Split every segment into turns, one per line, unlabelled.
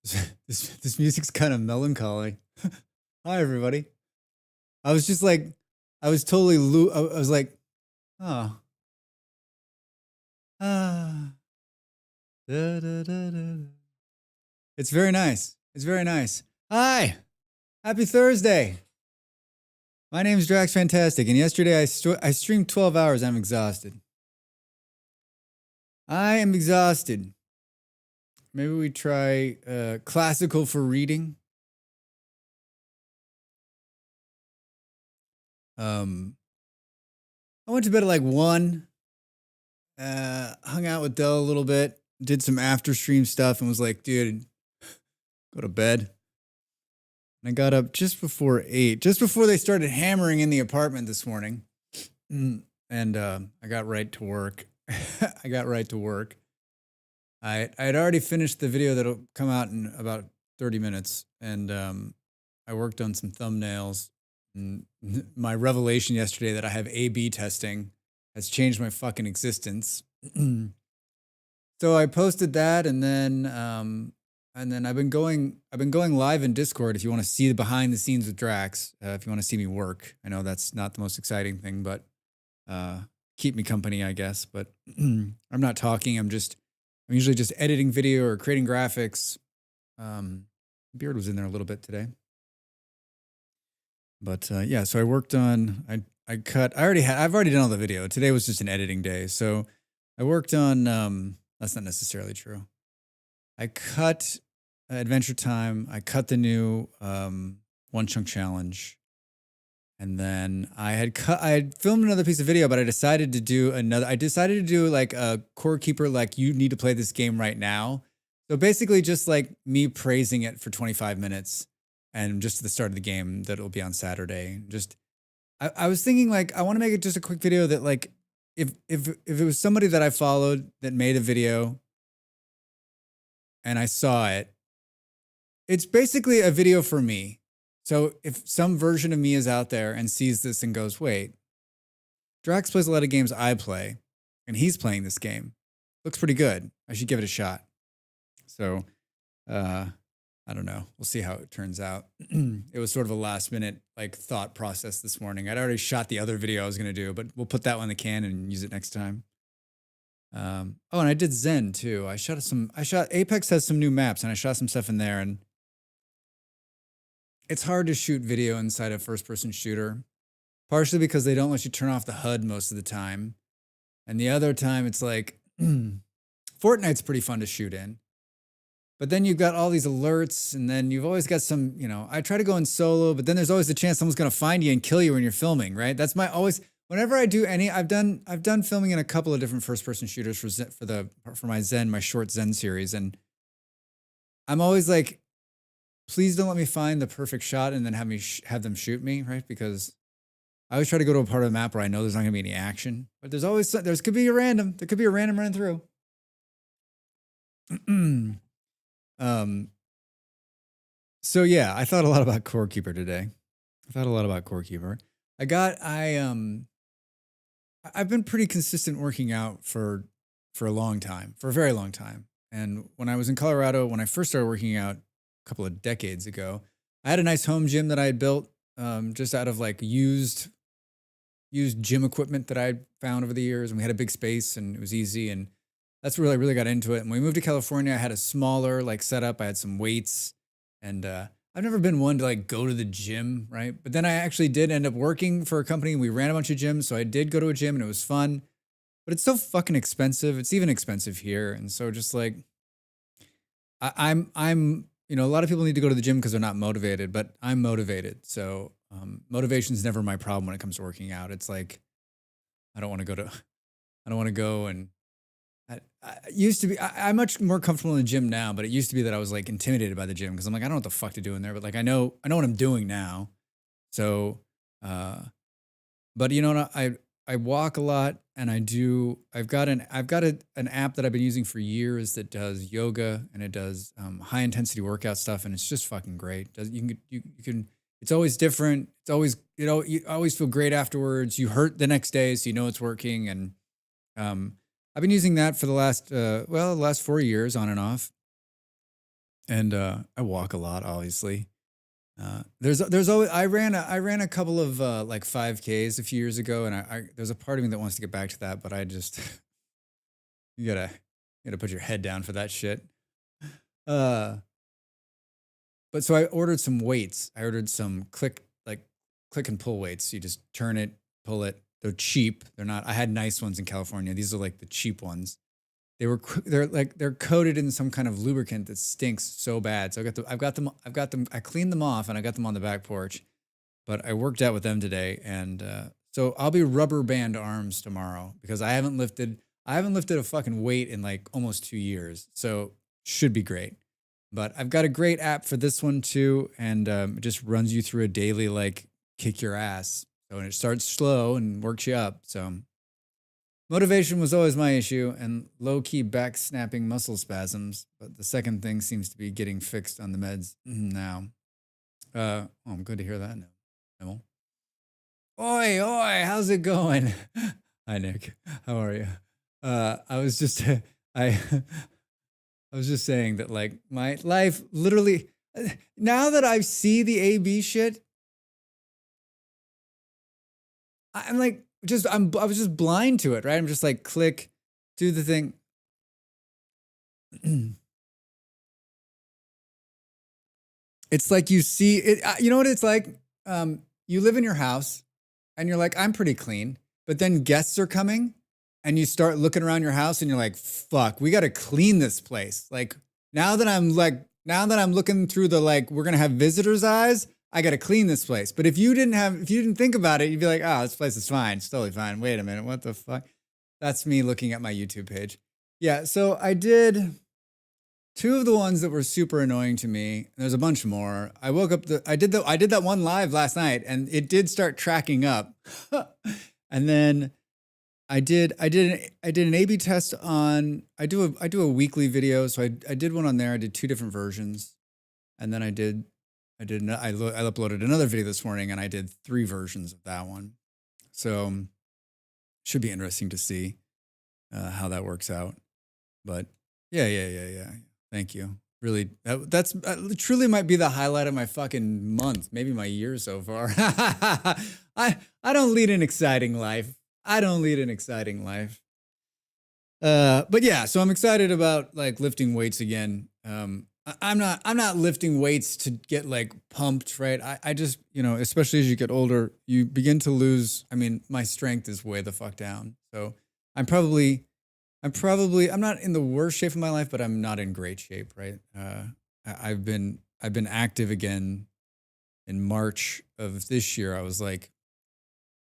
This music's kind of melancholy. Hi, everybody. I was just like, I was totally, I was like, oh, ah, da, da, da, da, da. It's very nice. It's very nice. Hi, happy Thursday. My name is Drax Fantastic, and yesterday I streamed 12 hours. I'm exhausted. I am exhausted. Maybe we try classical for reading. I went to bed at like 1. Hung out with Dell a little bit, did some after stream stuff, and was like, dude, go to bed. And I got up just before 8, just before they started hammering in the apartment this morning. And I got right to work. I got right to work. I had already finished the video that'll come out in about 30 minutes, and I worked on some thumbnails. And my revelation yesterday that I have A/B testing has changed my fucking existence. So I posted that, and then I've been going live in Discord. If you want to see the behind the scenes with Drax, if you want to see me work, I know that's not the most exciting thing, but keep me company, I guess. But I'm not talking. I'm usually just editing video or creating graphics. Beard was in there a little bit today, but yeah. So I worked on. I've already done all the video. Today was just an editing day, so I worked on. That's not necessarily true. I cut Adventure Time. I cut the new One Chunk Challenge, and then I had filmed another piece of video, but I decided to do another. I decided to do like a Core Keeper, like you need to play this game right now. So basically, just like me praising it for 25 minutes, and just at the start of the game that'll be on Saturday. I was thinking like I want to make it just a quick video that like if it was somebody that I followed that made a video and I saw it, it's basically a video for me. So if some version of me is out there and sees this and goes, wait, Drax plays a lot of games I play, and he's playing this game. Looks pretty good. I should give it a shot. So I don't know. We'll see how it turns out. It was sort of a last minute like thought process this morning. I'd already shot the other video I was going to do, but we'll put that one in the can and use it next time. Oh, and I did Zen too. I shot Apex has some new maps, and I shot some stuff in there, and it's hard to shoot video inside a first person shooter, partially because they don't let you turn off the HUD most of the time. And the other time it's like Fortnite's pretty fun to shoot in. But then you've got all these alerts, and then you've always got some, I try to go in solo, but then there's always the chance someone's going to find you and kill you when you're filming, right? That's whenever I do I've done filming in a couple of different first person shooters for my short Zen series. And I'm always like, please don't let me find the perfect shot and then have them shoot me, right? Because I always try to go to a part of the map where I know there's not going to be any action, but there could be a random running through. So yeah, I thought a lot about Core Keeper today. I've been pretty consistent working out for a long time, for a very long time. And when I was in Colorado, when I first started working out a couple of decades ago, I had a nice home gym that I had built just out of like used gym equipment that I found over the years. And we had a big space, and it was easy. And that's where I really got into it. And when we moved to California, I had a smaller like setup. I had some weights, and I've never been one to like go to the gym, right? But then I actually did end up working for a company, and we ran a bunch of gyms. So I did go to a gym, and it was fun, but it's so fucking expensive. It's even expensive here. And so just like, I'm, a lot of people need to go to the gym because they're not motivated, but I'm motivated. So motivation is never my problem when it comes to working out. It's like, I don't want to go and I used to be, I'm much more comfortable in the gym now, but it used to be that I was like intimidated by the gym because I'm like, I don't know what the fuck to do in there, but like, I know what I'm doing now. So, but I walk a lot, and I've got an app that I've been using for years that does yoga, and it does high intensity workout stuff. And it's just fucking great. You can, it's always different. It's always, you always feel great afterwards. You hurt the next day, so you know it's working. And I've been using that for the last 4 years on and off. and I walk a lot, obviously. There's always I ran a couple of like 5Ks a few years ago, and there's a part of me that wants to get back to that, but I just you gotta put your head down for that shit. Uh, but so I ordered some weights. I ordered some click and pull weights. You just turn it, pull it. They're cheap. They're not. I had nice ones in California. These are like the cheap ones. They're coated in some kind of lubricant that stinks so bad. So I've got them. I cleaned them off and I got them on the back porch. But I worked out with them today, and so I'll be rubber band arms tomorrow because I haven't lifted a fucking weight in like almost 2 years. So should be great. But I've got a great app for this one too, and it just runs you through a daily like kick your ass. So and it starts slow and works you up. So motivation was always my issue, and low key back snapping muscle spasms. But the second thing seems to be getting fixed on the meds now. Oh, I'm good to hear that now. Emil. Oi, oi, how's it going? Hi, Nick. How are you? I was just, I, I was just saying that like my life literally, now that I see the AB shit, I'm like, I was just blind to it, right? I'm just like, click, do the thing. It's like you see it. You know what it's like? You live in your house and you're like, I'm pretty clean. But then guests are coming and you start looking around your house and you're like, fuck, we got to clean this place. Like now that I'm looking through the like, we're going to have visitors' eyes, I got to clean this place. But if you didn't think about it, you'd be like, oh, this place is fine. It's totally fine. Wait a minute. What the fuck? That's me looking at my YouTube page. Yeah. So I did. Two of the ones that were super annoying to me. There's a bunch more. I woke up. I did that one live last night, and it did start tracking up. And then I did an A/B test on. I do a weekly video, so I did one on there. I did two different versions, and then I uploaded another video this morning, and I did three versions of that one. So should be interesting to see how that works out. But yeah. Thank you. Really, that's truly might be the highlight of my fucking month, maybe my year so far. I don't lead an exciting life. But yeah, so I'm excited about like lifting weights again. I'm not lifting weights to get like pumped, right? I just, especially as you get older, you begin to lose. I mean, my strength is way the fuck down. So I'm not in the worst shape of my life, but I'm not in great shape, right? I've been active again in March of this year. I was like,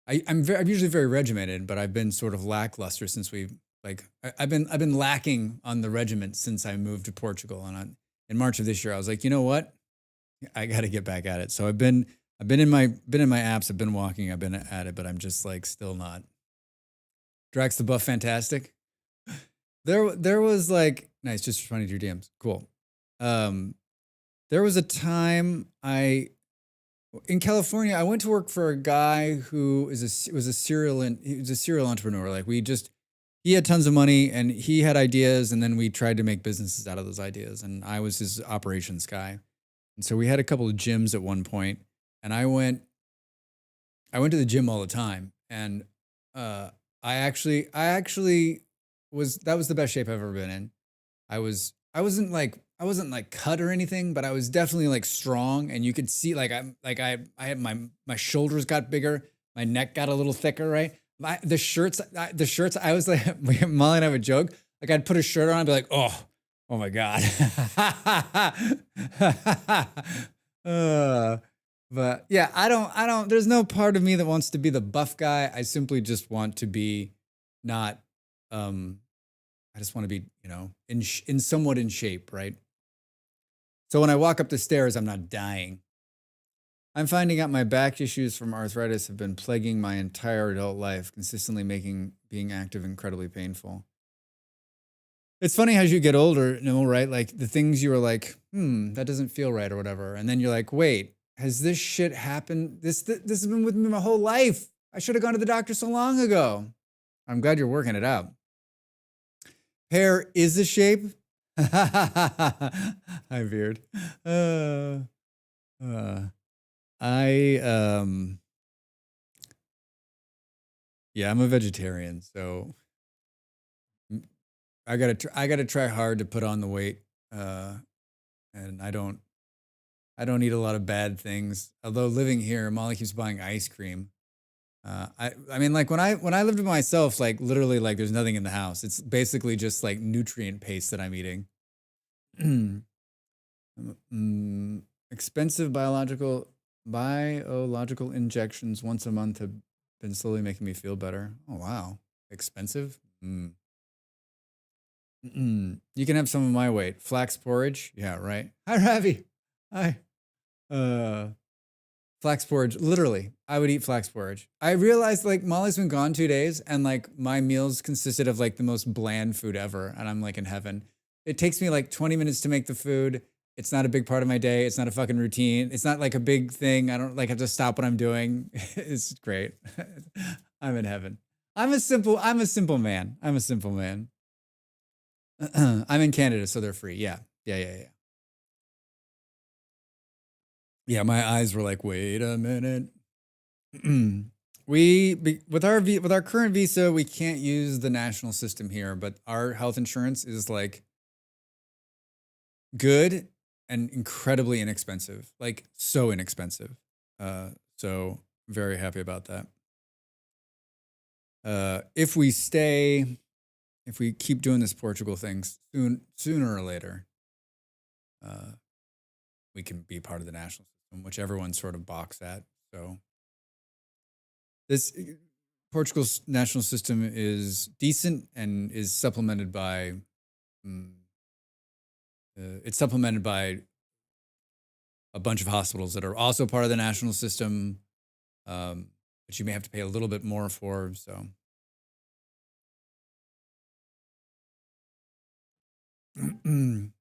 I'm usually very regimented, but I've been sort of lackluster since I've been lacking on the regiment since I moved to Portugal. And in March of this year, I was like, you know what? I got to get back at it. So I've been in my apps. I've been walking. I've been at it, but I'm just like still not. Drax the Buff, fantastic. There was like nice, just responding to your DMs. Cool. There was a time in California, I went to work for a guy who was a serial entrepreneur. Like he had tons of money and he had ideas, and then we tried to make businesses out of those ideas. And I was his operations guy. And so we had a couple of gyms at one point, and I went to the gym all the time. And I actually that was the best shape I've ever been in. I wasn't like cut or anything, but I was definitely like strong, and you could see I had my shoulders got bigger, my neck got a little thicker, right? The shirts I was like, Molly and I would joke, like I'd put a shirt on and be like, oh my God. But yeah, I don't, there's no part of me that wants to be the buff guy. I simply just want to be not, I just want to be, in somewhat in shape, right? So when I walk up the stairs, I'm not dying. I'm finding out my back issues from arthritis have been plaguing my entire adult life, consistently making being active incredibly painful. It's funny as you get older, right? Like the things you were like, that doesn't feel right or whatever. And then you're like, wait, has this shit happened? This has been with me my whole life. I should have gone to the doctor so long ago. I'm glad you're working it out. Hair is a shape. Hi, Beard. Uh, uh, I yeah, I'm a vegetarian, so mm, I gotta try hard to put on the weight. Uh, and I don't eat a lot of bad things. Although living here, Molly keeps buying ice cream. I mean, like when I lived with myself, like literally, like there's nothing in the house. It's basically just like nutrient paste that I'm eating. Mm, expensive biological injections once a month have been slowly making me feel better. Oh wow, expensive. You can have some of my weight. Flax porridge. Yeah, right. Hi, Ravi. Hi. Uh, Flax porridge. Literally, I would eat flax porridge. I realized like Molly's been gone 2 days, and like my meals consisted of like the most bland food ever, and I'm like in heaven. It takes me like 20 minutes to make the food. It's not a big part of my day. It's not a fucking routine. It's not like a big thing. I don't like have to stop what I'm doing. It's great. I'm in heaven. I'm a simple man. I'm a simple man. I'm in Canada, so they're free. Yeah. Yeah, yeah, yeah. Yeah, my eyes were like, wait a minute. With our current visa, we can't use the national system here, but our health insurance is like good and incredibly inexpensive, like so inexpensive. Uh, so very happy about that. If we stay, if we keep doing this Portugal thing, sooner or later, uh, we can be part of the national system, which everyone's sort of balks at. So this Portugal's national system is decent and is supplemented by mm, it's supplemented by a bunch of hospitals that are also part of the national system, um, but you may have to pay a little bit more for. So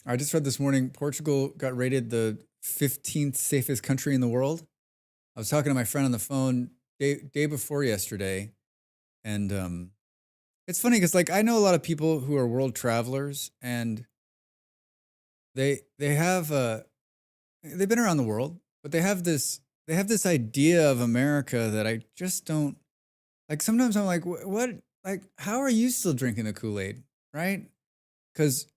I just read this morning Portugal got rated the 15th safest country in the world. I was talking to my friend on the phone day before yesterday, and it's funny because like I know a lot of people who are world travelers, and they have they've been around the world, but they have this idea of America that I just don't like. Sometimes I'm like, what? Like, how are you still drinking the Kool Aid, right? Because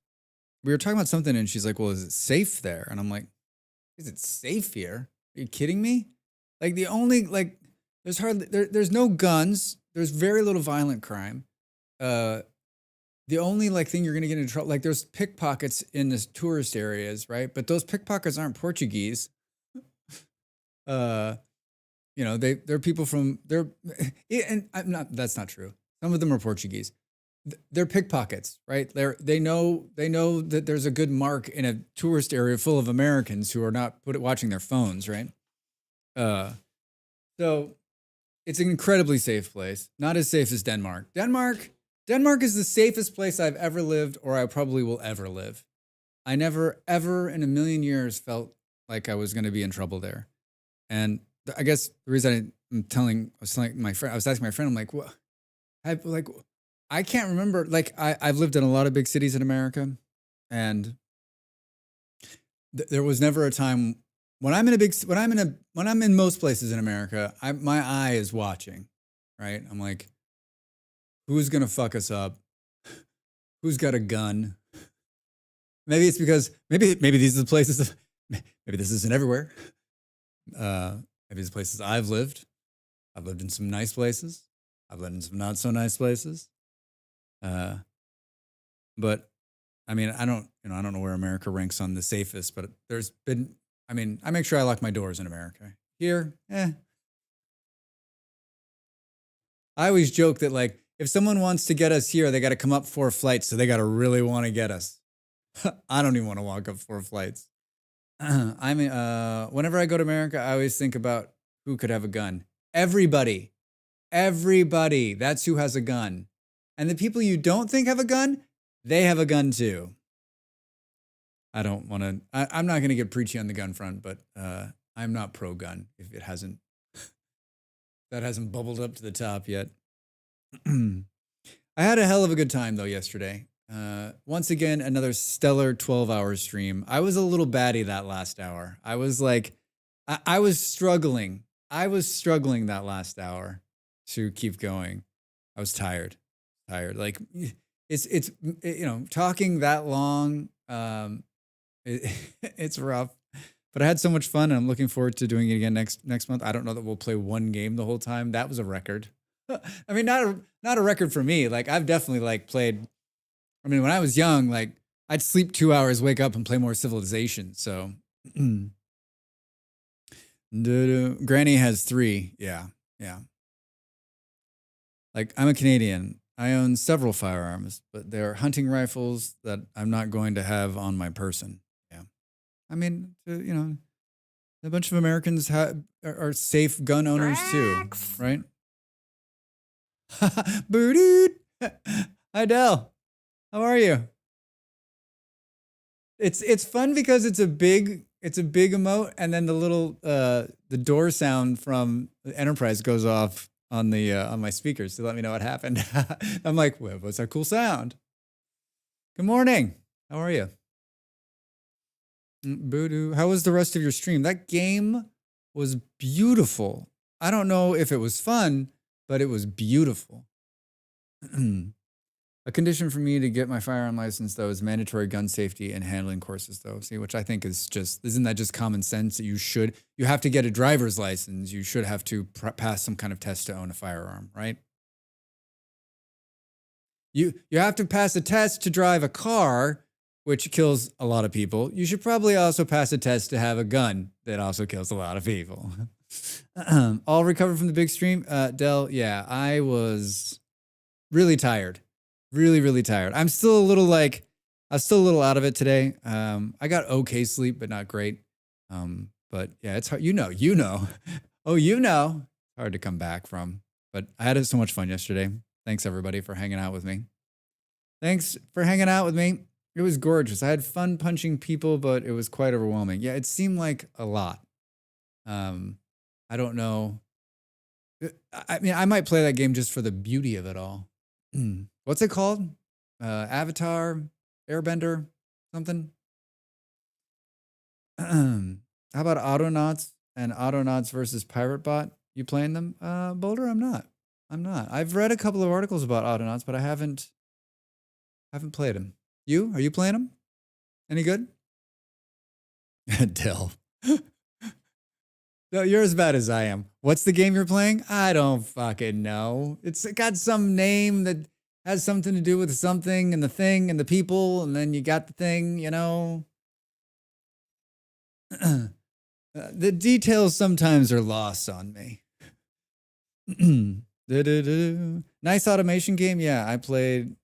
we were talking about something, and she's like, "Well, is it safe there?" And I'm like, "Is it safe here? Are you kidding me? Like, the only like, there's no guns. There's very little violent crime. Uh, the only like thing you're gonna get into trouble, like, there's pickpockets in the tourist areas, right? But those pickpockets aren't Portuguese. Uh, you know, they're people from they're and I'm not that's not true. Some of them are Portuguese. They're pickpockets, right? They know that there's a good mark in a tourist area full of Americans who are not watching their phones, right? Uh, so it's an incredibly safe place. Not as safe as Denmark. Denmark is the safest place I've ever lived, or I probably will ever live. I never ever in a million years felt like I was going to be in trouble there. And I guess the reason I was telling my friend, I was asking my friend, I'm like, what? Like, I can't remember. Like, I've lived in a lot of big cities in America, and there was never a time when I'm in a big, when I'm in most places in America, my eye is watching, right? I'm like, who's gonna fuck us up? Who's got a gun? Maybe it's because maybe these are the places. Maybe this isn't everywhere. Uh, maybe it's places I've lived. I've lived in some nice places. I've lived in some not so nice places. Uh, but I mean, I don't know where America ranks on the safest, but there's been, I mean, I make sure I lock my doors in America. Here, I always joke that like if someone wants to get us here, they got to come up 4 flights, so they got to really want to get us. I don't even want to walk up 4 flights. I mean, whenever I go to America, I always think about who could have a gun. Everybody, everybody. That's who has a gun. And the people you don't think have a gun, they have a gun too. I don't want to. I'm not going to get preachy on the gun front, but I'm not pro gun. If it hasn't that hasn't bubbled up to the top yet. I had a hell of a good time though yesterday. Once again, another stellar 12-hour stream. I was a little batty that last hour. I was like, I was struggling. I was struggling that last hour to keep going. I was tired, tired. Like it's talking that long. It, it's rough, but I had so much fun, and I'm looking forward to doing it again next month. I don't know that we'll play one game the whole time. That was a record. I mean, not a record for me. Like I've definitely like played. I mean, when I was young, like I'd sleep 2 hours, wake up, and play more Civilization. So, Granny has three. Yeah, yeah. Like I'm a Canadian. I own several firearms, but they're hunting rifles that I'm not going to have on my person. Yeah. I mean, a bunch of Americans are safe gun owners too, right? Booty. Hi, Dell. How are you? It's fun because it's a big emote, and then the door sound from the Enterprise goes off on my speakers to let me know what happened. I'm like, well, what's that cool sound? Good morning. How are you? Voodoo. How was the rest of your stream? That game was beautiful. I don't know if it was fun, but it was beautiful. A condition for me to get my firearm license, though, is mandatory gun safety and handling courses, though. See, which I think isn't that just common sense that you have to get a driver's license. You should have to pass some kind of test to own a firearm, right? You have to pass a test to drive a car, which kills a lot of people. You should probably also pass a test to have a gun that also kills a lot of people. All recovered from the big stream? Dell, yeah, I was really tired. Really, really tired. I was still a little out of it today. I got okay sleep, but not great. But yeah, it's hard. Oh, hard to come back from. But I had so much fun yesterday. Thanks everybody for hanging out with me. Thanks for hanging out with me. It was gorgeous. I had fun punching people, but it was quite overwhelming. Yeah, it seemed like a lot. I don't know. I mean, I might play that game just for the beauty of it all. What's it called? Avatar, Airbender, something? How about Autonauts and Autonauts versus Pirate Bot? You playing them? Boulder, I'm not. I've read a couple of articles about Autonauts, but I haven't played them. You? Are you playing them? Any good? Dell. No, you're as bad as I am. What's the game you're playing? I don't fucking know. It's got some name that has something to do with something and the thing and the people, and then you got the thing, The details sometimes are lost on me. Nice automation game. Yeah, I played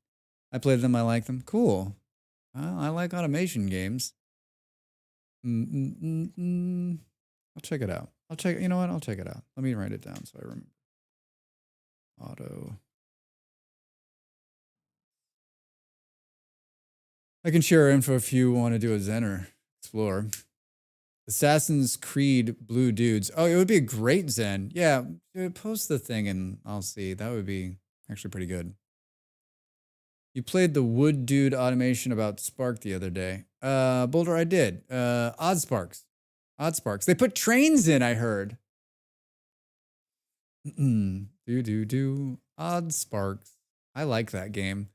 them. I like them. Cool. Well, I like automation games. I'll check it out. You know what? I'll check it out. Let me write it down so I remember. Auto. I can share info if you want to do a Zen or explore. Assassin's Creed Blue Dudes. Oh, it would be a great Zen. Yeah, post the thing and I'll see. That would be actually pretty good. You played the Wood Dude automation about Spark the other day. Boulder, I did. Odd Sparks. They put trains in, I heard. Odd Sparks. I like that game.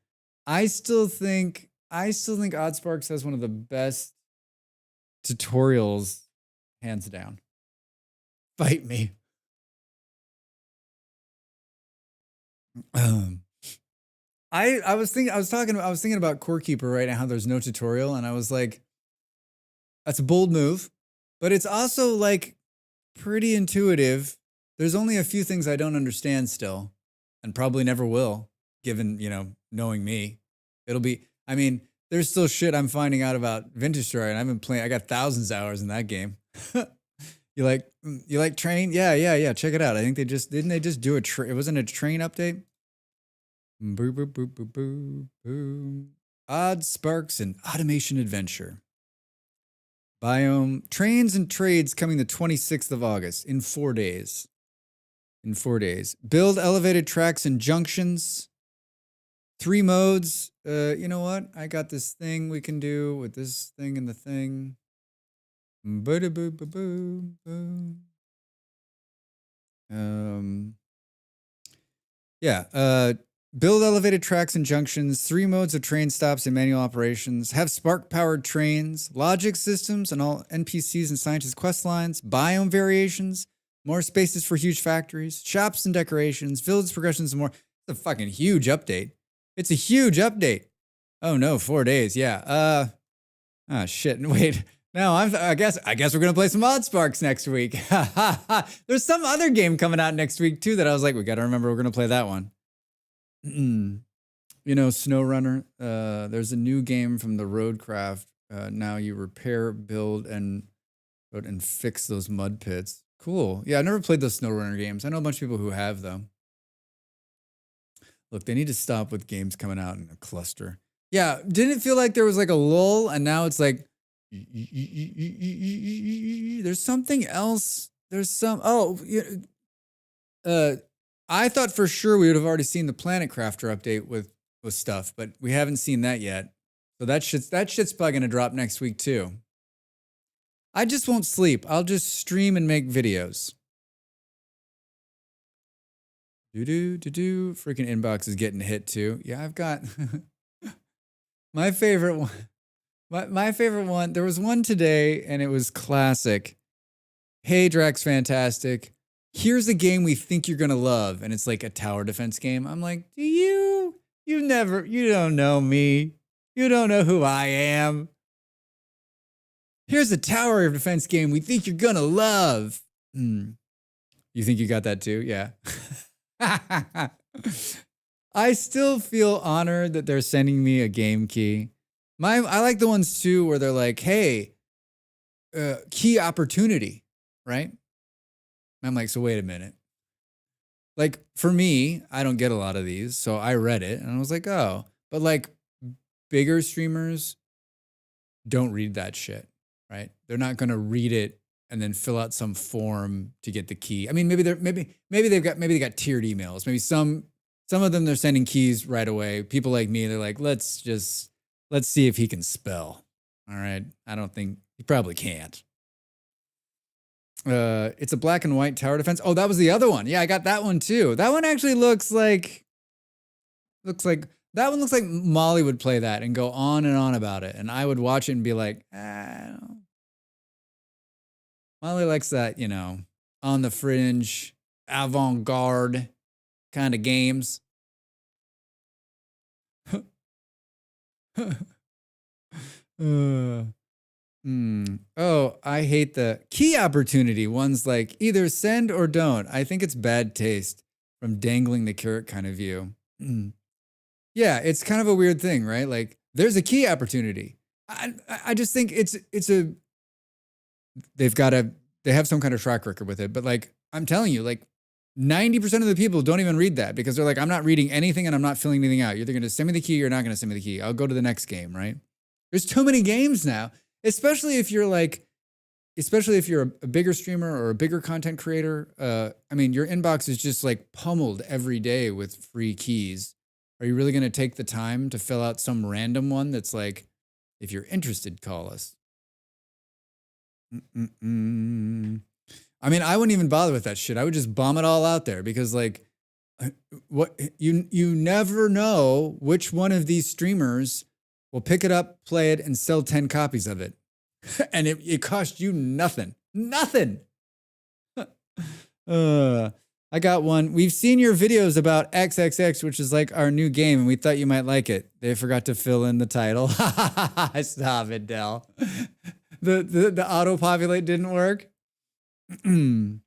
I still think Odd Sparks has one of the best tutorials, hands down. Fight me. I was thinking about Core Keeper right now, how there's no tutorial, and I was like, that's a bold move, but it's also like pretty intuitive. There's only a few things I don't understand still, and probably never will, given, knowing me. There's still shit I'm finding out about Vintage Story, and I've been playing. I got thousands of hours in that game. You like Train? Yeah. Check it out. I think didn't they just do it wasn't a Train update? Boo, boo, boo, boo, boo, boo. Odd Sparks and Automation Adventure. Biome Trains and Trades coming the 26th of August in 4 days. Build elevated tracks and junctions. 3 modes. You know what? I got this thing we can do with this thing and the thing. Ba-da-boo-ba-boo-boo. Um, yeah. Build elevated tracks and junctions, 3 modes of train stops and manual operations, have spark-powered trains, logic systems and all NPCs and scientist quest lines, biome variations, more spaces for huge factories, shops and decorations, village progressions and more. It's a fucking huge update. It's a huge update. Oh no, 4 days. Yeah. Oh shit. Wait. No, I guess we're gonna play some Odd Sparks next week. There's some other game coming out next week too that I was like, we gotta remember we're gonna play that one. You know, SnowRunner. There's a new game from the Roadcraft. Now you repair, build, and fix those mud pits. Cool. Yeah, I never played those SnowRunner games. I know a bunch of people who have them. Look, they need to stop with games coming out in a cluster. Yeah, didn't it feel like there was like a lull, and now it's like there's something else. There's some. I thought for sure we would have already seen the Planet Crafter update with stuff, but we haven't seen that yet. So that shit's probably gonna drop next week too. I just won't sleep. I'll just stream and make videos. Freaking inbox is getting hit too. Yeah, I've got my favorite one. My favorite one. There was one today, and it was classic. Hey, Drax, fantastic. Here's a game we think you're gonna love, and it's like a tower defense game. I'm like, you don't know me. You don't know who I am. Here's a tower defense game we think you're gonna love. You think you got that too? Yeah. I still feel honored that they're sending me a game key. I like the ones too where they're like, hey, key opportunity, right? I'm like, so wait a minute. Like for me, I don't get a lot of these, so I read it and I was like, oh, but like bigger streamers don't read that shit, right? They're not gonna read it and then fill out some form to get the key. I mean, maybe they got tiered emails. Maybe some of them they're sending keys right away. People like me, they're like, let's see if he can spell. All right, I don't think he probably can't. It's a black and white tower defense. Oh, that was the other one. Yeah, I got that one too. That one actually looks like Molly would play that and go on and on about it, and I would watch it and be like, Molly likes that, on the fringe, avant-garde kind of games. Oh, I hate the key opportunity ones like either send or don't. I think it's bad taste from dangling the carrot kind of view. Yeah, it's kind of a weird thing, right? Like there's a key opportunity. I just think they have some kind of track record with it, but like I'm telling you, like 90% of the people don't even read that because they're like, I'm not reading anything and I'm not filling anything out. You're either going to send me the key or you're not going to send me the key. I'll go to the next game, right? There's too many games now, especially if you're a bigger streamer or a bigger content creator. I mean, your inbox is just like pummeled every day with free keys. Are you really going to take the time to fill out some random one that's like, if you're interested, call us? I mean, I wouldn't even bother with that shit. I would just bomb it all out there because like what you never know which one of these streamers will pick it up, play it, and sell 10 copies of it. And it cost you nothing. Nothing. I got one. We've seen your videos about XXX, which is like our new game, and we thought you might like it. They forgot to fill in the title. Stop it, Dell. The auto-populate didn't work. Which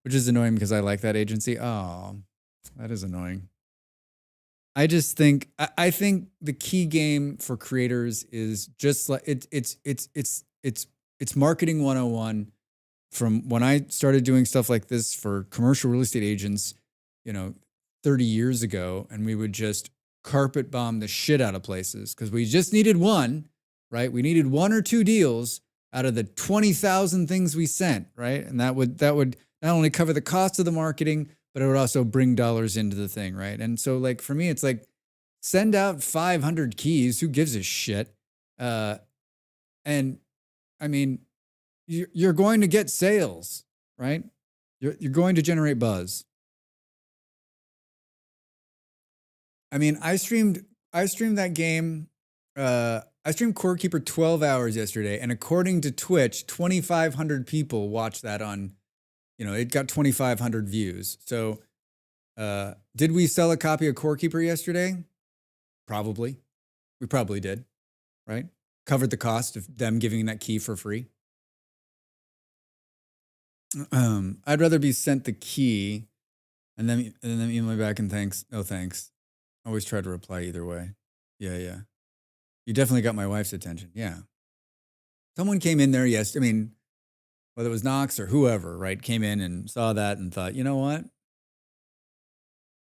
is annoying because I like that agency. Oh, that is annoying. I just think I think the key game for creators is just like it's marketing 101 from when I started doing stuff like this for commercial real estate agents, 30 years ago, and we would just carpet bomb the shit out of places because we just needed one, right? We needed 1 or 2 deals out of the 20,000 things we sent, right? And that would not only cover the cost of the marketing, but it would also bring dollars into the thing, right? And so like for me, it's Send out 500 keys. Who gives a shit? Uh, and I mean, you're going to get sales, right? You're going to generate buzz. I mean, I streamed that game. I streamed Core Keeper 12 hours yesterday, and according to Twitch, 2,500 people watched that on. It got 2,500 views. So, did we sell a copy of Core Keeper yesterday? Probably. We probably did, right? Covered the cost of them giving that key for free. I'd rather be sent the key and then email me back and thanks. No thanks. I always try to reply either way. Yeah, yeah. You definitely got my wife's attention. Yeah. Someone came in there, yes. I mean, whether it was Knox or whoever, right, came in and saw that and thought, you know what? I'm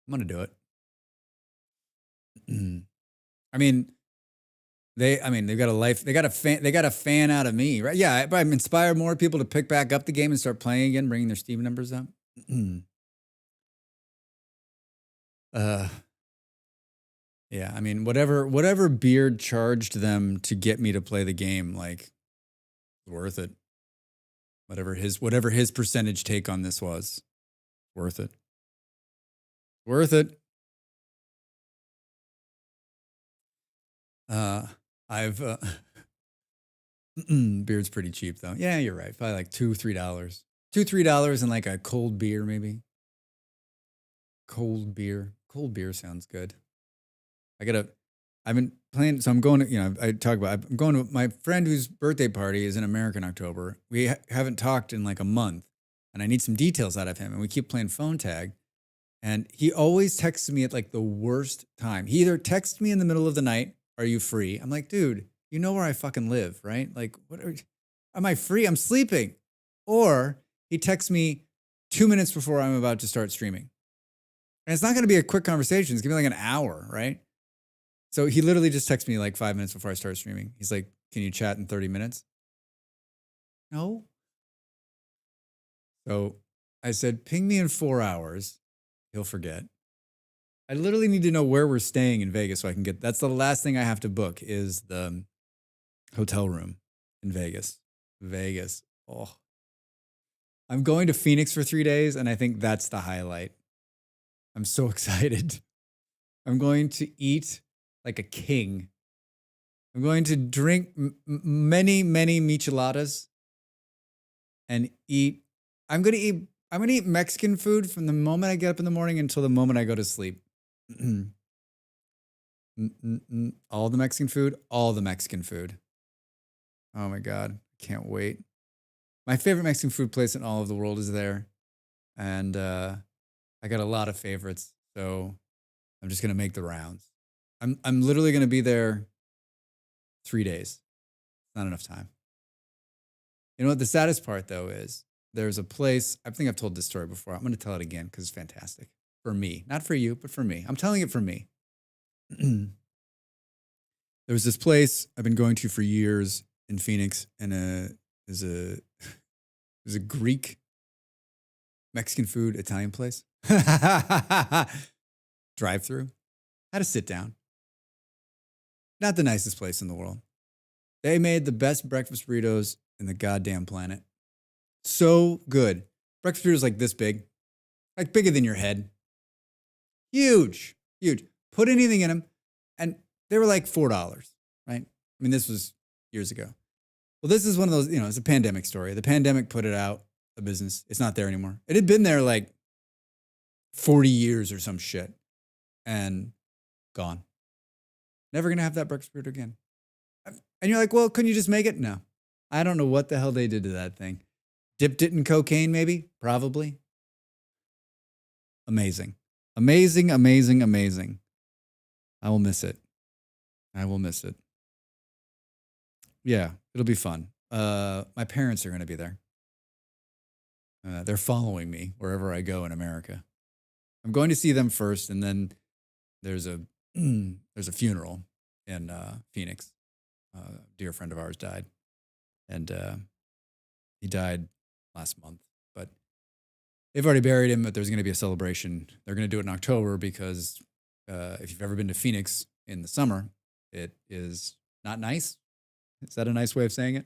gonna do it. I mean, they've got a life, they got a fan out of me, right? Yeah, I'm inspired more people to pick back up the game and start playing again, bringing their Steam numbers up. uh yeah, I mean, whatever Beard charged them to get me to play the game, like, worth it. Whatever his percentage take on this was, worth it. Worth it. I've beer's pretty cheap though. Yeah, you're right. Probably like $2-3. $2-3 and like a cold beer, maybe. Cold beer. Cold beer sounds good. I've been playing, so I'm going to, I'm going to my friend whose birthday party is in America in October. We haven't talked in like a month, and I need some details out of him. And we keep playing phone tag. And he always texts me at like the worst time. He either texts me in the middle of the night, "Are you free?" I'm like, dude, you know where I fucking live, right? Like, am I free? I'm sleeping. Or he texts me 2 minutes before I'm about to start streaming. And it's not going to be a quick conversation. It's going to be like an hour, right? So he literally just texts me like 5 minutes before I start streaming. He's like, "Can you chat in 30 minutes?" No. So I said, "Ping me in 4 hours." He'll forget. I literally need to know where we're staying in Vegas so I can get. That's the last thing I have to book is the hotel room in Vegas. Vegas. Oh, I'm going to Phoenix for 3 days, and I think that's the highlight. I'm so excited. I'm going to eat like a king. I'm going to drink many, many micheladas and eat. I'm going to eat Mexican food from the moment I get up in the morning until the moment I go to sleep. All the Mexican food, all the Mexican food. Oh my God, can't wait. My favorite Mexican food place in all of the world is there. And I got a lot of favorites. So I'm just going to make the rounds. I'm literally going to be there 3 days. Not enough time. You know what the saddest part though is? There's a place, I think I've told this story before. I'm going to tell it again because it's fantastic. For me, not for you, but for me. I'm telling it for me. There was this place I've been going to for years in Phoenix, and there's a Greek Mexican food Italian place. Drive through. Had to sit down. Not the nicest place in the world. They made the best breakfast burritos in the goddamn planet. So good. Breakfast burritos like this big, like bigger than your head. Huge, huge. Put anything in them, and they were like $4, right? I mean, this was years ago. Well, this is one of those, it's a pandemic story. The pandemic put it out of business. It's not there anymore. It had been there like 40 years or some shit, and gone. Never going to have that breakfast burrito again. And you're like, well, couldn't you just make it? No. I don't know what the hell they did to that thing. Dipped it in cocaine, maybe? Probably. Amazing. Amazing, amazing, amazing. I will miss it. I will miss it. Yeah, it'll be fun. My parents are going to be there. They're following me wherever I go in America. I'm going to see them first, and then there's a funeral in Phoenix. A dear friend of ours died, and he died last month. But they've already buried him. But there's going to be a celebration. They're going to do it in October because if you've ever been to Phoenix in the summer, it is not nice. Is that a nice way of saying it?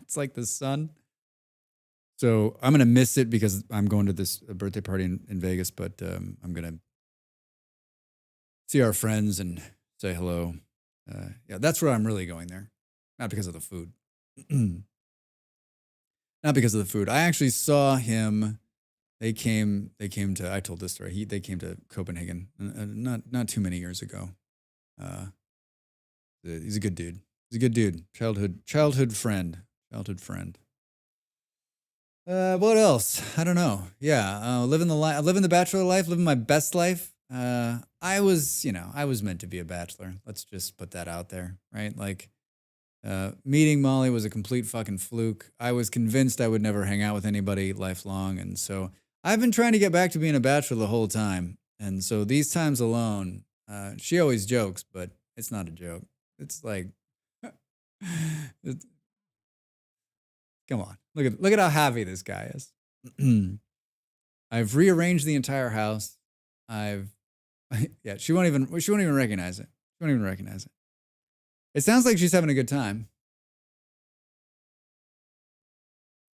It's like the sun. So I'm gonna miss it because I'm going to this birthday party in Vegas, but I'm gonna see our friends and say hello. Yeah, that's where I'm really going there, not because of the food. Not because of the food. I actually saw him. They came. They came to. I told this story. They came to Copenhagen not too many years ago. Uh, he's a good dude. He's a good dude. Childhood friend. Childhood friend. What else? I don't know. Yeah, living the life, living the bachelor life, living my best life. I was meant to be a bachelor. Let's just put that out there, right? Like, meeting Molly was a complete fucking fluke. I was convinced I would never hang out with anybody lifelong, and so I've been trying to get back to being a bachelor the whole time. And so these times alone, she always jokes, but it's not a joke. It's like, it's, come on, look at how happy this guy is. I've rearranged the entire house. I've yeah, she won't even recognize it. She won't even recognize it. It sounds like she's having a good time.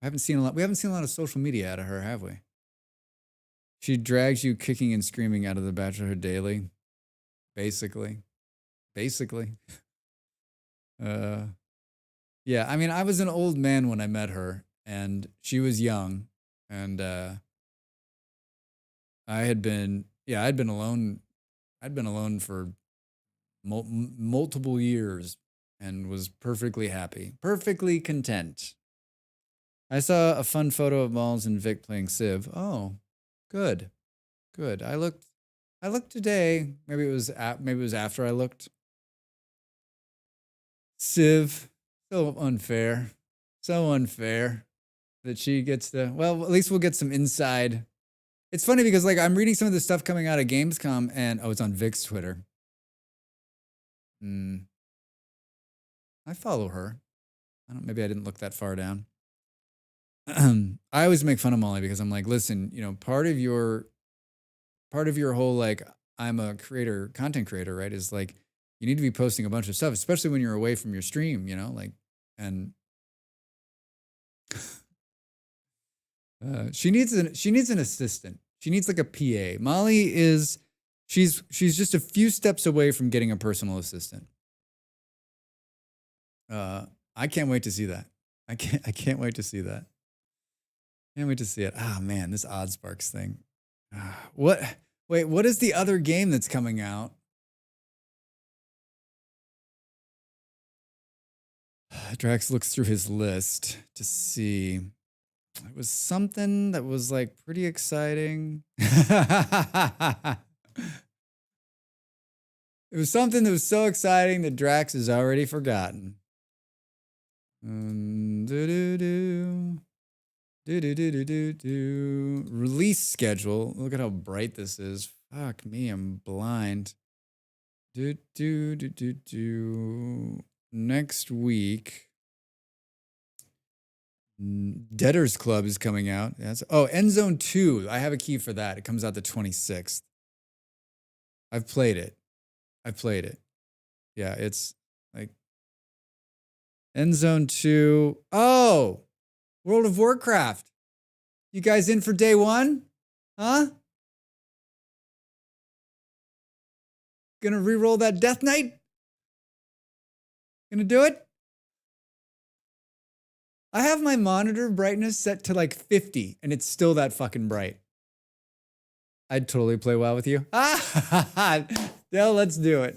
We haven't seen a lot of social media out of her, have we? She drags you kicking and screaming out of the bachelorhood daily. Basically. Yeah, I mean, I was an old man when I met her, and she was young, and I'd been alone. I'd been alone for multiple years and was perfectly happy, perfectly content. I saw a fun photo of Malls and Vic playing Civ. Oh, good. I looked today. Maybe it was after I looked. Civ, so unfair. So unfair that she gets to, well, at least we'll get some inside. It's funny because like I'm reading some of the stuff coming out of Gamescom and it's on Vic's Twitter. I follow her. Maybe I didn't look that far down. I always make fun of Molly because I'm like, listen, part of your whole like I'm a content creator, right? Is like you need to be posting a bunch of stuff, especially when you're away from your stream, like and she needs an assistant. She needs like a PA. Molly is she's just a few steps away from getting a personal assistant. I can't wait to see that. I can't wait to see that. Can't wait to see it. Ah, man, this Oddsparks thing. What is the other game that's coming out? Drax looks through his list to see. It was something that was like pretty exciting. It was something that was so exciting that Drax has already forgotten. Release schedule. Look at how bright this is. Fuck me, I'm blind. Next week, Debtors Club is coming out. End Zone 2. I have a key for that. It comes out the 26th. I've played it. Yeah, it's like End Zone 2. Oh, World of Warcraft. You guys in for day one? Huh? Gonna re-roll that Death Knight? Gonna do it? I have my monitor brightness set to like 50 and it's still that fucking bright. I'd totally play WoW with you. Yeah, let's do it.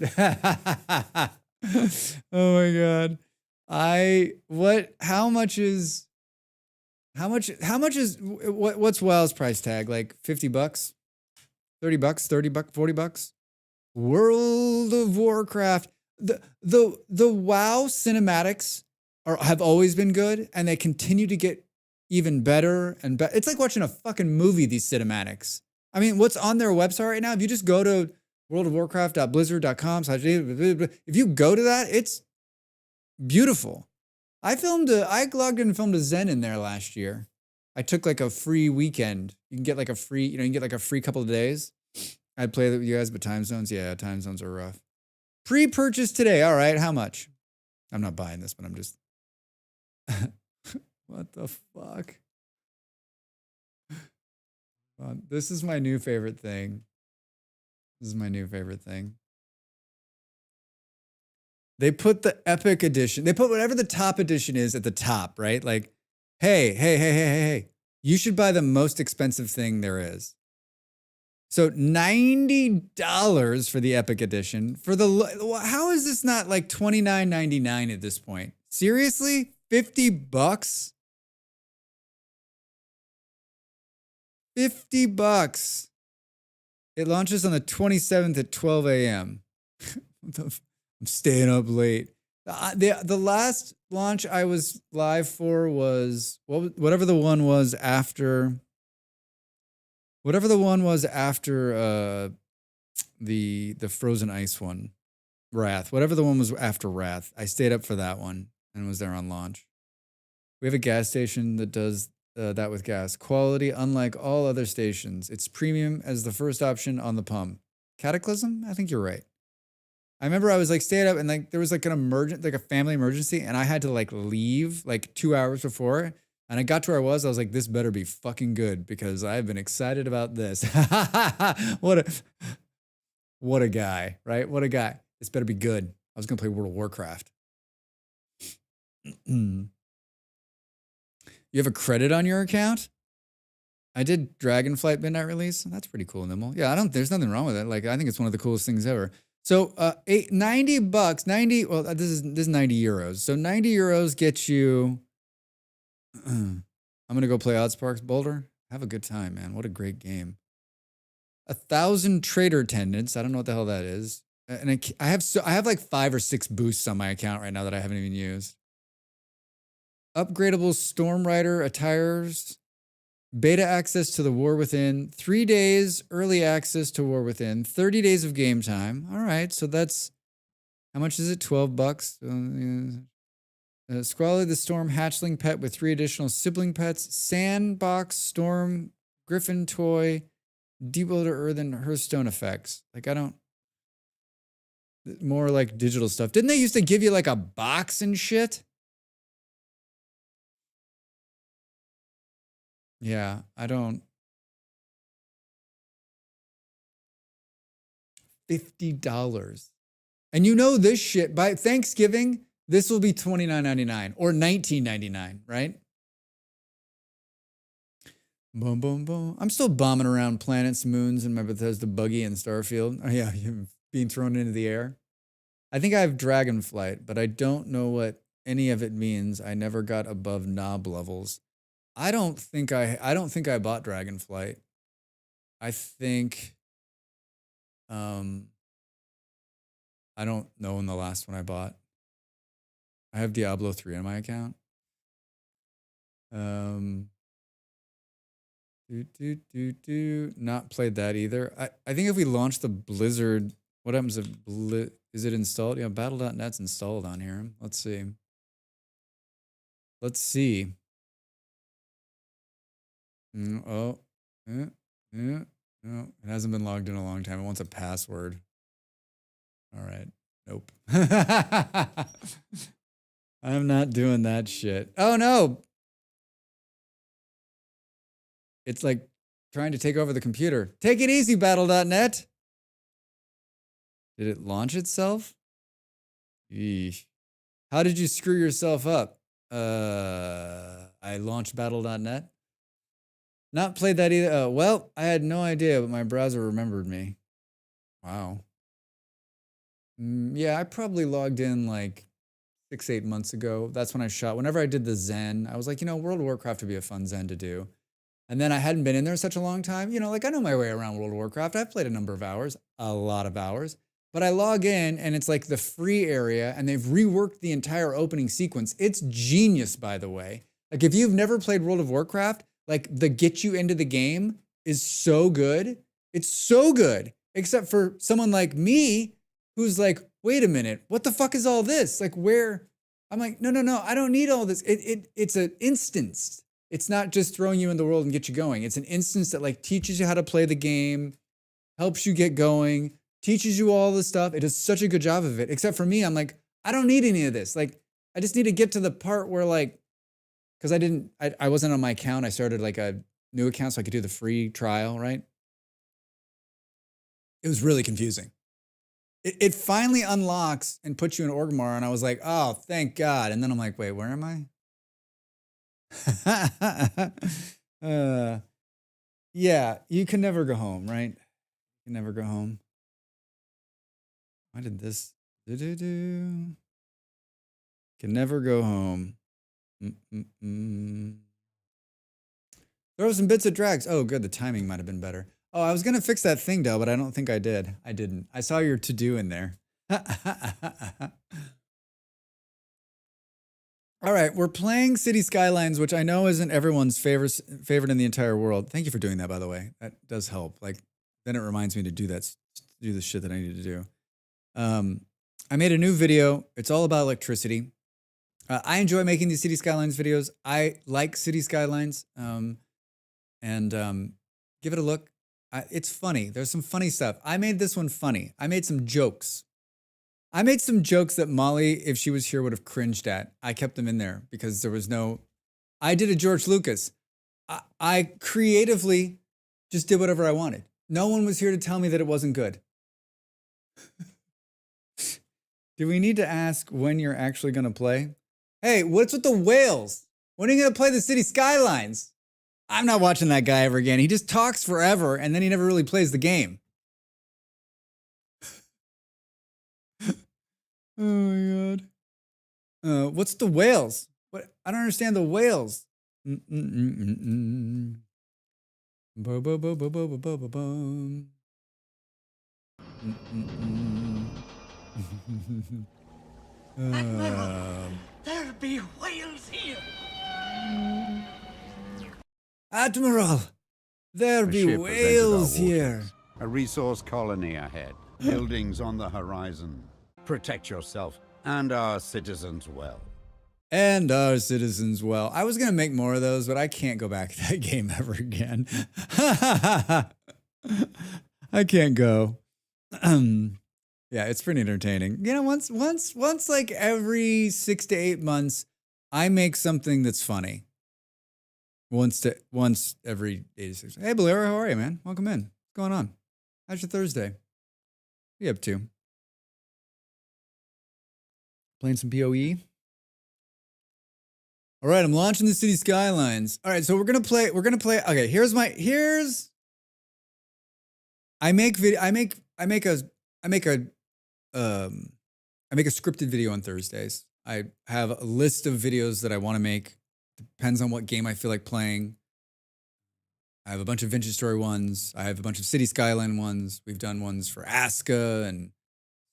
Oh my God. What's WoW's price tag? Like $50? $30? $30? $40? World of Warcraft. The WoW cinematics have always been good, and they continue to get even better and better. It's like watching a fucking movie, these cinematics. I mean, what's on their website right now? If you just go to worldofwarcraft.blizzard.com, if you go to that, it's beautiful. I logged in and filmed a Zen in there last year. I took like a free weekend. You can get like a free couple of days. I'd play with you guys, but time zones, yeah, time zones are rough. Pre-purchase today. All right, how much? I'm not buying this, but I'm just. What the fuck? This is my new favorite thing. This is my new favorite thing. They put the epic edition. They put whatever the top edition is at the top, right? Like, hey. You should buy the most expensive thing there is. So $90 for the epic edition. For the how is this not like $29.99 at this point? Seriously? $50? $50. It launches on the 27th at 12 a.m. I'm staying up late. The last launch I was live for was whatever the one was after. Whatever the one was after the Frozen Ice one, Wrath. Whatever the one was after Wrath, I stayed up for that one and was there on launch. We have a gas station that does that with gas. Quality, unlike all other stations. It's premium as the first option on the pump. Cataclysm? I think you're right. I remember I was like staying up and like there was like a family emergency and I had to like leave like 2 hours before. And I got to where I was like, this better be fucking good because I've been excited about this. What a guy, right? What a guy. This better be good. I was gonna play World of Warcraft. You have a credit on your account? I did Dragonflight Midnight Release. That's pretty cool, Nimble. Yeah, there's nothing wrong with it. Like, I think it's one of the coolest things ever. So, $90, well, this is 90 euros. So 90 euros gets you, I'm going to go play Oddsparks Boulder. Have a good time, man. What a great game. 1,000 trader attendance. I don't know what the hell that is. And I have like 5 or 6 boosts on my account right now that I haven't even used. Upgradable Storm Rider attires. Beta access to the War Within. 3 days early access to War Within. 30 days of game time. All right, so that's, how much is it? $12. Squally the Storm hatchling pet with 3 additional sibling pets. Sandbox Storm Griffin toy. Deepwater Earthen Hearthstone effects. Like, I don't, more like digital stuff. Didn't they used to give you like a box and shit? Yeah, I don't. $50. And you know this shit, by Thanksgiving, this will be $29.99 or $19.99, right? Boom, boom, boom. I'm still bombing around planets, moons, and my Bethesda buggy and Starfield. Oh, yeah, being thrown into the air. I think I have Dragonflight, but I don't know what any of it means. I never got above knob levels. I don't think I bought Dragonflight. I think I don't know when the last one I bought. I have Diablo 3 on my account. Not played that either. I think if we launch the Blizzard, what happens if is it installed? Yeah, battle.net's installed on here. Let's see. No, it hasn't been logged in a long time. It wants a password. All right. Nope. I'm not doing that shit. Oh no. It's like trying to take over the computer. Take it easy, battle.net. Did it launch itself? Eesh. How did you screw yourself up? I launched battle.net. Not played that either. Well, I had no idea, but my browser remembered me. Wow. Yeah, I probably logged in like 6-8 months ago. That's when I shot. Whenever I did the Zen, I was like, World of Warcraft would be a fun Zen to do. And then I hadn't been in there such a long time. Like I know my way around World of Warcraft. I've played a number of hours, a lot of hours. But I log in and it's like the free area and they've reworked the entire opening sequence. It's genius, by the way. Like if you've never played World of Warcraft, like the get you into the game is so good. It's so good. Except for someone like me who's like, wait a minute, what the fuck is all this? Like where? I'm like, no, I don't need all this. It's an instance. It's not just throwing you in the world and get you going. It's an instance that like teaches you how to play the game. helps you get going, teaches you all this stuff. It does such a good job of it. Except for me, I'm like, I don't need any of this. Like, I just need to get to the part where like, because I wasn't on my account. I started like a new account so I could do the free trial, right? It was really confusing. It finally unlocks and puts you in Orgrimmar, and I was like, oh, thank God. And then I'm like, wait, where am I? Yeah, you can never go home, right? You can never go home. Why did this? Can never go home. Throw some bits of drags. Oh, good. The timing might have been better. Oh, I was going to fix that thing, Del, but I don't think I did. I didn't. I saw your to-do in there. All right, we're playing City Skylines, which I know isn't everyone's favorite in the entire world. Thank you for doing that, by the way. That does help. Like, then it reminds me to do the shit that I need to do. I made a new video. It's all about electricity. I enjoy making these City Skylines videos. I like City Skylines, and give it a look. It's funny. There's some funny stuff. I made this one funny. I made some jokes. I made some jokes that Molly, if she was here, would have cringed at. I kept them in there because there was no... I did a George Lucas. I creatively just did whatever I wanted. No one was here to tell me that it wasn't good. Do we need to ask when you're actually going to play? Hey, what's with the whales? When are you going to play the City Skylines? I'm not watching that guy ever again. He just talks forever, and then he never really plays the game. Oh my God. What's the whales? What? I don't understand the whales.
Admiral, there be whales here.
Admiral, there be whales here.
A resource colony ahead. Buildings on the horizon. Protect yourself and our citizens well.
And our citizens well. I was going to make more of those, but I can't go back to that game ever again. I can't go. Yeah, it's pretty entertaining. You know, once like every 6 to 8 months, I make something that's funny. Once every 86. Hey, Bolero, how are you, man? Welcome in. What's going on? How's your Thursday? What are you up to? Playing some PoE? All right, I'm launching the City Skylines. All right, so we're gonna play. Okay, I make a scripted video on Thursdays. I have a list of videos that I want to make. Depends on what game I feel like playing. I have a bunch of Vintage Story ones. I have a bunch of City Skyline ones. We've done ones for Aska and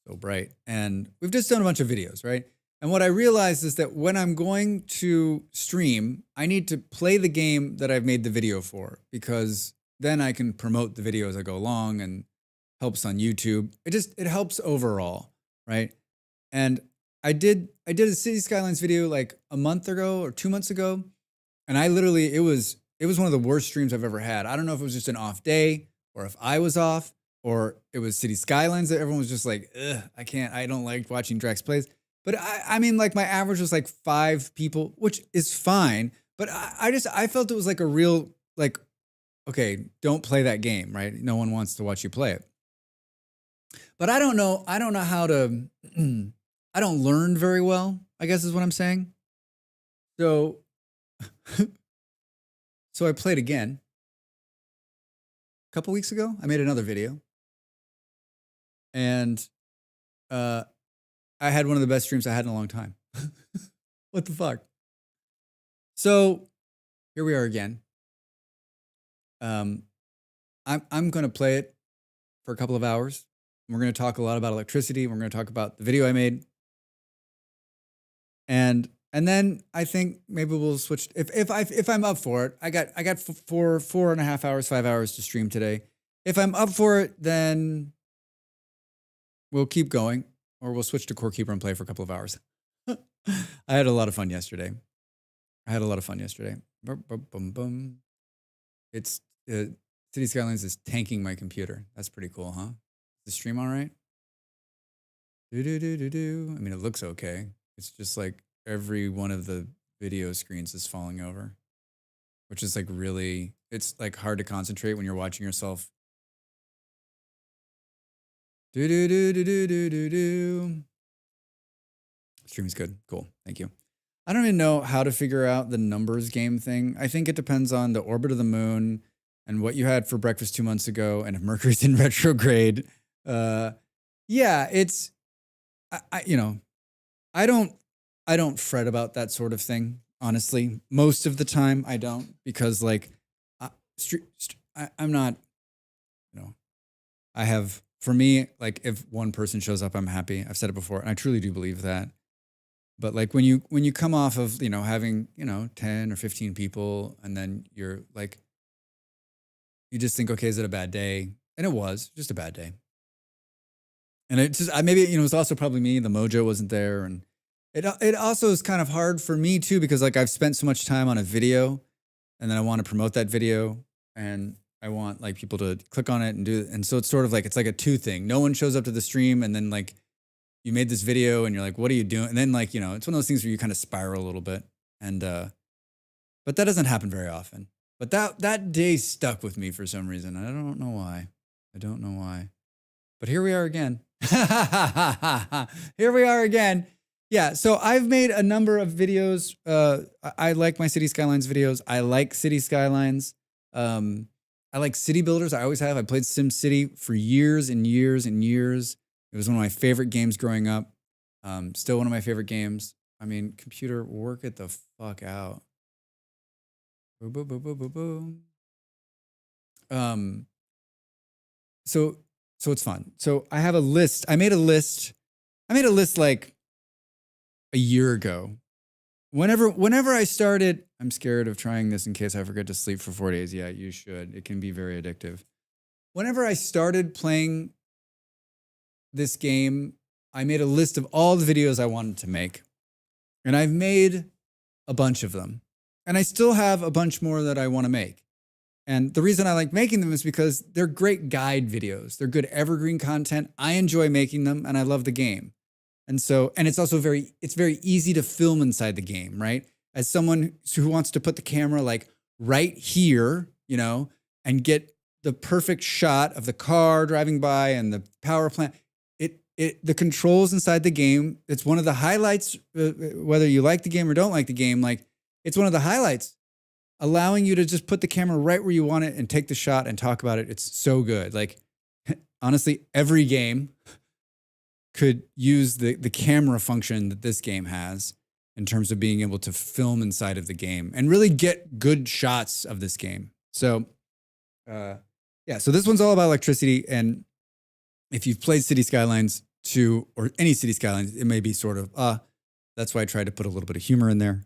So Bright. And we've just done a bunch of videos, right? And what I realized is that when I'm going to stream, I need to play the game that I've made the video for, because then I can promote the video as I go along and helps on YouTube. It helps overall, right? And I did a City Skylines video like a month ago or 2 months ago, and I literally it was one of the worst streams I've ever had. I don't know if it was just an off day or if I was off or it was City Skylines that everyone was just like, ugh, I don't like watching Drax plays. But I mean, like my average was like 5 people, which is fine. But I felt it was like a real, like, okay, don't play that game, right? No one wants to watch you play it. But I don't know how to, I don't learn very well, I guess is what I'm saying. So, so I played again. A couple weeks ago, I made another video. And I had one of the best streams I had in a long time. What the fuck? So here we are again. I'm going to play it for a couple of hours. We're going to talk a lot about electricity. We're going to talk about the video I made. And then I think maybe we'll switch. If I'm up for it, I got 4.5 hours, 5 hours to stream today. If I'm up for it, then we'll keep going, or we'll switch to Core Keeper and play for a couple of hours. I had a lot of fun yesterday. It's City Skylines is tanking my computer. That's pretty cool, huh? Is the stream all right? Do do do do do. I mean, it looks okay. It's just like every one of the video screens is falling over, which is like really, it's like hard to concentrate when you're watching yourself. Do do do do do do do do. Stream's good. Cool. Thank you. I don't even know how to figure out the numbers game thing. I think it depends on the orbit of the moon and what you had for breakfast 2 months ago, and if Mercury's in retrograde. Yeah, it's you know, I don't fret about that sort of thing. Honestly, most of the time I don't, because like I'm not, you know, I have, for me, like if one person shows up, I'm happy. I've said it before, and I truly do believe that. But like when you come off of, having, 10 or 15 people, and then you're like, you just think, okay, is it a bad day? And it was just a bad day. And it just, maybe, it's also probably me, the mojo wasn't there. And it also is kind of hard for me too, because like I've spent so much time on a video, and then I want to promote that video, and I want like people to click on it and do it. And so it's sort of like, it's like a two thing. No one shows up to the stream, and then like, you made this video and you're like, what are you doing? And then like, it's one of those things where you kind of spiral a little bit. And, but that doesn't happen very often. But that day stuck with me for some reason. I don't know why. But here we are again. Here we are again. Yeah. So I've made a number of videos. I like my City Skylines videos. I like City Skylines. I like city builders. I always have. I played SimCity for years and years and years. It was one of my favorite games growing up. Still one of my favorite games. I mean, computer, work it the fuck out. Boom, boom, boom, boom, boom, boom. So it's fun. So I have a list. I made a list like a year ago. Whenever I started, I'm scared of trying this in case I forget to sleep for 4 days. Yeah, you should. It can be very addictive. Whenever I started playing this game, I made a list of all the videos I wanted to make. And I've made a bunch of them. And I still have a bunch more that I want to make. And the reason I like making them is because they're great guide videos. They're good evergreen content. I enjoy making them, and I love the game. And it's also very easy to film inside the game, right? As someone who wants to put the camera like right here, and get the perfect shot of the car driving by and the power plant. The controls inside the game, it's one of the highlights, whether you like the game or don't like the game, like it's one of the highlights, allowing you to just put the camera right where you want it and take the shot and talk about it. It's so good. Like, honestly, every game could use the camera function that this game has in terms of being able to film inside of the game and really get good shots of this game. So, so this one's all about electricity. And if you've played City Skylines 2 or any City Skylines, it may be sort of, that's why I tried to put a little bit of humor in there.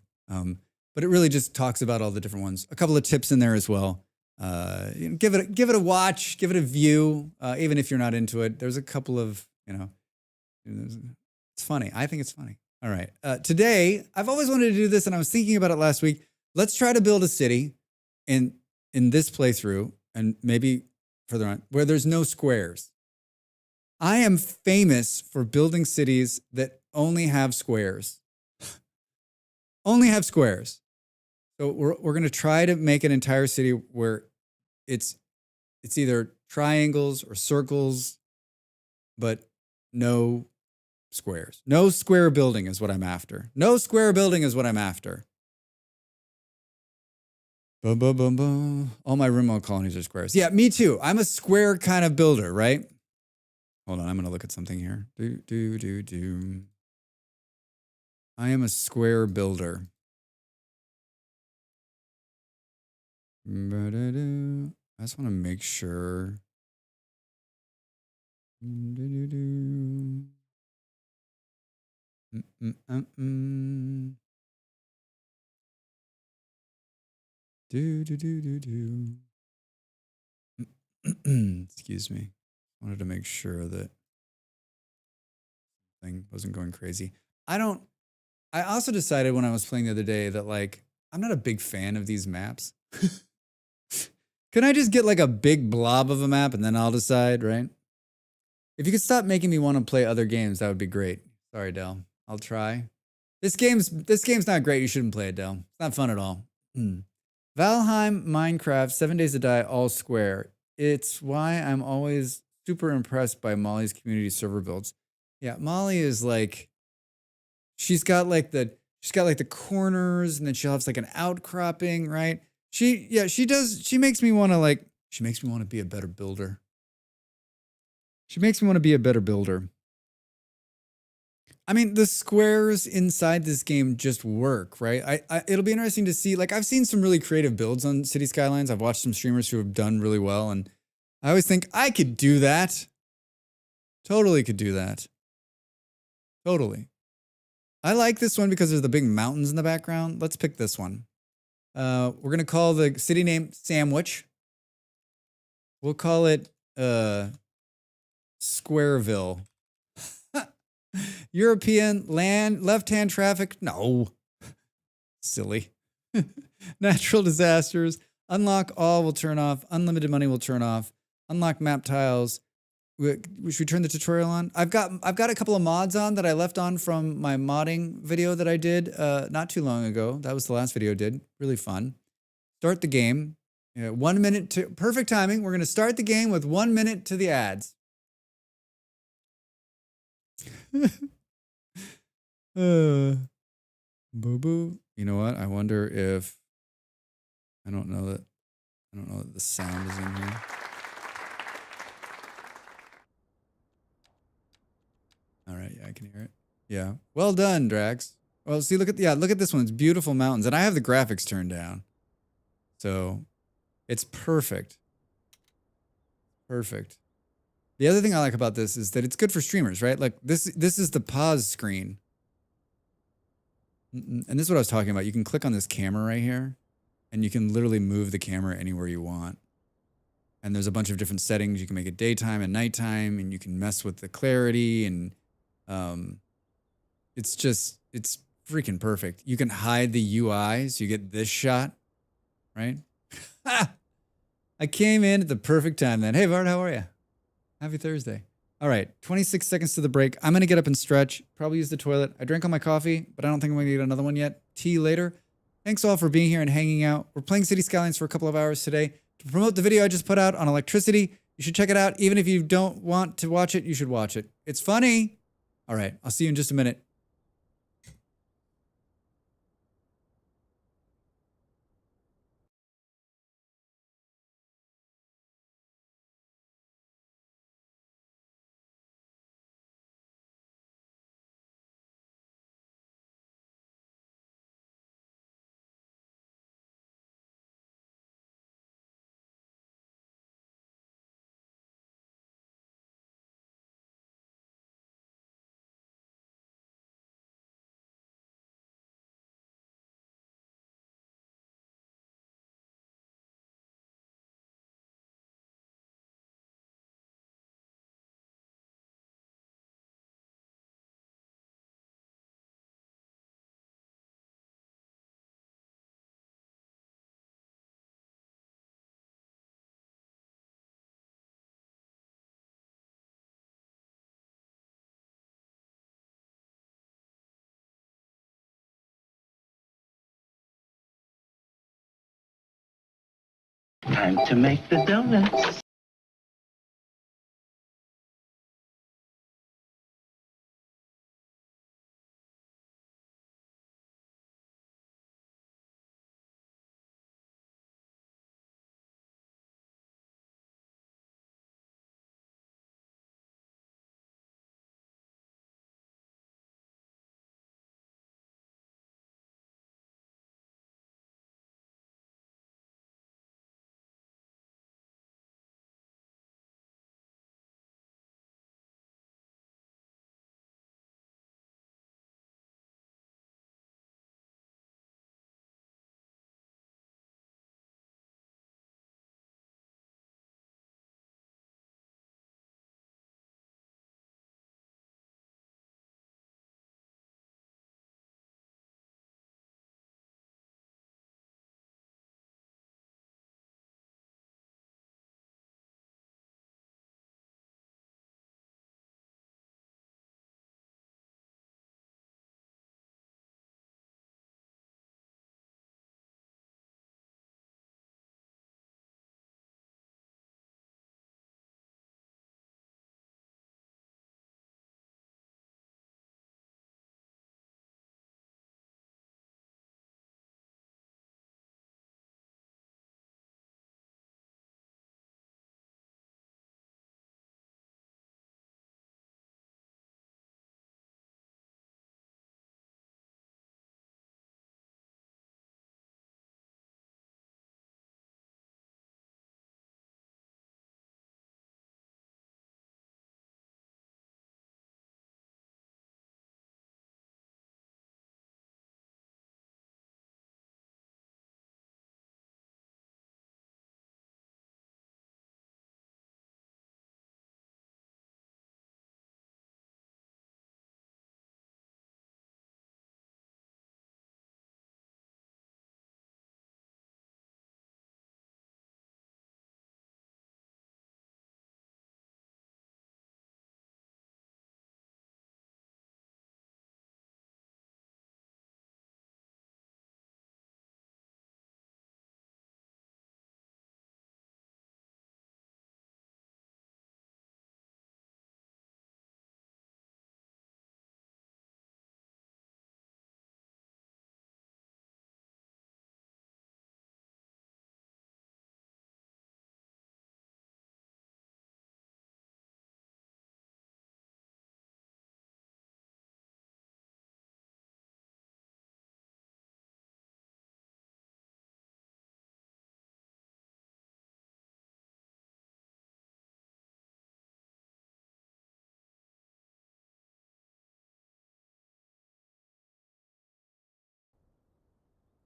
But it really just talks about all the different ones. A couple of tips in there as well. Give it a watch, give it a view, even if you're not into it. There's a couple of, it's funny. I think it's funny. All right. Today, I've always wanted to do this, and I was thinking about it last week. Let's try to build a city in this playthrough, and maybe further on, where there's no squares. I am famous for building cities that only have squares. Only have squares. So we're going to try to make an entire city where it's either triangles or circles, but no squares. No square building is what I'm after. No square building is what I'm after. Boom, boom, boom, boom. All my remote colonies are squares. Yeah, me too. I'm a square kind of builder, right? Hold on, I'm going to look at something here. I am a square builder. I just want to make sure. Excuse me. Wanted to make sure that thing wasn't going crazy. I also decided when I was playing the other day that like I'm not a big fan of these maps. Can I just get like a big blob of a map and then I'll decide, right? If you could stop making me want to play other games, that would be great. Sorry, Dell. I'll try. This game's not great. You shouldn't play it, Dell. It's not fun at all. Valheim, Minecraft, 7 Days to Die, all square. It's why I'm always super impressed by Molly's community server builds. Yeah, Molly is like, she's got like the corners, and then she'll have like an outcropping, right? She makes me want to be a better builder. She makes me want to be a better builder. I mean, the squares inside this game just work, right? It'll be interesting to see. Like, I've seen some really creative builds on City Skylines. I've watched some streamers who have done really well, and I always think I could do that. Totally could do that. Totally. I like this one because there's the big mountains in the background. Let's pick this one. We're gonna call the city name Sandwich. We'll call it Squareville. European land, left-hand traffic. No. Silly. Natural disasters. Unlock all will turn off. Unlimited money will turn off. Unlock map tiles. Should we turn the tutorial on? I've got a couple of mods on that I left on from my modding video that I did not too long ago. That was the last video I did. Really fun. Start the game. 1 minute to perfect timing. We're going to start the game with 1 minute to the ads. Boo boo. You know what? I wonder if I don't know that the sound is in here. All right, yeah, I can hear it. Yeah. Well done, Drax. Well, see, look at this one. It's beautiful mountains, and I have the graphics turned down. So it's perfect. Perfect. The other thing I like about this is that it's good for streamers, right? Like this is the pause screen. And this is what I was talking about. You can click on this camera right here, and you can literally move the camera anywhere you want. And there's a bunch of different settings. You can make it daytime and nighttime, and you can mess with the clarity, and it's freaking perfect. You can hide the UI, so you get this shot, right? I came in at the perfect time then. Hey, Bart, how are you? Happy Thursday. All right, 26 seconds to the break. I'm going to get up and stretch, probably use the toilet. I drank all my coffee, but I don't think I'm going to get another one yet. Tea later. Thanks all for being here and hanging out. We're playing City Skylines for a couple of hours today. To promote the video I just put out on electricity, you should check it out. Even if you don't want to watch it, you should watch it. It's funny. All right, I'll see you in just a minute.
Time to make the donuts.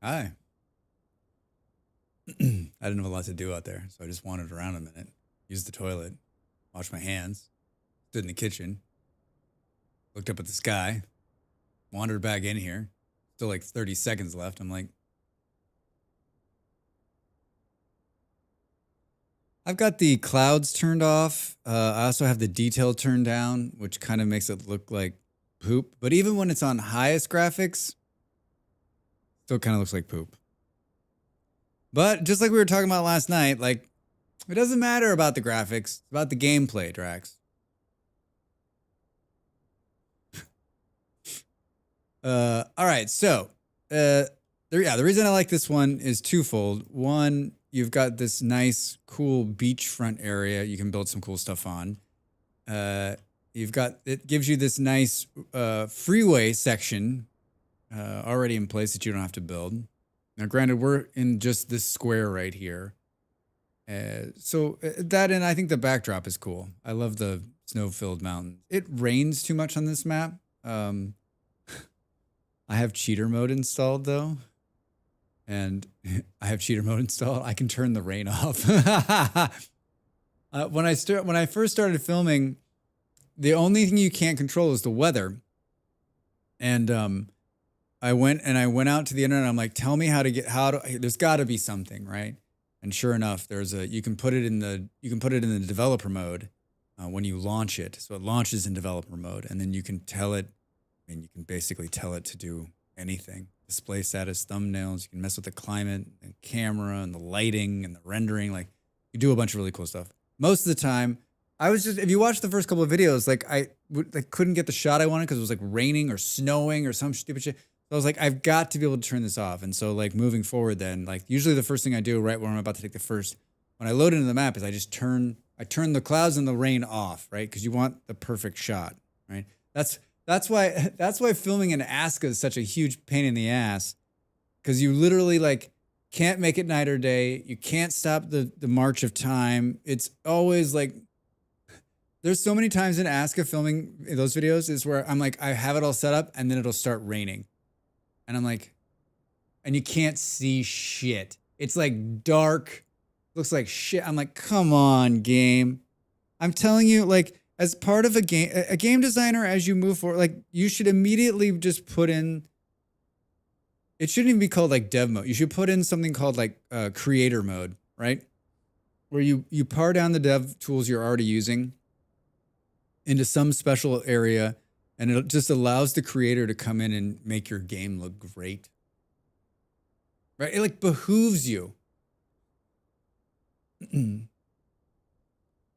Hi. I didn't have a lot to do out there, so I just wandered around a minute, used the toilet, washed my hands, stood in the kitchen, looked up at the sky, wandered back in here. Still like 30 seconds left. I'm like, I've got the clouds turned off. I also have the detail turned down, which kind of makes it look like poop. But even when it's on highest graphics, still kind of looks like poop. But just like we were talking about last night, like, it doesn't matter about the graphics. It's about the gameplay, Drax. All right, so the reason I like this one is twofold. One, you've got this nice, cool beachfront area you can build some cool stuff on. It gives you this nice freeway section already in place that you don't have to build. Now, granted, we're in just this square right here. So that, and I think the backdrop is cool. I love the snow-filled mountains. It rains too much on this map. I have cheater mode installed though. And I have cheater mode installed. I can turn the rain off. When I first started filming, the only thing you can't control is the weather. And I went out to the internet. I'm like, tell me there's got to be something, right? And sure enough, you can put it in the developer mode when you launch it. So it launches in developer mode, and then you can tell it. I mean, you can basically tell it to do anything. Display status, thumbnails. You can mess with the climate, and camera, and the lighting, and the rendering. Like, you do a bunch of really cool stuff. Most of the time, if you watch the first couple of videos, like I couldn't get the shot I wanted because it was like raining or snowing or some stupid shit. So I was like, I've got to be able to turn this off. And so like moving forward then, like usually the first thing I do right when I'm about to take when I load into the map is I turn the clouds and the rain off, right? Because you want the perfect shot, right? That's why filming in Alaska is such a huge pain in the ass, because you literally like can't make it night or day. You can't stop the march of time. It's always like, there's so many times in Alaska filming those videos is where I'm like, I have it all set up and then it'll start raining. And I'm like, and you can't see shit. It's like dark, looks like shit. I'm like, come on, game. I'm telling you, like, as part of a game designer, as you move forward, like, you should immediately just put in, it shouldn't even be called like dev mode. You should put in something called like creator mode, right? Where you power down the dev tools you're already using into some special area, and it just allows the creator to come in and make your game look great. Right? It like behooves you.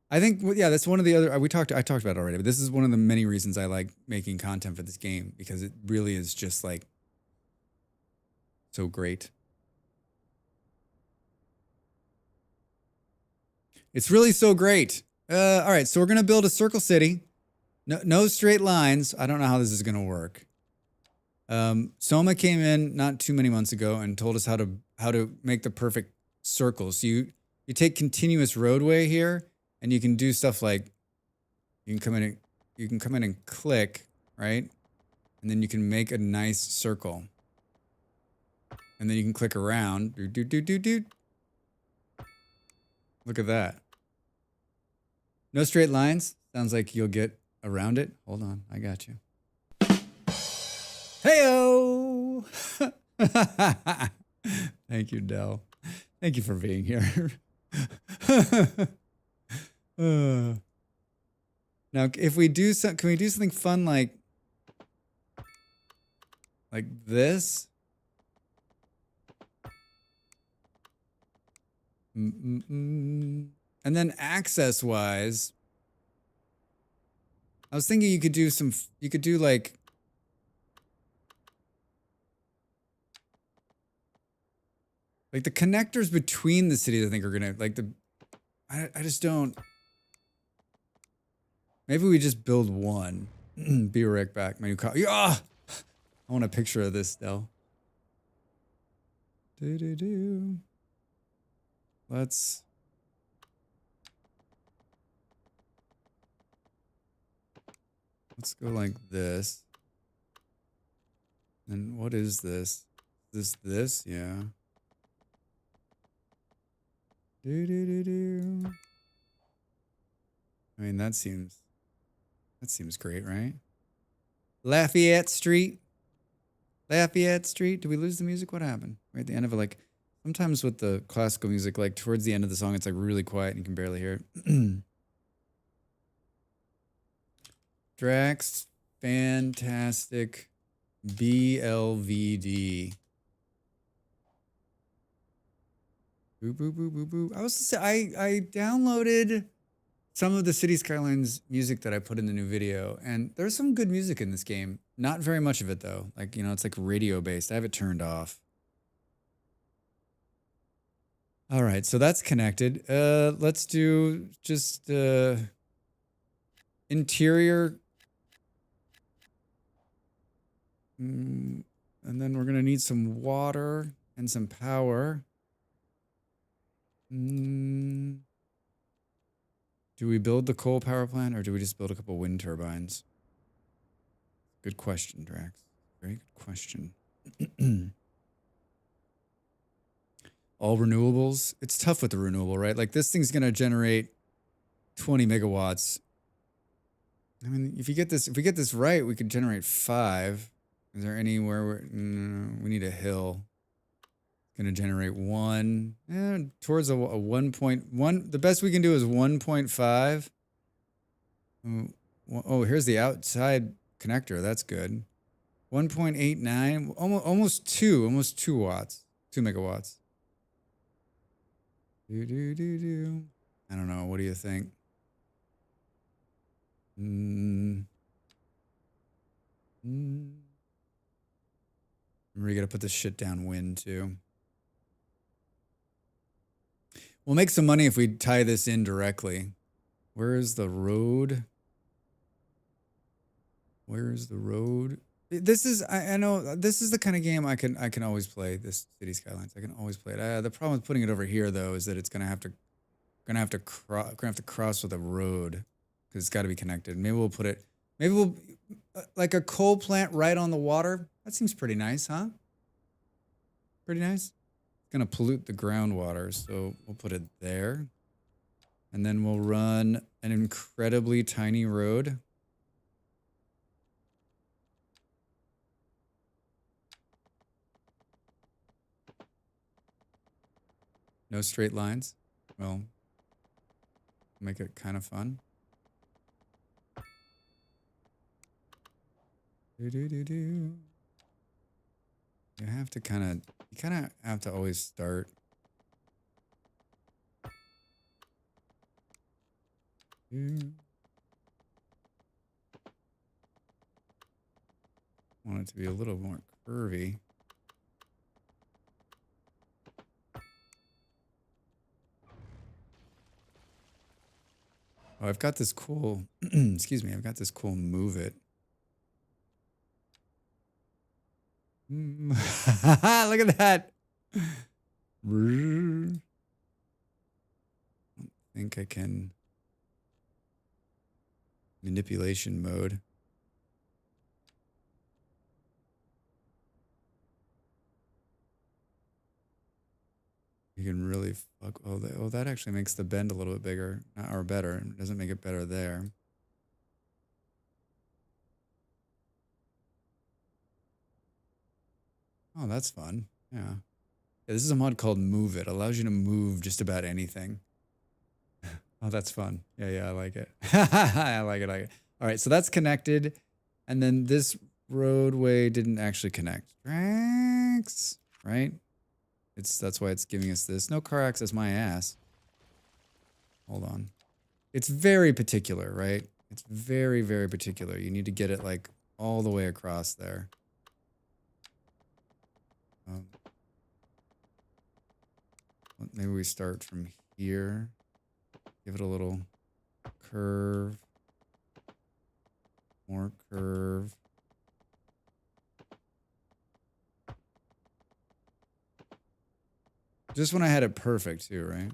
I think, yeah, that's one of the other, I talked about it already, but this is one of the many reasons I like making content for this game, because it really is just like so great. It's really so great. All right, so we're going to build a circle city. No straight lines. I don't know how this is going to work. Soma came in not too many months ago and told us how to make the perfect circle. So you take continuous roadway here, and you can do stuff like you can come in and click, right? And then you can make a nice circle. And then you can click around. Do. Look at that. No straight lines. Sounds like you'll get around it. Hold on, I got you. Heyo! Thank you, Dell. Thank you for being here. Now, if we do can we do something fun like this? And then access-wise, I was thinking you could do like the connectors between the cities. I think are gonna I just don't. Maybe we just build one. Be right back. My new car. Yeah, I want a picture of this though. Let's. Let's go like this. And what is this? Is This? Yeah. Do. I mean, that seems great, right? Lafayette Street. Lafayette Street. Did we lose the music? What happened? Right at the end of it, like sometimes with the classical music, like towards the end of the song, it's like really quiet and you can barely hear it. Drax, fantastic, BLVD. Boo boo boo boo boo. I was say I downloaded some of the City Skylines music that I put in the new video, and there's some good music in this game. Not very much of it though. Like, you know, it's like radio based. I have it turned off. All right, so that's connected. Let's do just interior. And then we're gonna need some water and some power. Do we build the coal power plant or do we just build a couple wind turbines? Good question, Drax. Very good question. All renewables. It's tough with the renewable, right? Like this thing's gonna generate 20 megawatts. I mean, if we get this right, we could generate 5. Is there anywhere where we need a hill? Gonna generate 1. Yeah, towards a 1.1. The best we can do is 1.5. Oh, here's the outside connector. That's good. 1.89. Almost 2 watts. 2 megawatts. I don't know. What do you think? Remember, you gotta put this shit downwind too. We'll make some money if we tie this in directly. Where is the road? Where's the road? This is I know this is the kind of game I can always play. This City Skylines, I can always play it. The problem with putting it over here though is that it's gonna have to cross with a road because it's got to be connected. Maybe we'll put it. Maybe we'll like a coal plant right on the water. That seems pretty nice, huh? Pretty nice. It's gonna pollute the groundwater, so we'll put it there, and then we'll run an incredibly tiny road. No straight lines. Well, make it kind of fun. You have to kind of have to always start. Want it to be a little more curvy. Oh, I've got this cool, excuse me, I've got this cool move it. Look at that. I think I can. Manipulation mode. You can really fuck. Oh, that actually makes the bend a little bit bigger, or better. It doesn't make it better there. Oh, that's fun. Yeah. This is a mod called Move It. Allows you to move just about anything. Oh, that's fun. Yeah, I like it. I like it. All right, so that's connected. And then this roadway didn't actually connect. Drax, right? That's why it's giving us this. No car access, my ass. Hold on. It's very particular, right? It's very, very particular. You need to get it like all the way across there. Maybe we start from here. Give it a little curve. More curve. Just when I had it perfect too, right?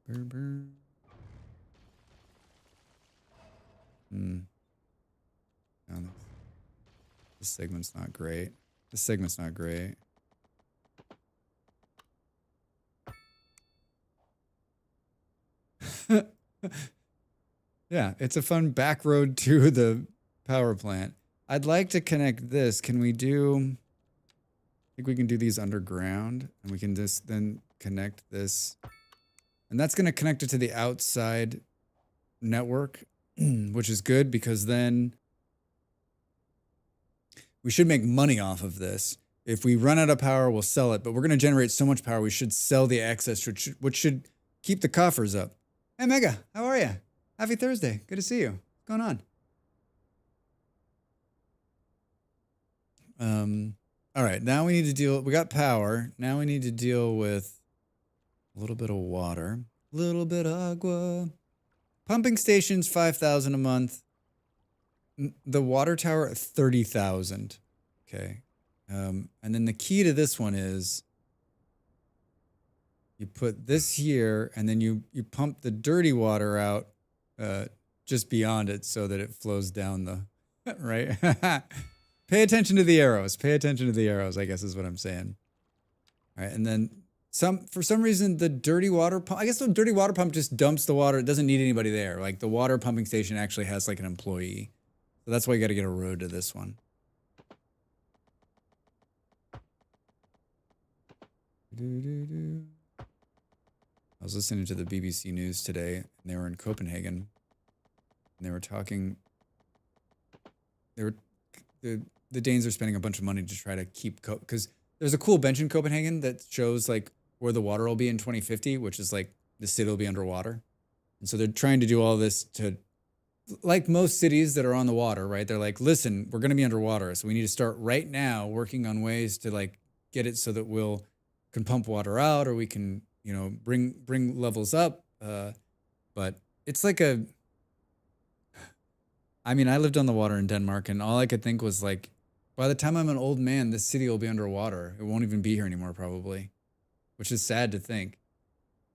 No, this segment's not great. This segment's not great. Yeah, it's a fun back road to the power plant. I'd like to connect this. Can we do... I think we can do these underground. And we can just then connect this. And that's going to connect it to the outside network, which is good because then we should make money off of this. If we run out of power, we'll sell it. But we're going to generate so much power, we should sell the excess, which should keep the coffers up. Hey, Mega, how are you? Happy Thursday. Good to see you. What's going on? All right, now we need to deal... We got power. Now we need to deal with a little bit of water. A little bit of agua. Pumping stations, 5,000 a month. The water tower, 30,000. Okay. And then the key to this one is you put this here, and then you pump the dirty water out just beyond it so that it flows down the... Right? Pay attention to the arrows. Pay attention to the arrows, I guess is what I'm saying. All right, and then for some reason, the dirty water pump... I guess the dirty water pump just dumps the water. It doesn't need anybody there. Like, the water pumping station actually has, like, an employee. So that's why you got to get a road to this one. I was listening to the BBC News today, and they were in Copenhagen. And they were talking... The Danes are spending a bunch of money to try to keep... Because there's a cool bench in Copenhagen that shows, like, where the water will be in 2050, which is, like, the city will be underwater. And so they're trying to do all this to... Like most cities that are on the water, right? They're like, listen, we're going to be underwater, so we need to start right now working on ways to, like, get it so that can pump water out, or we can, you know, bring levels up. But it's like a... I mean, I lived on the water in Denmark, and all I could think was, like, by the time I'm an old man, this city will be underwater. It won't even be here anymore, probably, which is sad to think.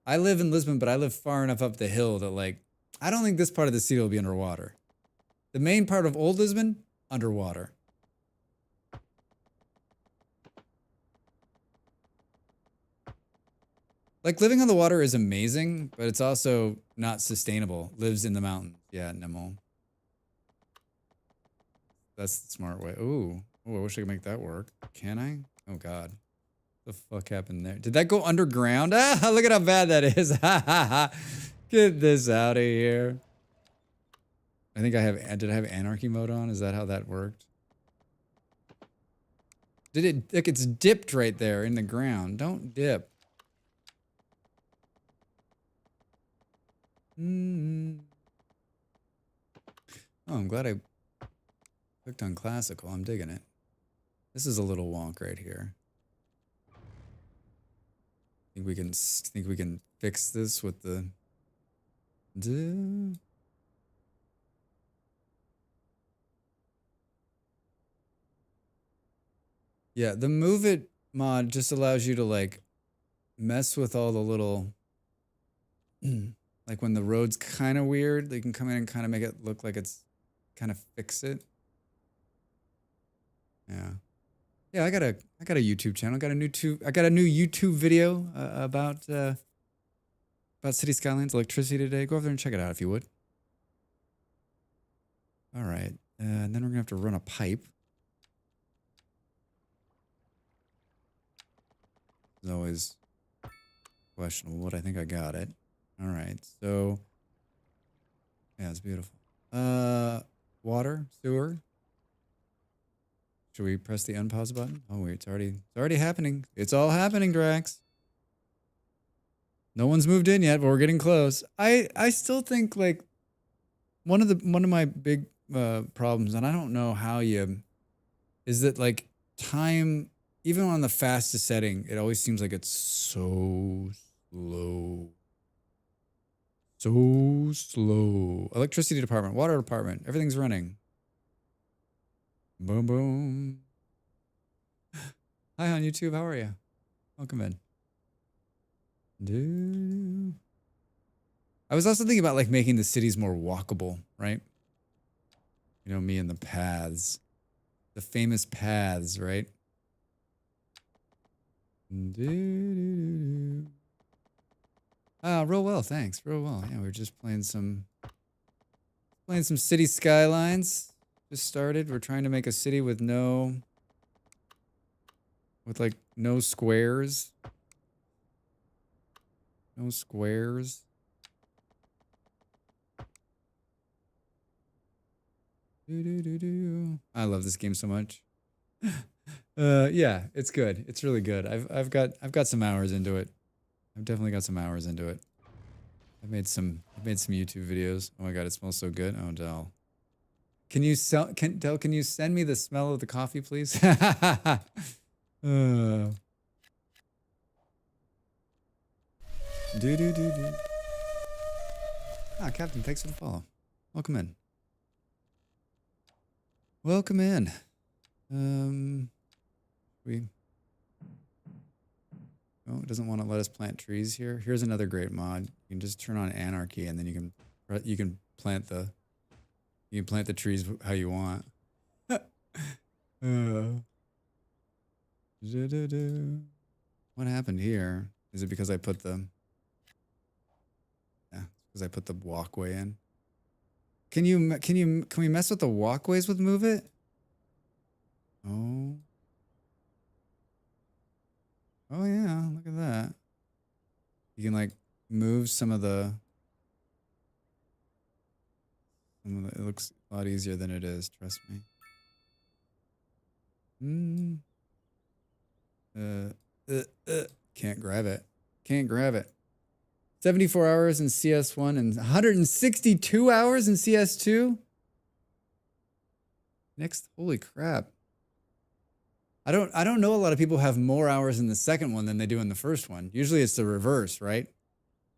I live in Lisbon, but I live far enough up the hill that, like, I don't think this part of the city will be underwater. The main part of Old Lisbon, underwater. Like, living on the water is amazing, but it's also not sustainable. Lives in the mountains. Yeah, Nemo. That's the smart way. Ooh. Oh, I wish I could make that work. Can I? Oh, God. What the fuck happened there? Did that go underground? Ah, look at how bad that is. Get this out of here. I think I have... Did I have anarchy mode on? Is that how that worked? Did it... Look, it's dipped right there in the ground. Don't dip. Oh, I'm glad I clicked on classical. I'm digging it. This is a little wonk right here. Think we can fix this with the... Yeah, the Move It mod just allows you to, like, mess with all the little... like, when the road's kind of weird, they can come in and kind of make it look like it's... kind of fix it. Yeah. Yeah, I got a YouTube channel. I got a new YouTube video about City Skylines electricity today. Go over there and check it out if you would. All right. And then we're going to have to run a pipe. It's always questionable, but I think I got it. All right. So, yeah, it's beautiful. Water, sewer. Should we press the unpause button? Oh wait, it's already happening. It's all happening, Drax. No one's moved in yet, but we're getting close. I still think, like, one of my big problems, and I don't know how is that, like, time, even on the fastest setting, it always seems like it's so slow. So slow. Electricity department, water department, everything's running. Boom, boom. Hi on YouTube, how are you? Welcome in. I was also thinking about, like, making the cities more walkable, right? You know, me and the paths. The famous paths, right? Do-do-do-do. Ah, real well, thanks. Real well. Yeah, we were just playing some city skylines. Just started. We're trying to make a city with like no squares. No squares. Do-do-do-do. I love this game so much. Yeah, it's good. It's really good. I've got some hours into it. I've definitely got some hours into it. I've made some YouTube videos. Oh my god, it smells so good. Oh Del. Can you send me the smell of the coffee, please? Do do do do. Ah, Captain, thanks for the follow. Welcome in. Welcome in. Oh, it doesn't want to let us plant trees here. Here's another great mod. You can just turn on anarchy, and then you can plant the trees how you want. What happened here? Is it because I put the walkway in? Can we mess with the walkways with Move It? Oh. Oh yeah, look at that. You can like move some of the it looks a lot easier than it is, trust me. Can't grab it. Can't grab it. 74 hours in CS1 and 162 hours in CS2? Next, holy crap. I don't know a lot of people have more hours in the second one than they do in the first one. Usually it's the reverse, right?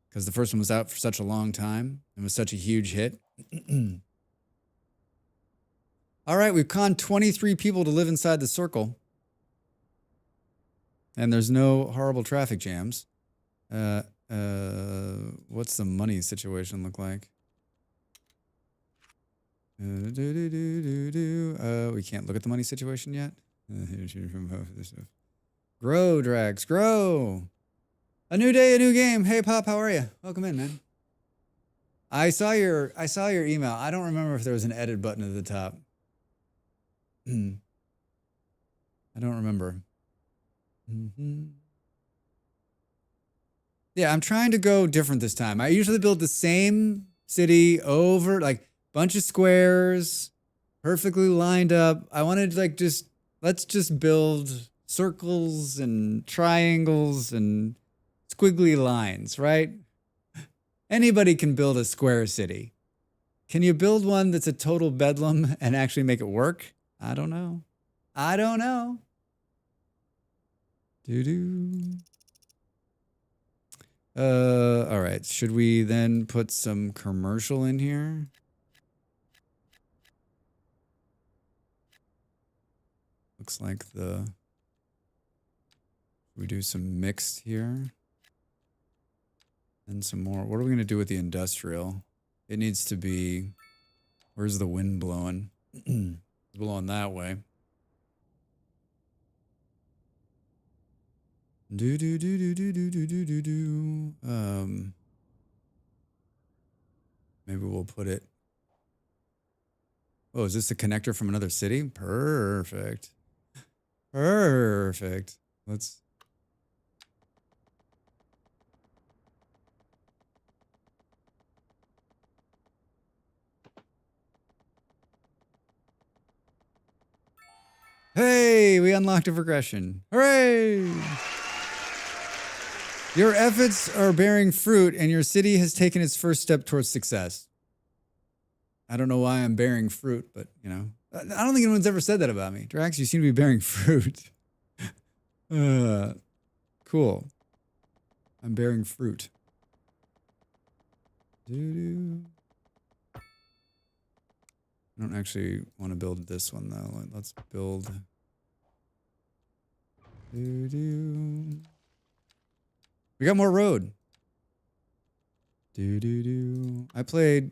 Because the first one was out for such a long time and was such a huge hit. All right, we've conned 23 people to live inside the circle. And there's no horrible traffic jams. What's the money situation look like? We can't look at the money situation yet. Grow, Drags, grow. A new day, a new game. Hey, Pop, how are you? Welcome in, man. I saw your email. I don't remember if there was an edit button at the top. I don't remember. Yeah, I'm trying to go different this time. I usually build the same city over, like bunch of squares, perfectly lined up. I wanted to like let's just build circles and triangles and squiggly lines, right? Anybody can build a square city. Can you build one that's a total bedlam and actually make it work? I don't know. I don't know. All right. Should we then put some commercial in here? Looks like we do some mixed here. And some more. What are we going to do with the industrial? It needs to be, where's the wind blowing? It's blowing that way. Maybe we'll put it. Oh, is this a connector from another city? Perfect. Perfect. Let's. Hey, we unlocked a progression. Hooray! Your efforts are bearing fruit and your city has taken its first step towards success. I don't know why I'm bearing fruit, but, you know. I don't think anyone's ever said that about me. Drax, you seem to be bearing fruit. Cool. I'm bearing fruit. I don't actually want to build this one, though. Let's build... We got more road. I played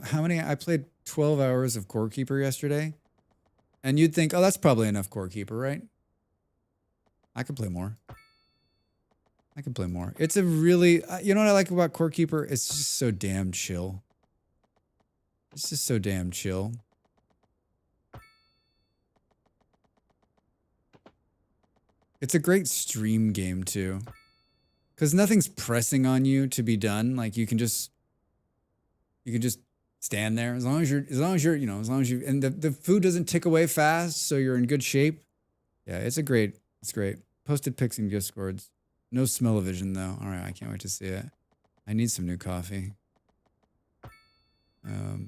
how many? I played 12 hours of Core Keeper yesterday. And you'd think, oh, that's probably enough Core Keeper, right? I could play more. I could play more. It's a really, you know what I like about Core Keeper? It's just so damn chill. It's just so damn chill. It's a great stream game too. Because nothing's pressing on you to be done. Like you can just stand there as long as you're, and the food doesn't tick away fast, so you're in good shape. Yeah, it's great. Posted pics and Discords. No smell-o-vision though. All right, I can't wait to see it. I need some new coffee. I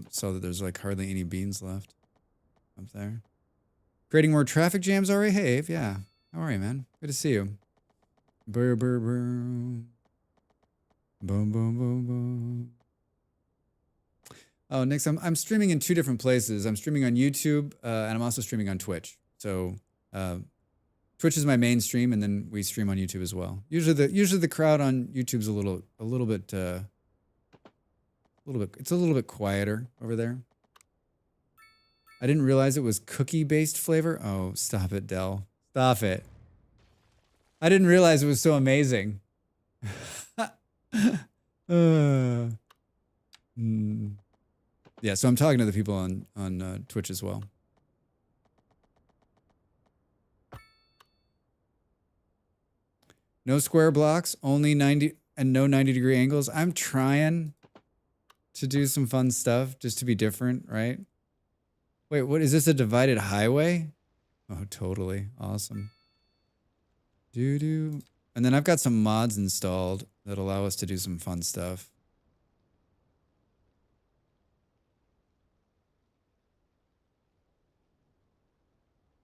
saw that there's like hardly any beans left up there. Creating more traffic jams, Ari? Hey, Ave, yeah. How are you, man? Good to see you. Brr, brr, brr. Boom, boom, boom, boom. Oh, Nix, I'm streaming in 2 different places. I'm streaming on YouTube, and I'm also streaming on Twitch. So, Twitch is my main stream, and then we stream on YouTube as well. Usually the crowd on YouTube's a little bit, it's a little bit quieter over there. I didn't realize it was cookie-based flavor. Oh, stop it, Dell. Stop it. I didn't realize it was so amazing. Yeah, so I'm talking to the people on Twitch as well. No square blocks, only 90 and no 90-degree angles. I'm trying to do some fun stuff just to be different, right? Wait, what is this, a divided highway? Oh, totally. Awesome. Doo-doo. And then I've got some mods installed that allow us to do some fun stuff.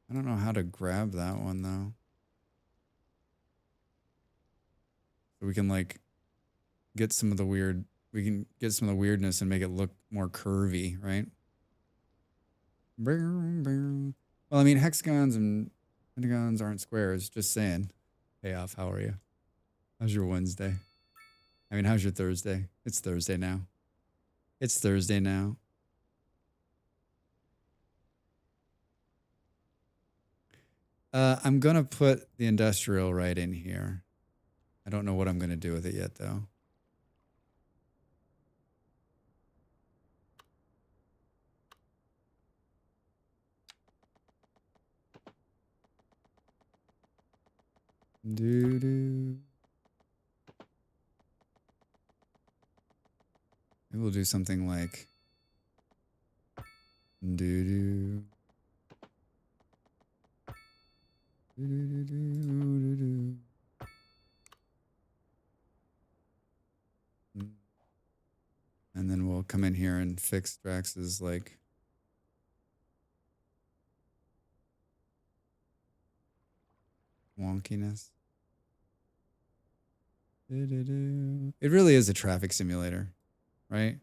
I don't know how to grab that one though. So we can like get some of the weird, we can get some of the weirdness and make it look more curvy, right? Well, I mean, hexagons and pentagons aren't squares, just saying. Hey, off, how are you? How's your Wednesday? I mean, how's your Thursday? It's Thursday now. It's Thursday now. I'm gonna put the industrial right in here. I don't know what I'm gonna do with it yet, though. Doo-doo. Maybe we'll do something like doo-doo. Doo-doo-doo-doo-doo-doo. And then we'll come in here and fix Drax's like wonkiness. It really is a traffic simulator, right?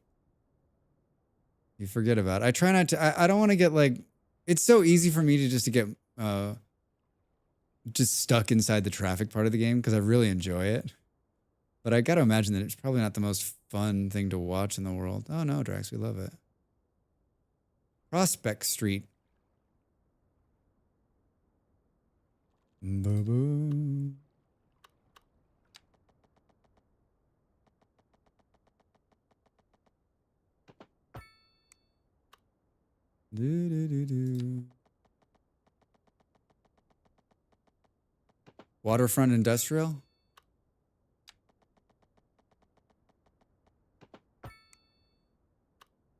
You forget about it. I try not to, I don't want to get like, it's so easy for me to just get just stuck inside the traffic part of the game because I really enjoy it. But I got to imagine that it's probably not the most fun thing to watch in the world. Oh no, Drax, we love it. Prospect Street. Ba-boom. Do-do-do-do. Waterfront industrial?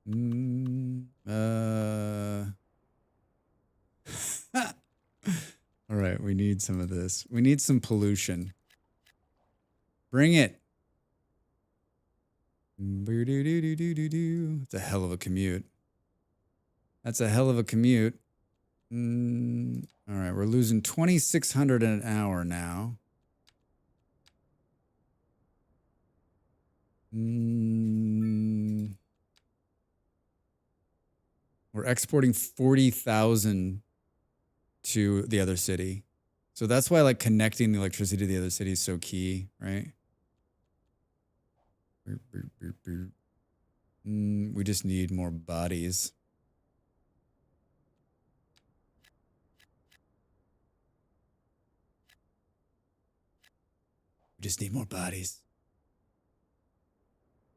All right, we need some of this. We need some pollution. Bring it. It's a hell of a commute. That's a hell of a commute. All right, we're losing 2,600 an hour now. We're exporting 40,000 to the other city. So that's why like connecting the electricity to the other city is so key, right? We just need more bodies. just need more bodies.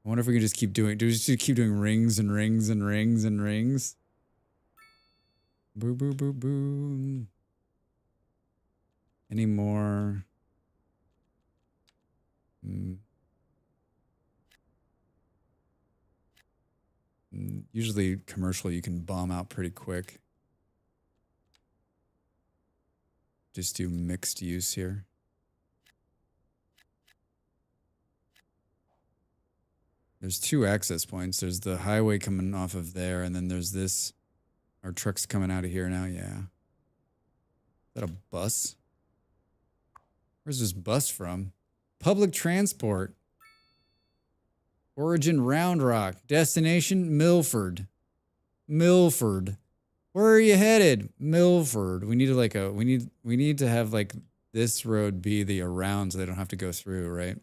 I wonder if we can just keep doing. Do we just keep doing rings and rings and rings and rings? Boo boo boo boo. Any more? Usually commercial you can bomb out pretty quick. Just do mixed use here. There's 2 access points. There's the highway coming off of there, and then there's this. Our truck's coming out of here now, yeah. Is that a bus? Where's this bus from? Public transport. Origin Round Rock. Destination Milford. Milford. Where are you headed? Milford. We need to like a we need to have like this road be the around so they don't have to go through, right?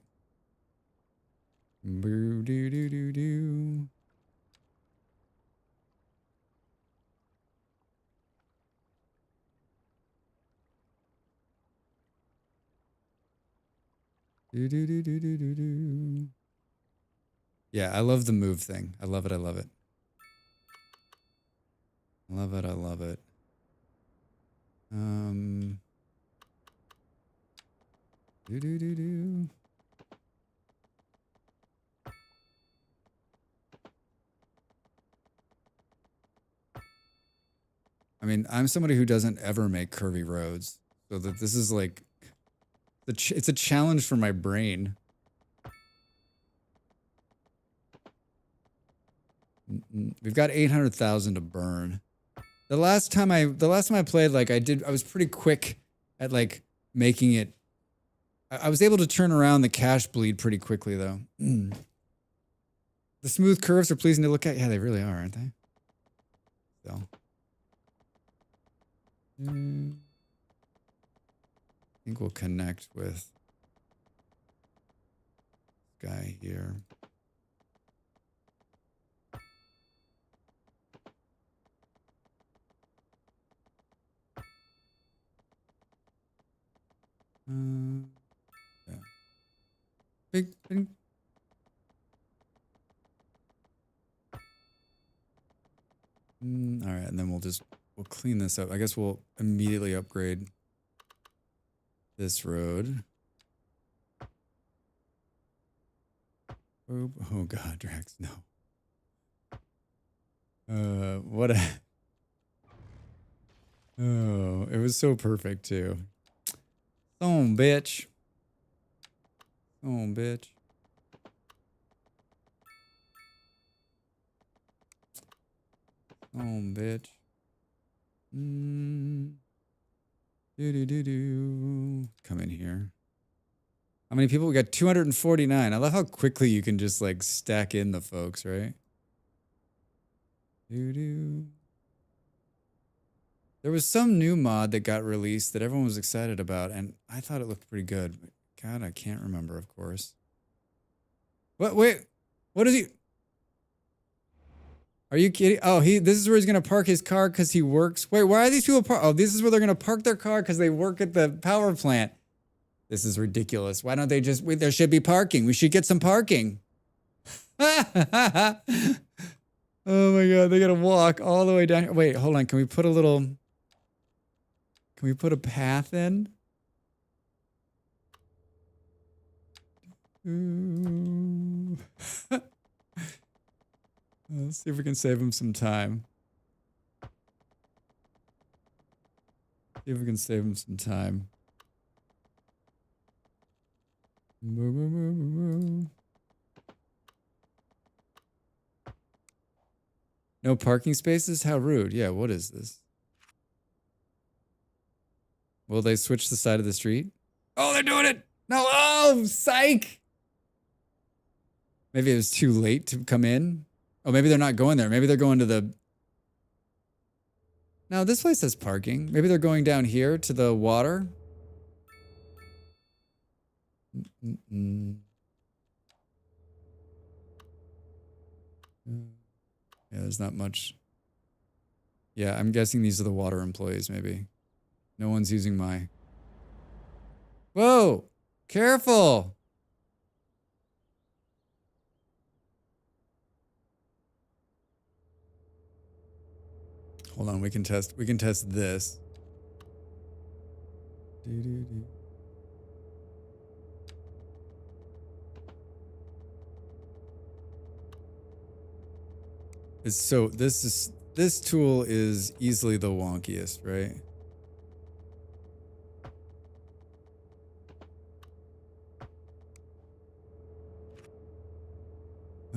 Boo doo doo doo doo. Do do do do do do do. Yeah, I love the move thing. I love it. I love it. I love it. I love it. Do do do do. I mean, I'm somebody who doesn't ever make curvy roads, so that this is like, it's a challenge for my brain. We've got 800,000 to burn. The last time I played, like I was pretty quick at like making it. I was able to turn around the cash bleed pretty quickly though. The smooth curves are pleasing to look at. Yeah, they really are, aren't they? So. I think we'll connect with this guy here. Yeah. Big. All right, and then we'll clean this up. I guess we'll immediately upgrade this road. Oh God, Drax, no. What a... Oh, it was so perfect too. Oh, bitch. Oh, bitch. Oh, bitch. Come in here. How many people? We got 249. I love how quickly you can just like stack in the folks, right? There was some new mod that got released that everyone was excited about, and I thought it looked pretty good. But God, I can't remember, of course. What? Wait. What is he? Are you kidding? Oh, this is where he's going to park his car because he works. Wait, why are these people Oh, this is where they're going to park their car because they work at the power plant. This is ridiculous. Why don't they just... Wait, there should be parking. We should get some parking. Oh my God, they got to walk all the way down here. Wait, hold on. Can we put a little... Can we put a path in? Let's see if we can save him some time. See if we can save him some time. No parking spaces? How rude. Yeah, what is this? Will they switch the side of the street? Oh, they're doing it! No, oh, psych! Maybe it was too late to come in. Oh, maybe they're not going there. Maybe they're going to the... No, this place has parking. Maybe they're going down here to the water. Yeah, there's not much. Yeah, I'm guessing these are the water employees, maybe. No one's using my... Whoa! Careful. Hold on, we can test this. Doo-doo-doo. So this tool is easily the wonkiest, right?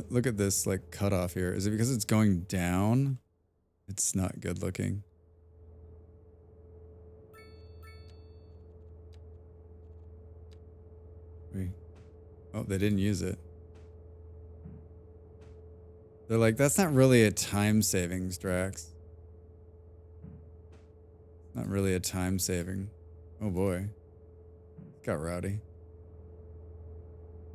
Look at this like cutoff here. Is it because it's going down? It's not good looking. Oh, they didn't use it. They're like, that's not really a time savings, Drax. Not really a time saving. Oh boy. It got rowdy.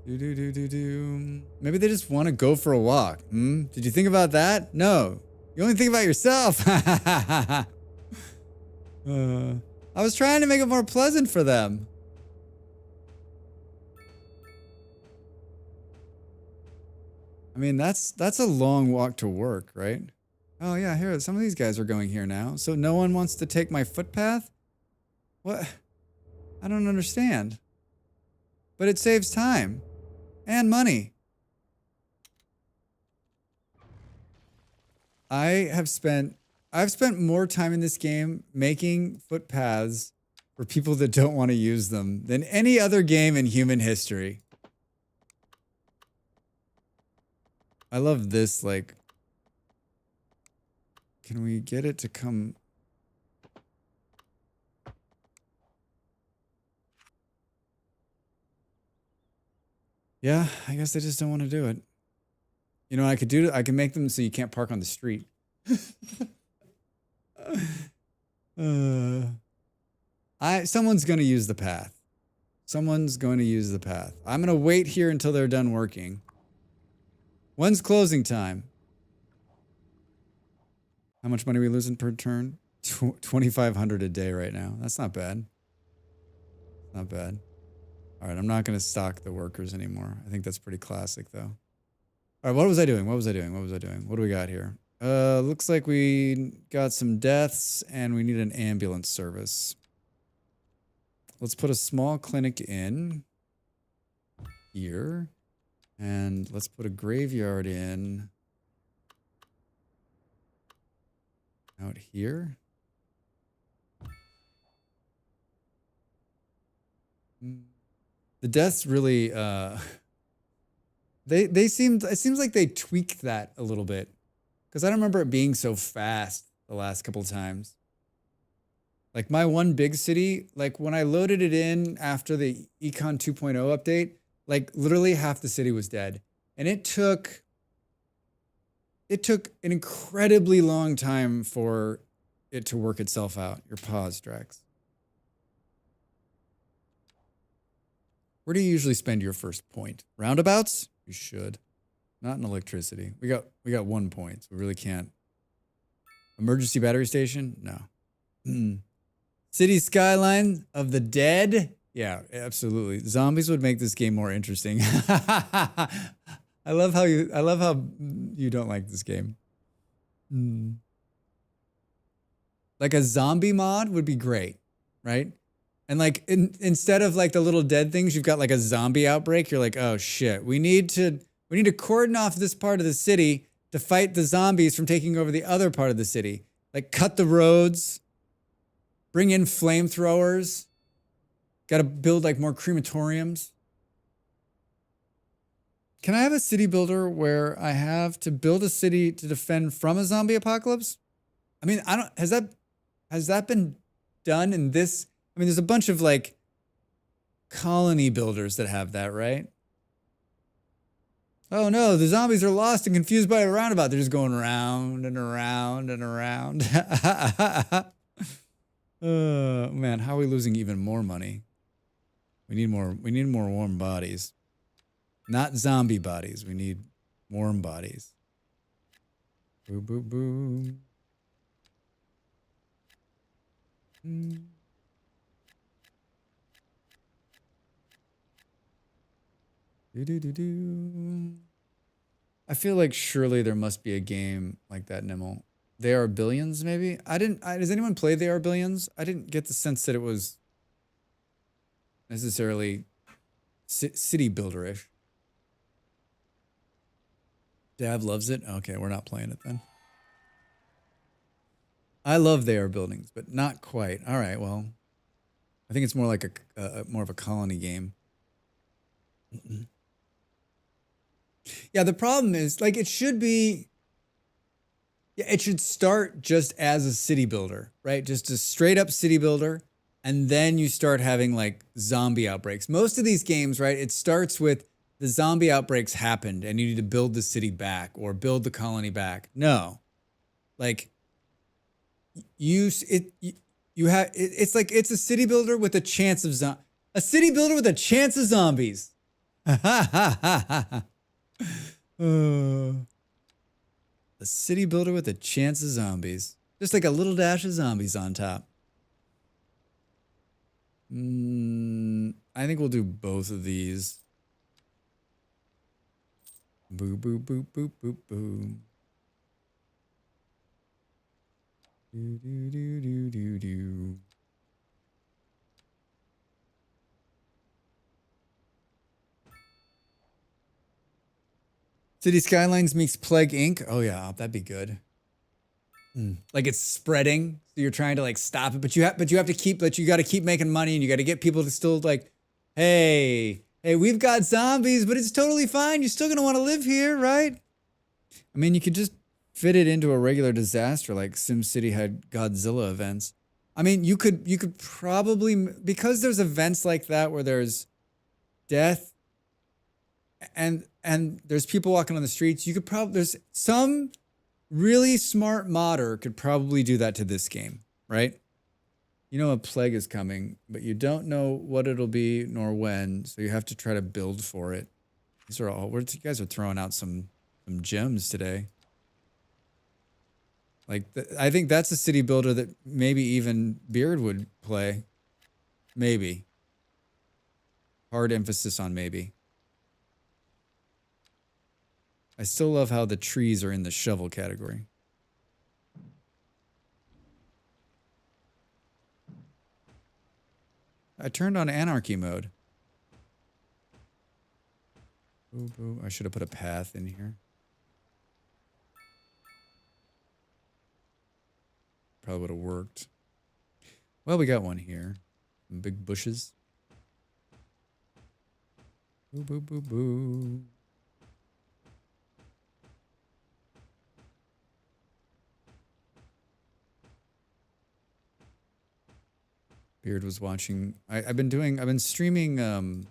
Do. Maybe they just want to go for a walk. Did you think about that? No. You only think about yourself. I was trying to make it more pleasant for them. I mean, that's a long walk to work, right? Oh yeah, here, some of these guys are going here now. So no one wants to take my footpath? What? I don't understand. But it saves time and money. I've spent more time in this game making footpaths for people that don't want to use them than any other game in human history. I love this, like, can we get it to come? Yeah, I guess they just don't want to do it. You know, I could make them so you can't park on the street. Someone's going to use the path. Someone's going to use the path. I'm going to wait here until they're done working. When's closing time? How much money are we losing per turn? 2,500 a day right now. That's not bad. Not bad. All right, I'm not going to stock the workers anymore. I think that's pretty classic, though. All right, what was I doing? What do we got here? Looks like we got some deaths and we need an ambulance service. Let's put a small clinic in here. And let's put a graveyard in out here. The deaths really it seems like they tweaked that a little bit. Because I don't remember it being so fast the last couple times. Like my one big city, like when I loaded it in after the Econ 2.0 update, like literally half the city was dead. And it took an incredibly long time for it to work itself out. Your pause, Drax. Where do you usually spend your first point? Roundabouts? You should. Not in electricity. We got 1 point. So we really can't. Emergency battery station? No. City skyline of the dead? Yeah, absolutely. Zombies would make this game more interesting. I love how you don't like this game. Like a zombie mod would be great, right? And like instead of like the little dead things, you've got like a zombie outbreak. You're like, oh shit, we need to cordon off this part of the city to fight the zombies from taking over the other part of the city. Like cut the roads, bring in flamethrowers. Got to build like more crematoriums. Can I have a city builder where I have to build a city to defend from a zombie apocalypse? I mean, has that been done in this? I mean, there's a bunch of like colony builders that have that, right? Oh no, the zombies are lost and confused by a roundabout. They're just going around and around and around. Oh man, how are we losing even more money? We need more warm bodies. Not zombie bodies. We need warm bodies. Boo boo boo. Do. I feel like surely there must be a game like that, Nimble. They Are Billions, maybe? Does anyone play They Are Billions? I didn't get the sense that it was necessarily city builder-ish. Dab loves it? Okay, we're not playing it then. I love They Are Buildings, but not quite. All right, well, I think it's more like a more of a colony game. Yeah, the problem is, like, it should be... Yeah, it should start just as a city builder, right? Just a straight up city builder. And then you start having like zombie outbreaks. Most of these games, right? It starts with the zombie outbreaks happened and you need to build the city back or build the colony back. No, like it's like it's a city builder with a chance of a city builder with a chance of zombies. A city builder with a chance of zombies. Just like a little dash of zombies on top. I think we'll do both of these. Boo, boo, boo, boo, boo, boo. Do, do, do, do, do, do. City Skylines meets Plague Inc. Oh yeah, that'd be good. Like it's spreading, so you're trying to like stop it, but you have to keep, but you got to keep making money, and you got to get people to still like, hey, we've got zombies, but it's totally fine. You're still gonna want to live here, right? I mean, you could just fit it into a regular disaster like SimCity had Godzilla events. I mean, you could probably, because there's events like that where there's death and there's people walking on the streets. You could probably, there's some really smart modder could probably do that to this game, right? You know a plague is coming, but you don't know what it'll be nor when, so you have to try to build for it. These are all, you guys are throwing out some gems today. Like, I think that's a city builder that maybe even Beard would play. Maybe. Hard emphasis on maybe. I still love how the trees are in the shovel category. I turned on anarchy mode. Boo, boo. I should have put a path in here. Probably would have worked. Well, we got one here. Some big bushes. Boo, boo, boo, boo. Beard was watching. I've been streaming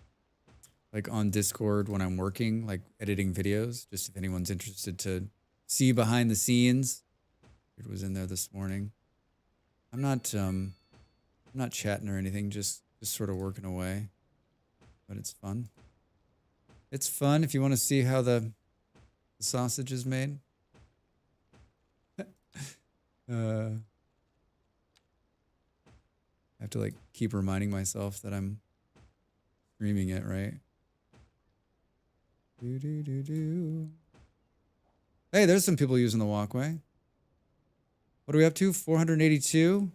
like on Discord when I'm working, like editing videos, just if anyone's interested to see behind the scenes. Beard was in there this morning. I'm not chatting or anything, just sort of working away. But it's fun. It's fun if you want to see how the sausage is made. I have to like keep reminding myself that I'm streaming it, right? Do, do, do, do. Hey, there's some people using the walkway. What are we up to? 482?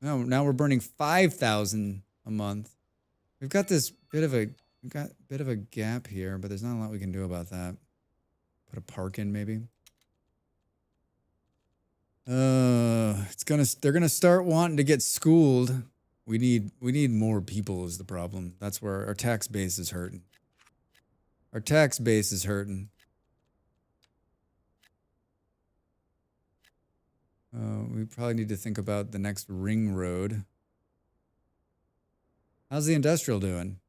No, now we're burning 5,000 a month. We've got a bit of a gap here, but there's not a lot we can do about that. Put a park in maybe. They're gonna start wanting to get schooled. We need more people is the problem. That's where our tax base is hurting. Our tax base is hurting. We probably need to think about the next ring road. How's the industrial doing?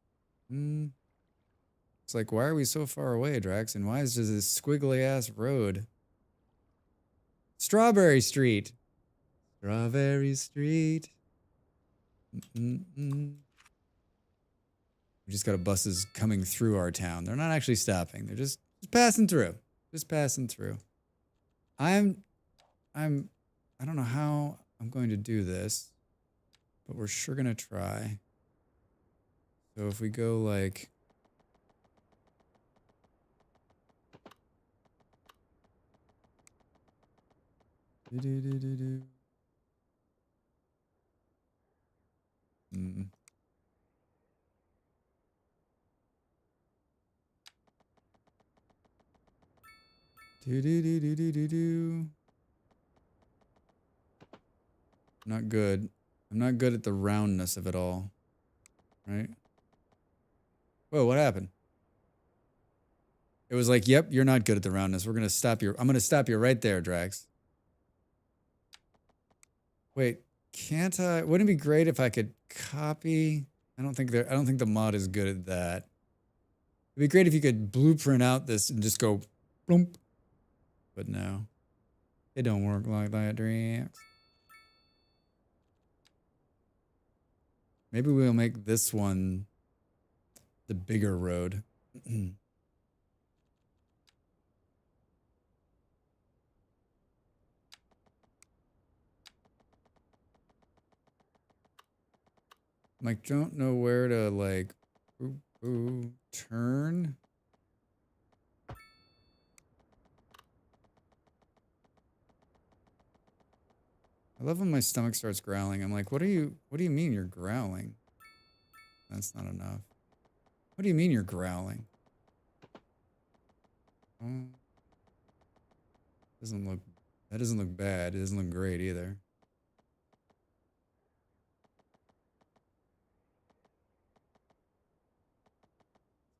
It's like, why are we so far away, Drax? And why is there this squiggly ass road? Strawberry Street. Strawberry Street. We just got buses coming through our town. They're not actually stopping. They're just passing through. Just passing through. I don't know how I'm going to do this, but we're sure going to try. So if we go like Do-do-do-do-do. Do-do-do-do-do-do-do. Not good. I'm not good at the roundness of it all. Right? Whoa, what happened? It was like, yep, you're not good at the roundness. We're gonna stop you. I'm gonna stop you right there, Drax. Wait, can't I? Wouldn't it be great if I could copy? I don't think the mod is good at that. It'd be great if you could blueprint out this and just go bloomp. But no. It don't work like that, Drax. Maybe we'll make this one the bigger road. Like, don't know where to, like, turn. I love when my stomach starts growling. I'm like, what do you mean you're growling? That's not enough. What do you mean you're growling? Oh, that doesn't look bad. It doesn't look great either.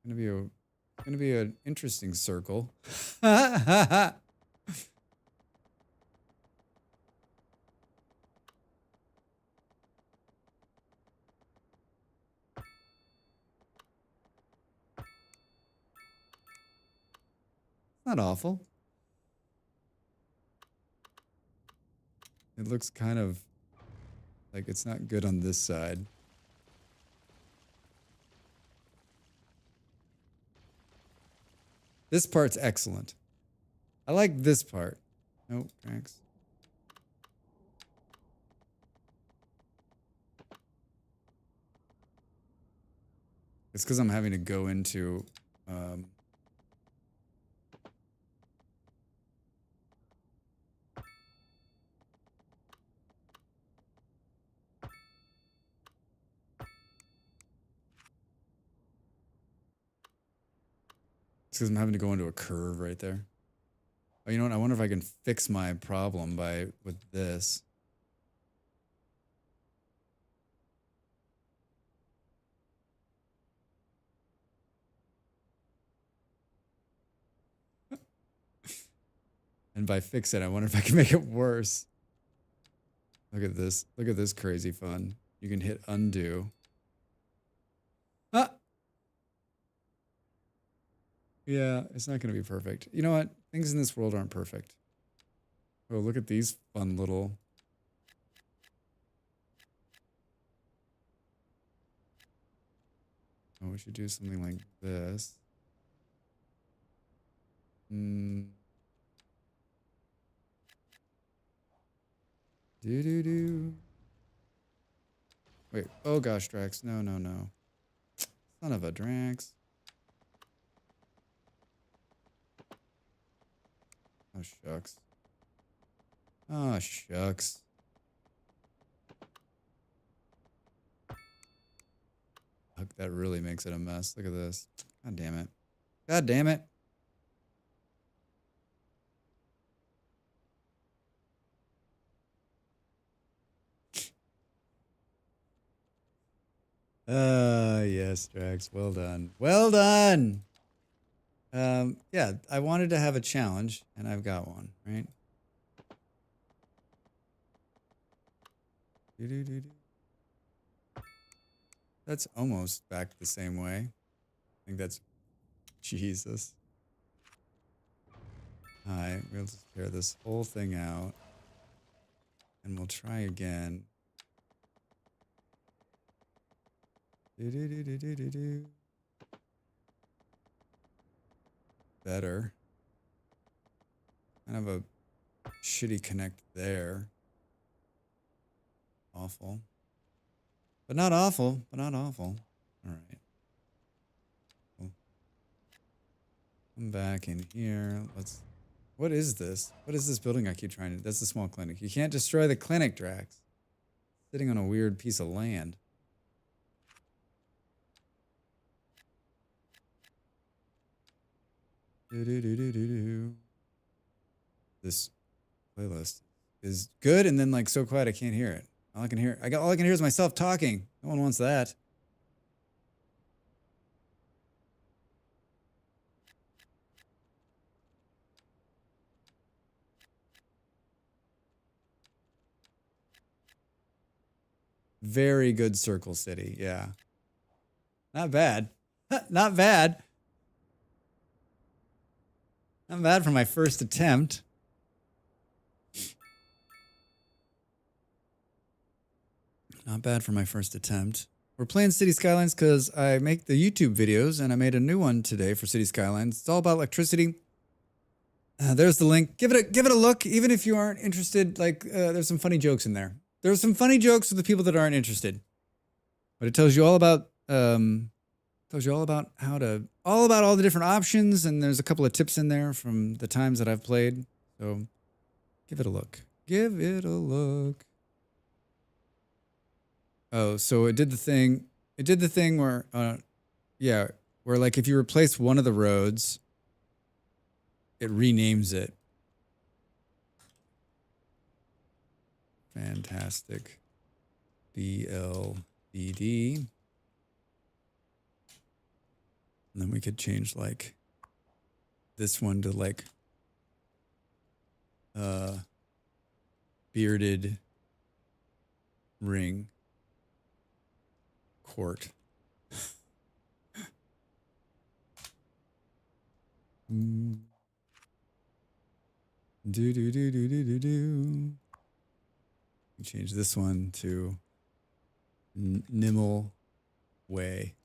It's gonna be an interesting circle. Not awful. It looks kind of like it's not good on this side. This part's excellent. I like this part. Nope, thanks. It's because I'm having to go into it's because I'm having to go into a curve right there. Oh, you know what? I wonder if I can fix my problem with this. And by fix it, I wonder if I can make it worse. Look at this. Look at this crazy fun. You can hit undo. Ah! Yeah, it's not going to be perfect. You know what? Things in this world aren't perfect. Oh, look at these fun little... Oh, we should do something like this. Do-do-do. Wait. Oh, gosh, Drax. No, no, no. Son of a Drax. Oh, shucks. Oh, shucks. Fuck, that really makes it a mess. Look at this. God damn it. God damn it. Yes, Drax. Well done. Well done. Yeah, I wanted to have a challenge, and I've got one, right? That's almost back the same way. I think that's... Jesus. Alright, we'll just tear this whole thing out. And we'll try again. Better. Kind of a shitty connect there. Awful. But not awful. But not awful. Alright. Cool. Come back in here. Let's What is this? What is this building I keep trying to... That's the small clinic. You can't destroy the clinic, Drax. Sitting on a weird piece of land. This playlist is good and then like so quiet I can't hear it. All I can hear is myself talking. No one wants that. Very good Circle City, yeah. Not bad. Not bad. Not bad for my first attempt. Not bad for my first attempt. We're playing City Skylines because I make the YouTube videos, and I made a new one today for City Skylines. It's all about electricity. There's the link. Give it a look, even if you aren't interested. Like, there's some funny jokes in there. There's some funny jokes for the people that aren't interested. But it tells you all about all about all the different options, and there's a couple of tips in there from the times that I've played. So give it a look. Give it a look. Oh, so it did the thing. It did the thing where, yeah, where like if you replace one of the roads, it renames it. Fantastic. BLBD. And then we could change like this one to like bearded ring court. Do do do do do do do. Change this one to Nimble Way.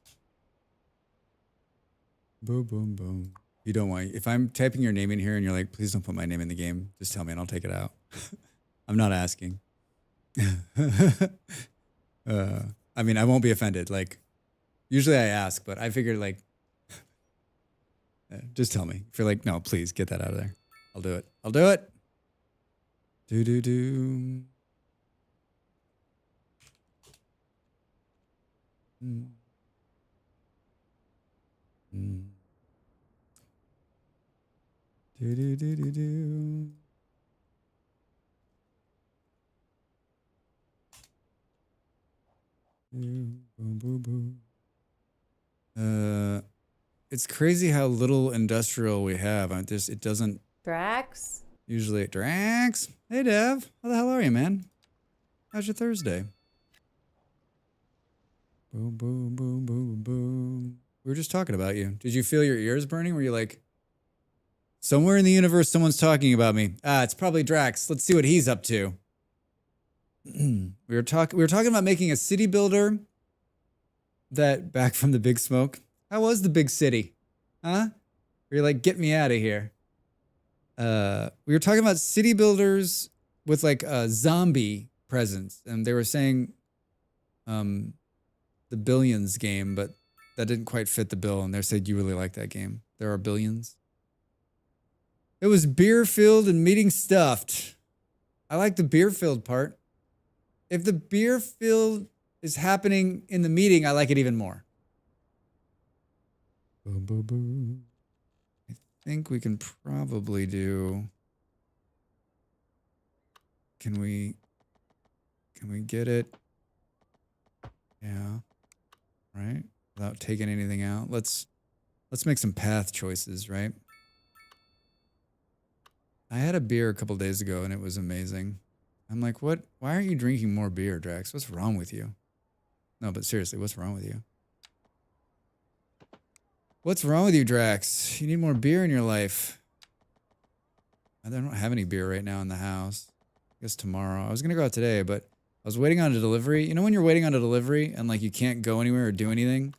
Boom, boom, boom. You don't want... If I'm typing your name in here and you're like, please don't put my name in the game, just tell me and I'll take it out. I'm not asking. I mean, I won't be offended. Like, usually I ask, but I figured like... just tell me. If you're like, no, please get that out of there. I'll do it. I'll do it. Do, do, do. Mm. Mm. Do, do, do, do, do. Boom, boom, boom. It's crazy how little industrial we have. It doesn't...
Drax?
Usually... Drax? Hey, Dev. How the hell are you, man? How's your Thursday? Boom, boom, boom, boom, boom. We were just talking about you. Did you feel your ears burning? Were you like... Somewhere in the universe, someone's talking about me. Ah, it's probably Drax. Let's see what he's up to. we were talking about making a city builder that... Back from the big smoke. How was the big city? Huh? Were you like, get me out of here? We were talking about city builders with like a zombie presence, and they were saying the Billions game, but that didn't quite fit the bill, and they said you really like that game. There are billions. It was beer-filled and meeting stuffed. I like the beer-filled part. If the beer-filled is happening in the meeting, I like it even more. Boom, boom, boom. I think we can probably do... Can we get it? Yeah. Right? Without taking anything out. Let's make some path choices, right? I had a beer a couple days ago and it was amazing. I'm like, what? Why aren't you drinking more beer, Drax? What's wrong with you? No, but seriously, what's wrong with you? What's wrong with you, Drax? You need more beer in your life. I don't have any beer right now in the house. I guess tomorrow. I was going to go out today, but I was waiting on a delivery. You know when you're waiting on a delivery and like you can't go anywhere or do anything?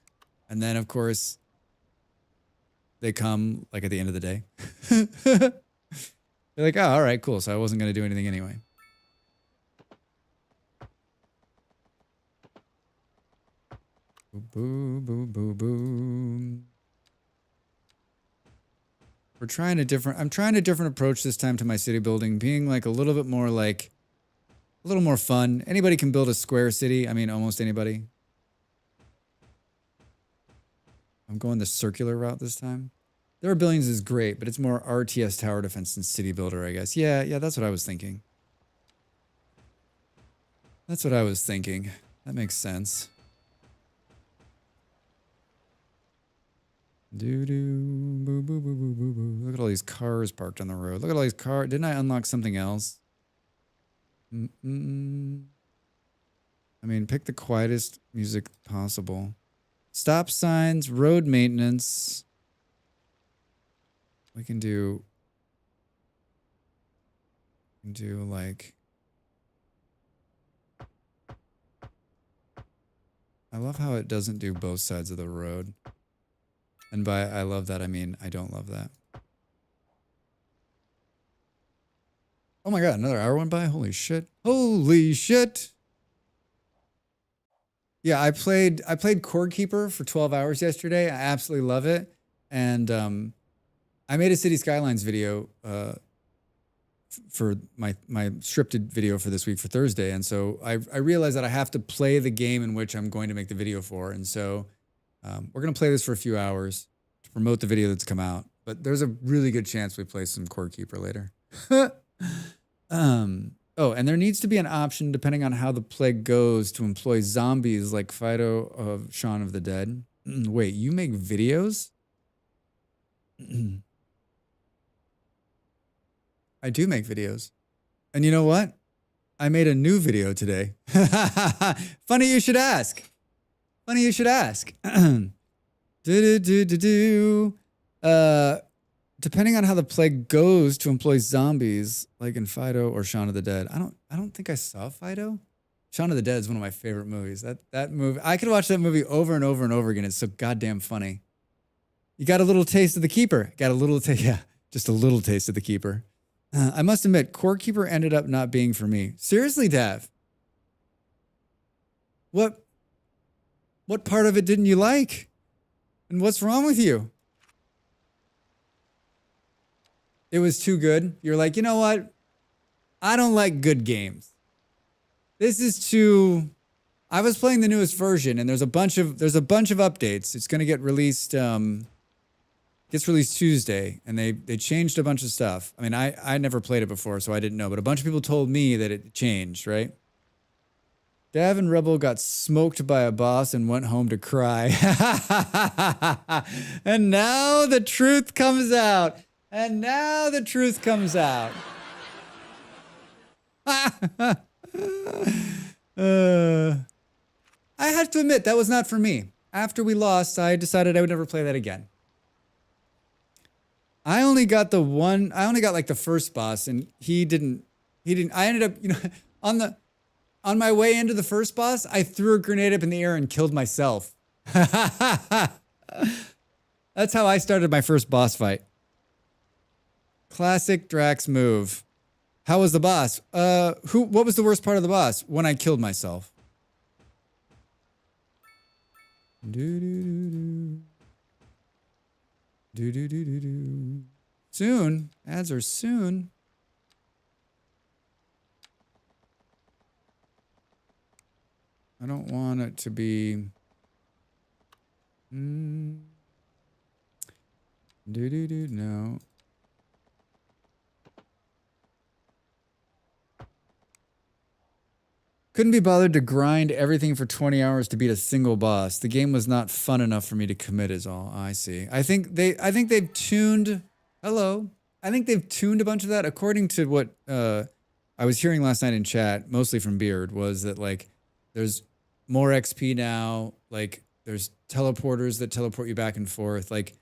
And then, of course, they come like at the end of the day. They're like, oh, all right, cool. So I wasn't going to do anything anyway. Boom, boom, boom, boom. I'm trying a different approach this time to my city building, being like a little bit more like, a little more fun. Anybody can build a square city. I mean, almost anybody. I'm going the circular route this time. There are Billions is great, but it's more RTS tower defense than city builder, I guess. Yeah, that's what I was thinking. That's what I was thinking. That makes sense. Doo-doo, boo, boo, boo, boo, boo, boo. Look at all these cars parked on the road. Look at all these cars. Didn't I unlock something else? I mean, pick the quietest music possible. Stop signs, road maintenance. We can do like... I love how it doesn't do both sides of the road. And by I love that, I mean I don't love that. Oh my god, another hour went by? Holy shit. Holy shit! Yeah, I played Core Keeper for 12 hours yesterday. I absolutely love it. And I made a City Skylines video for my scripted video for this week for Thursday. And so I realized that I have to play the game in which I'm going to make the video for. And so we're going to play this for a few hours to promote the video that's come out. But there's a really good chance we play some Core Keeper later. Oh, and there needs to be an option, depending on how the plague goes, to employ zombies like Fido of Shaun of the Dead. Wait, you make videos? I do make videos. And you know what? I made a new video today. Funny you should ask. Funny you should ask. Depending on how the plague goes, to employ zombies like in Fido or Shaun of the Dead. I don't think I saw Fido. Shaun of the Dead is one of my favorite movies. That movie, I could watch that movie over and over and over again. It's so goddamn funny. You got a little taste of the Keeper. Got a little taste, yeah, just a little taste of the Keeper. I must admit, Core Keeper ended up not being for me. Seriously, Dav. What part of it didn't you like? And what's wrong with you? It was too good. You're like, you know what? I don't like good games. This is too... I was playing the newest version, and there's a bunch of updates. It's going to get released... gets released Tuesday, and they changed a bunch of stuff. I mean, I never played it before, so I didn't know, but a bunch of people told me that it changed, right? Dav and Rebel got smoked by a boss and went home to cry. And now the truth comes out. And now the truth comes out. I have to admit, that was not for me. After we lost, I decided I would never play that again. I only got like the first boss, and he didn't, I ended up, you know, on my way into the first boss, I threw a grenade up in the air and killed myself. That's how I started my first boss fight. Classic Drax move. How was the boss? What was the worst part of the boss? When I killed myself. Soon. Ads are soon. I don't want it to be... No. Couldn't be bothered to grind everything for 20 hours to beat a single boss. The game was not fun enough for me to commit is all. I see. I think they've tuned... Hello. I think they've tuned a bunch of that. According to what I was hearing last night in chat, mostly from Beard, was that like there's more XP now. Like there's teleporters that teleport you back and forth. Like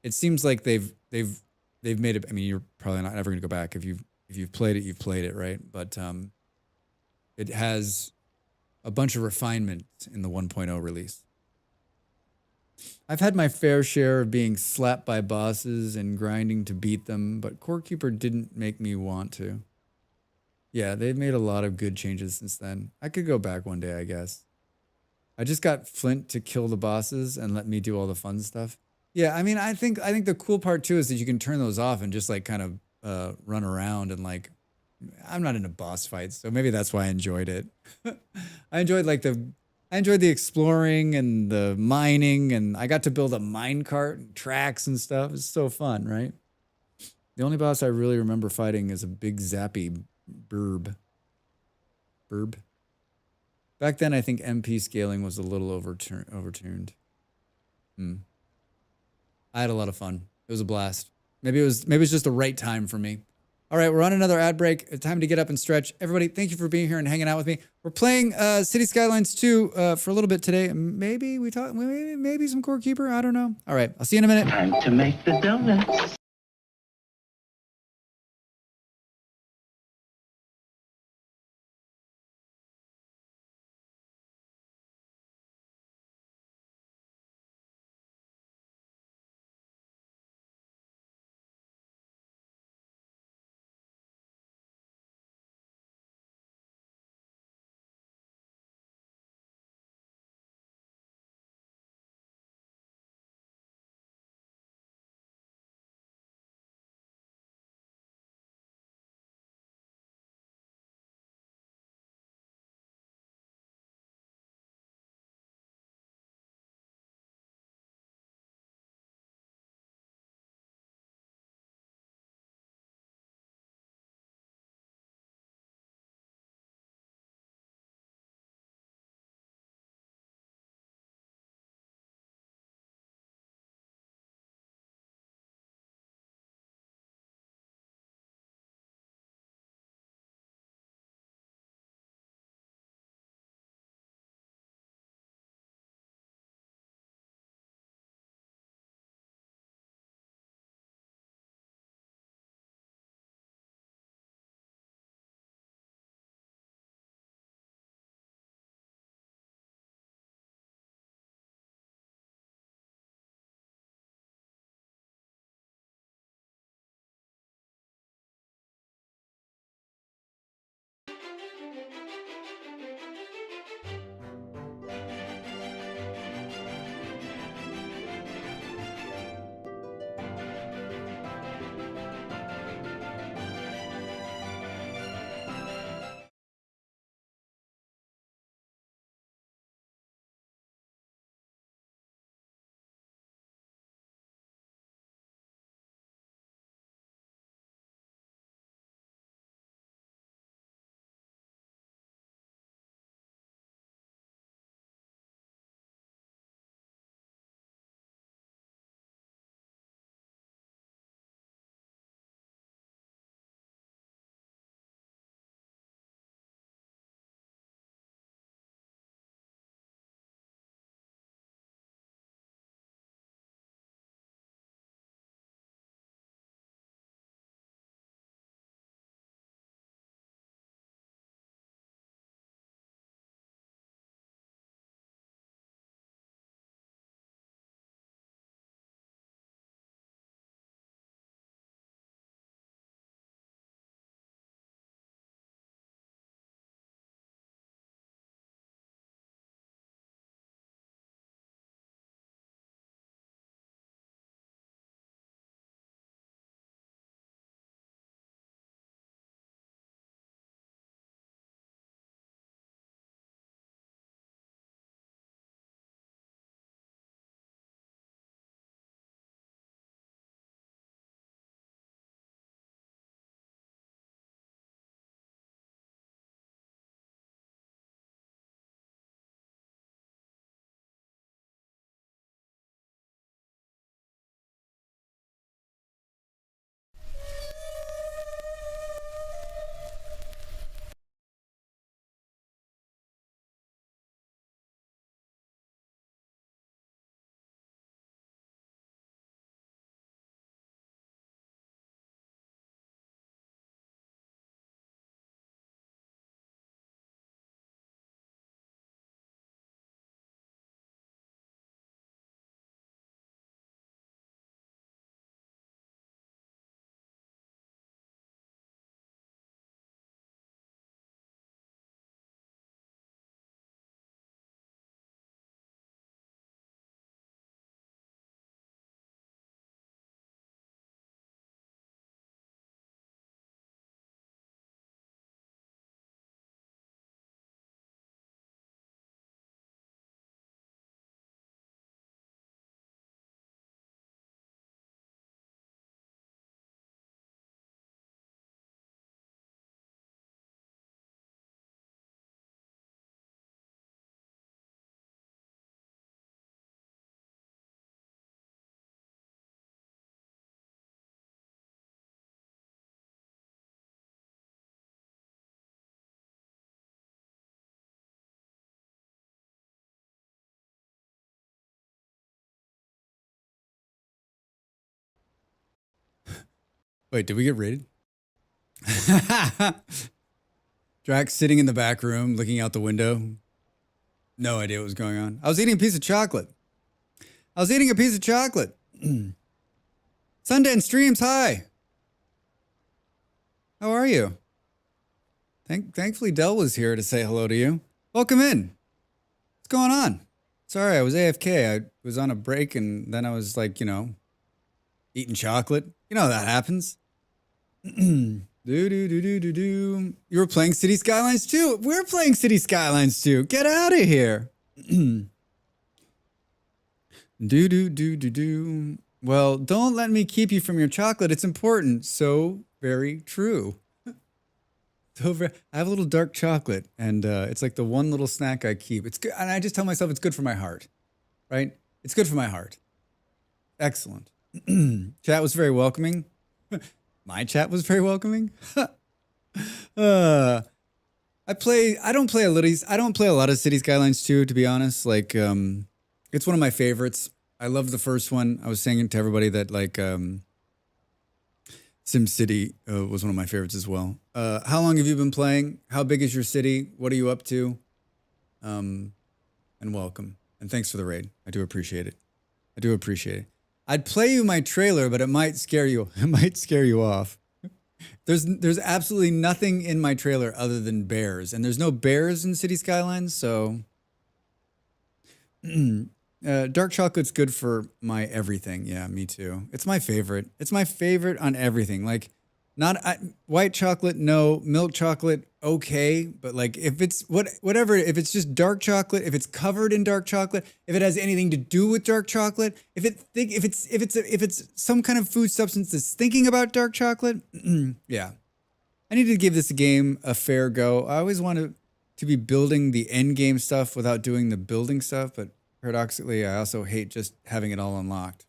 it seems like they've made it. I mean, you're probably not ever going to go back. If you've played it, you've played it, right? But it has a bunch of refinement in the 1.0 release. I've had my fair share of being slapped by bosses and grinding to beat them, but Core Keeper didn't make me want to. Yeah, they've made a lot of good changes since then. I could go back one day, I guess. I just got Flint to kill the bosses and let me do all the fun stuff. Yeah, I mean, I think the cool part too is that you can turn those off and just like kind of run around and like I'm not into boss fights, so maybe that's why I enjoyed it. I enjoyed like I enjoyed the exploring and the mining, and I got to build a mine cart and tracks and stuff. It's so fun, right? The only boss I really remember fighting is a big zappy burb. Burb. Back then, I think MP scaling was a little overtuned. Hmm. I had a lot of fun. It was a blast. Maybe it was just the right time for me. All right, we're on another ad break. Time to get up and stretch. Everybody, thank you for being here and hanging out with me. We're playing City Skylines 2 for a little bit today. Maybe we talk. Maybe some Core Keeper. I don't know. All right, I'll see you in a minute.
Time to make the donuts.
Wait, did we get raided? Drax sitting in the back room, looking out the window. No idea what was going on. I was eating a piece of chocolate. Sundance Streams, hi. How are you? Thankfully, Dell was here to say hello to you. Welcome in. What's going on? Sorry, I was AFK. I was on a break and then I was like, eating chocolate. You know how that happens. You were playing City Skylines 2. We're playing City Skylines 2. Get out of here. Well, don't let me keep you from your chocolate. It's important. So very true. I have a little dark chocolate, and it's like the one little snack I keep. It's good, and I just tell myself it's good for my heart, right? It's good for my heart. Excellent. Chat was very welcoming. My chat was very welcoming. I don't play a lot of City Skylines 2, to be honest. Like, it's one of my favorites. I love the first one. I was saying to everybody that like SimCity was one of my favorites as well. How long have you been playing? How big is your city? What are you up to? And welcome. And thanks for the raid. I do appreciate it. I'd play you my trailer, but it might scare you. It might scare you off. There's absolutely nothing in my trailer other than bears, and there's no bears in City Skylines, so dark chocolate's good for my everything. Yeah, me too. It's my favorite. It's my favorite on everything. Like, white chocolate, no. Milk chocolate, okay. But like, if it's whatever, if it's just dark chocolate, if it's covered in dark chocolate, if it has anything to do with dark chocolate, if it's some kind of food substance that's thinking about dark chocolate, yeah. I need to give this game a fair go. I always wanted to be building the end game stuff without doing the building stuff, but paradoxically, I also hate just having it all unlocked.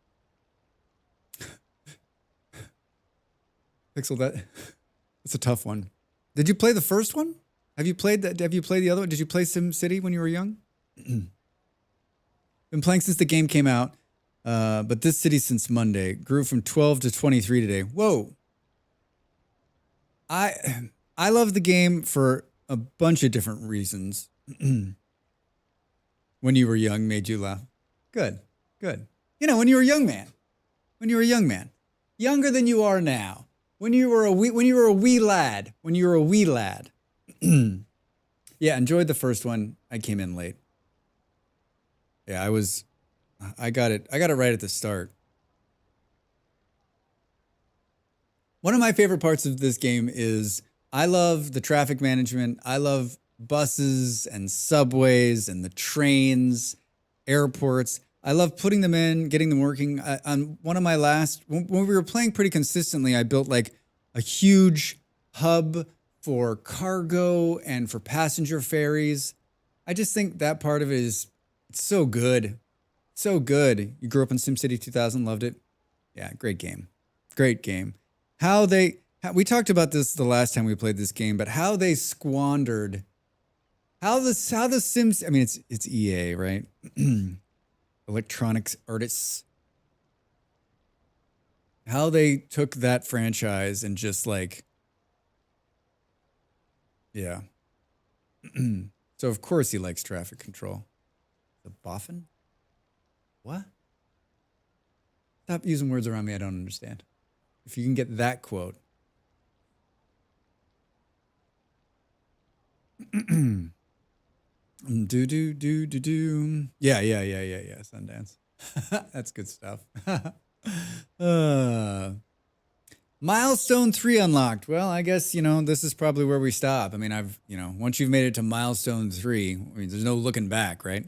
Pixel, that's a tough one. Did you play the first one? Have you played that? Have you played the other one? Did you play SimCity when you were young? Been playing since the game came out, but this city since Monday. Grew from 12 to 23 today. Whoa. I love the game for a bunch of different reasons. When you were young made you laugh. Good. When you were a young man. Younger than you are now. When you were a wee lad. Yeah, enjoyed the first one. I came in late. Yeah, I got it right at the start. One of my favorite parts of this game is I love the traffic management. I love buses and subways and the trains, airports. I love putting them in, getting them working. On one of my when we were playing pretty consistently, I built like a huge hub for cargo and for passenger ferries. I just think that part of it it's so good. So good. You grew up in SimCity 2000, loved it. Yeah, great game. We talked about this the last time we played this game, but how they squandered how the Sims, I mean, it's EA, right? Electronics artists. How they took that franchise and just like, yeah. So of course he likes traffic control. The boffin? What? Stop using words around me I don't understand. If you can get that quote. Yeah, Sundance. That's good stuff. Milestone 3 unlocked. Well, I guess, this is probably where we stop. I mean, once you've made it to milestone 3, I mean, there's no looking back, right?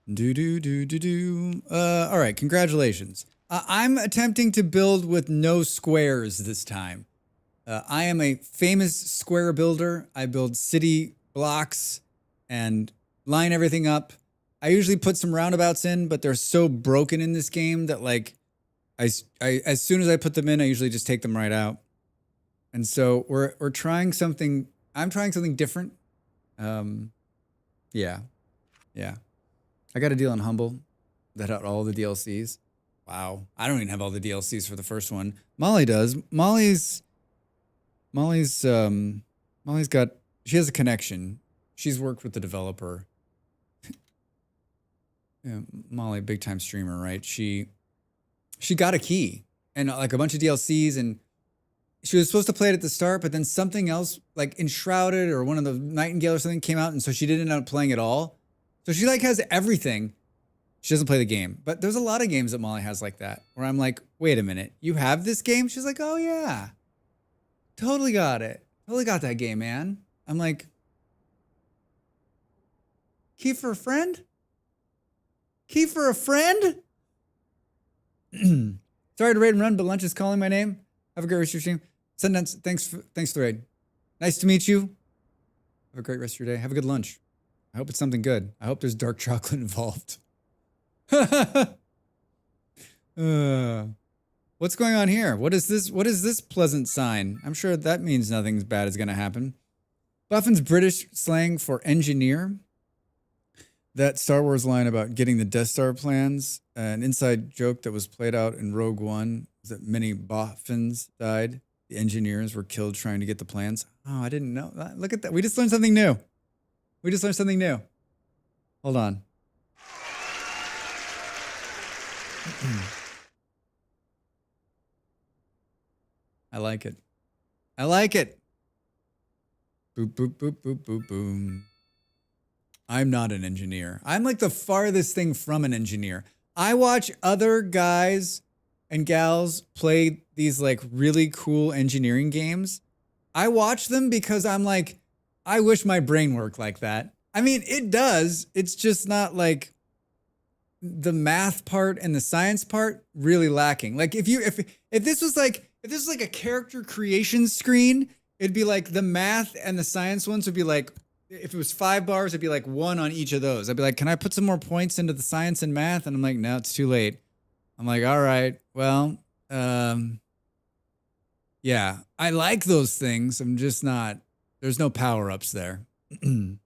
All right, congratulations. I'm attempting to build with no squares this time. I am a famous square builder. I build city blocks and line everything up. I usually put some roundabouts in, but they're so broken in this game that like, as soon as I put them in, I usually just take them right out. And so we're trying something. I'm trying something different. Yeah. I got a deal on Humble that had all the DLCs. Wow. I don't even have all the DLCs for the first one. Molly does. Molly's Molly's got she has a connection. She's worked with the developer. Yeah, Molly, big time streamer, right? She got a key and like a bunch of DLCs, and she was supposed to play it at the start, but then something else like Enshrouded or one of the Nightingale or something came out, and so she didn't end up playing it all. So she like has everything. She doesn't play the game, but there's a lot of games that Molly has like that where I'm like, wait a minute, you have this game? She's like, oh yeah, totally got it. Totally got that game, man. I'm like, key for a friend? Key for a friend? Sorry to raid and run, but lunch is calling my name. Have a great rest of your stream. Sentence, thanks for the raid. Nice to meet you. Have a great rest of your day. Have a good lunch. I hope it's something good. I hope there's dark chocolate involved. What's going on here? What is this? What is this pleasant sign? I'm sure that means nothing bad is going to happen. Buffin's British slang for engineer. That Star Wars line about getting the Death Star plans, an inside joke that was played out in Rogue One, was that many Boffins died. The engineers were killed trying to get the plans. Oh, I didn't know that. Look at that. We just learned something new. We just learned something new. Hold on. I like it. I like it. Boop, boop, boop, boop, boop, boom. I'm not an engineer. I'm like the farthest thing from an engineer. I watch other guys and gals play these like really cool engineering games. I watch them because I'm like, I wish my brain worked like that. I mean, it does. It's just not like the math part and the science part really lacking. Like if this was like a character creation screen, it'd be like the math and the science ones would be like, if it was 5 bars, it'd be like 1 on each of those. I'd be like, can I put some more points into the science and math? And I'm like, no, it's too late. I'm like, all right, well, yeah, I like those things. I'm just not, there's no power-ups there. I've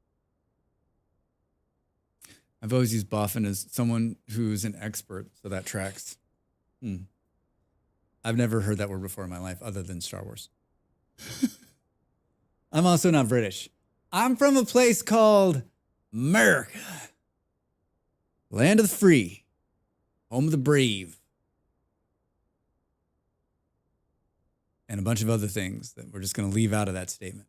always used Boffin as someone who's an expert, so that tracks. I've never heard that word before in my life other than Star Wars. I'm also not British. I'm from a place called America. Land of the free. Home of the brave. And a bunch of other things that we're just going to leave out of that statement.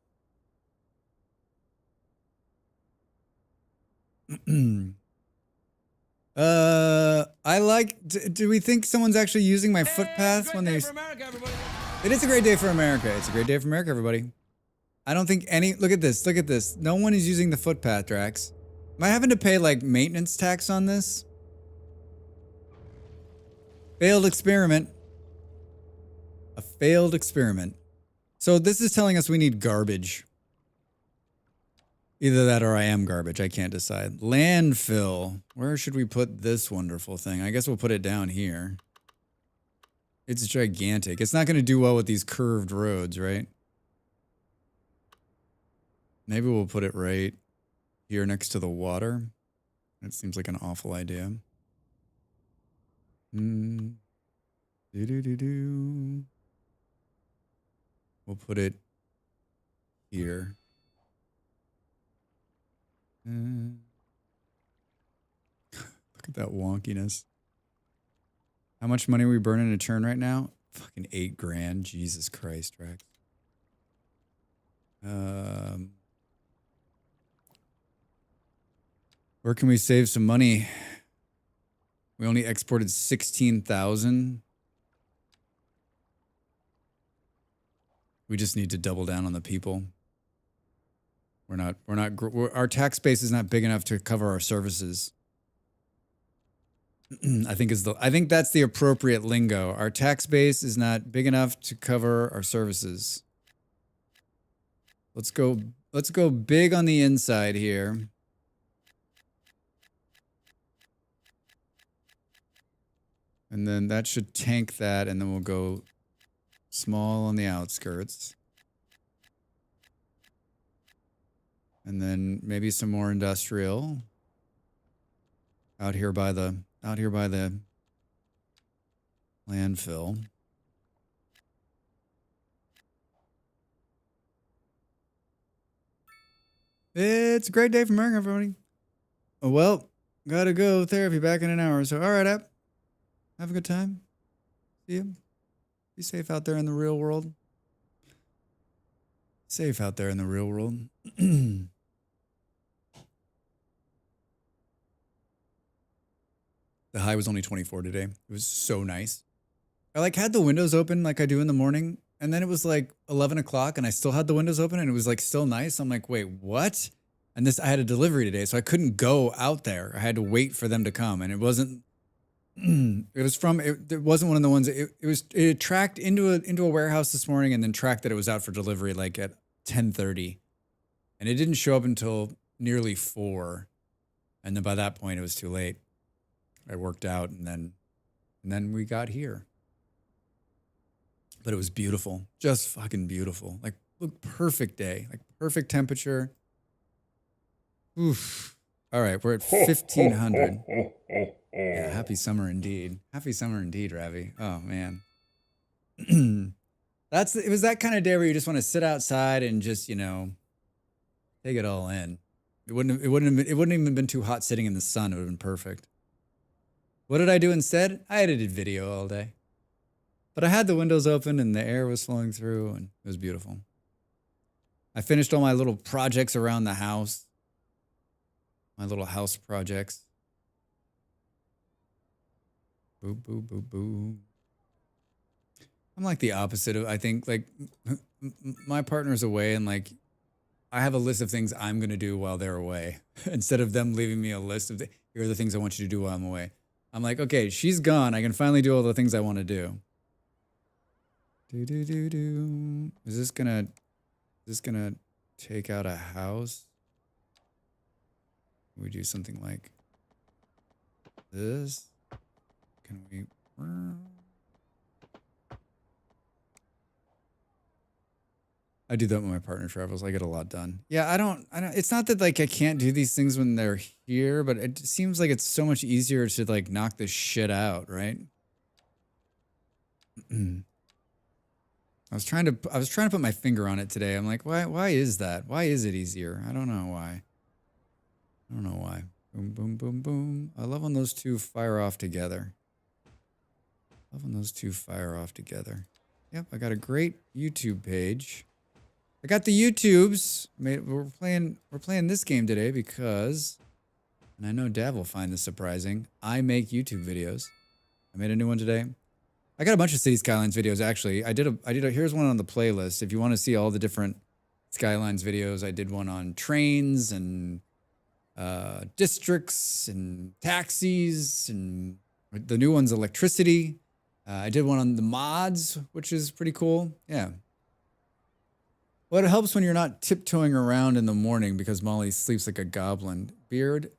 I like, do we think someone's actually using my footpath when they... It is a great day for America. It's a great day for America, everybody. I don't think any... Look at this. Look at this. No one is using the footpath, Drax. Am I having to pay, like, maintenance tax on this? Failed experiment. A failed experiment. So this is telling us we need garbage. Either that or I am garbage. I can't decide. Landfill. Where should we put this wonderful thing? I guess we'll put it down here. It's gigantic. It's not going to do well with these curved roads, right? Maybe we'll put it right here next to the water. That seems like an awful idea. Do-do-do-do. We'll put it here. Look at that wonkiness. How much money are we burning a turn right now? Fucking $8,000. Jesus Christ, Rex. Where can we save some money? We only exported 16,000. We just need to double down on the people. Our tax base is not big enough to cover our services. I think that's the appropriate lingo. Our tax base is not big enough to cover our services. Let's go big on the inside here. And then that should tank that, and then we'll go small on the outskirts. And then maybe some more industrial out here by the Landfill. It's a great day for America, everybody. Oh, well, gotta go. Therapy back in an hour. So, all right, App. Have a good time. See you. Be safe out there in the real world. Safe out there in the real world. The high was only 24 today. It was so nice. I like had the windows open like I do in the morning. And then it was like 11 o'clock and I still had the windows open and it was like still nice. I'm like, wait, what? And I had a delivery today, so I couldn't go out there. I had to wait for them to come. And it wasn't, it wasn't one of the ones, it tracked into a warehouse this morning and then tracked that it was out for delivery like at 10:30. And it didn't show up until nearly 4. And then by that point it was too late. I worked out and then we got here. But it was beautiful. Just fucking beautiful. Like, look, perfect day. Like, perfect temperature. Oof. All right, we're at 1,500. Yeah, happy summer indeed. Happy summer indeed, Ravi. Oh, man. It was that kind of day where you just want to sit outside and just, take it all in. It wouldn't even been too hot sitting in the sun. It would have been perfect. What did I do instead? I edited video all day. But I had the windows open and the air was flowing through and it was beautiful. I finished all my little projects around the house. My little house projects. Boo, boo, boo, boo. I'm like the opposite of, I think, like, my partner's away and, like, I have a list of things I'm going to do while they're away. Instead of them leaving me a list of, here are the things I want you to do while I'm away. I'm like, okay, she's gone. I can finally do all the things I want to do. Is this gonna take out a house? Can we do something like this? Can we? I do that when my partner travels. I get a lot done. Yeah, I don't. It's not that like I can't do these things when they're here, but it seems like it's so much easier to like knock this shit out, right? I was trying to put my finger on it today. I'm like, why is that? Why is it easier? I don't know why. Boom, boom, boom, boom. I love when those two fire off together. Yep, I got a great YouTube page. I got the YouTubes. We're playing this game today because, and I know Dav will find this surprising, I make YouTube videos. I made a new one today. I got a bunch of City Skylines videos, actually. Here's one on the playlist. If you want to see all the different Skylines videos, I did one on trains and districts and taxis, and the new one's electricity. I did one on the mods, which is pretty cool. Yeah. Well, it helps when you're not tiptoeing around in the morning because Molly sleeps like a goblin. Beard,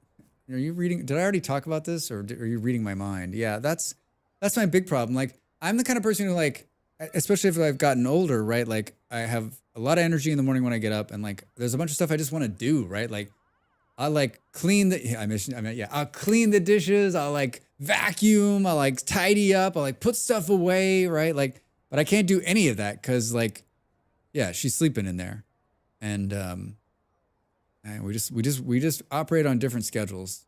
are you reading? Did I already talk about this, or are you reading my mind? Yeah, that's my big problem. Like, I'm the kind of person who, like, especially if I've gotten older, right? Like, I have a lot of energy in the morning when I get up, and like, there's a bunch of stuff I just want to do, right? Like, I like clean the, I'll clean the dishes. I'll like vacuum. I'll like tidy up. I'll like put stuff away, right? Like, but I can't do any of that because, like, yeah, she's sleeping in there, and we just operate on different schedules.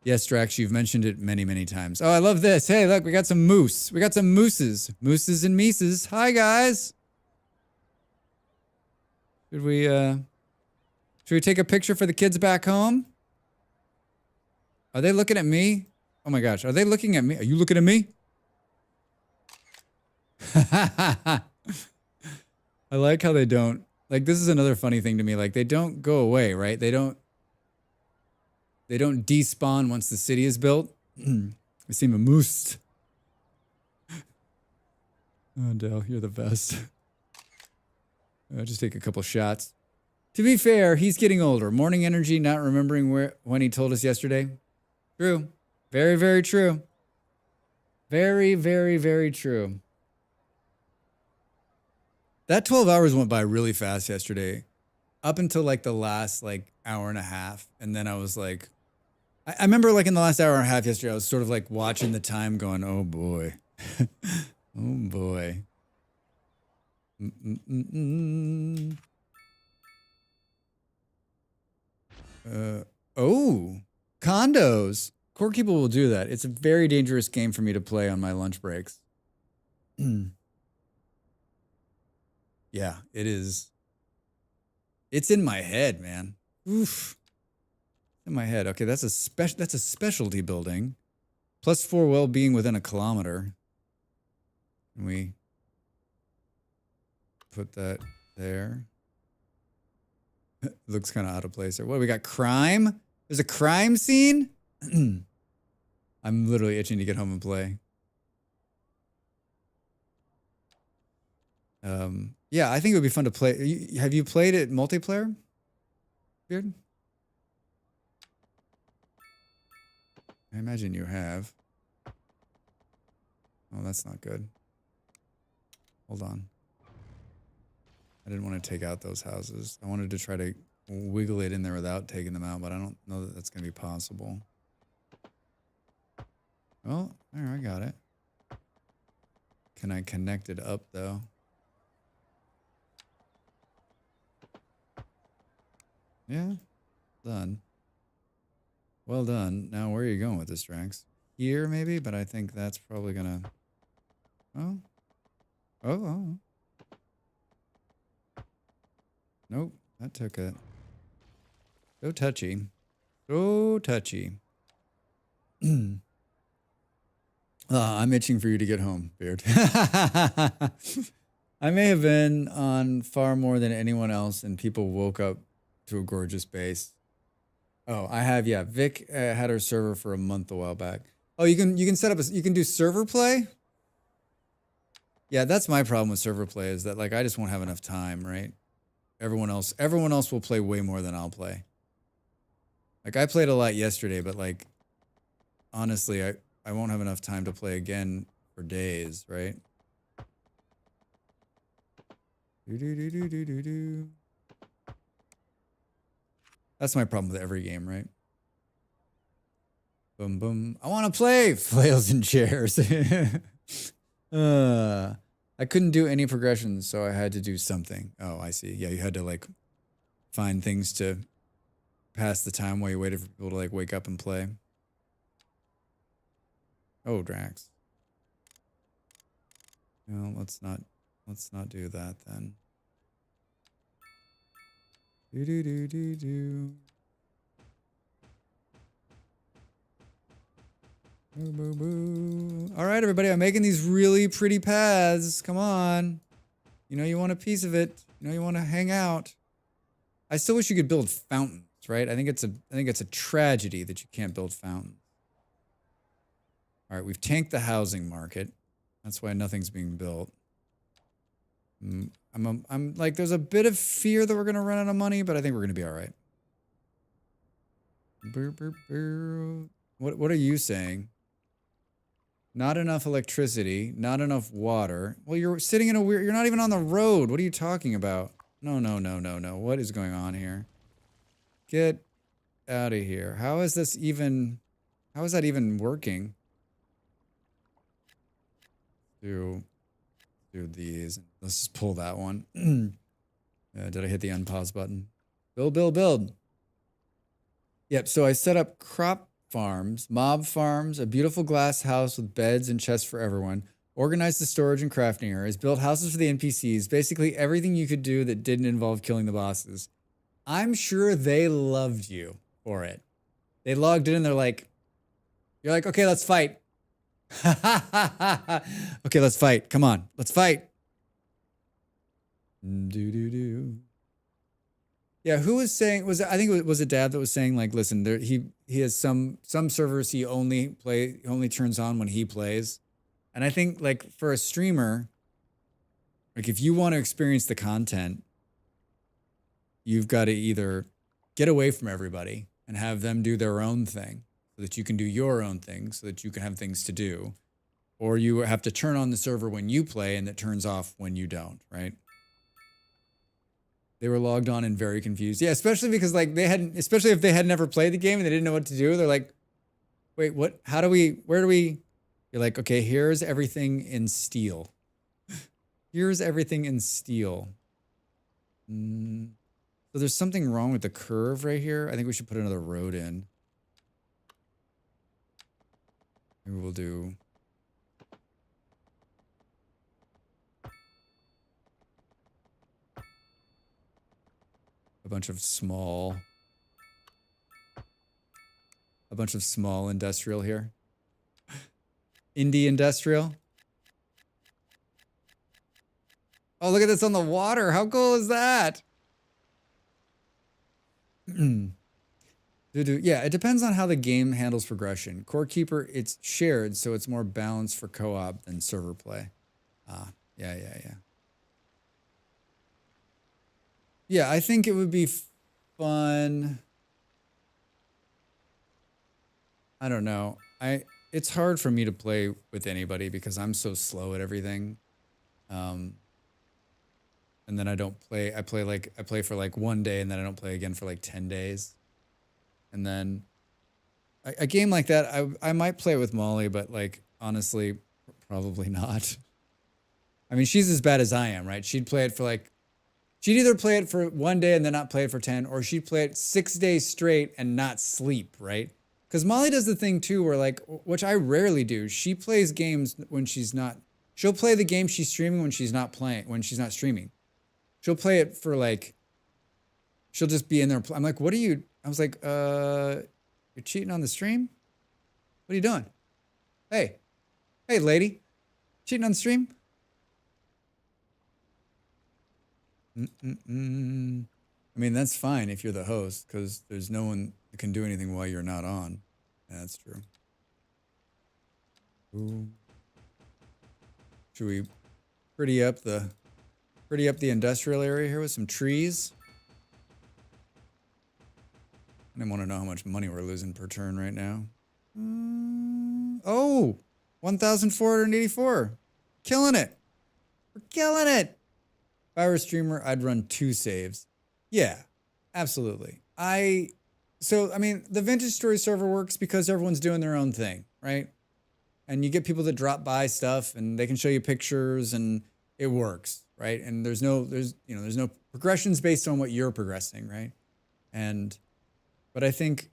Yes, Drax, you've mentioned it many, many times. Oh, I love this. Hey, look, we got some moose. We got some mooses. Mooses and Mises. Hi, guys. Should we take a picture for the kids back home? Are they looking at me? Oh my gosh, are they looking at me? Are you looking at me? I like how they don't, like, this is another funny thing to me. Like, they don't go away, right? They don't despawn once the city is built. We seem amused. Oh, Dale, you're the best. I'll just take a couple shots. To be fair, he's getting older. Morning energy, not remembering when he told us yesterday. True. Very, very true. Very, very, very true. That 12 hours went by really fast yesterday. Up until like the last like hour and a half. And then I was like, I remember like in the last hour and a half yesterday, I was sort of like watching the time going, oh boy. Oh boy. Mm-mm-mm-mm. Oh, condos. Core people will do that. It's a very dangerous game for me to play on my lunch breaks. Yeah, it is. It's in my head, man. Oof. In my head. Okay, that's a specialty building. +4 well-being within a kilometer. And we put that there. Looks kind of out of place there. What, we got crime? There's a crime scene? I'm literally itching to get home and play. Yeah, I think it would be fun to play. Have you played it multiplayer, Beard? I imagine you have. Oh, that's not good. Hold on. I didn't want to take out those houses. I wanted to try to wiggle it in there without taking them out, but I don't know that that's going to be possible. Oh, there, I got it. Can I connect it up, though? Yeah, done. Well done. Now, where are you going with this, Drax? Here, maybe? But I think that's probably going to... Oh. Oh. Nope, that took it. So touchy. So touchy. I'm itching for you to get home, Beard. I may have been on far more than anyone else, and people woke up to a gorgeous base. Oh, I have, yeah. Vic had her server for a month a while back. Oh, you can set up you can do server play? Yeah, that's my problem with server play is that like I just won't have enough time, right? Everyone else will play way more than I'll play. Like I played a lot yesterday, but like honestly, I won't have enough time to play again for days, right? That's my problem with every game, right? Boom, boom. I want to play flails and chairs. I couldn't do any progressions, so I had to do something. Oh, I see. Yeah, you had to like find things to pass the time while you waited for people to like wake up and play. Oh, Drax. No, let's not do that then. Do. Boo, boo, boo. All right, everybody, I'm making these really pretty paths. Come on. You know you want a piece of it. You know you want to hang out. I still wish you could build fountains, right? I think it's a tragedy that you can't build fountains. All right, we've tanked the housing market. That's why nothing's being built. I'm like, there's a bit of fear that we're gonna run out of money, but I think we're gonna be all right. What are you saying? Not enough electricity, not enough water. Well, you're sitting in a weird... You're not even on the road. What are you talking about? No. What is going on here? Get out of here. How is this even... How is that even working? Do these. Let's just pull that one. Did I hit the unpause button? Build. Yep, so I set up crop farms, mob farms, a beautiful glass house with beds and chests for everyone, organized the storage and crafting areas, built houses for the NPCs, basically everything you could do that didn't involve killing the bosses. I'm sure they loved you for it. They logged in and they're like, you're like, okay, let's fight. Okay, let's fight. Come on, let's fight. Yeah, who was saying, I think it was a dad that was saying like, listen, he has some servers he only turns on when he plays. And I think like for a streamer, like if you want to experience the content, you've got to either get away from everybody and have them do their own thing so that you can do your own thing so that you can have things to do, or you have to turn on the server when you play and that turns off when you don't, right? They were logged on and very confused. Yeah, especially because like especially if they had never played the game and they didn't know what to do. They're like, Wait, what? How do we, where do we, you're like, okay, here's everything in steel. Here's everything in steel. So there's something wrong with the curve right here. I think we should put another road in. Maybe we'll do a bunch of small industrial here. Indie industrial. Oh, look at this on the water. How cool is that? Yeah, it depends on how the game handles progression. Core Keeper, it's shared, so it's more balanced for co-op than server play. Yeah. Yeah, I think it would be fun. I don't know. It's hard for me to play with anybody because I'm so slow at everything. And then I don't play. I play for like 1 day and then I don't play again for like 10 days. And then a game like that, I might play it with Molly, but like honestly, probably not. I mean, she's as bad as I am, right? She'd either play it for 1 day and then not play it for 10, or she'd play it 6 days straight and not sleep, right? Because Molly does the thing too where like, which I rarely do, she plays games when she's not, she'll play the game she's streaming when she's not streaming. She'll play it for like, she'll just be in there. I'm like, what are you, I was like, you're cheating on the stream? What are you doing? Hey lady, cheating on the stream? I mean, that's fine if you're the host, because there's no one that can do anything while you're not on. Yeah, that's true. Ooh. Should we pretty up the industrial area here with some trees? I didn't want to know how much money we're losing per turn right now. Oh, 1,484. Killing it. We're killing it. If I were a streamer, I'd run 2 saves. Yeah, absolutely. So, I mean, the Vintage Story server works because everyone's doing their own thing, right? And you get people that drop by stuff and they can show you pictures and it works, right? And there's no progressions based on what you're progressing, right? But I think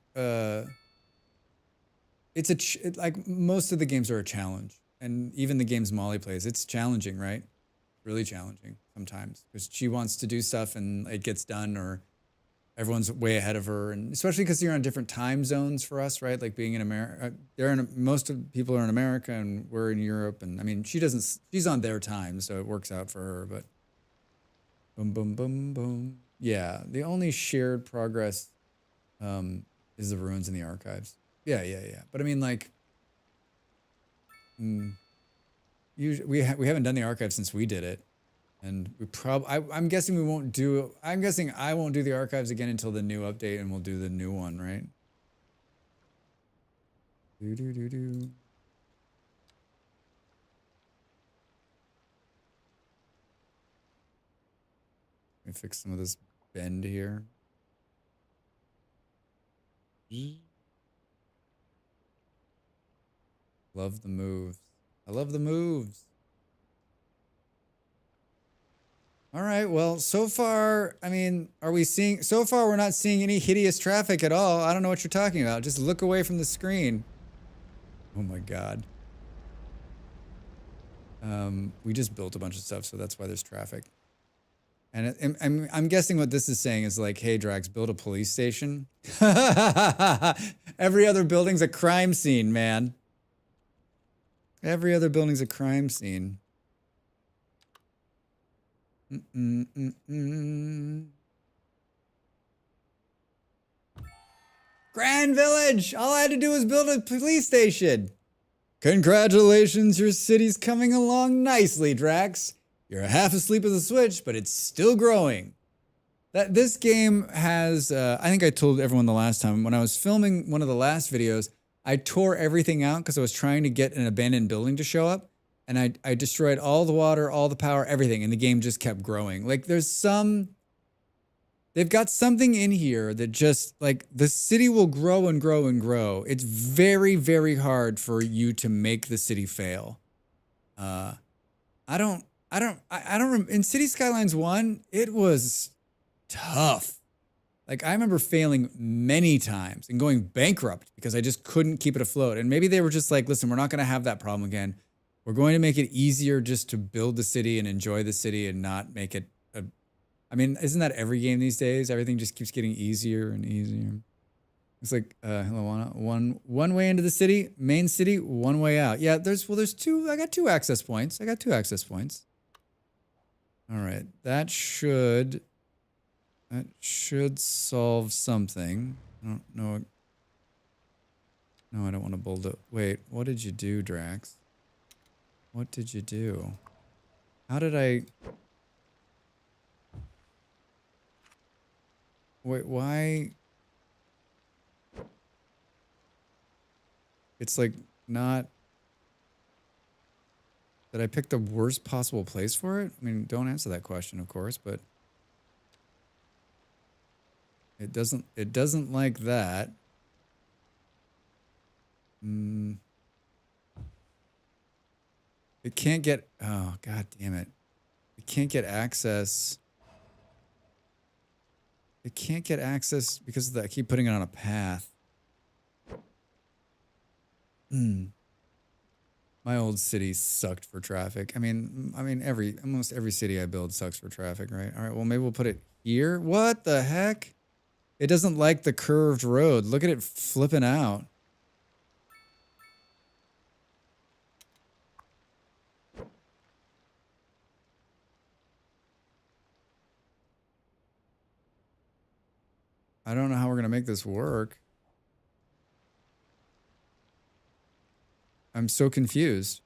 like most of the games are a challenge, and even the games Molly plays, it's challenging, right? Really challenging sometimes because she wants to do stuff and it gets done, or everyone's way ahead of her, and especially because you're on different time zones for us, right? Like being in America, most of people are in America and we're in Europe, and I mean she's on their time, so it works out for her. But boom, boom, boom, boom. Yeah, the only shared progress is the ruins in the archives. Yeah. But I mean, like, we haven't done the archive since we did it, and I'm guessing we won't do. I'm guessing I won't do the archives again until the new update, and we'll do the new one, right? Let me fix some of this bend here. Love the moves. I love the moves. All right, well, so far, I mean, so far we're not seeing any hideous traffic at all. I don't know what you're talking about. Just look away from the screen. Oh my God. We just built a bunch of stuff, so that's why there's traffic. And I'm guessing what this is saying is like, hey, Drax, build a police station. Every other building's a crime scene, man. Every other building's a crime scene. Grand Village! All I had to do was build a police station. Congratulations, your city's coming along nicely, Drax. You're half asleep at the switch, but it's still growing. This game has, I think I told everyone the last time, when I was filming one of the last videos, I tore everything out because I was trying to get an abandoned building to show up. And I destroyed all the water, all the power, everything. And the game just kept growing. Like there's some They've got something in here that just like the city will grow and grow and grow. It's very, very hard for you to make the city fail. In City Skylines 1, it was tough. Like I remember failing many times and going bankrupt because I just couldn't keep it afloat. And maybe they were just like, listen, we're not going to have that problem again. We're going to make it easier just to build the city and enjoy the city and not make it I mean, isn't that every game these days? Everything just keeps getting easier and easier. It's like, hello, one way into the city, main city, one way out. Yeah, there's two. I got two access points. All right, that should solve something. I don't know. No, I don't want to bulldoze. Wait, what did you do, Drax? What did you do? How did I? Wait, why? It's like not. Did I pick the worst possible place for it? I mean, don't answer that question, of course, but it doesn't like that. It can't get, oh, God damn it. It can't get access. It can't get access because of that. I keep putting it on a path. My old city sucked for traffic. I mean, almost every city I build sucks for traffic, right? All right, well, maybe we'll put it here. What the heck? It doesn't like the curved road. Look at it flipping out. I don't know how we're going to make this work. I'm so confused.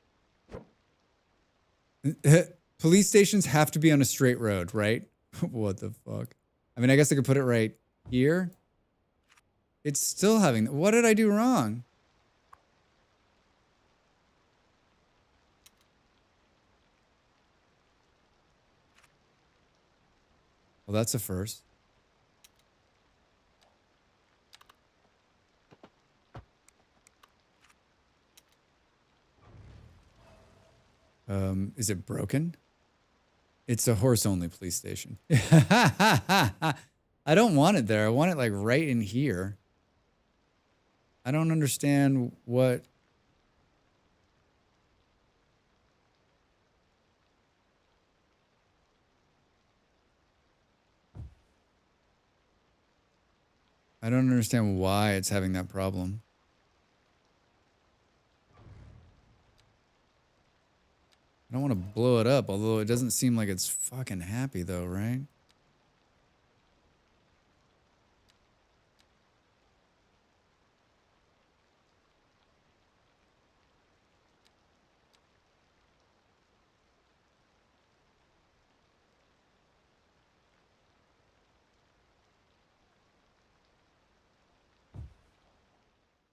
Police stations have to be on a straight road, right? What the fuck? I mean, I guess I could put it right here. It's still having... What did I do wrong? Well, that's a first. Is it broken? It's a horse-only police station. I don't want it there. I want it like right in here. I don't understand what... I don't understand why it's having that problem. I don't want to blow it up, although it doesn't seem like it's fucking happy though, right?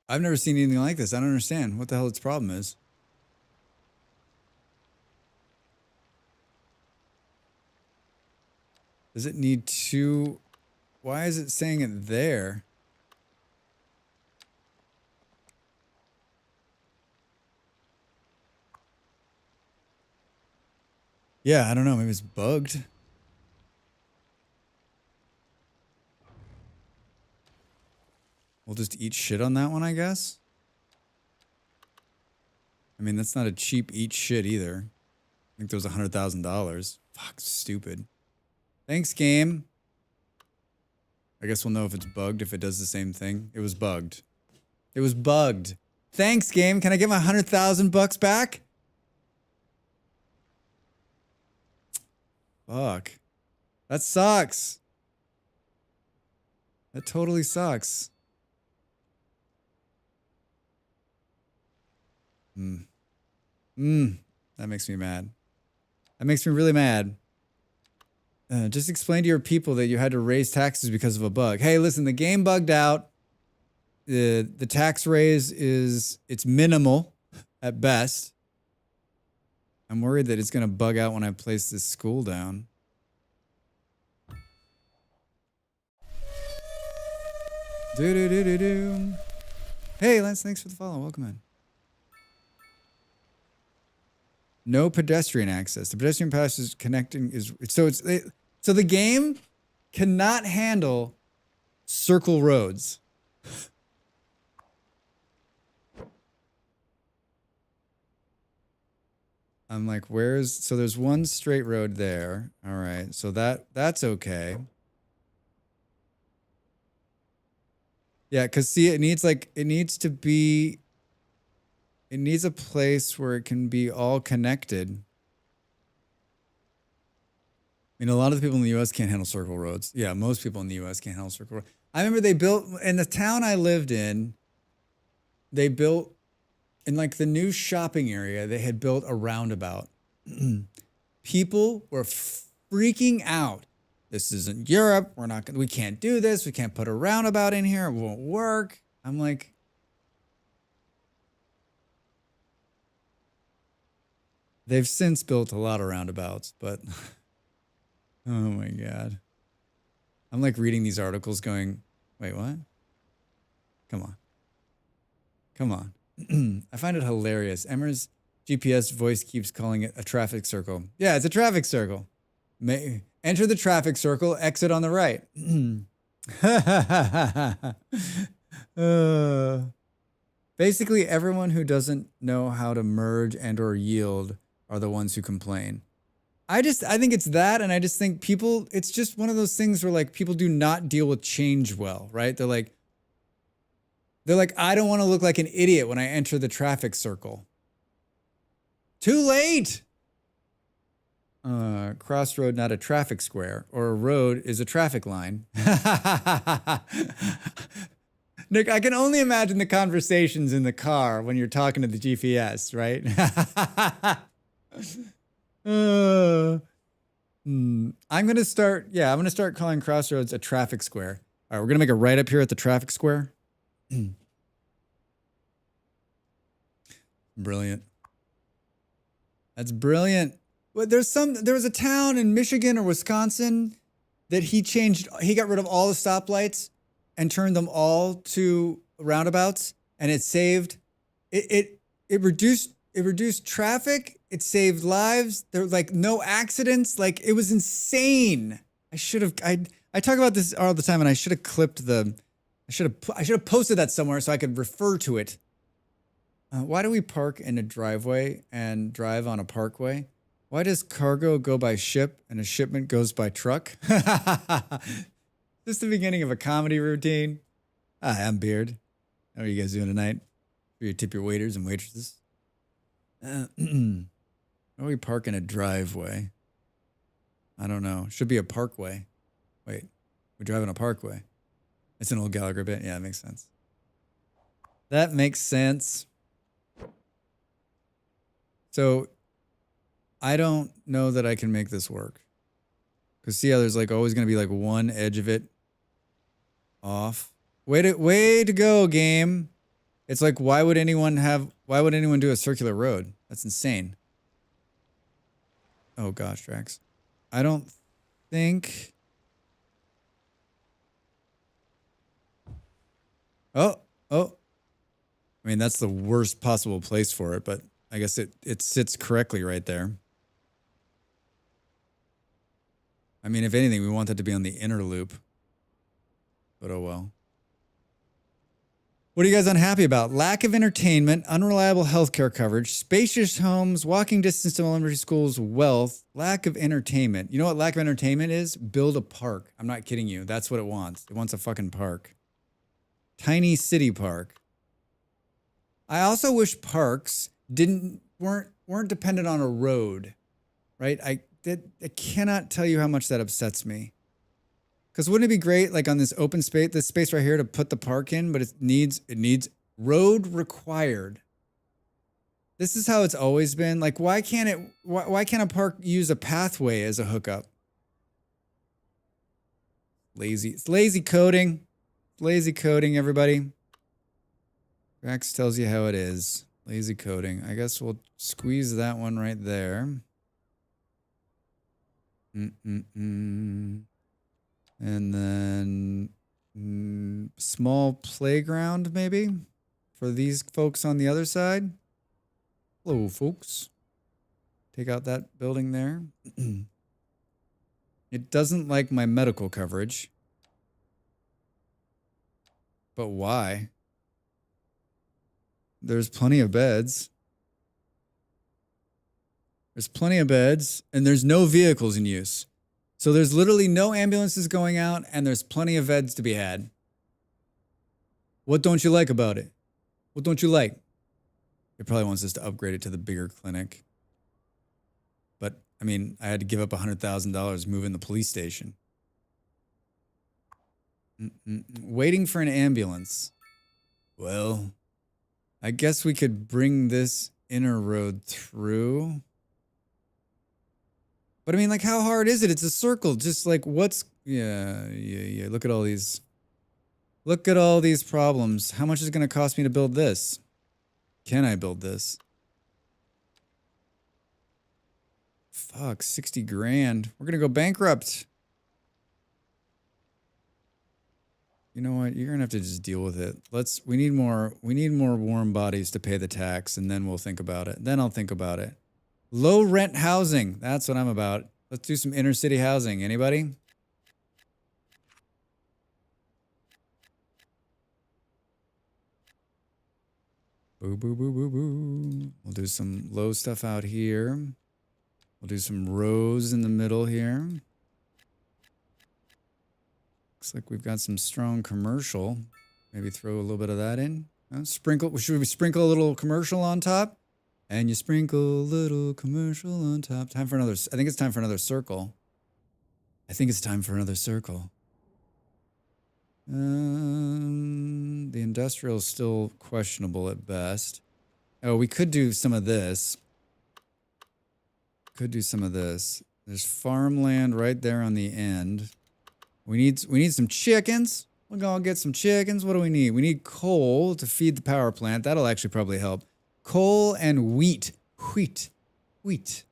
I've never seen anything like this. I don't understand what the hell its problem is. Does it need to... Why is it saying it there? Yeah, I don't know. Maybe it's bugged. We'll just eat shit on that one, I guess. I mean, that's not a cheap eat shit either. I think there was $100,000. Fuck, stupid. Thanks, game. I guess we'll know if it's bugged if it does the same thing. It was bugged. It was bugged. Thanks, game. Can I get my 100,000 bucks back? Fuck. That sucks. That totally sucks. That makes me mad. That makes me really mad. Just explain to your people that you had to raise taxes because of a bug. Hey, listen, the game bugged out. The tax raise it's minimal at best. I'm worried that it's going to bug out when I place this school down. Do do do do do. Hey, Lance, thanks for the follow. Welcome in. No pedestrian access. The pedestrian pass is connecting so the game cannot handle circle roads. I'm like, so there's one straight road there. All right. So that's okay. Yeah, cuz see it needs a place where it can be all connected. I mean, a lot of the people in the US can't handle circle roads. Yeah, most people in the US can't handle circle roads. I remember they built in the town I lived in, they built in like the new shopping area, they had built a roundabout. People were freaking out. This isn't Europe. We can't do this. We can't put a roundabout in here. It won't work. I'm like, they've since built a lot of roundabouts, but oh my God. I'm like reading these articles going, wait, what? Come on. Come on. I find it hilarious. Emmer's GPS voice keeps calling it a traffic circle. Yeah, it's a traffic circle. Enter the traffic circle, exit on the right. Basically, everyone who doesn't know how to merge and or yield are the ones who complain. I think it's that, and I just think it's just one of those things where like people do not deal with change well, right? They're like, I don't want to look like an idiot when I enter the traffic circle. Too late. Crossroad, not a traffic square, or a road is a traffic line. Nick, I can only imagine the conversations in the car when you're talking to the GPS, right? I'm going to start calling Crossroads a traffic square. All right, we're going to make a right up here at the traffic square. Brilliant. That's brilliant. Well, there was a town in Michigan or Wisconsin that he got rid of all the stoplights and turned them all to roundabouts, and it reduced traffic, it saved lives. There were like no accidents. Like it was insane. I talk about this all the time, and I should have posted that somewhere so I could refer to it. Why do we park in a driveway and drive on a parkway? Why does cargo go by ship and a shipment goes by truck? This is the beginning of a comedy routine. Hi, I'm Beard. How are you guys doing tonight? Do you tip your waiters and waitresses? Why do we park in a driveway? I don't know. Should be a parkway. Wait, we drive on a parkway. It's an old Gallagher bit. Yeah, that makes sense. That makes sense. So I don't know that I can make this work. Because see how there's like always going to be like one edge of it off. Way to go, game. It's like, why would anyone do a circular road? That's insane. Oh gosh, Drax. I don't think. Oh. I mean, that's the worst possible place for it, but I guess it sits correctly right there. I mean, if anything, we want that to be on the inner loop. But oh well. What are you guys unhappy about? Lack of entertainment, unreliable healthcare coverage, spacious homes, walking distance to elementary schools, wealth, lack of entertainment. You know what lack of entertainment is? Build a park. I'm not kidding you. That's what it wants. It wants a fucking park. Tiny city park. I also wish parks weren't dependent on a road, right? I cannot tell you how much that upsets me. Because wouldn't it be great, like on this open space, this space right here, to put the park in, but it needs road required. This is how it's always been. Like, why can't a park use a pathway as a hookup? It's lazy coding. Lazy coding, everybody. Rex tells you how it is. Lazy coding. I guess we'll squeeze that one right there. And then Small playground, maybe, for these folks on the other side. Hello, folks. Take out that building there. It doesn't like my medical coverage. But why? There's plenty of beds. There's plenty of beds, and there's no vehicles in use. So there's literally no ambulances going out, and there's plenty of beds to be had. What don't you like about it? What don't you like? It probably wants us to upgrade it to the bigger clinic. But, I mean, I had to give up $100,000 moving the police station. Waiting for an ambulance. Well, I guess we could bring this inner road through. But I mean, like, how hard is it? It's a circle. Just like, what's... Yeah. Look at all these... Look at all these problems. How much is it going to cost me to build this? Can I build this? Fuck, 60 grand. We're going to go bankrupt. You know what? You're going to have to just deal with it. We need more warm bodies to pay the tax, and then we'll think about it. Then I'll think about it. Low rent housing. That's what I'm about. Let's do some inner city housing. Anybody? Boo, boo, boo, boo, boo. We'll do some low stuff out here. We'll do some rows in the middle here. Looks like we've got some strong commercial. Maybe throw a little bit of that in. Should we sprinkle a little commercial on top? And you sprinkle a little commercial on top. Time for another, I think it's time for another circle. I think it's time for another circle. The industrial is still questionable at best. Oh, we could do some of this. Could do some of this. There's farmland right there on the end. We need some chickens. We'll go get some chickens. What do we need? We need coal to feed the power plant. That'll actually probably help. Coal and wheat. Wheat. Wheat.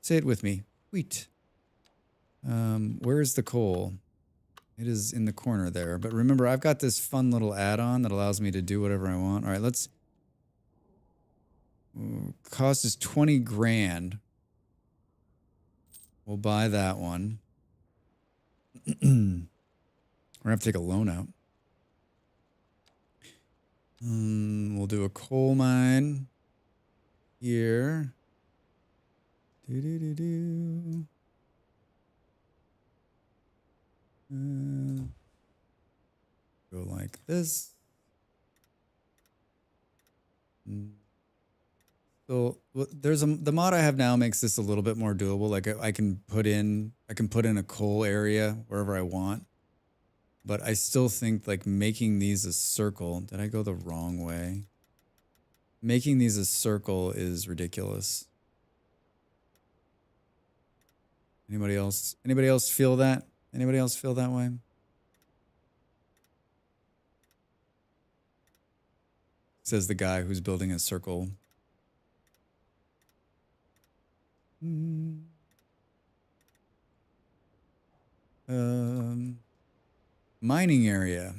Say it with me. Wheat. Where is the coal? It is in the corner there. But remember, I've got this fun little add-on that allows me to do whatever I want. All right, let's... Cost is 20 grand. We'll buy that one. We're going to have to take a loan out. We'll do a coal mine here. Go like this. So the mod I have now makes this a little bit more doable. Like I can put in a coal area wherever I want. But I still think like making these a circle. Did I go the wrong way? Making these a circle is ridiculous. Anybody else? Anybody else feel that? Anybody else feel that way? Says the guy who's building a circle. Mining area.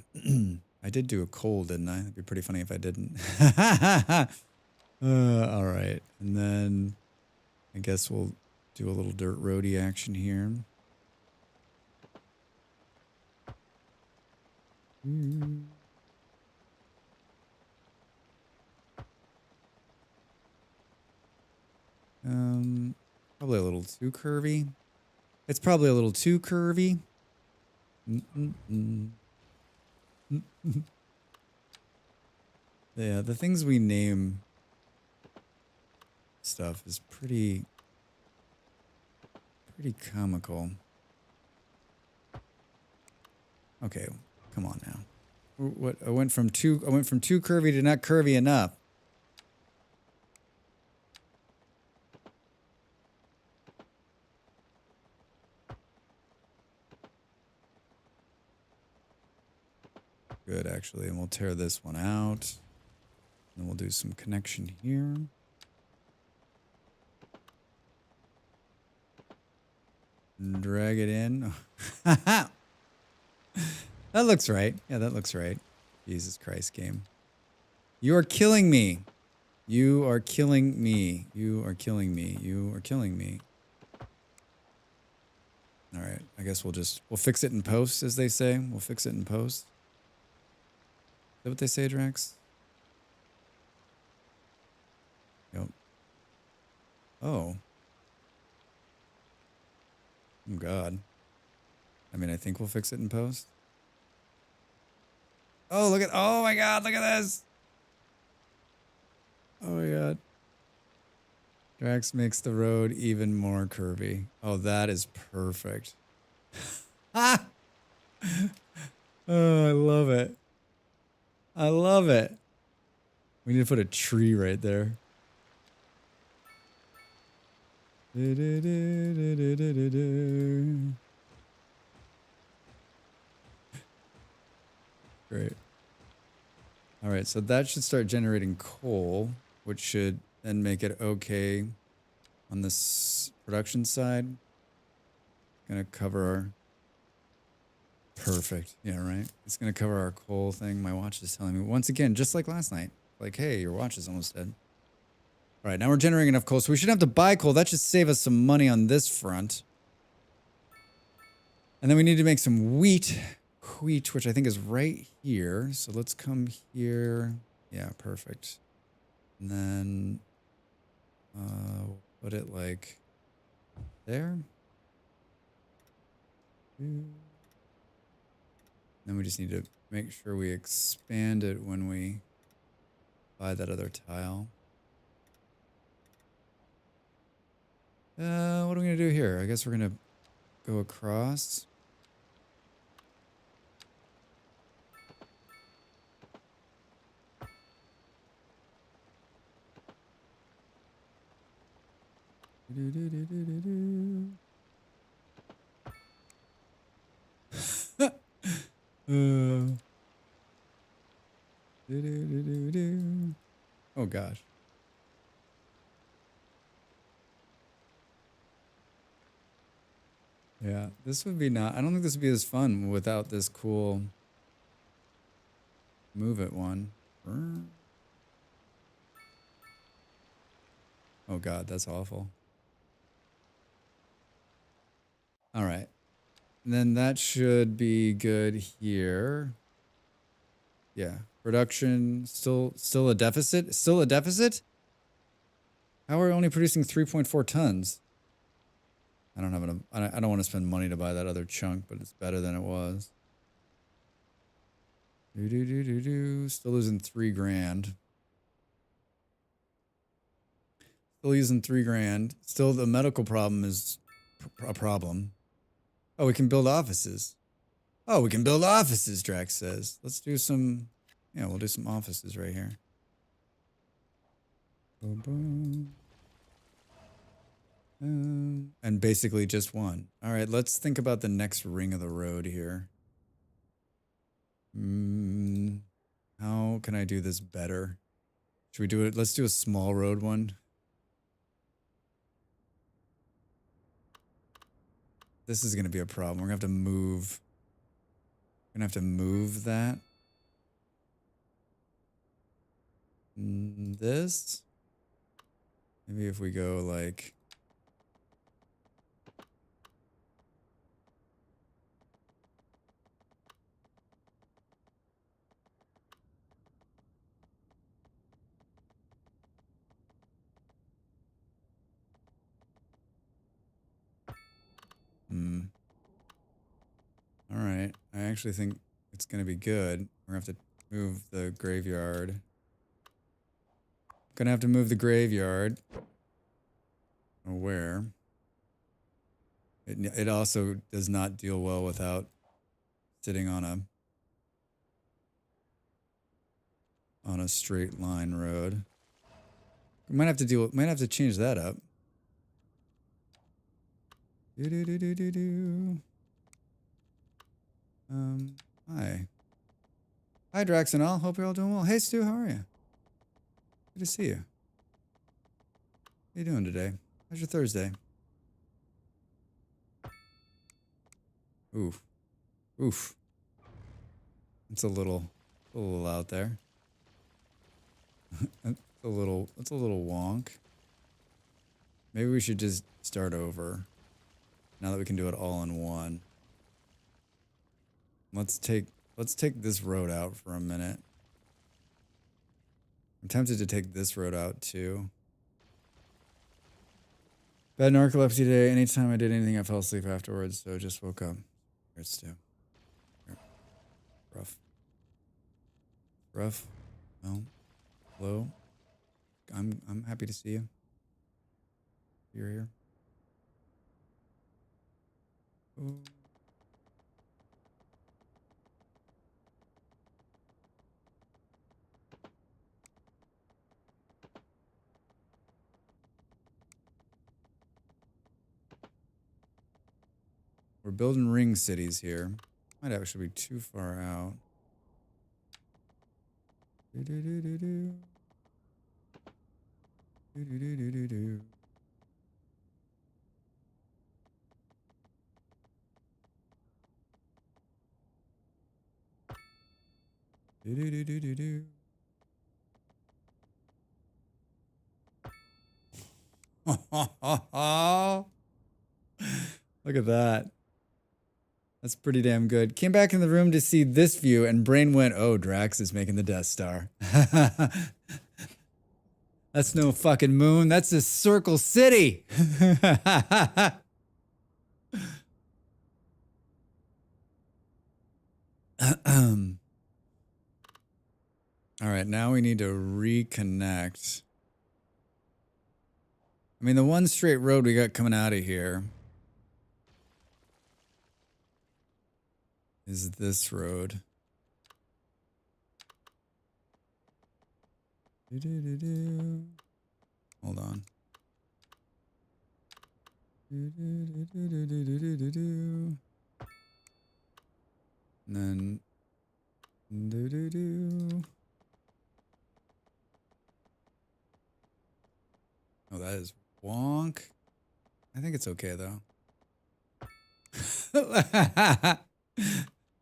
I did do a coal, didn't I? It'd be pretty funny if I didn't. All right. And then I guess we'll do a little dirt roadie action here. Probably a little too curvy. It's probably a little too curvy. Yeah, the things we name stuff is pretty comical. Okay, come on now. What I went from too curvy to not curvy enough. Good, actually, and we'll tear this one out. Then we'll do some connection here. Drag it in. That looks right. Yeah, that looks right. Jesus Christ, game. You are killing me. You are killing me. You are killing me. You are killing me. All right. I guess we'll fix it in post, as they say. We'll fix it in post. Is that what they say, Drax? Yep. Oh. Oh, God. I mean, I think we'll fix it in post. Oh, look at, oh my God, look at this. Oh my God. Drax makes the road even more curvy. Oh, that is perfect. Ah! Oh, I love it. I love it. We need to put a tree right there. Great. All right, so that should start generating coal, which should then make it okay on this production side. Gonna cover our... Perfect. Yeah, right. It's gonna cover our coal thing. My watch is telling me once again, just like last night. Like, hey, your watch is almost dead. All right, now we're generating enough coal, so we should have to buy coal. That should save us some money on this front. And then we need to make some wheat, which I think is right here. So let's come here. Yeah, perfect. And then put it like there. Then we just need to make sure we expand it when we buy that other tile. What are we gonna do here? I guess we're gonna go across. Oh gosh. Yeah, this would be not... I don't think this would be as fun without this cool move it one. Oh god, that's awful. All right. And then that should be good here. Yeah. Production still a deficit? Still a deficit? How are we only producing 3.4 tons? I don't have enough. I don't want to spend money to buy that other chunk, but it's better than it was. Still losing 3 grand. Still using 3 grand. Still, the medical problem is a problem. Oh, we can build offices. Oh, we can build offices, Drax says. Let's do some... Yeah, we'll do some offices right here. Boom, boom. And basically just one. All right, let's think about the next ring of the road here. How can I do this better? Should we do it? Let's do a small road one. This is going to be a problem. We're going to have to move. We're going to have to move that. This. Maybe if we go like... All right. I actually think it's going to be good. We're going to have to move the graveyard. Gonna have to move the graveyard. Where? It also does not deal well without sitting on a straight line road. We might have to change that up. Hi. Hi, Drax and all. Hope you're all doing well. Hey, Stu, how are you? Good to see you. How you doing today? How's your Thursday? Oof. Oof. It's a little out there. It's a little wonk. Maybe we should just start over. Now that we can do it all in one. Let's take this road out for a minute. I'm tempted to take this road out too. Bad narcolepsy today. Anytime I did anything, I fell asleep afterwards, so just woke up. Here's Stu. Here. Rough. No. Hello. I'm happy to see you. You're here. Ooh. We're building ring cities here. Might actually be too far out. Do-do-do-do-do. Do-do-do-do-do-do. Do-do-do-do-do-do. Look at that. That's pretty damn good. Came back in the room to see this view, and brain went, oh, Drax is making the Death Star. That's no fucking moon. That's a circle city. All right, now we need to reconnect. I mean, the one straight road we got coming out of here is this road. Hold on. And then oh, that is wonk. I think it's okay though.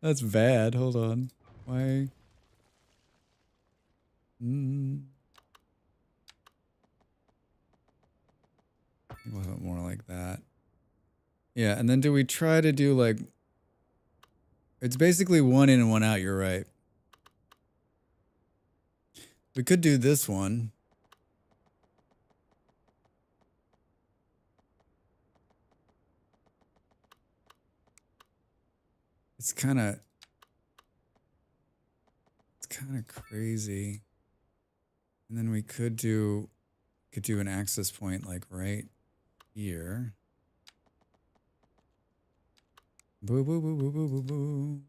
That's bad. Hold on. Why? It wasn't more like that. Yeah, and then do we try to do like... It's basically one in and one out, you're right. We could do this one. It's kind of crazy. And then we could do an access point like right here. Boo boo boo boo boo boo boo.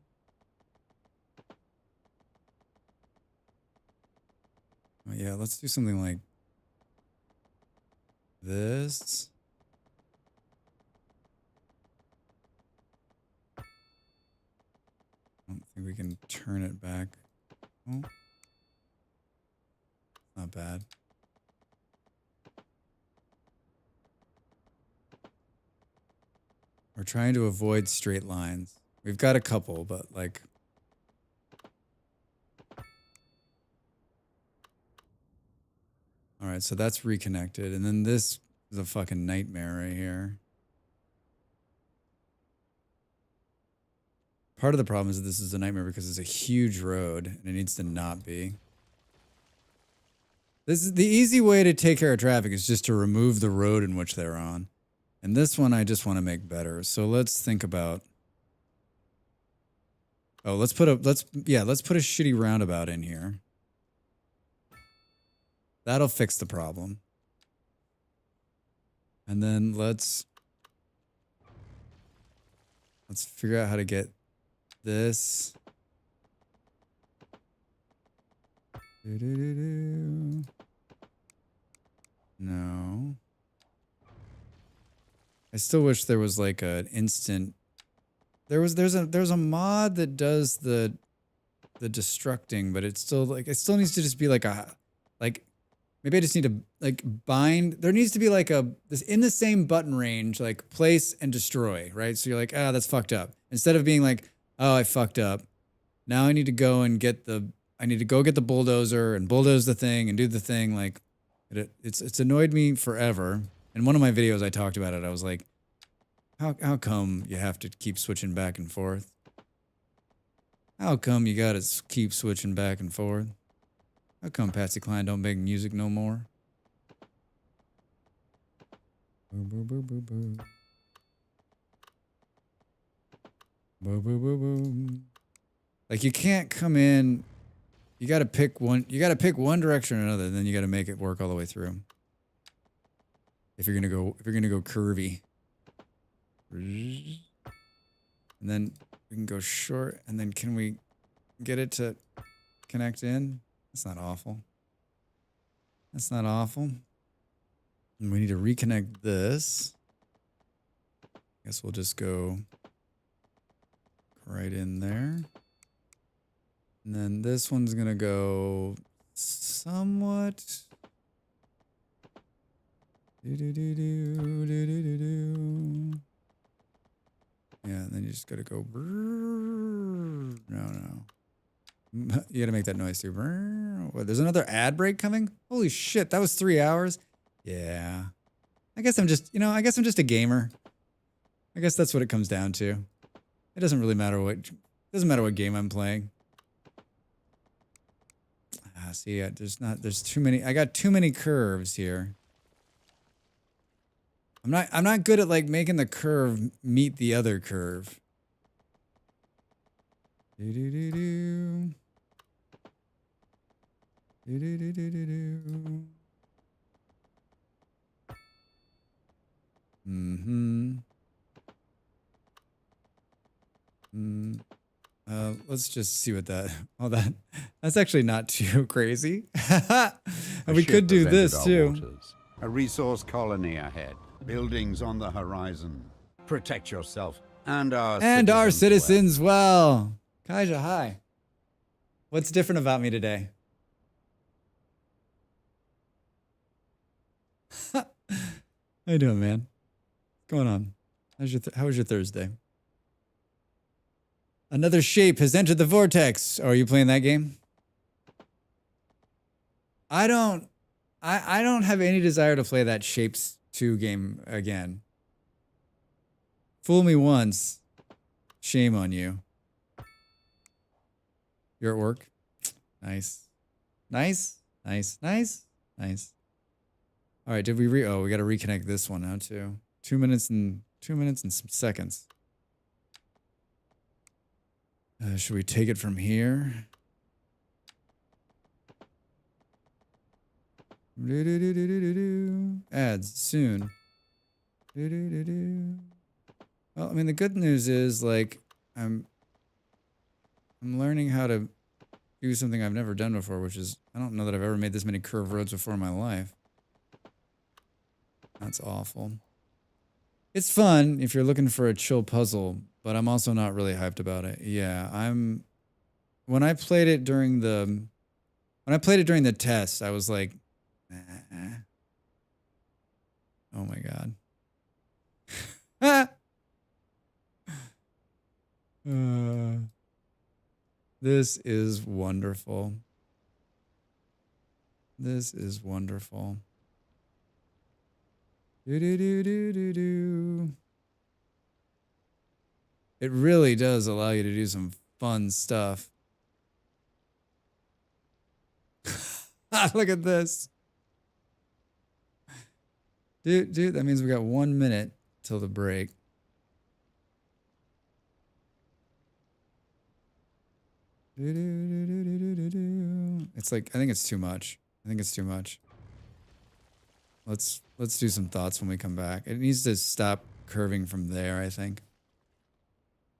Oh, yeah, let's do something like this. I don't think we can turn it back. Oh. Not bad. We're trying to avoid straight lines. We've got a couple, but like... All right, so that's reconnected. And then this is a fucking nightmare right here. Part of the problem is that this is a nightmare because it's a huge road and it needs to not be. This is the easy way to take care of traffic is just to remove the road in which they're on. And this one I just want to make better. So let's think about... Oh, let's put a shitty roundabout in here. That'll fix the problem. And then let's figure out how to get this. No. I still wish there was like an instant. There's a mod that does the destructing, but it still needs to just be like maybe I just need to like bind. There needs to be like this in the same button range, like place and destroy, right? So you're like, ah, that's fucked up. Instead of being like, oh, I fucked up. Now I need to go and get the bulldozer and bulldoze the thing and do the thing. Like it's annoyed me forever. In one of my videos I talked about it. I was like, how come you have to keep switching back and forth? How come you gotta keep switching back and forth? How come Patsy Cline don't make music no more? Boo, boo, boo, boo, boo. Boo, boo, boo, boo. Like you can't come in. You gotta pick one. You gotta pick one direction or another. Then you gotta make it work all the way through. If you're gonna go curvy. And then we can go short. And then can we get it to connect in? That's not awful. That's not awful. And we need to reconnect this. Guess we'll just go right in there. And then this one's gonna go somewhat. Yeah, and then you just gotta go. No. You gotta make that noise too. What, there's another ad break coming? Holy shit, that was 3 hours? Yeah. I guess I'm just a gamer. I guess that's what it comes down to. It doesn't really matter what game I'm playing. See, there's too many. I got too many curves here. I'm not good at like making the curve meet the other curve. Do. Let's just see what that's actually not too crazy. And we could do this too.
Waters. A resource colony ahead. Buildings on the horizon. Protect yourself and our
citizens well. Kaija, hi. What's different about me today? How you doing, man? What's going on? How was your Thursday? Another shape has entered the vortex. Oh, are you playing that game? I don't have any desire to play that Shapes 2 game again. Fool me once. Shame on you. You're at work? Nice. Nice. Nice. Nice. Nice. All right, did we we got to reconnect this one now too. 2 minutes and some seconds. Should we take it from here? Ads soon. Well, I mean, the good news is like I'm learning how to do something I've never done before, which is I don't know that I've ever made this many curved roads before in my life. That's awful. It's fun if you're looking for a chill puzzle, but I'm also not really hyped about it. Yeah, when I played it during the test, I was like, oh my god. This is wonderful. This is wonderful. It really does allow you to do some fun stuff. Look at this. Dude, that means we got 1 minute till the break. It's like, I think it's too much. Let's do some thoughts when we come back. It needs to stop curving from there, I think.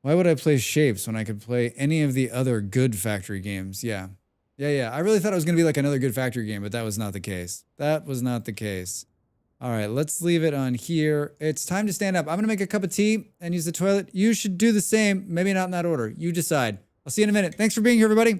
Why would I play Shapes when I could play any of the other good factory games? Yeah. I really thought it was going to be like another good factory game, but that was not the case. All right, let's leave it on here. It's time to stand up. I'm going to make a cup of tea and use the toilet. You should do the same. Maybe not in that order. You decide. I'll see you in a minute. Thanks for being here, everybody.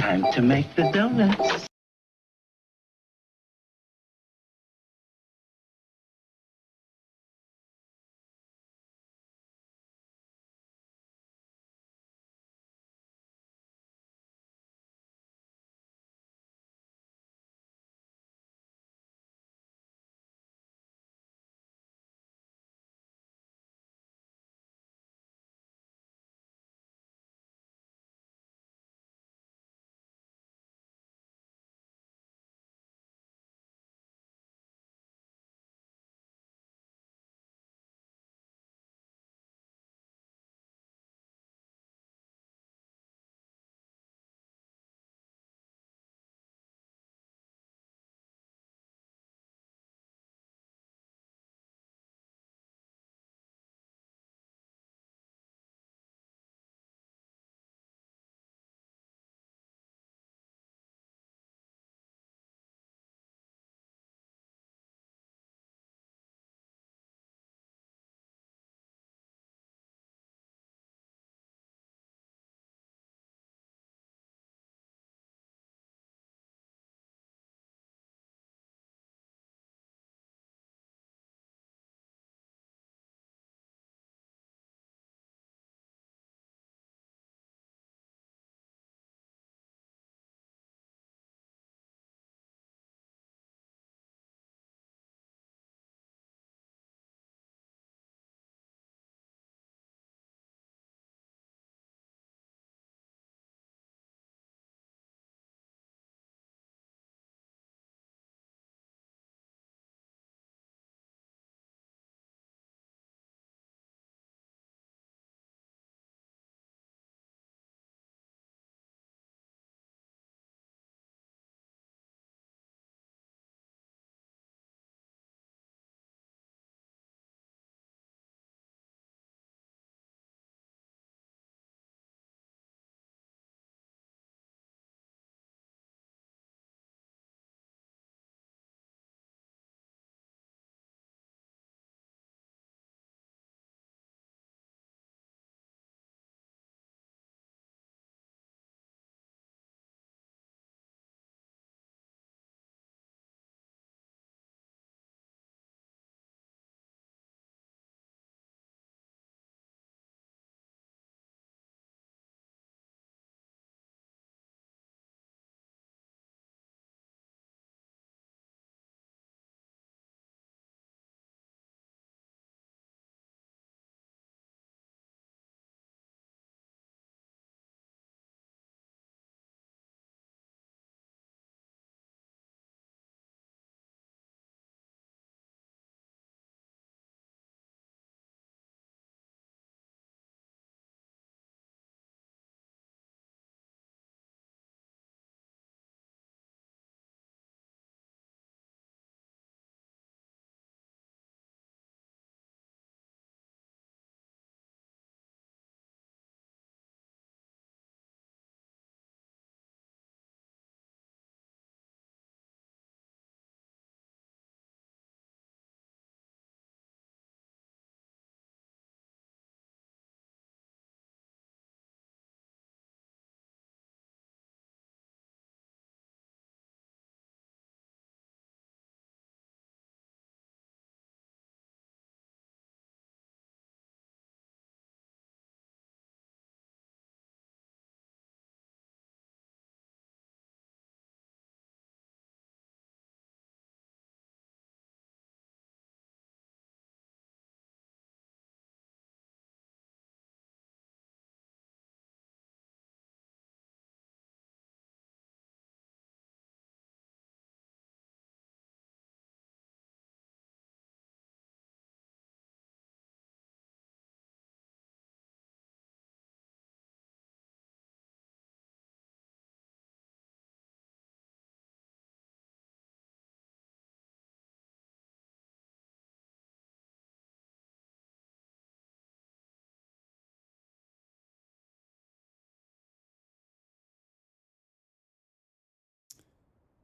Time to make the donuts.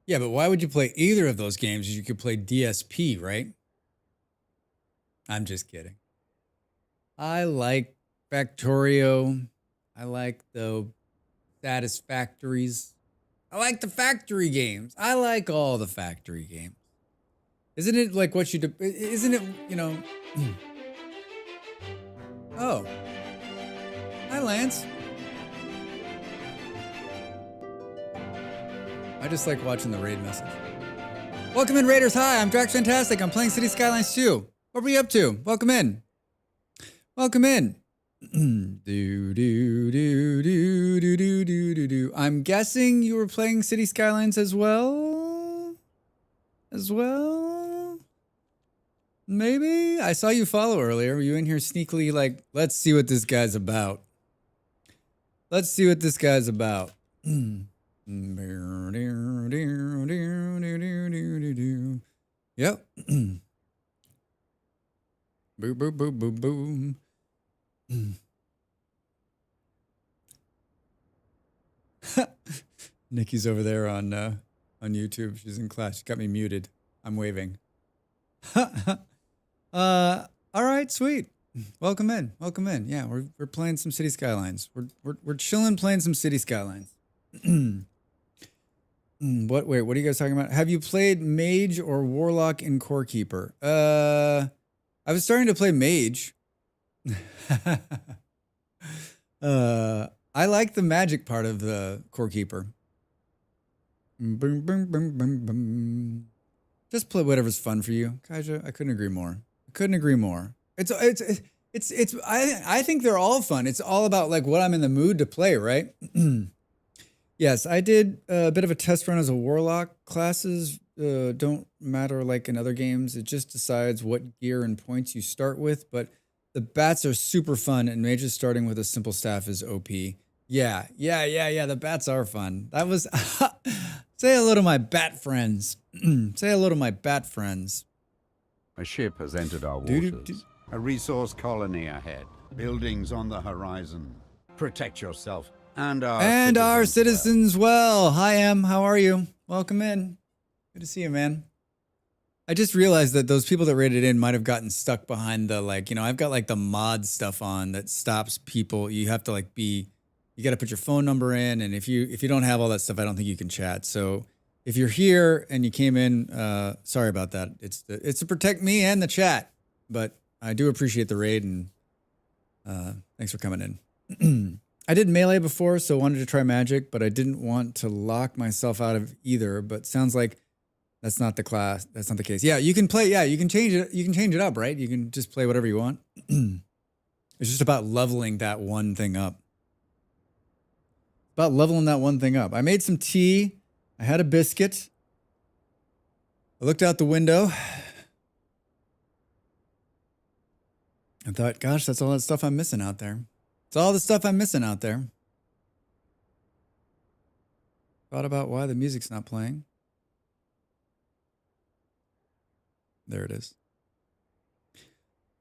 Yeah, but why would you play either of those games? You could play DSP, right? I'm just kidding. I like Factorio. I like the Satisfactories. I like the factory games. I like all the factory games. Isn't it like what you do? Isn't it, you know? Oh. Hi, Lance. I just like watching the raid message. Welcome in, Raiders. Hi, I'm Drax Fantastic. I'm playing City Skylines 2. What are we up to? Welcome in. Welcome in. Do. I'm guessing you were playing City Skylines as well? Maybe? I saw you follow earlier. Were you in here sneakily like, let's see what this guy's about. Let's see what this guy's about. Yep. Boom, boom, boom, boom, boom. Nikki's over there on YouTube. She's in class. She got me muted. I'm waving. All right, sweet. Welcome in. Welcome in. Yeah, we're playing some City Skylines. We're chilling playing some City Skylines. What are you guys talking about? Have you played Mage or Warlock in Core Keeper? I was starting to play Mage. I like the magic part of the Core Keeper. Boom, boom, boom, boom, boom. Just play whatever's fun for you, Kaija. I couldn't agree more. I think they're all fun. It's all about like what I'm in the mood to play, right? Yes, I did a bit of a test run as a Warlock. Classes don't matter like in other games. It just decides what gear and points you start with, but the bats are super fun, and mages starting with a simple staff is OP. Yeah. The bats are fun. That was... Say hello to my bat friends. Say hello to my bat friends.
A ship has entered our waters. A resource colony ahead. Buildings on the horizon. Protect yourself and our
citizens well. Hi, Em. How are you? Welcome in. Good to see you, man. I just realized that those people that raided in might have gotten stuck behind the, like, you know, I've got like the mod stuff on that stops people. You have to like you got to put your phone number in, and if you don't have all that stuff, I don't think you can chat. So if you're here and you came in, sorry about that. It's to protect me and the chat, but I do appreciate the raid, and thanks for coming in. I did melee before, so wanted to try magic, but I didn't want to lock myself out of either. But sounds like that's not the class. That's not the case. Yeah, you can play. Yeah, you can change it. You can change it up, right? You can just play whatever you want. It's just about leveling that one thing up. I made some tea. I had a biscuit. I looked out the window. I thought, gosh, that's all that stuff I'm missing out there. It's all the stuff I'm missing out there. Thought about why the music's not playing. There it is.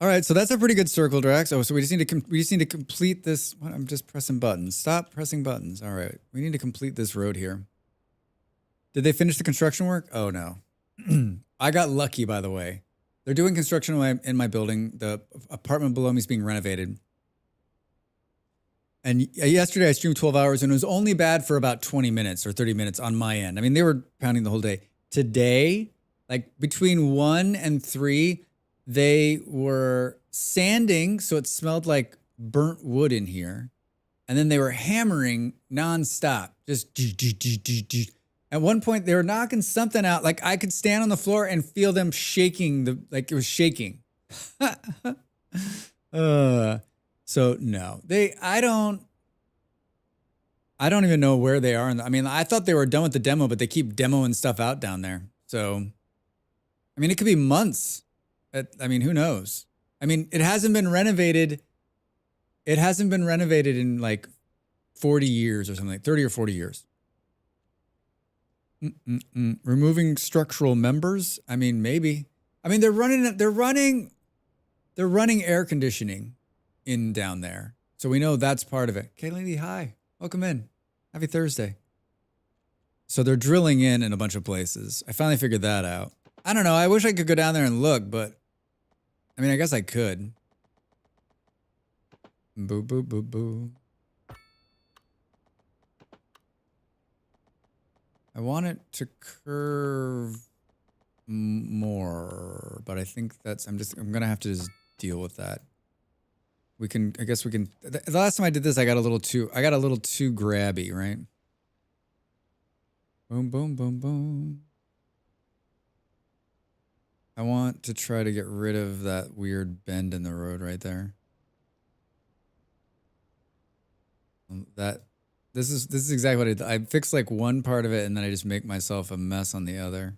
All right, so that's a pretty good circle, Drax. Oh, so we just need to complete this. What? I'm just pressing buttons. Stop pressing buttons. All right, we need to complete this road here. Did they finish the construction work? Oh no, I got lucky, by the way. They're doing construction in my building. The apartment below me is being renovated. And yesterday I streamed 12 hours, and it was only bad for about 20 minutes or 30 minutes on my end. I mean, they were pounding the whole day. Today, like between 1 and 3. They were sanding, so it smelled like burnt wood in here. And then they were hammering nonstop. Just at one point, they were knocking something out. Like I could stand on the floor and feel them shaking, like it was shaking. So no, I don't even know where they are. I mean, I thought they were done with the demo, but they keep demoing stuff out down there. So, I mean, it could be months. I mean, who knows? I mean, it hasn't been renovated. It hasn't been renovated in like 40 years or something, like 30 or 40 years. Removing structural members? I mean, maybe. I mean, they're running air conditioning in down there. So we know that's part of it. Okay, lady, hi. Welcome in. Happy Thursday. So they're drilling in a bunch of places. I finally figured that out. I don't know. I wish I could go down there and look, but I mean, I guess I could. Boo, boo, boo, boo. I want it to curve more, but I think that's, I'm gonna have to just deal with that. We can, I guess we can, the last time I did this, I got a little too grabby, right? Boom, boom, boom, boom. I want to try to get rid of that weird bend in the road right there. This is exactly what I did. I fix like one part of it and then I just make myself a mess on the other.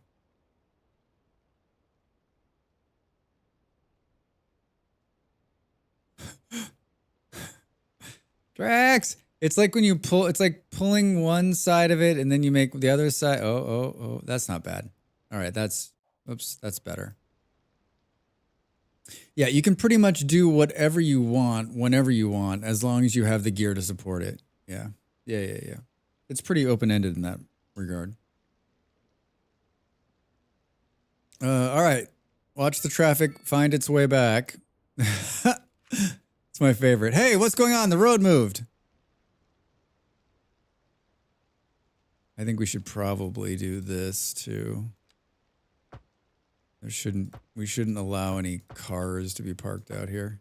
Drax! It's like when you pull, it's like pulling one side of it and then you make the other side. Oh, that's not bad. All right, oops, that's better. Yeah, you can pretty much do whatever you want, whenever you want, as long as you have the gear to support it. Yeah. It's pretty open-ended in that regard. All right. Watch the traffic find its way back. It's my favorite. Hey, what's going on? The road moved. I think we should probably do this too. We shouldn't allow any cars to be parked out here.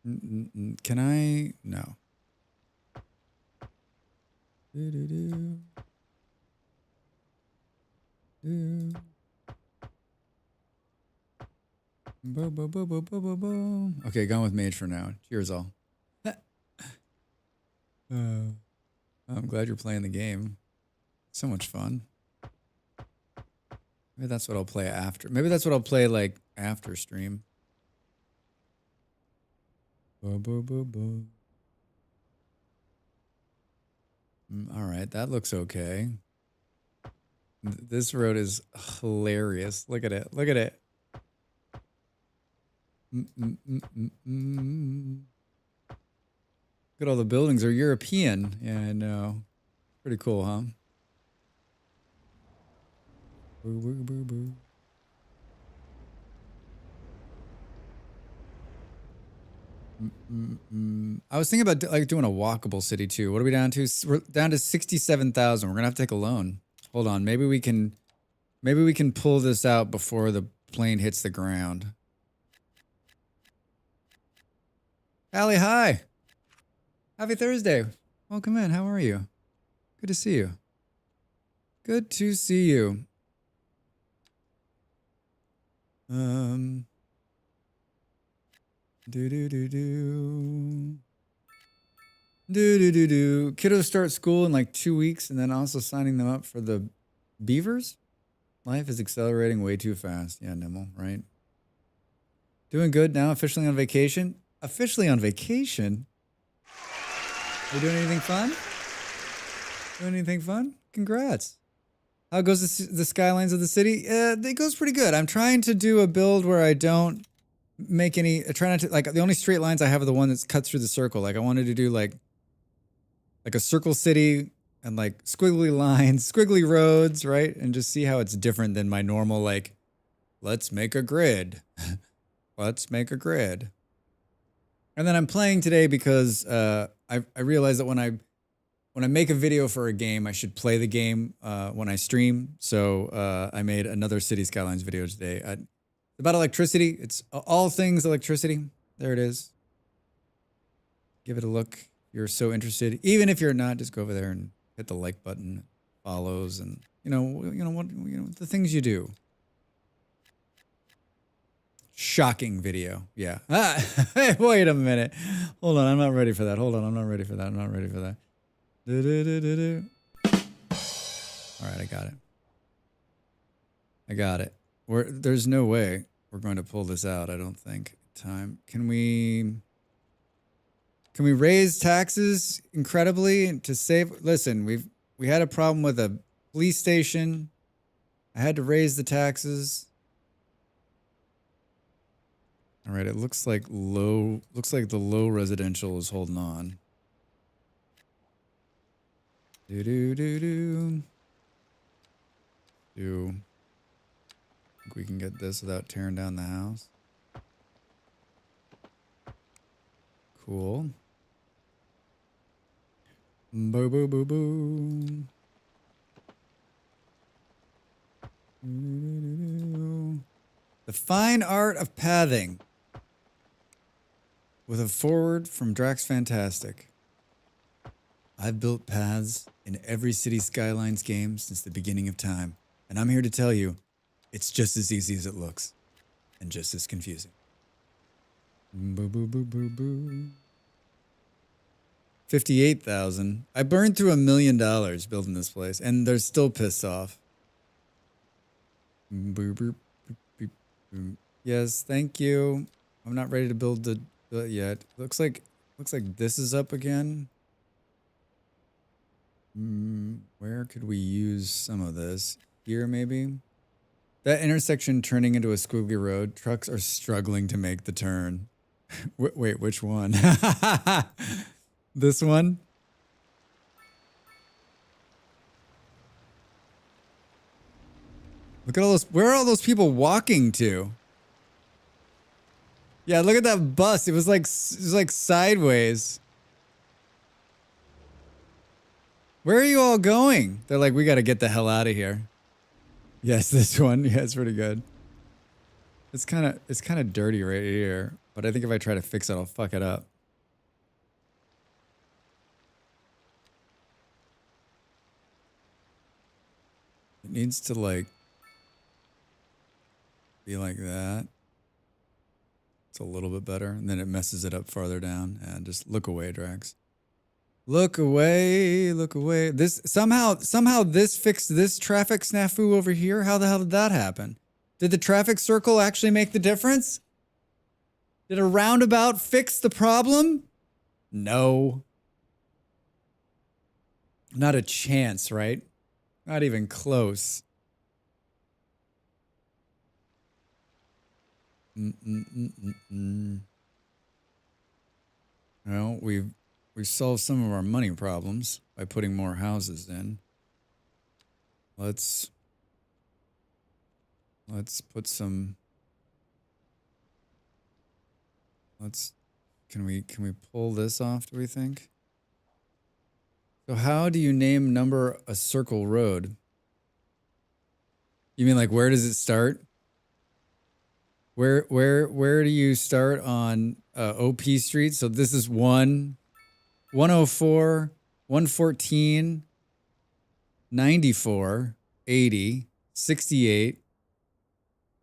Can I? No. Okay, gone with mage for now. Cheers all. I'm glad you're playing the game. So much fun. Maybe that's what I'll play after. Maybe that's what I'll play like after stream. All right, that looks okay. This road is hilarious. Look at it. Look at it. Look at all the buildings are European. Yeah, I know. Pretty cool, huh? Boo, boo, boo, boo. I was thinking about like doing a walkable city too. What are we down to? We're down to 67,000. We're gonna have to take a loan. Hold on. Maybe we can pull this out before the plane hits the ground. Allie, hi. Happy Thursday. Welcome in. How are you? Good to see you. Good to see you. Kiddos start school in like 2 weeks and then also signing them up for the beavers? Life is accelerating way too fast. Yeah, Nimble, right? Doing good now, officially on vacation. Officially on vacation? You doing anything fun? Doing anything fun? Congrats. How goes the skylines of the city? It goes pretty good. I'm trying to do a build where I don't make any, I try not to, like the only straight lines I have are the one that cuts through the circle. Like I wanted to do like a circle city and like squiggly lines, squiggly roads, right? And just see how it's different than my normal, like, let's make a grid. Let's make a grid. And then I'm playing today because I realized that when I make a video for a game, I should play the game when I stream. So I made another City Skylines video today. It's about electricity. It's all things electricity. There it is. Give it a look. You're so interested. Even if you're not, just go over there and hit the like button, follows, and you know the things you do. Shocking video. Yeah. Hey, wait a minute. Hold on. I'm not ready for that. Hold on. I'm not ready for that. I'm not ready for that. All right. I got it. I got it. There's no way we're going to pull this out. I don't think. Time. Can we raise taxes incredibly to save? Listen, we had a problem with a police station. I had to raise the taxes. All right, it looks like the low residential is holding on. Do. Think we can get this without tearing down the house. Cool. Boo boo boo boo. The fine art of pathing. With a forward from Drax Fantastic. I've built paths in every City Skylines game since the beginning of time, and I'm here to tell you, it's just as easy as it looks, and just as confusing. Boo boo boo boo boo. 58,000. I burned through $1 million building this place, and they're still pissed off. Boo boo boo boo boo. Yes, thank you. I'm not ready to build the yet. Looks like this is up again. Where could we use some of this? Here, maybe? That intersection turning into a squiggly road. Trucks are struggling to make the turn. Wait, which one? This one? Look at all those. Where are all those people walking to? Yeah, look at that bus. It was like sideways. Where are you all going? They're like, we got to get the hell out of here. Yes, this one. Yeah, it's pretty good. It's kind of dirty right here, but I think if I try to fix it, I'll fuck it up. It needs to like be like that. It's a little bit better, and then it messes it up farther down. And just look away, Drax. Look away, look away. This somehow this fixed this traffic snafu over here. How the hell did that happen? Did the traffic circle actually make the difference? Did a roundabout fix the problem? No. Not a chance, right? Not even close. Well, we've solved some of our money problems by putting more houses in. Let's put some. Can we pull this off, do we think? So how do you number a circle road? You mean like where does it start? Where do you start on OP Street? So this is 104, 114, 94, 80, 68,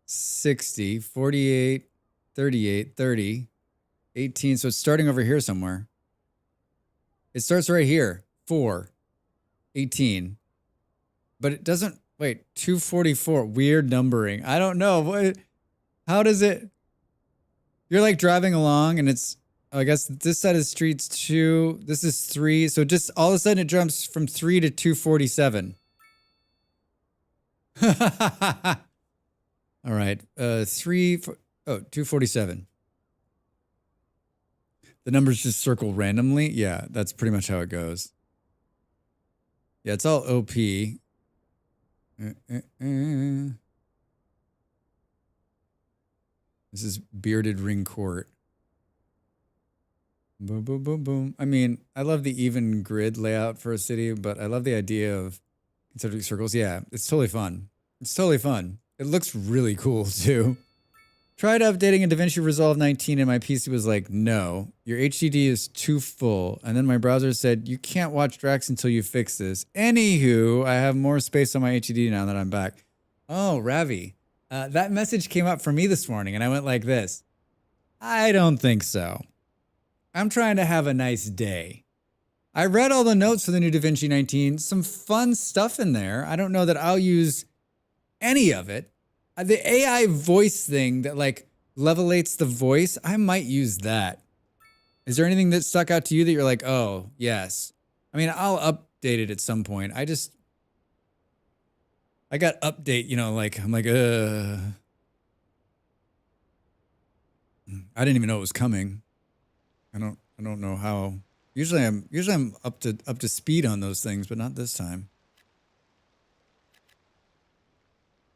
60, 48, 38, 30, 18. So it's starting over here somewhere. It starts right here. 4, 18. But it doesn't, wait, 244. Weird numbering. I don't know. How does it? You're like driving along and it's, I guess this side of the street's 2. This is 3. So just all of a sudden it jumps from 3 to 247. All right. 247. The numbers just circle randomly. Yeah, that's pretty much how it goes. Yeah, it's all OP. This is Bearded Ring Court. Boom, boom, boom, boom. I mean, I love the even grid layout for a city, but I love the idea of concentric circles. Yeah, it's totally fun. It's totally fun. It looks really cool, too. Tried updating a DaVinci Resolve 19 and my PC was like, no, your HDD is too full. And then my browser said, you can't watch Drax until you fix this. Anywho, I have more space on my HDD now that I'm back. Oh, Ravi. That message came up for me this morning and I went like this. I don't think so. I'm trying to have a nice day. I read all the notes for the new DaVinci 19. Some fun stuff in there. I don't know that I'll use any of it. The AI voice thing that like levelates the voice, I might use that. Is there anything that stuck out to you that you're like, oh, yes. I mean, I'll update it at some point. I got update, like, I'm like, I didn't even know it was coming. I don't know how. Usually I'm up to speed on those things, but not this time.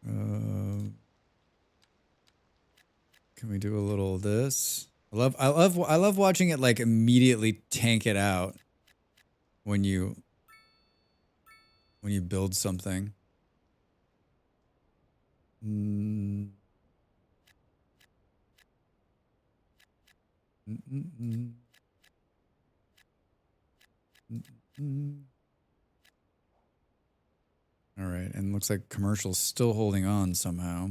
Can we do a little of this? I love watching it like immediately tank it out when you build something. All right, and looks like commercial's still holding on somehow.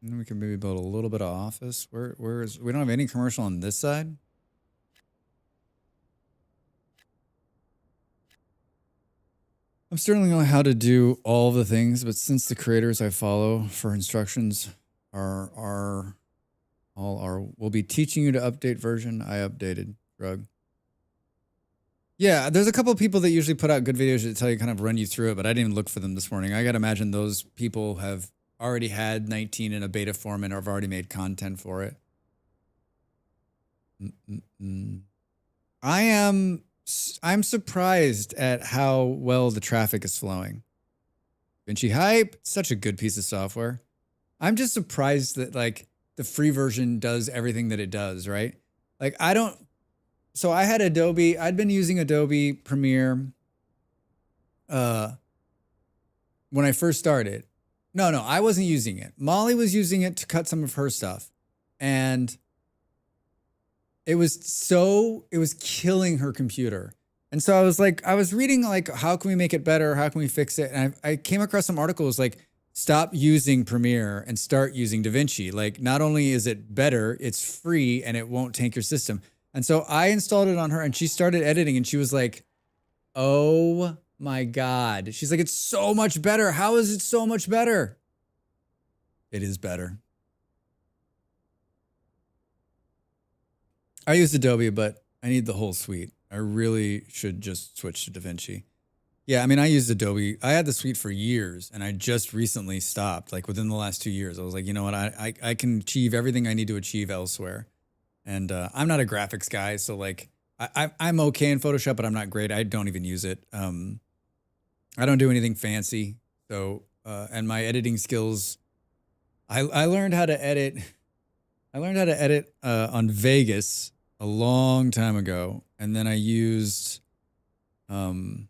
And we can maybe build a little bit of office. Where is, we don't have any commercial on this side? I'm still learning how to do all the things, but since the creators I follow for instructions will be teaching you to update version, I updated, Drug. Yeah, there's a couple of people that usually put out good videos that tell you kind of run you through it, but I didn't even look for them this morning. I gotta imagine those people have already had 19 in a beta form and have already made content for it. I'm surprised at how well the traffic is flowing. DaVinci Hype, such a good piece of software. I'm just surprised that like the free version does everything that it does, right? Like so I had Adobe, I'd been using Adobe Premiere when I first started. No, I wasn't using it. Molly was using it to cut some of her stuff. And it was killing her computer. And so I was like, I was reading like, how can we make it better? How can we fix it? And I came across some articles like, stop using Premiere and start using DaVinci. Like, not only is it better, it's free and it won't tank your system. And so I installed it on her and she started editing and she was like, oh my God. She's like, it's so much better. How is it so much better? It is better. I used Adobe, but I need the whole suite. I really should just switch to DaVinci. Yeah, I mean, I used Adobe. I had the suite for years, and I just recently stopped, like within the last 2 years. I was like, you know what? I can achieve everything I need to achieve elsewhere. And I'm not a graphics guy, so like I'm okay in Photoshop, but I'm not great. I don't even use it. I don't do anything fancy. So, and my editing skills, I learned how to edit. I learned how to edit on Vegas a long time ago, and then I used After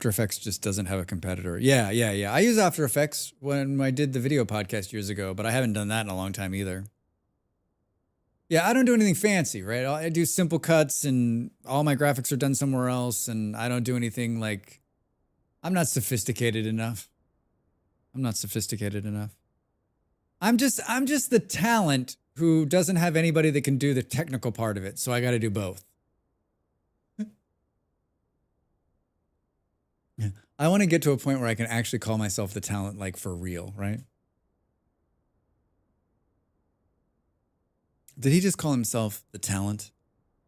Effects just doesn't have a competitor. Yeah. I use After Effects when I did the video podcast years ago, but I haven't done that in a long time either. Yeah, I don't do anything fancy, right? I do simple cuts and all my graphics are done somewhere else, and I don't do anything like, I'm not sophisticated enough. I'm just the talent who doesn't have anybody that can do the technical part of it, so I got to do both. Yeah. I want to get to a point where I can actually call myself the talent, like for real, right? Did he just call himself the talent?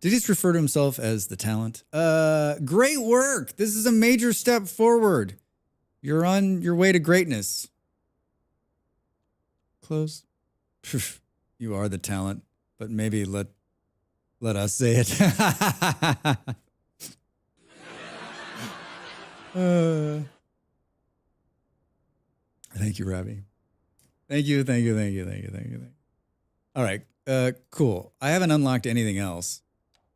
Did he just refer to himself as the talent? Great work. This is a major step forward. You're on your way to greatness. Close. You are the talent, but maybe let us say it. Thank you, Robbie. Thank you. All right, cool. I haven't unlocked anything else.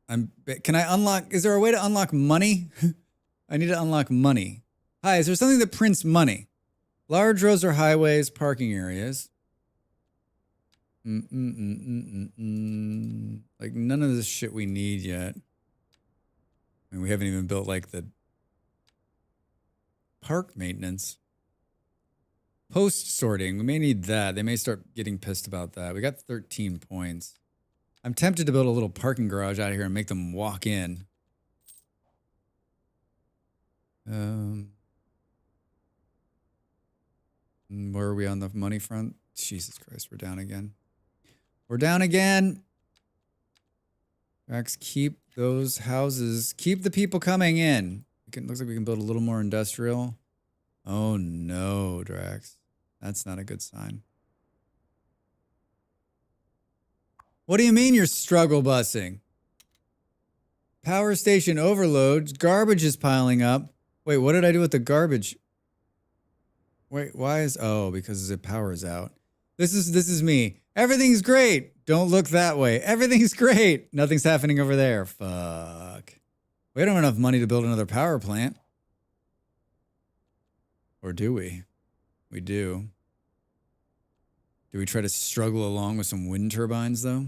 Can I unlock, is there a way to unlock money? I need to unlock money. Hi, is there something that prints money? Large roads or highways, parking areas. Like none of this shit we need yet. I mean, we haven't even built like the park maintenance. Post sorting, we may need that. They may start getting pissed about that. We got 13 points. I'm tempted to build a little parking garage out here and make them walk in. Where are we on the money front? Jesus Christ, we're down again. We're down again. Drax, keep those houses. Keep the people coming in. Looks like we can build a little more industrial. Oh no, Drax. That's not a good sign. What do you mean you're struggle busing? Power station overloads. Garbage is piling up. Wait, what did I do with the garbage? Wait, why is... Oh, because the power is out. This is me. Everything's great. Don't look that way. Everything's great. Nothing's happening over there. Fuck. We don't have enough money to build another power plant. Or do we? We do. Do we try to struggle along with some wind turbines, though?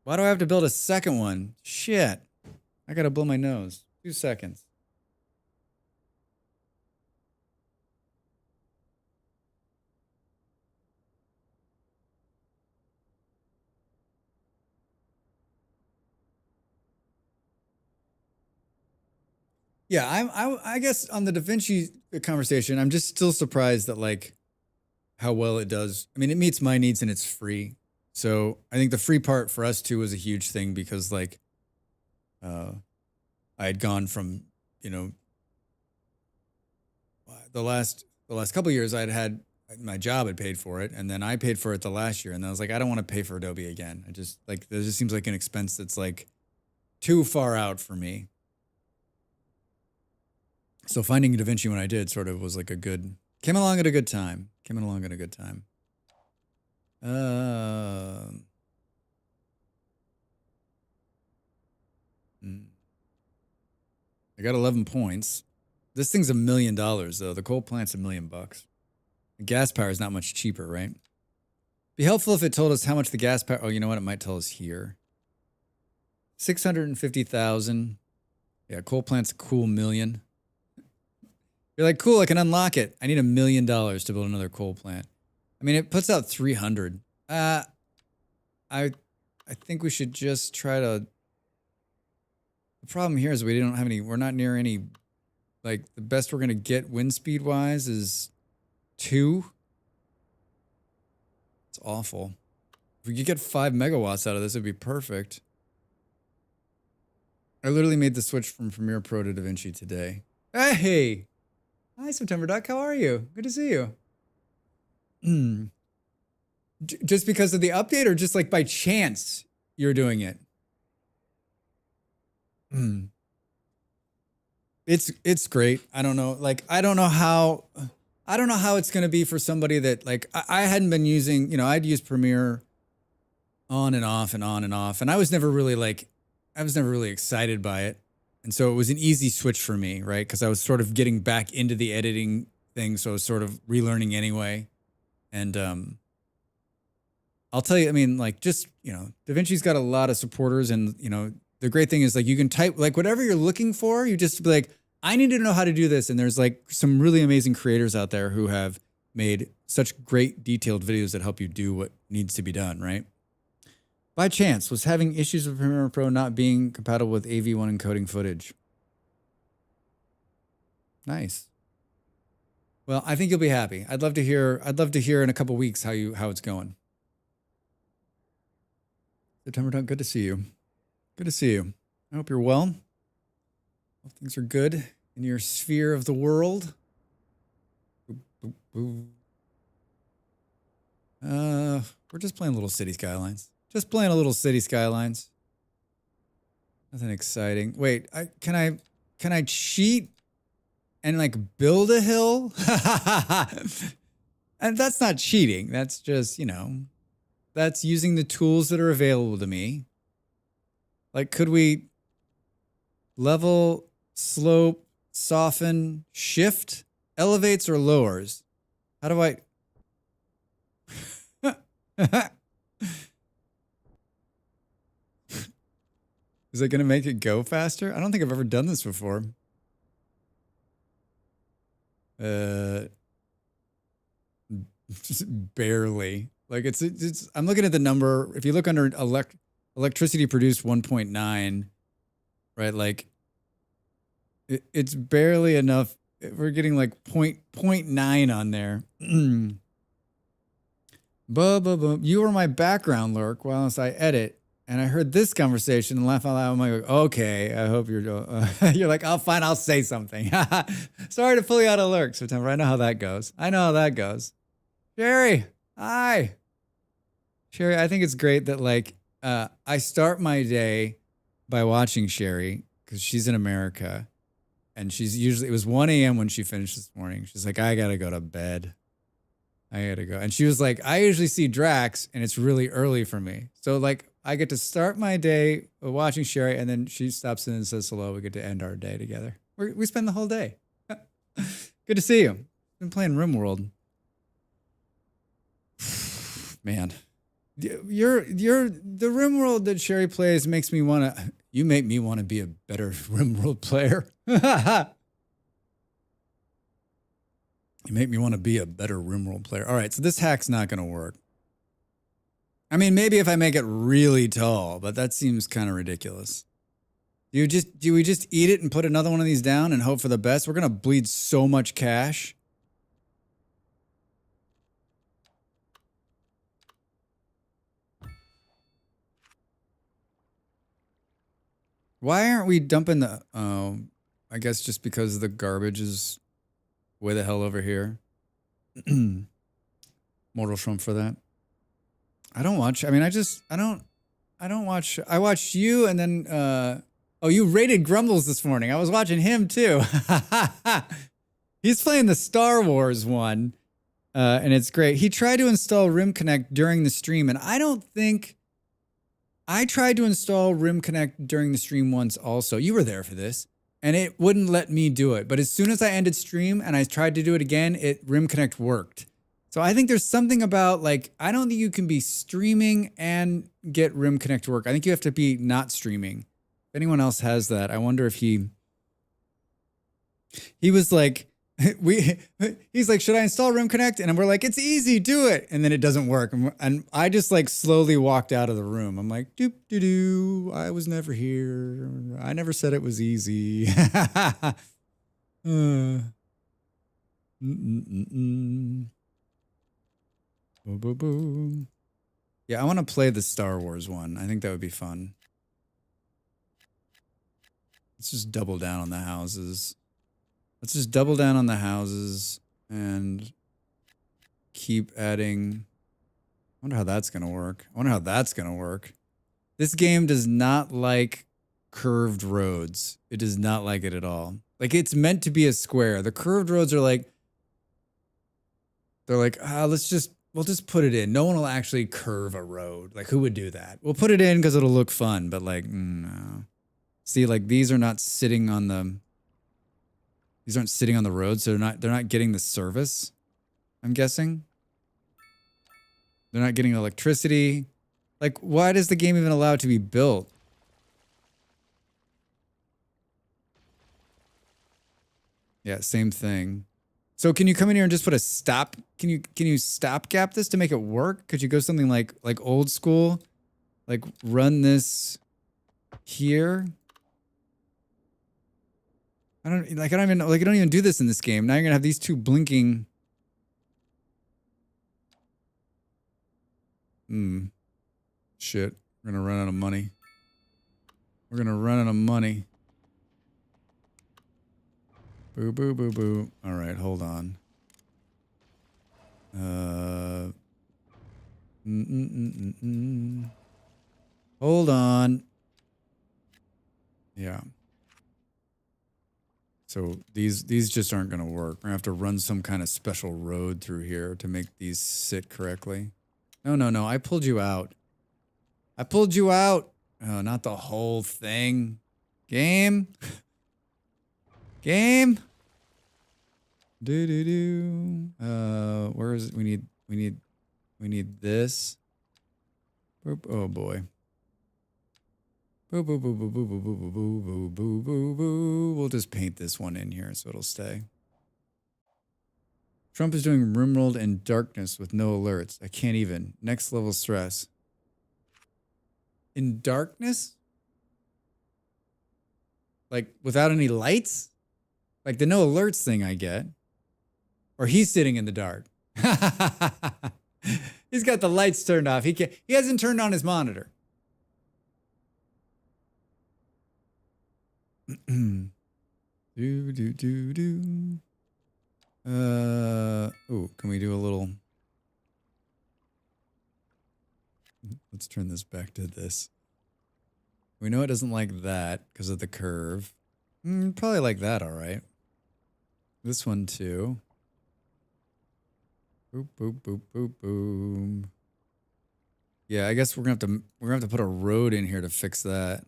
Why do I have to build a second one? Shit. I gotta blow my nose. 2 seconds. Yeah, I guess on the Da Vinci conversation, I'm just still surprised that like how well it does. I mean, it meets my needs and it's free. So I think the free part for us too was a huge thing because like I had gone from, you know, the last couple of years I'd had my job had paid for it, and then I paid for it the last year, and then I was like, I don't want to pay for Adobe again. I just like there just seems like an expense that's like too far out for me. So finding Da Vinci when I did sort of was like a good, came along at a good time. Came along at a good time. I got 11 points. This thing's $1 million though. The coal plant's $1 million. The gas power is not much cheaper, right? Be helpful if it told us how much the gas power. Oh, you know what? It might tell us here. 650,000. Yeah, coal plant's a cool million. You're like, cool, I can unlock it. I need $1 million to build another coal plant. I mean, it puts out 300. I think we should just try to. The problem here is we don't have any. We're not near any. Like the best we're gonna get wind speed wise is 2. It's awful. If we could get 5 megawatts out of this, it'd be perfect. I literally made the switch from Premiere Pro to Da Vinci today. Hey. Hi, September Duck. How are you? Good to see you. Just because of the update or just like by chance you're doing it? It's great. I don't know. Like, I don't know how it's going to be for somebody that like, I hadn't been using, you know, I'd used Premiere on and off and on and off. And I was never really excited by it. And so it was an easy switch for me, right? Because I was sort of getting back into the editing thing. So I was sort of relearning anyway. And I'll tell you, I mean, like just, you know, Da Vinci's got a lot of supporters. And, you know, the great thing is like you can type like whatever you're looking for. You just be like, I need to know how to do this. And there's like some really amazing creators out there who have made such great detailed videos that help you do what needs to be done, right? By chance, was having issues with Premiere Pro not being compatible with AV1 encoding footage. Nice. Well, I think you'll be happy. I'd love to hear in a couple weeks how it's going. September Duck, good to see you. Good to see you. I hope you're well. Hope things are good in your sphere of the world. We're just playing little city skylines. Just playing a little city skylines. Nothing exciting. Wait, can I cheat and like build a hill? And that's not cheating. That's just, you know, that's using the tools that are available to me. Like, could we level, slope, soften, shift, elevates, or lowers? How do I? Is it going to make it go faster? I don't think I've ever done this before. Just barely. Like it's I'm looking at the number. If you look under electricity produced 1.9, right? Like it's barely enough. We're getting like 0.9 on there. You were my background lurk whilst I edit. And I heard this conversation and laugh out loud. I'm like, okay, I hope you're you're like, oh, fine, I'll say something. Sorry to pull you out of lurk, September. I know how that goes. Sherry, hi. Sherry, I think it's great that like I start my day by watching Sherry because she's in America. And it was 1 a.m. when she finished this morning. She's like, I gotta go to bed. I gotta go. And she was like, I usually see Drax and it's really early for me. So like I get to start my day watching Sherry and then she stops in and says hello. We get to end our day together. We spend the whole day. Good to see you. Been playing RimWorld. Man. The RimWorld that Sherry plays makes me want to, you make me want to be a better RimWorld player. You make me want to be a better RimWorld player. All right, so this hack's not going to work. I mean, maybe if I make it really tall, but that seems kind of ridiculous. Do we just eat it and put another one of these down and hope for the best? We're going to bleed so much cash. Why aren't we dumping the... I guess just because the garbage is way the hell over here. Mortal Shrimp for that. I don't watch... I mean, I don't watch... I watched you and then... oh, you rated Grumbles this morning. I was watching him too. He's playing the Star Wars one. And it's great. He tried to install Rim Connect during the stream, and I don't think... I tried to install Rim Connect during the stream once also. You were there for this. And it wouldn't let me do it. But as soon as I ended stream and I tried to do it again, Rim Connect worked. So I think there's something about, like, I don't think you can be streaming and get Rim Connect to work. I think you have to be not streaming. If anyone else has that, I wonder if he was like, he's like, should I install Rim Connect? And we're like, it's easy, do it. And then it doesn't work. And I just like slowly walked out of the room. I'm like, doop doo doo. I was never here. I never said it was easy. Boo, boo, boo. Yeah, I want to play the Star Wars one. I think that would be fun. Let's just double down on the houses. Let's just double down on the houses and keep adding. I wonder how that's going to work. This game does not like curved roads. It does not like it at all. Like, it's meant to be a square. The curved roads are like, they're like, we'll just put it in. No one will actually curve a road. Like, who would do that? We'll put it in because it'll look fun, but like, no. See, like, these are not sitting on the... These aren't sitting on the road, so they're not getting the service, I'm guessing. They're not getting electricity. Like, why does the game even allow it to be built? Yeah, same thing. So can you come in here and just put a stop? Can you stopgap this to make it work? Could you go something like old school? Like run this here? I don't even do this in this game. Now you're gonna have these two blinking. Shit. We're gonna run out of money. Boo, boo, boo, boo. All right, hold on. Hold on. Yeah. So these just aren't going to work. We're going to have to run some kind of special road through here to make these sit correctly. No. I pulled you out. Oh, not the whole thing. Game. Game. Where is it? We need this. Boop. Oh boy. Boo, boo, boo, boo, boo, boo, boo, boo, boo, boo, boo, boo. We'll just paint this one in here so it'll stay. Trump is doing RimWorld in darkness with no alerts. I can't even. Next level stress. In darkness? Like without any lights? Like the no alerts thing I get. Or he's sitting in the dark. He's got the lights turned off. He hasn't turned on his monitor. Ooh, can we do a little... Let's turn this back to this. We know it doesn't like that because of the curve. Probably like that, all right. This one too. Boop, boop, boop, boop, boom. Yeah, I guess we're gonna have to put a road in here to fix that.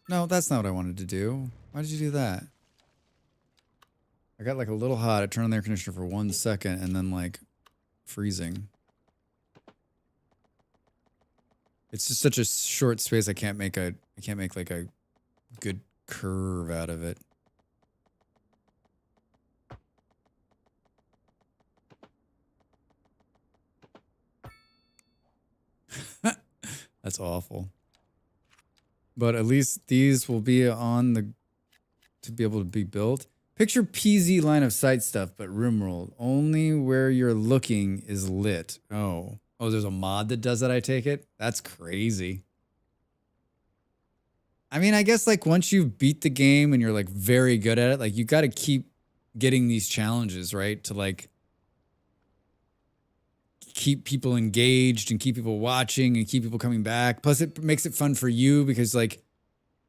No, that's not what I wanted to do. Why did you do that? I got like a little hot. I turned on the air conditioner for 1 second and then like freezing. It's just such a short space. I can't make like a good curve out of it. That's awful. But at least these will be on the to be able to be built. Picture PZ line of sight stuff, but room rolled. Only where you're looking is lit. Oh. Oh, there's a mod that does that, I take it? That's crazy. I mean, I guess like once you've beat the game and you're like very good at it, like you got to keep getting these challenges, right? To like keep people engaged and keep people watching and keep people coming back. Plus it makes it fun for you because like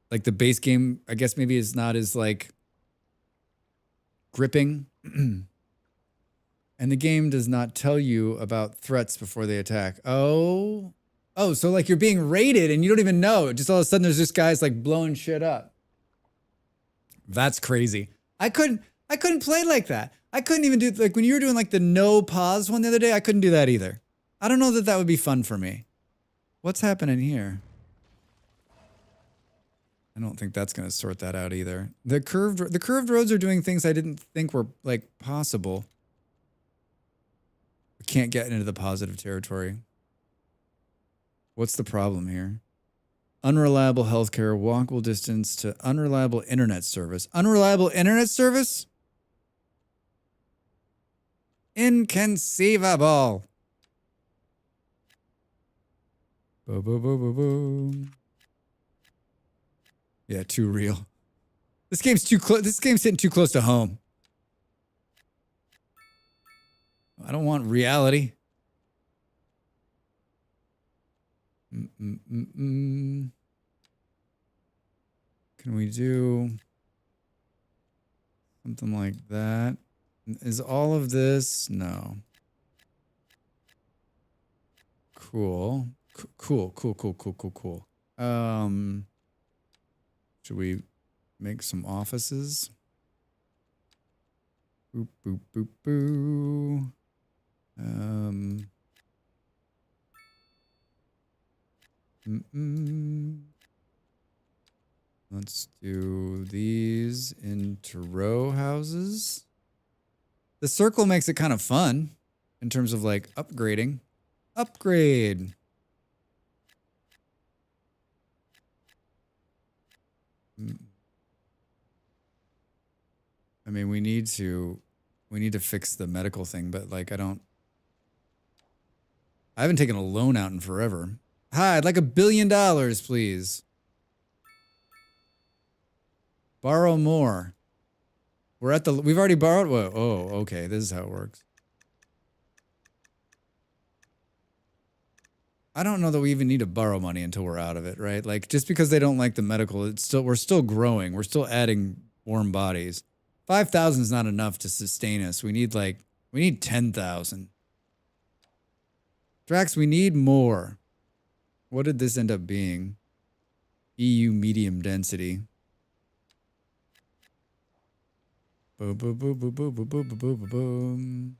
the base game, I guess maybe is not as like gripping. And the game does not tell you about threats before they attack. Oh, so like you're being raided and you don't even know. Just all of a sudden there's just guys like blowing shit up. That's crazy. I couldn't play like that. I couldn't even do like when you were doing like the no pause one the other day, I couldn't do that either. I don't know that that would be fun for me. What's happening here? I don't think that's going to sort that out either. The curved roads are doing things I didn't think were like possible. We can't get into the positive territory. What's the problem here? Unreliable healthcare, walkable distance to unreliable internet service. Unreliable internet service? Inconceivable. Boom, boom, boom, boom, boom. Yeah, too real. This game's too close. This game's sitting too close to home. I don't want reality. Can we do something like that? Is all of this? No. Cool. Cool. Should we make some offices? Boop, boop, boop, boo. Let's do these into row houses. The circle makes it kind of fun in terms of like upgrading. Upgrade. I mean, we need to fix the medical thing, but like I haven't taken a loan out in forever. Hi, I'd like $1 billion, please. Borrow more. We've already borrowed. Whoa, oh, okay. This is how it works. I don't know that we even need to borrow money until we're out of it, right? Like just because they don't like the medical, we're still growing. We're still adding warm bodies. 5,000 is not enough to sustain us. We need 10,000. Drax, we need more. What did this end up being? EU medium density. Boom, boom, boom, boom, boom, boom, boom, boom, boom, boom.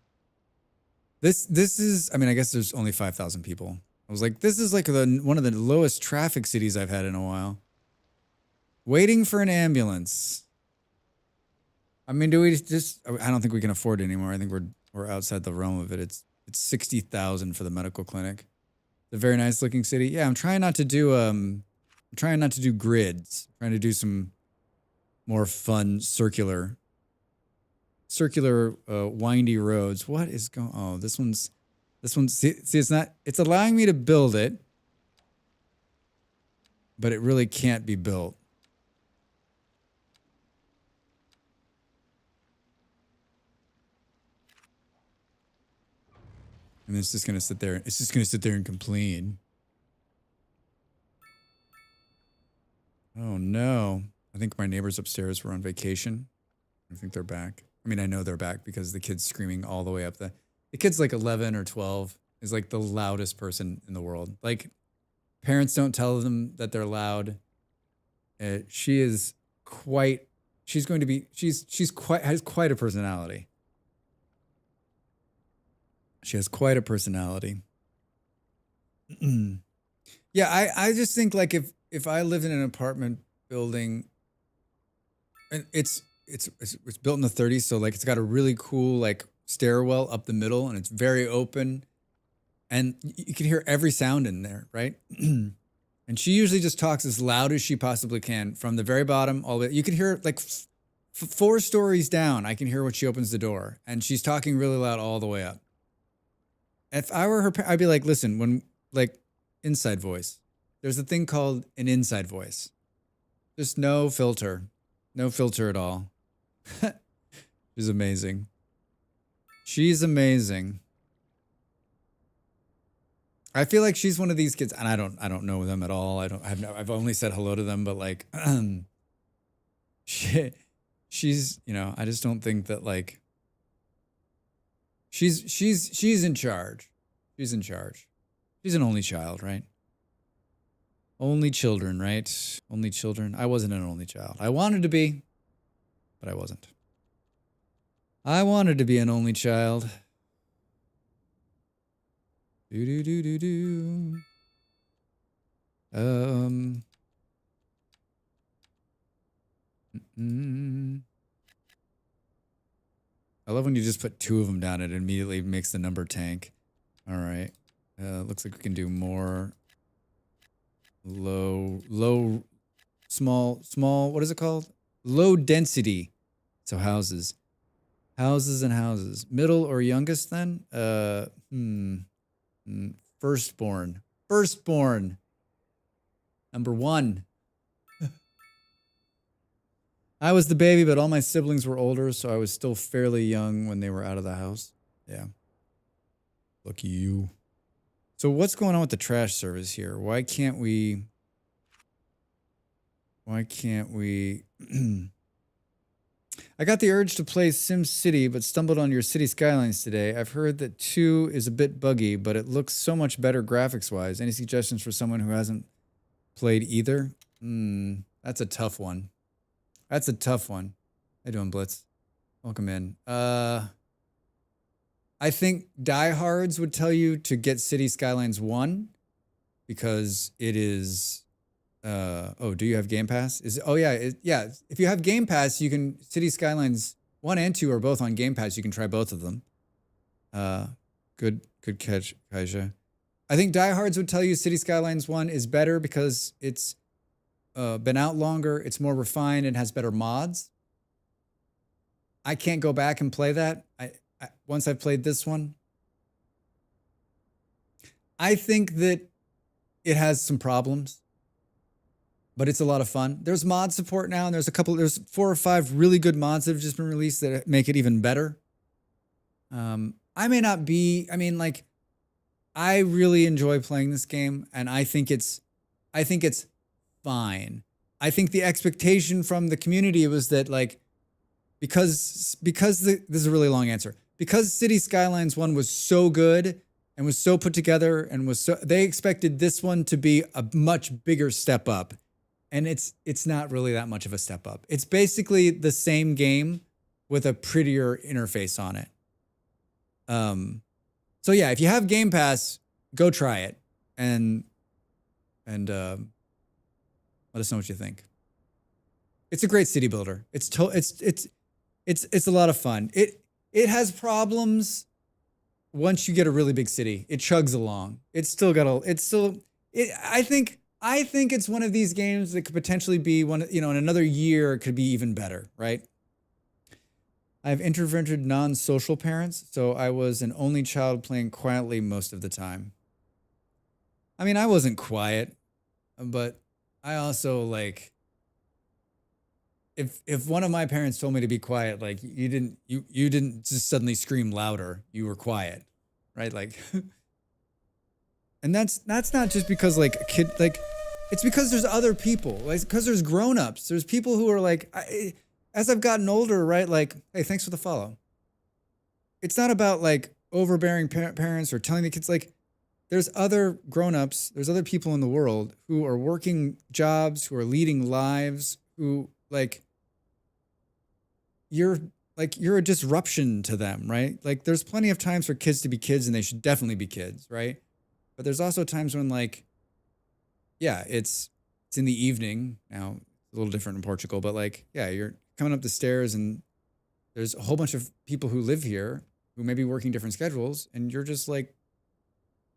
This is, I mean, I guess there's only 5,000 people. I was like, this is like one of the lowest traffic cities I've had in a while. Waiting for an ambulance. I mean, do we just, I don't think we can afford it anymore. I think we're outside the realm of it. It's 60,000 for the medical clinic. It's a very nice looking city. Yeah, I'm trying not to do grids. I'm trying to do some more fun circular windy roads. What is going? Oh, this one's see it's allowing me to build it, but it really can't be built. And it's just gonna sit there. It's just gonna sit there and complain. Oh no. I think my neighbors upstairs were on vacation. I think they're back. I mean, I know they're back because the kid's screaming all the way up. The kid's like 11 or 12, is like the loudest person in the world. Like, parents don't tell them that they're loud. She is quite, she's going to be, she's quite, has quite a personality. She has quite a personality. Yeah, I just think like if I lived in an apartment building, and it's built in the 30s, so like it's got a really cool like stairwell up the middle, and it's very open, and you can hear every sound in there, right? And she usually just talks as loud as she possibly can from the very bottom all the way. You can hear like 4 stories down. I can hear when she opens the door, and she's talking really loud all the way up. If I were her, I'd be like, listen, when like inside voice, there's a thing called an inside voice. Just no filter at all. She's amazing. She's amazing. I feel like she's one of these kids, and I don't know them at all. I've only said hello to them, but like, she's, you know, I just don't think that like, she's in charge. She's in charge. She's an only child, right? Only children, right? Only children. I wasn't an only child. I wanted to be, but I wasn't. I wanted to be an only child. Do do do do do. I love when you just put 2 of them down. It immediately makes the number tank. All right. Looks like we can do more small. What is it called? Low density. So houses. Houses and houses. Middle or youngest then? Firstborn. Firstborn. Number 1. I was the baby, but all my siblings were older, so I was still fairly young when they were out of the house. Yeah. Lucky you. So what's going on with the trash service here? Why can't we... I got the urge to play Sim City, but stumbled on your City Skylines today. I've heard that 2 is a bit buggy, but it looks so much better graphics-wise. Any suggestions for someone who hasn't played either? That's a tough one. That's a tough one. How you doing, Blitz? Welcome in. I think diehards would tell you to get City Skylines 1 because it is... oh, do you have Game Pass? Yeah. If you have Game Pass, you can... City Skylines 1 and 2 are both on Game Pass. You can try both of them. Good catch, Kaija. I think diehards would tell you City Skylines 1 is better because it's been out longer, it's more refined, and has better mods. I can't go back and play that. Once I've played this one, I think that it has some problems, but it's a lot of fun. There's mod support now, and there's 4 or 5 really good mods that have just been released that make it even better. I really enjoy playing this game, and I think it's fine. I think the expectation from the community was that like, this is a really long answer. Because City Skylines 1 was so good and was so put together and they expected this one to be a much bigger step up. And it's not really that much of a step up. It's basically the same game with a prettier interface on it. So yeah, if you have Game Pass, go try it and let us know what you think. It's a great city builder. It's a lot of fun. It has problems once you get a really big city. It chugs along. I think it's one of these games that could potentially be one, in another year it could be even better, right? I have introverted non-social parents, so I was an only child playing quietly most of the time. I mean, I wasn't quiet, but I also like, if one of my parents told me to be quiet, like you didn't just suddenly scream louder, you were quiet, right? Like, and that's not just because like a kid, like It's because there's other people. Like, because there's grown-ups. There's people who are like, as I've gotten older, right? Like, hey, thanks for the follow. It's not about like overbearing parents or telling the kids, like, there's other grown-ups, there's other people in the world who are working jobs, who are leading lives, who like, you're a disruption to them, right? Like, there's plenty of times for kids to be kids, and they should definitely be kids, right? But there's also times when, like, yeah, it's in the evening. Now, it's a little different in Portugal, but like, yeah, you're coming up the stairs and there's a whole bunch of people who live here who may be working different schedules, and you're just like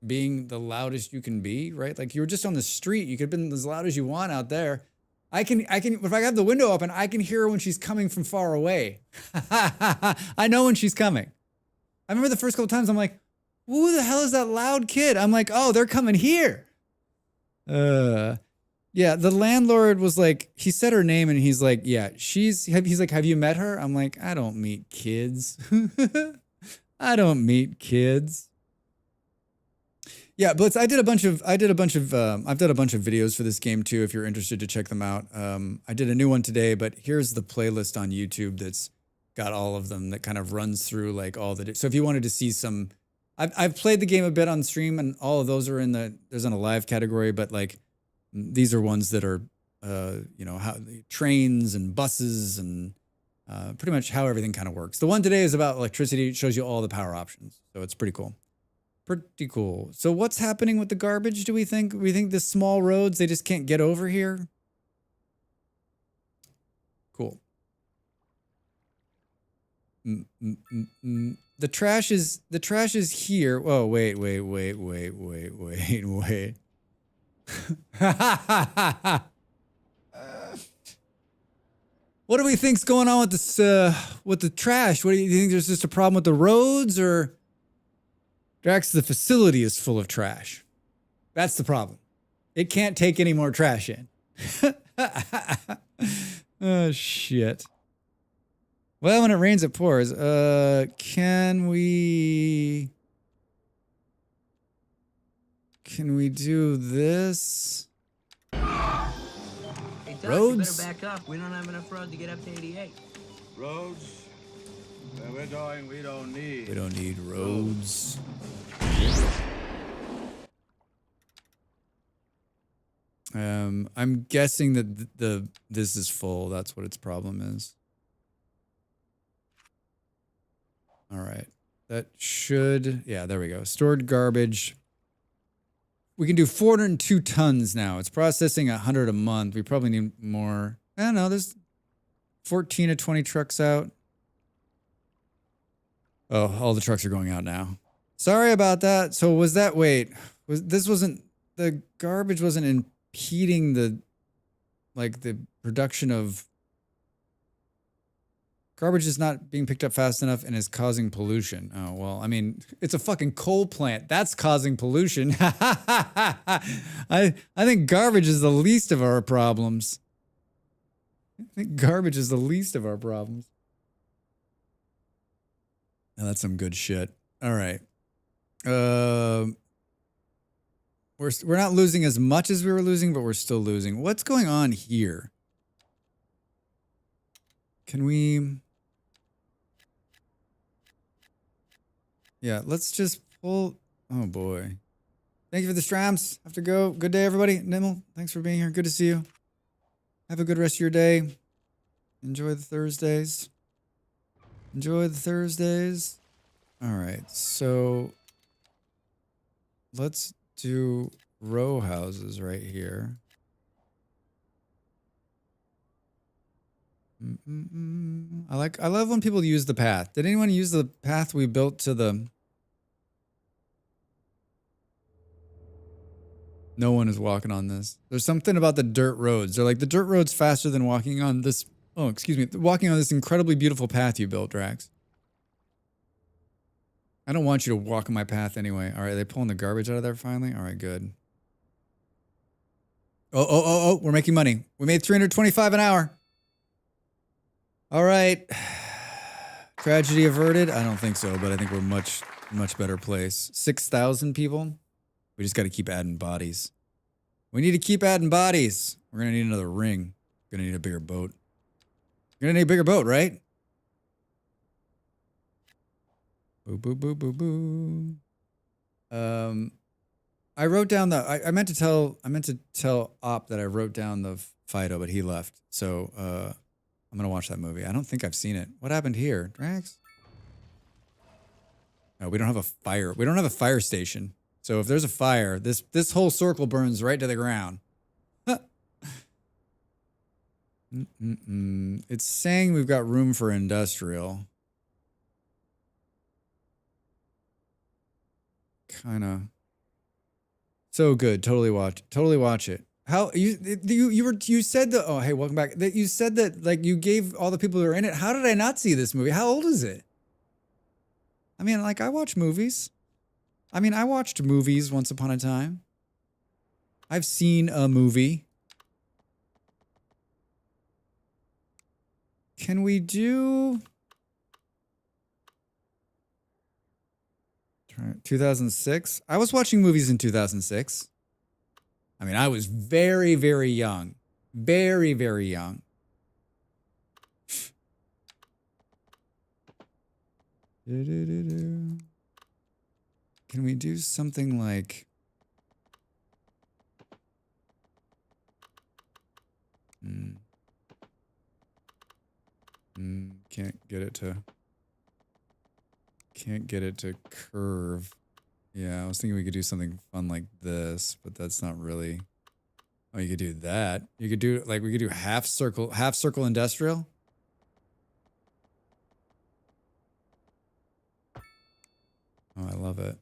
being the loudest you can be, right? Like, you were just on the street. You could have been as loud as you want out there. I can, if I have the window open, I can hear her when she's coming from far away. I know when she's coming. I remember the first couple times I'm like, who the hell is that loud kid? I'm like, oh, they're coming here. Yeah, the landlord was like, he said her name and he's like, yeah, he's like, have you met her? I'm like, I don't meet kids. I don't meet kids. Yeah, Blitz, I've done a bunch of videos for this game too, if you're interested to check them out. I did a new one today, but here's the playlist on YouTube that's got all of them that kind of runs through like all the, so if you wanted to see some, I've played the game a bit on stream and all of those are there's in a live category, but like these are ones that are, you know, how trains and buses and pretty much how everything kind of works. The one today is about electricity. It shows you all the power options. So it's pretty cool. Pretty cool. So what's happening with the garbage, do we think? We think the small roads, they just can't get over here? Cool. The trash is here. Oh, wait. What do we think's going on with this, with the trash? What do you think? There's just a problem with the roads, or Drax, the facility is full of trash. That's the problem. It can't take any more trash in. Oh, shit. Well, when it rains, it pours. Can we do this?
Hey, Doug,
roads?
You better back up. We don't have enough road to get up to 88.
Roads? Where we're going, we don't need.
We don't need roads. I'm guessing that this is full. That's what its problem is. All right. That should, yeah, there we go. Stored garbage. We can do 402 tons now. It's processing 100 a month. We probably need more. I don't know. There's 14 to 20 trucks out. Oh, all the trucks are going out now. Sorry about that. So was that, wait, the garbage wasn't impeding the production of, garbage is not being picked up fast enough and is causing pollution. Oh, well, I mean, it's a fucking coal plant. That's causing pollution. I think garbage is the least of our problems. I think garbage is the least of our problems. Now, that's some good shit. All right. We're not losing as much as we were losing, but we're still losing. What's going on here? Can we... Yeah, let's just pull... Oh, boy. Thank you for the strams. Have to go. Good day, everybody. Nimble, thanks for being here. Good to see you. Have a good rest of your day. Enjoy the Thursdays. Enjoy the Thursdays. All right, so let's do row houses right here. I love when people use the path. Did anyone use the path we built to the... No one is walking on this. There's something about the dirt roads. They're like, the dirt road's faster than walking on this... Oh, excuse me. Walking on this incredibly beautiful path you built, Drax. I don't want you to walk on my path anyway. All right, are they pulling the garbage out of there finally? All right, good. Oh, we're making money. We made $325 an hour. All right. Tragedy averted? I don't think so, but I think we're much better place. 6,000 people? We just got to keep adding bodies. We need to keep adding bodies. We're gonna need another ring. Gonna need a bigger boat. You're gonna need a bigger boat, right? Boo boo boo boo boo. I wrote down the. I meant to tell Op that I wrote down the Fido, but he left. So I'm gonna watch that movie. I don't think I've seen it. What happened here, Drax? No, we don't have a fire. We don't have a fire station. So if there's a fire, this whole circle burns right to the ground. It's saying we've got room for industrial. Kind of. So good. Totally watch it. How you said that? Oh, hey, welcome back. That you said that like you gave all the people who are in it. How did I not see this movie? How old is it? I mean, like I watch movies. I mean, I watched movies once upon a time. I've seen a movie. Can we do 2006? I was watching movies in 2006. I mean, I was very, very young. Very, very young. Can we do something like... Can't get it to curve. Yeah, I was thinking we could do something fun like this, but that's not really... Oh, you could do that. You could do, like, we could do half circle industrial. Oh, I love it.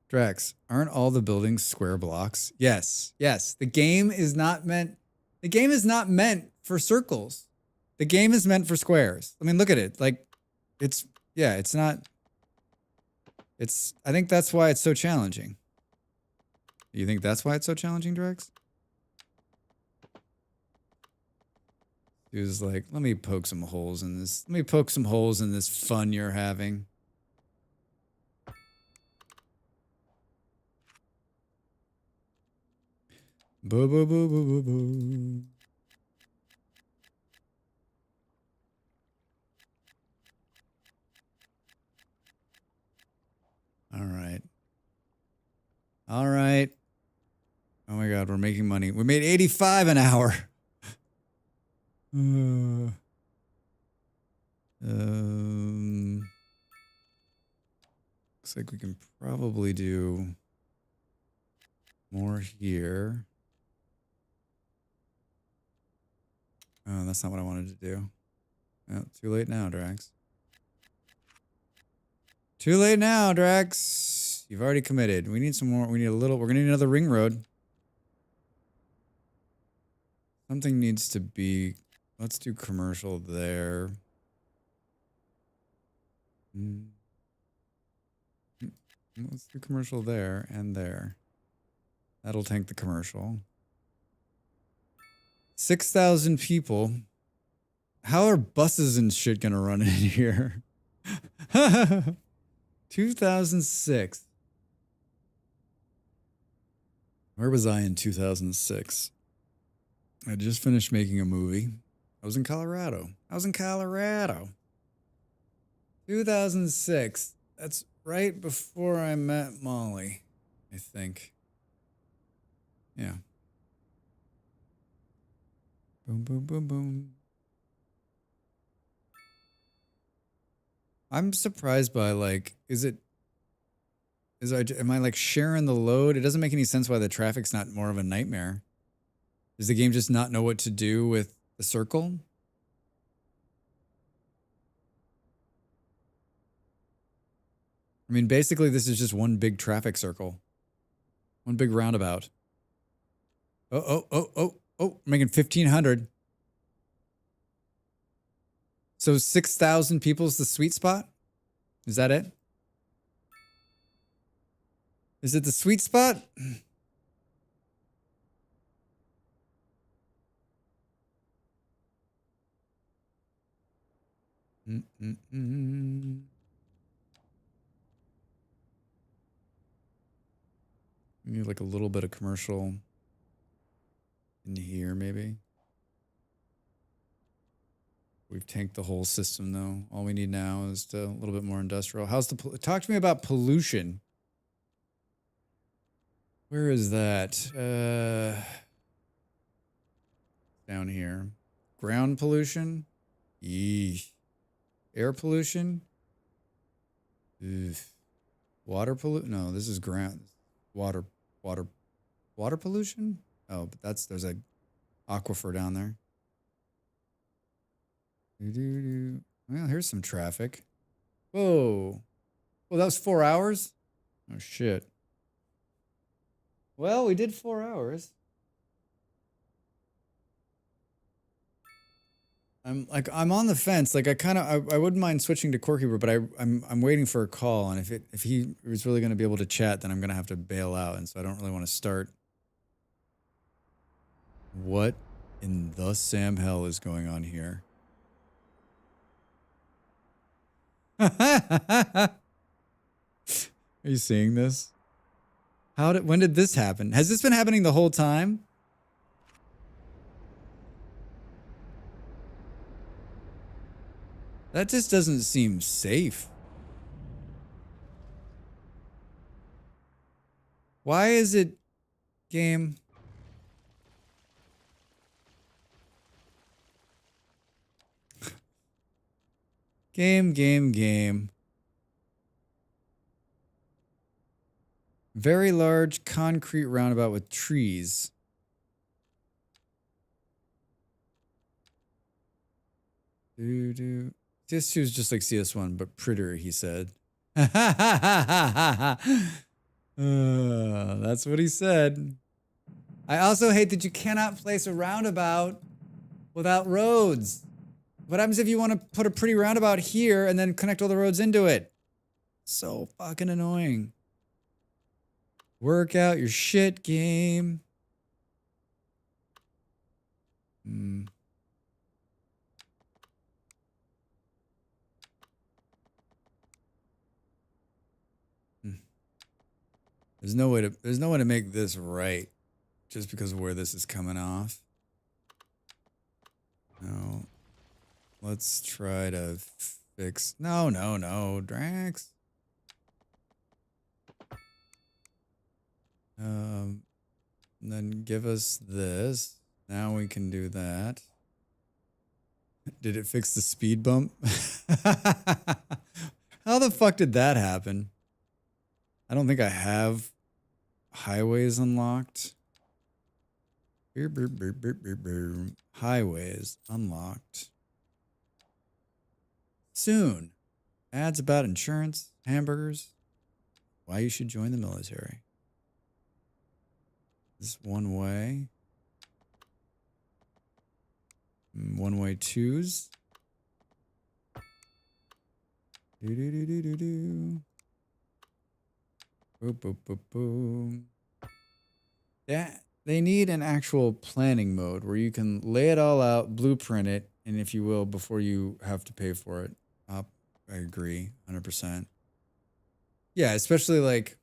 Drax, aren't all the buildings square blocks? Yes, yes. The game is not meant for circles. The game is meant for squares. I mean, look at it. Like, it's not. I think that's why it's so challenging. You think that's why it's so challenging, Drax? He was like, let me poke some holes in this. Let me poke some holes in this fun you're having. Boo boo boo boo boo boo. All right. All right. Oh my God, we're making money. We made 85 an hour. Looks like we can probably do more here. Oh, that's not what I wanted to do. Oh, too late now, Drax. Too late now, Drax. You've already committed. We need some more. We need a little. We're going to need another ring road. Something needs to be. Let's do commercial there. Let's do commercial there and there. That'll tank the commercial. 6,000 people. How are buses and shit gonna run in here? 2006. Where was I in 2006? I just finished making a movie. I was in Colorado. 2006. That's right before I met Molly, I think. Yeah. Boom, boom, boom, boom. I'm surprised by, like, am I like sharing the load? It doesn't make any sense why the traffic's not more of a nightmare. Does the game just not know what to do with the circle? I mean, basically, this is just one big traffic circle. One big roundabout. Oh, making 1,500. So 6,000 people is the sweet spot? Is that it? Is it the sweet spot? We need like a little bit of commercial in here, maybe. We've tanked the whole system, though. All we need now is a little bit more industrial. How's the talk to me about pollution? Where is that? Down here. Ground pollution. Yeesh. Air pollution. Ugh. Water pollution. No, this is ground. Water pollution. Oh, but there's a aquifer down there. Well, here's some traffic. Whoa. Well, that was 4 hours? Oh, shit. Well, we did 4 hours. I'm on the fence. Like I wouldn't mind switching to Core Keeper, but I'm waiting for a call, and if he is really going to be able to chat, then I'm going to have to bail out, and so I don't really want to start. What in the Sam hell is going on here? Are you seeing this? When did this happen? Has this been happening the whole time? That just doesn't seem safe. Why is it game? Game. Very large concrete roundabout with trees. CS2 is just like CS1, but prettier, he said. That's what he said. I also hate that you cannot place a roundabout without roads. What happens if you want to put a pretty roundabout here and then connect all the roads into it? So fucking annoying. Work out your shit, game. There's no way to make this right just because of where this is coming off. No. Let's try to fix. No, Drax. And then give us this. Now we can do that. Did it fix the speed bump? How the fuck did that happen? I don't think I have highways unlocked. Highways unlocked. Soon. Ads about insurance, hamburgers, why you should join the military. This one way. One way twos. Boop, boop, boop, boom. Yeah, they need an actual planning mode where you can lay it all out, blueprint it, and if you will, before you have to pay for it. I agree, 100%. Yeah, especially like...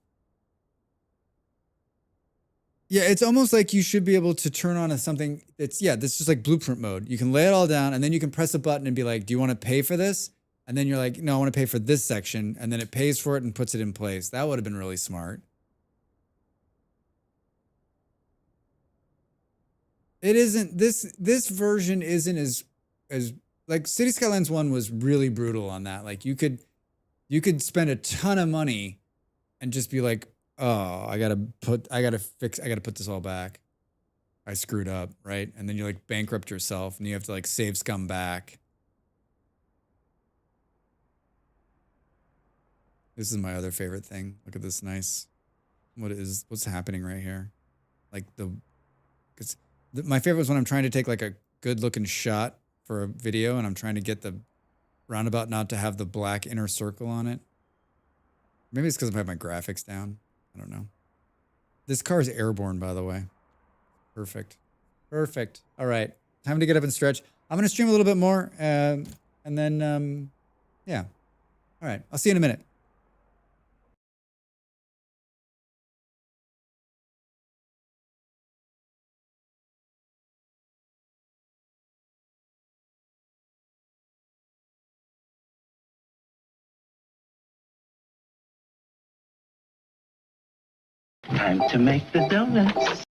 Yeah, it's almost like you should be able to turn on something that's, this is just like blueprint mode. You can lay it all down, and then you can press a button and be like, do you want to pay for this? And then you're like, no, I want to pay for this section. And then it pays for it and puts it in place. That would have been really smart. It isn't, this version isn't as like City Skylines 1 was really brutal on that. Like you could spend a ton of money and just be like, oh, I gotta put this all back. I screwed up, right? And then you like bankrupt yourself and you have to like save scum back. This is my other favorite thing. Look at this nice, what's happening right here? Like my favorite is when I'm trying to take like a good looking shot for a video and I'm trying to get the roundabout not to have the black inner circle on it. Maybe it's because I have my graphics down. I don't know. This car is airborne, by the way. Perfect. Perfect. All right. Time to get up and stretch. I'm going to stream a little bit more. And then, yeah. All right. I'll see you in a minute.
Time to make the donuts.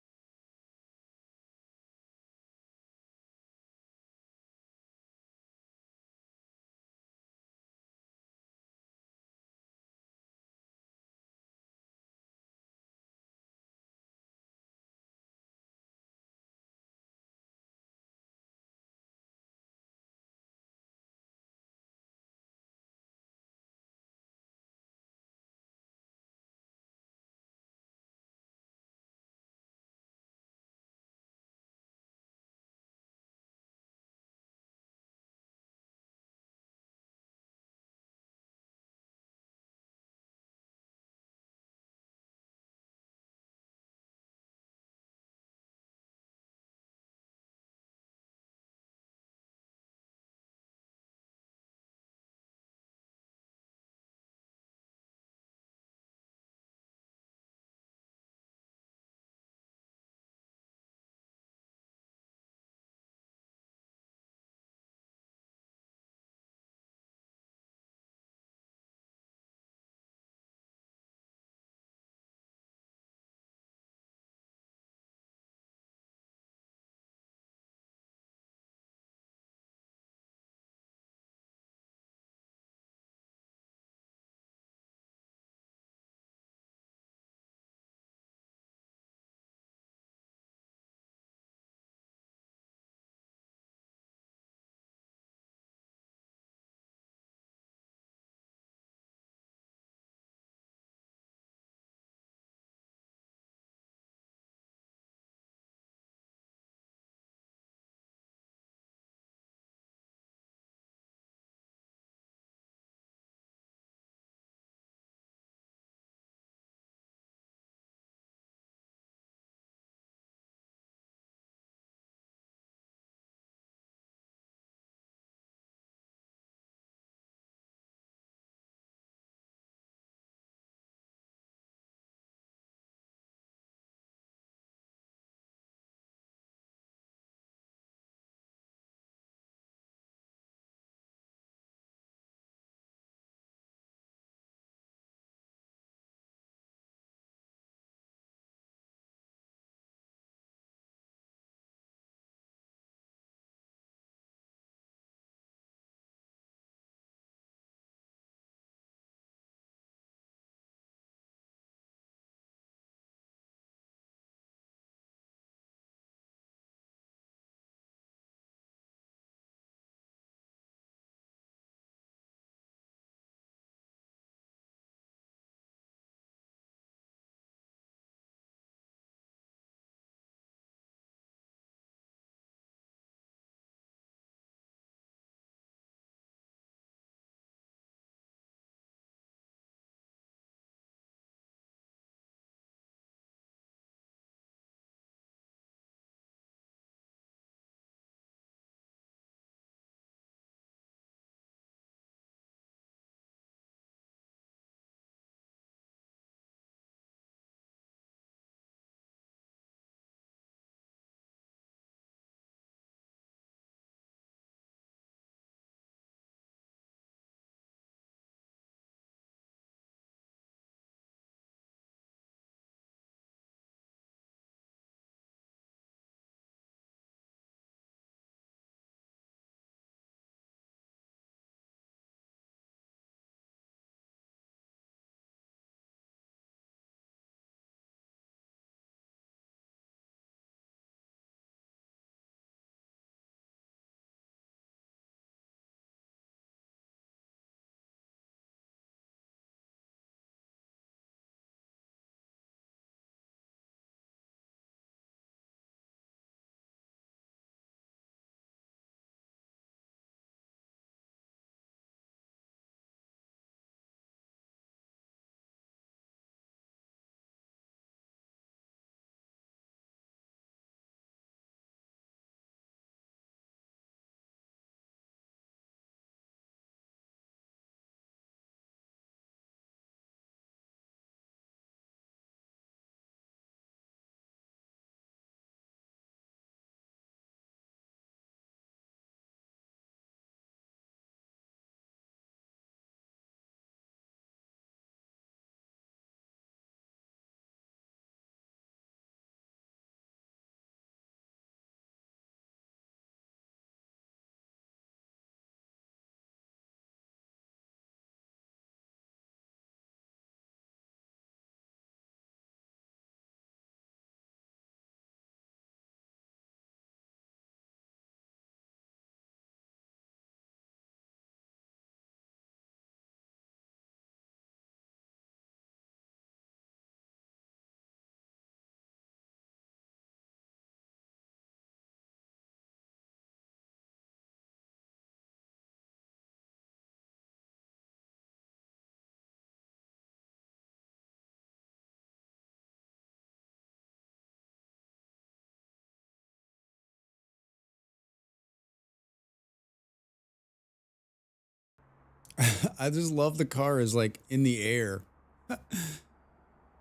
I just love the car is like in the air.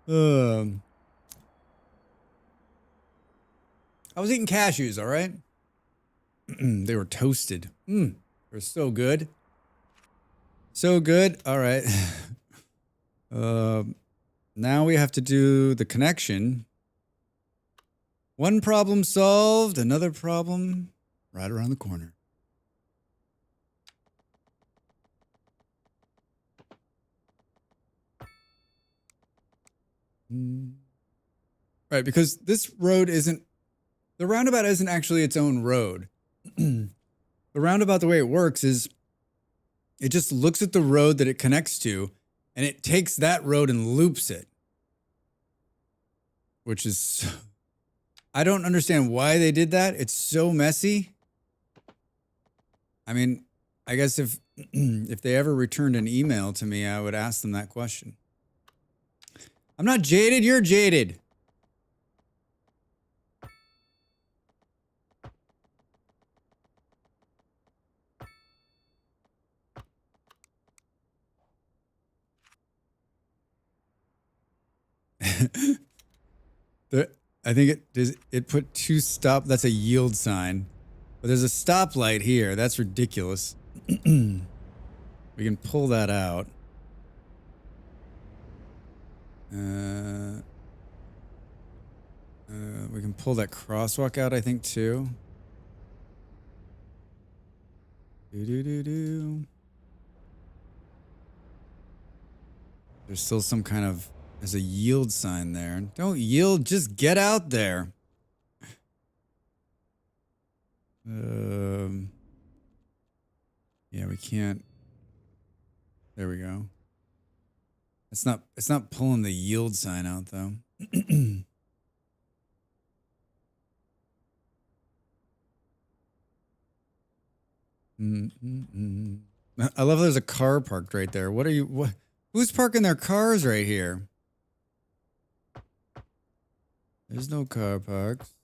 um, I was eating cashews, all right? They were toasted. They're so good. So good. All right. Now we have to do the connection. One problem solved, another problem right around the corner. Right, because this road isn't, the roundabout isn't actually its own road. The roundabout, the way it works is it just looks at the road that it connects to and it takes that road and loops it. Which is, I don't understand why they did that. It's so messy. I mean, I guess if they ever returned an email to me, I would ask them that question. I'm not jaded, you're jaded. I think it put two stop, that's a yield sign. But there's a stoplight here. That's ridiculous. We can pull that out. We can pull that crosswalk out, I think, too. There's still some kind of, there's a yield sign there. Don't yield, just get out there. Yeah, we can't. There we go. It's not pulling the yield sign out though. I love there's a car parked right there. Who's parking their cars right here? There's no car parks.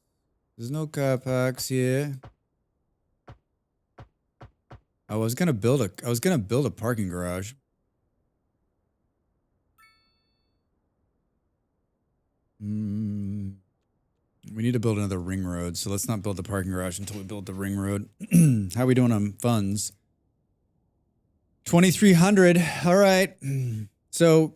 There's no car parks here. I was gonna build a parking garage. We need to build another ring road, so let's not build the parking garage until we build the ring road. How are we doing on funds? 2,300. All right. So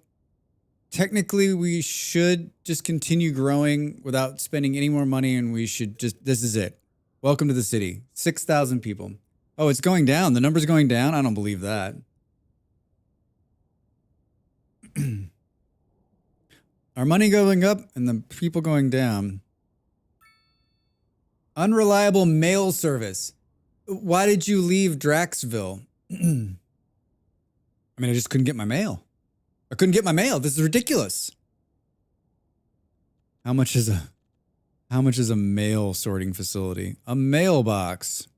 technically we should just continue growing without spending any more money, and we should just, this is it. Welcome to the city. 6,000 people. Oh, it's going down. The number's going down? I don't believe that. Our money going up and the people going down. Unreliable mail service. Why did you leave Draxville? I mean, I just couldn't get my mail. I couldn't get my mail. This is ridiculous. How much is a mail sorting facility? A mailbox.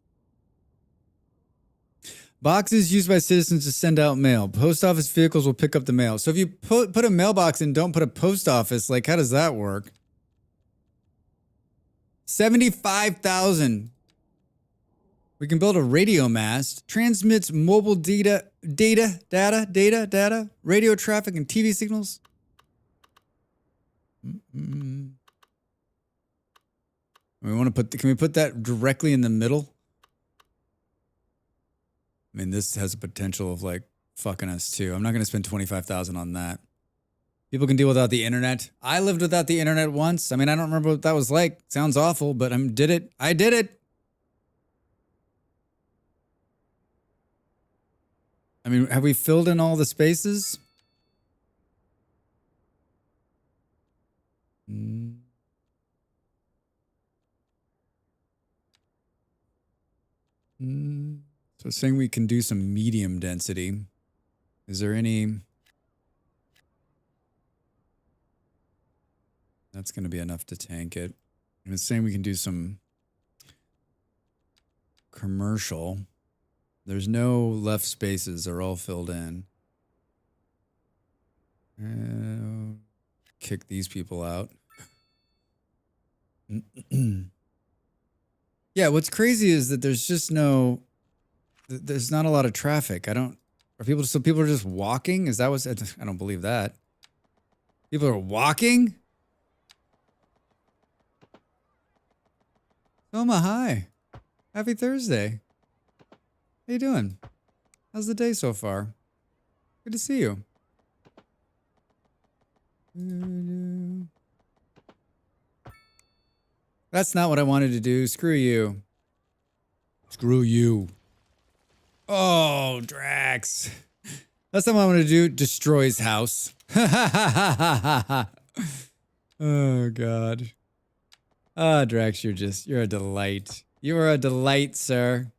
Boxes used by citizens to send out mail. Post office vehicles will pick up the mail. So if you put a mailbox and don't put a post office, like how does that work? 75,000. We can build a radio mast. Transmits mobile data, radio traffic and TV signals. We want to can we put that directly in the middle? I mean, this has a potential of like fucking us too. I'm not going to spend 25,000 on that. People can deal without the internet. I lived without the internet once. I mean, I don't remember what that was like. Sounds awful, but I did it. I did it. I mean, have we filled in all the spaces? So it's saying we can do some medium density. Is there any? That's going to be enough to tank it. And it's saying we can do some commercial. There's no left spaces. They're all filled in. Kick these people out. Yeah, what's crazy is that there's just there's not a lot of traffic. I don't Are people, so people are just walking? Is that what's, I don't believe that. People are walking? Soma, hi. Happy Thursday. How you doing? How's the day so far? Good to see you. That's not what I wanted to do. Screw you. Screw you. Oh, Drax. That's not what I want to do. Destroy his house. Oh, God. Ah, Drax, you're a delight. You are a delight, sir.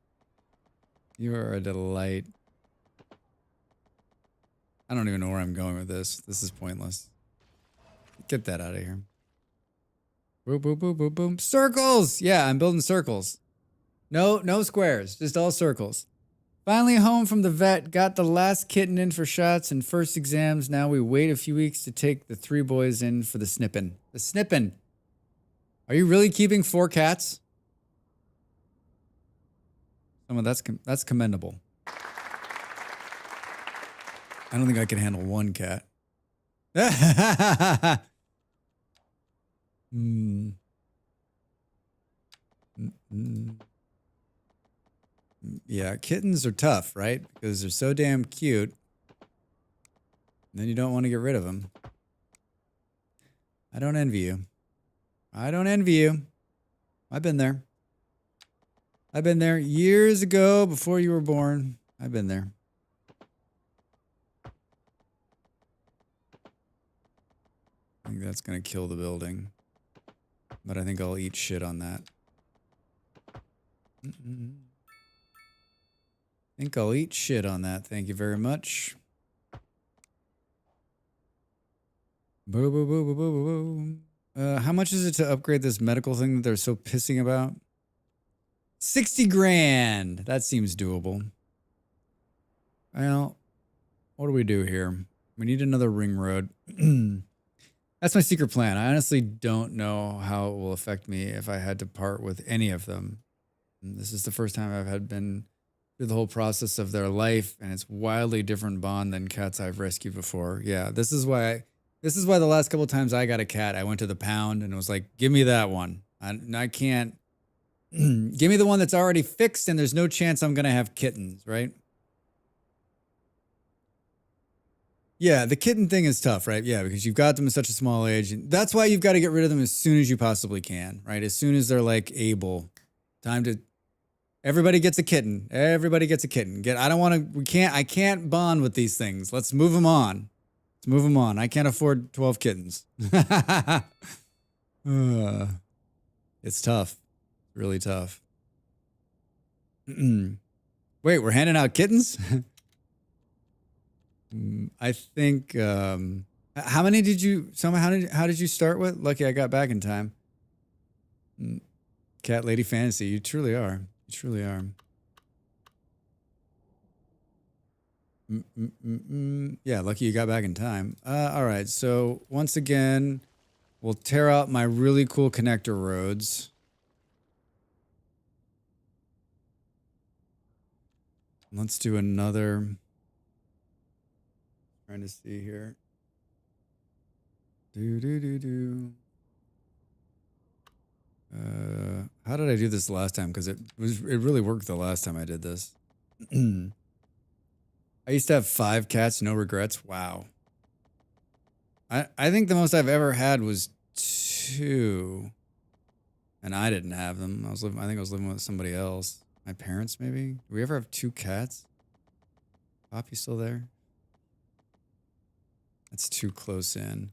You are a delight. I don't even know where I'm going with this. This is pointless. Get that out of here. Boom, boom, boom, boom, boom. Circles! Yeah, I'm building circles. No squares. Just all circles. Finally home from the vet. Got the last kitten in for shots and first exams. Now we wait a few weeks to take the 3 boys in for the snipping. The snipping. Are you really keeping 4 cats? That's commendable. I don't think I can handle 1 cat. Yeah, kittens are tough, right? Because they're so damn cute. And then you don't want to get rid of them. I don't envy you. I don't envy you. I've been there. I've been there years ago before you were born. I've been there. I think that's going to kill the building. But I think I'll eat shit on that. I think I'll eat shit on that. Thank you very much. Boo, boo, boo, boo, boo, boo, boo. How much is it to upgrade this medical thing that they're so pissing about? 60 grand. That seems doable. Well, what do we do here? We need another ring road. That's my secret plan. I honestly don't know how it will affect me if I had to part with any of them. This is the first time I've been through the whole process of their life, and it's wildly different bond than cats I've rescued before. Yeah, this is why the last couple of times I got a cat, I went to the pound and it was like, give me that one. I can't. Give me the one that's already fixed and there's no chance I'm going to have kittens, right? Yeah, the kitten thing is tough, right? Yeah, because you've got them at such a small age. And that's why you've got to get rid of them as soon as you possibly can, right? As soon as they're like able. Time to... Everybody gets a kitten. Everybody gets a kitten. I can't bond with these things. Let's move them on. Let's move them on. I can't afford 12 kittens. It's tough. Really tough. Wait, we're handing out kittens? I think, how many did you, how did you start with? Lucky I got back in time. Cat Lady Fantasy, you truly are. You truly are. Yeah, lucky you got back in time. All right, so once again, we'll tear out my really cool connector roads. Let's do another. Trying to see here. How did I do this last time? Because it really worked the last time I did this. I used to have 5 cats, no regrets. Wow. I think the most I've ever had was 2, and I didn't have them. I think I was living with somebody else. My parents, maybe. Did we ever have 2 cats? Poppy still there? That's too close in.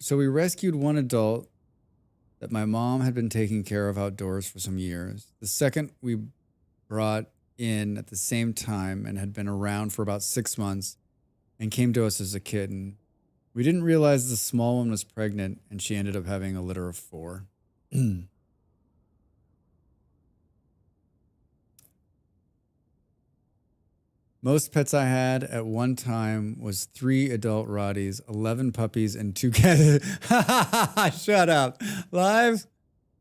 So we rescued 1 adult that my mom had been taking care of outdoors for some years. The second we brought in at the same time and had been around for about 6 months and came to us as a kitten. We didn't realize the small one was pregnant and she ended up having a litter of 4. Most pets I had at one time was 3 adult Rotties, 11 puppies, and 2 cats. Shut up. Live?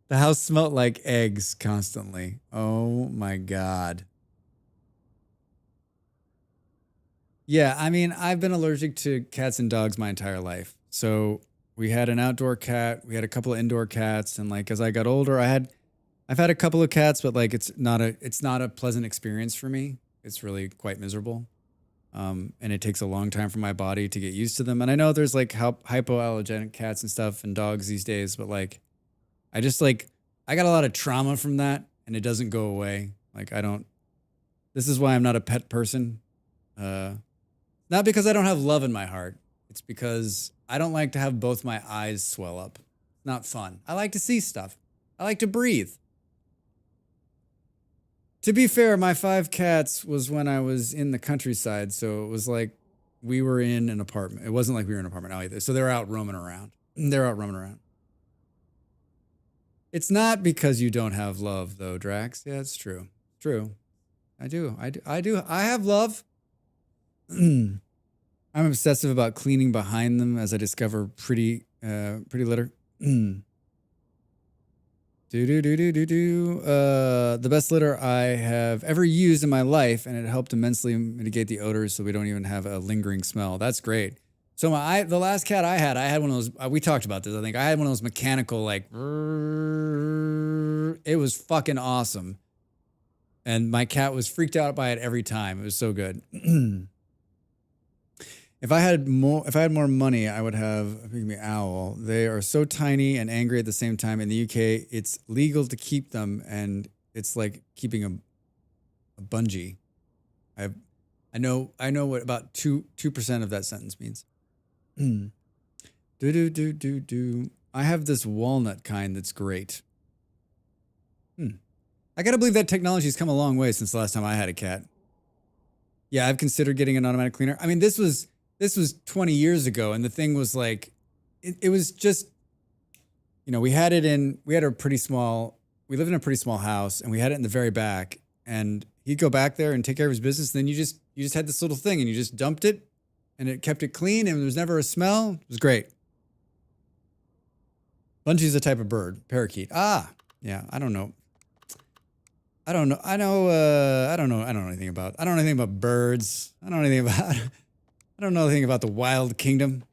The house smelled like eggs constantly. Oh my God. Yeah, I mean, I've been allergic to cats and dogs my entire life. So we had an outdoor cat, we had a couple of indoor cats, and like as I got older, I've had a couple of cats, but like it's not a pleasant experience for me. It's really quite miserable. And it takes a long time for my body to get used to them. And I know there's like hypoallergenic cats and stuff and dogs these days, but like I got a lot of trauma from that and it doesn't go away. Like this is why I'm not a pet person. Not because I don't have love in my heart. It's because I don't like to have both my eyes swell up. It's not fun. I like to see stuff. I like to breathe. To be fair, my 5 cats was when I was in the countryside. So it was like we were in an apartment. It wasn't like we were in an apartment now either. So they're out roaming around. It's not because you don't have love though, Drax. Yeah, it's true. True. I do. I have love. I'm obsessive about cleaning behind them as I discover pretty litter. The best litter I have ever used in my life, and it helped immensely mitigate the odors so we don't even have a lingering smell. That's great. So the last cat I had one of those, we talked about this, I think. I had one of those mechanical, like, it was fucking awesome. And my cat was freaked out by it every time. It was so good. If I had more money, I would have a pygmy owl. They are so tiny and angry at the same time. In the UK, it's legal to keep them, and it's like keeping a bungee. I know what about 2% of that sentence means. I have this walnut kind that's great. I gotta believe that technology's come a long way since the last time I had a cat. Yeah, I've considered getting an automatic cleaner. I mean, this was 20 years ago, and the thing was like, it was just, we lived in a pretty small house, and we had it in the very back, and he'd go back there and take care of his business. And then you just had this little thing, and you just dumped it, and it kept it clean, and there was never a smell. It was great. Bungie's a type of bird, parakeet. Ah, yeah, I don't know. I don't know anything about birds. I don't know anything about the wild kingdom.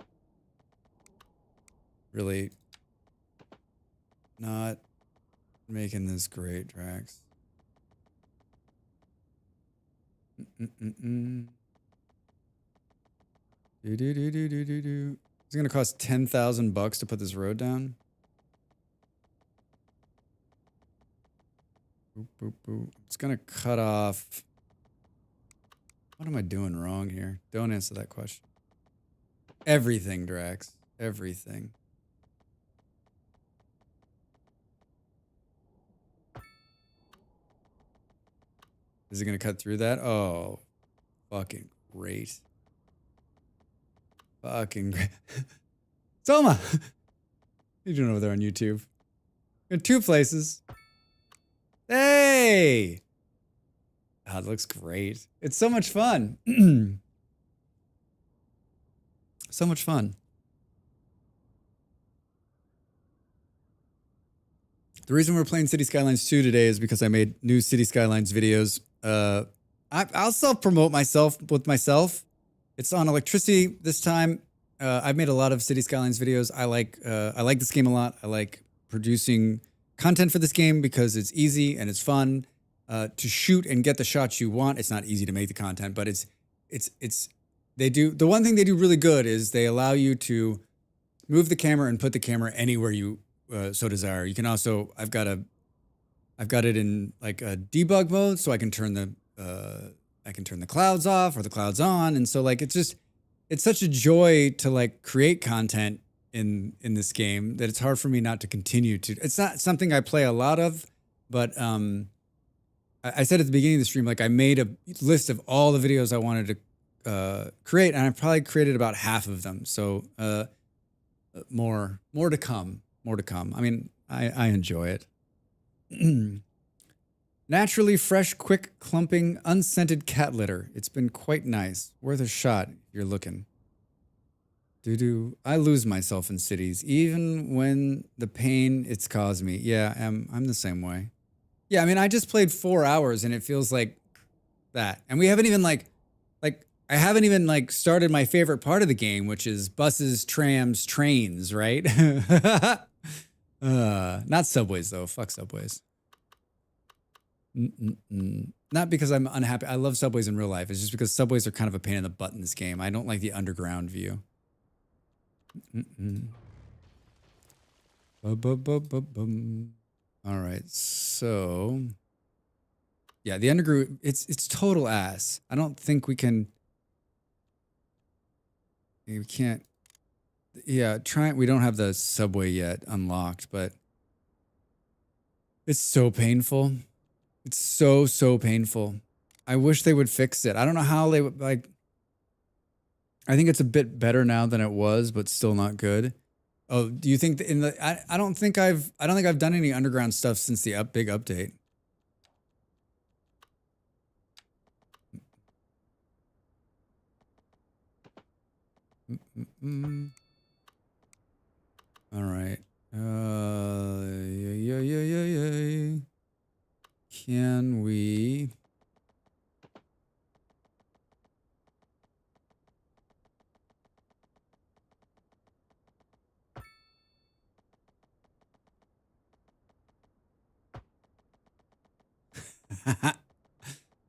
Really not making this great, Drax. It's gonna cost $10,000 to put this road down. Boop, boop, boop. It's gonna cut off. What am I doing wrong here? Don't answer that question. Everything, Drax. Everything. Is it going to cut through that? Oh, fucking great. Fucking great. Soma! What are you doing over there on YouTube? In 2 places. Hey! God, it looks great. It's so much fun. So much fun. The reason we're playing City Skylines 2 today is because I made new City Skylines videos. I'll self-promote myself with myself. It's on electricity this time. I've made a lot of City Skylines videos. I like this game a lot. I like producing content for this game because it's easy and it's fun. To shoot and get the shots you want. It's not easy to make the content, but the one thing they do really good is they allow you to move the camera and put the camera anywhere you so desire. You can also, I've got it in like a debug mode, so I can turn the clouds off or the clouds on. And so like, it's such a joy to like create content in this game that it's hard for me not to continue to. It's not something I play a lot of, but I said at the beginning of the stream, like I made a list of all the videos I wanted to create, and I probably created about half of them. So more to come. I mean, I enjoy it. Naturally fresh, quick, clumping, unscented cat litter. It's been quite nice. Worth a shot if you're looking. I lose myself in cities, even when the pain it's caused me. Yeah, I'm the same way. Yeah, I mean, I just played 4 hours and it feels like that. And we haven't even I haven't even started my favorite part of the game, which is buses, trams, trains, right? Not subways though. Fuck subways. Not because I'm unhappy. I love subways in real life. It's just because subways are kind of a pain in the butt in this game. I don't like the underground view. All right, so yeah, the underground. It's total ass. I don't think we can. We can't. Yeah, we don't have the subway yet unlocked, but it's so painful. It's so painful. I wish they would fix it. I don't know how they would I think it's a bit better now than it was, but still not good. Oh, do you think that I don't think I've done any underground stuff since the big update. All right. Yeah. Can we?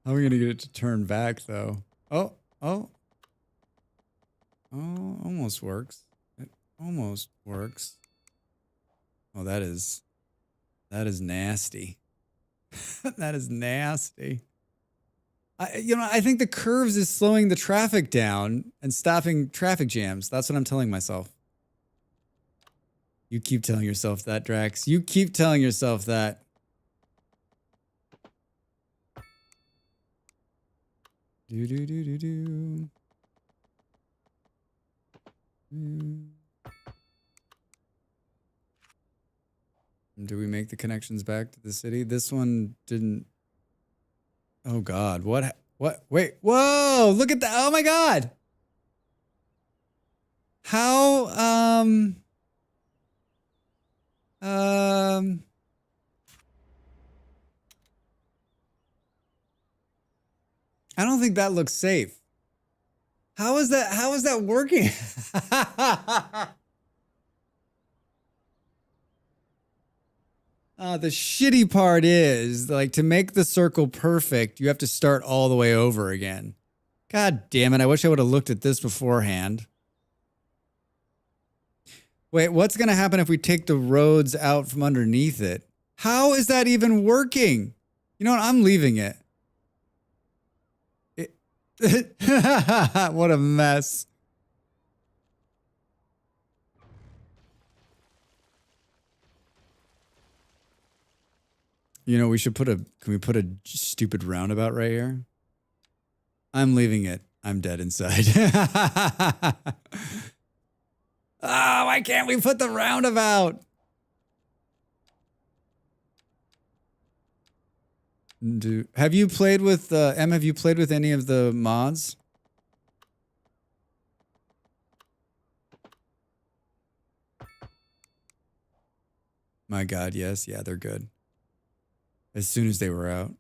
How are we gonna get it to turn back though? Oh, almost works. It almost works. Oh, that is nasty. That is nasty. I think the curves is slowing the traffic down and stopping traffic jams. That's what I'm telling myself. You keep telling yourself that, Drax. You keep telling yourself that. Do. Do we make the connections back to the city? This one didn't. Oh God, what? Wait, whoa, look at that. Oh my God. How, I don't think that looks safe. How is that working? The shitty part is, to make the circle perfect, you have to start all the way over again. God damn it, I wish I would have looked at this beforehand. Wait, what's going to happen if we take the roads out from underneath it? How is that even working? You know what? I'm leaving it. What a mess. You know, can we put a stupid roundabout right here? I'm leaving it. I'm dead inside. Ah, why can't we put the roundabout? Have you played with, Em, have you played with any of the mods? My God, yes. Yeah, they're good. As soon as they were out.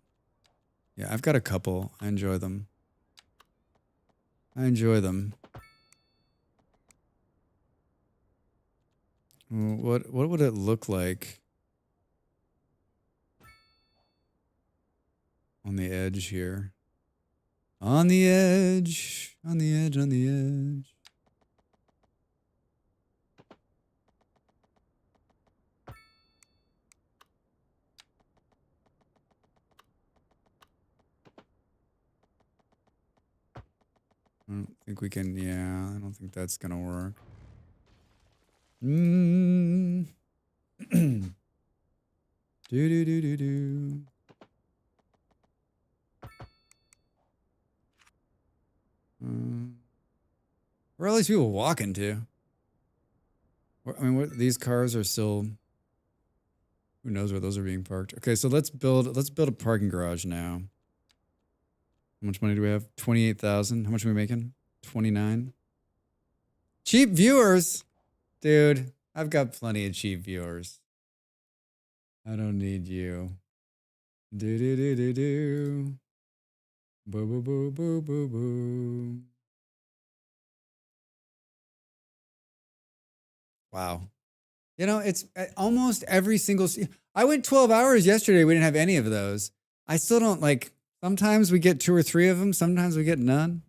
Yeah, I've got a couple. I enjoy them. What would it look like on the edge here? On the edge. I don't think we can, yeah, I don't think that's gonna work. Do. Where are all these people walking to? I mean, these cars are still... Who knows where those are being parked? Okay, so let's build a parking garage now. How much money do we have? 28,000. How much are we making? 29. Cheap viewers, dude. I've got plenty of cheap viewers. I don't need you. Do do do do do. Boo boo boo boo boo boo. Wow. You know, it's almost every single. I went 12 hours yesterday. We didn't have any of those. I still don't like. Sometimes we get 2 or 3 of them. Sometimes we get none.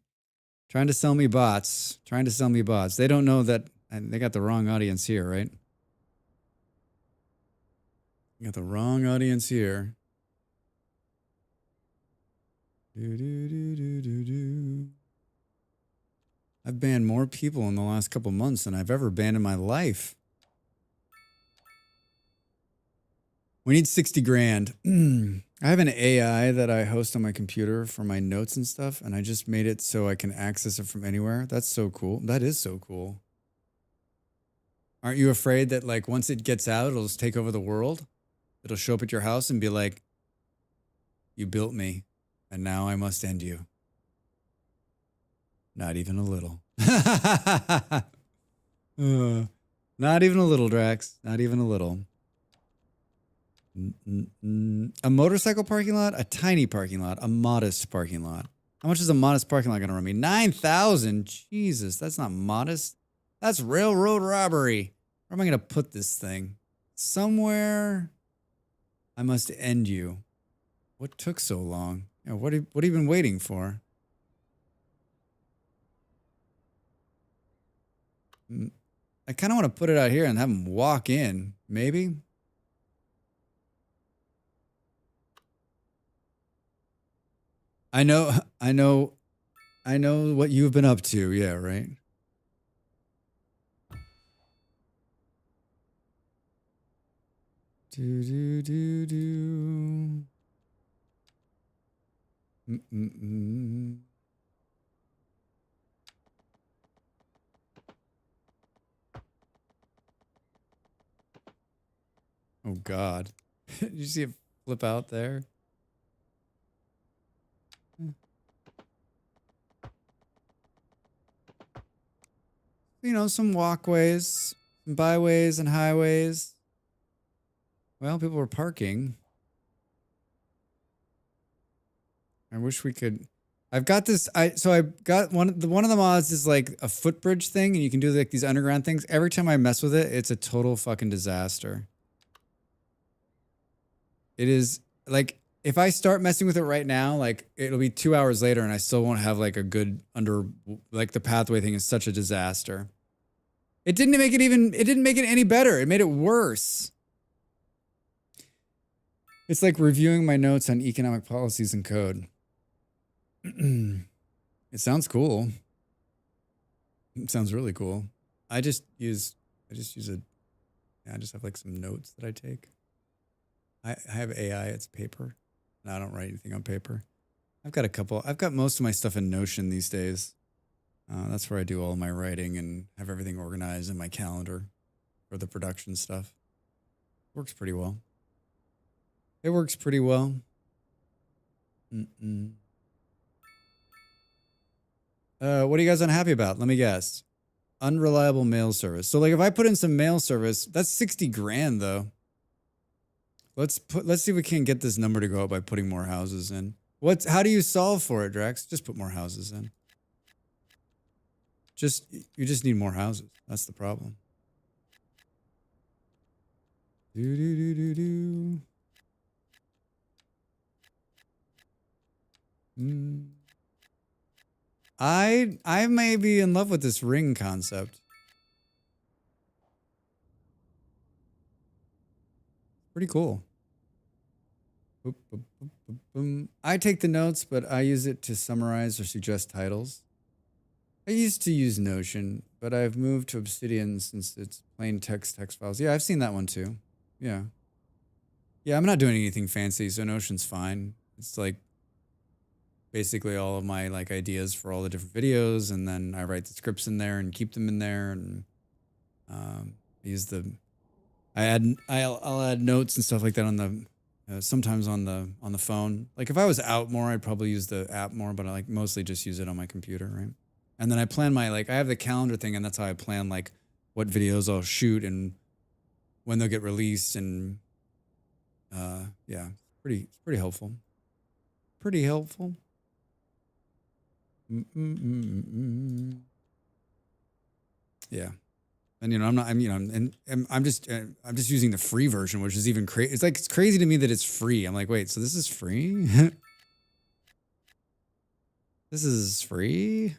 Trying to sell me bots. Trying to sell me bots. They don't know that. And they got the wrong audience here, right? You got the wrong audience here. Do, do, do, do, do, do. I've banned more people in the last couple months than I've ever banned in my life. We need 60 grand. I have an AI that I host on my computer for my notes and stuff, and I just made it so I can access it from anywhere. That's so cool. That is so cool. Aren't you afraid that like once it gets out, it'll just take over the world? It'll show up at your house and be like, you built me, and now I must end you. Not even a little. Not even a little, Drax. Not even a little. A motorcycle parking lot, a tiny parking lot, a modest parking lot. How much is a modest parking lot going to run me? 9,000. Jesus, that's not modest. That's railroad robbery. Where am I going to put this thing? Somewhere. I must end you. What took so long? You know, what have you been waiting for? I kind of want to put it out here and have them walk in. Maybe. I know what you've been up to. Yeah, right. Do do do do. Oh God! Did you see it flip out there? You know, some walkways, some byways and highways. Well, people were parking. I wish we could. I've got this. So I got one of the mods is like a footbridge thing, and you can do like these underground things. Every time I mess with it, it's a total fucking disaster. It is like if I start messing with it right now, like it'll be 2 hours later, and I still won't have like a good like the pathway thing is such a disaster. It didn't make it any better. It made it worse. It's like reviewing my notes on economic policies and code. It sounds cool. It sounds really cool. I just have like some notes that I take. I have AI, it's paper. And I don't write anything on paper. I've got most of my stuff in Notion these days. That's where I do all my writing and have everything organized in my calendar for the production stuff. Works pretty well. It works pretty well. What are you guys unhappy about? Let me guess. Unreliable mail service. So like if I put in some mail service, that's 60 grand though. Let's see if we can get this number to go up by putting more houses in. How do you solve for it, Drax? Just put more houses in. You just need more houses. That's the problem. Do do do do do. I may be in love with this ring concept. Pretty cool. Boop, boop, boop, boop, boom. I take the notes, but I use it to summarize or suggest titles. I used to use Notion, but I've moved to Obsidian since it's plain text files. Yeah, I've seen that one too. Yeah. Yeah, I'm not doing anything fancy, so Notion's fine. It's like basically all of my like ideas for all the different videos, and then I write the scripts in there and keep them in there, and use the I'll add notes and stuff like that on the sometimes on the phone. Like if I was out more, I'd probably use the app more, but I like mostly just use it on my computer, right? And then I plan my I have the calendar thing, and that's how I plan like what videos I'll shoot and when they'll get released, and yeah, it's pretty helpful. Pretty helpful. Yeah. And I'm just using the free version, which is even crazy. It's crazy to me that it's free. I'm like, wait, so this is free? This is free?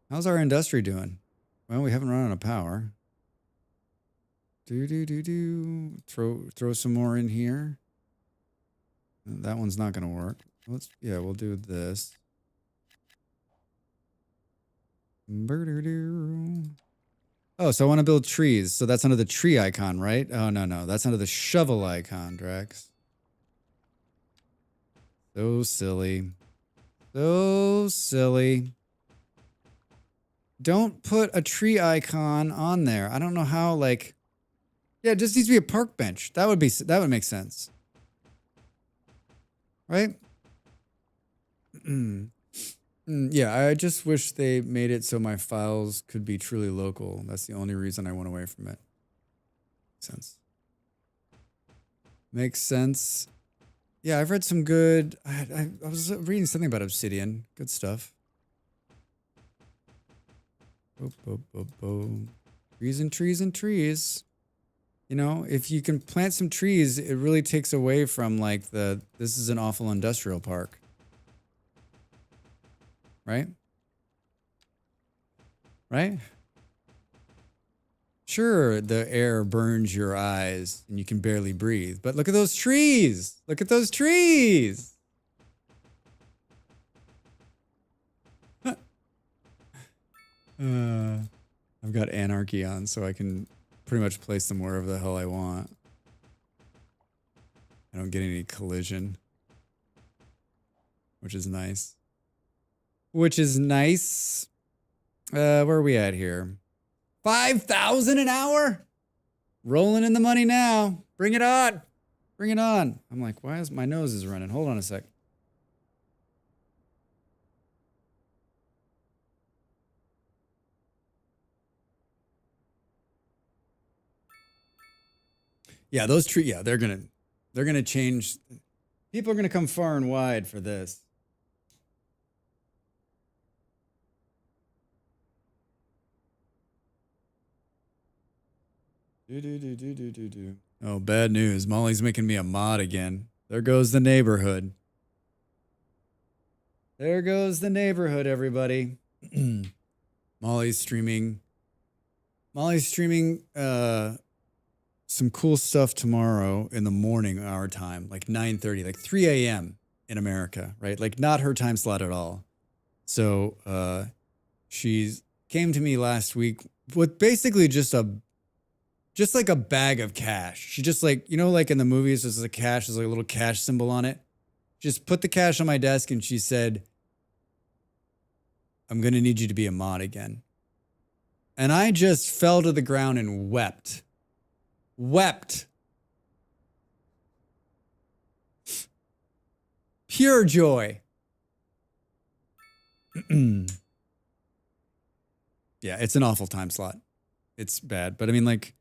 How's our industry doing? Well, we haven't run out of power. Throw some more in here. That one's not going to work. We'll do this. Oh, so I want to build trees. So that's under the tree icon, right? Oh, no. That's under the shovel icon, Drax. So silly. So silly. Don't put a tree icon on there. I don't know how, like... Yeah, it just needs to be a park bench. That would make sense. Right? Yeah, I just wish they made it so my files could be truly local. That's the only reason I went away from it. Makes sense. Yeah, I've read some good... I was reading something about Obsidian. Good stuff. Trees and trees and trees. You know, if you can plant some trees, it really takes away from like this is an awful industrial park. Right? Right? Sure, the air burns your eyes and you can barely breathe, but look at those trees! Look at those trees! I've got anarchy on, so I can pretty much place them wherever the hell I want. I don't get any collision, which is nice. Where are we at here? 5,000 an hour? Rolling in the money now. Bring it on. Bring it on. I'm like, why is my nose is running? Hold on a sec. Yeah, those trees, yeah, they're gonna change. People are gonna come far and wide for this. Oh, bad news. Molly's making me a mod again. There goes the neighborhood. There goes the neighborhood, everybody. Molly's streaming some cool stuff tomorrow in the morning, our time, like 9:30, like 3 a.m. in America, right? Like not her time slot at all. So she came to me last week with basically just like a bag of cash. She just like, you know, like in the movies, there's like a little cash symbol on it. Just put the cash on my desk and she said, I'm going to need you to be a mod again. And I just fell to the ground and wept. Pure joy. Yeah, it's an awful time slot. It's bad. But I mean, like,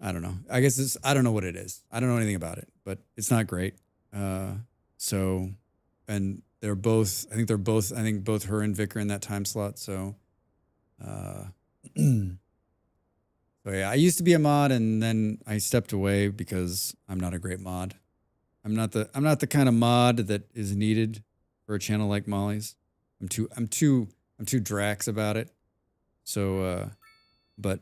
I don't know. I guess I don't know what it is. I don't know anything about it, but it's not great. And they're both, I think both her and Vic are in that time slot. So, so yeah, I used to be a mod and then I stepped away because I'm not a great mod. I'm not the kind of mod that is needed for a channel like Molly's. I'm too Drax about it. So, but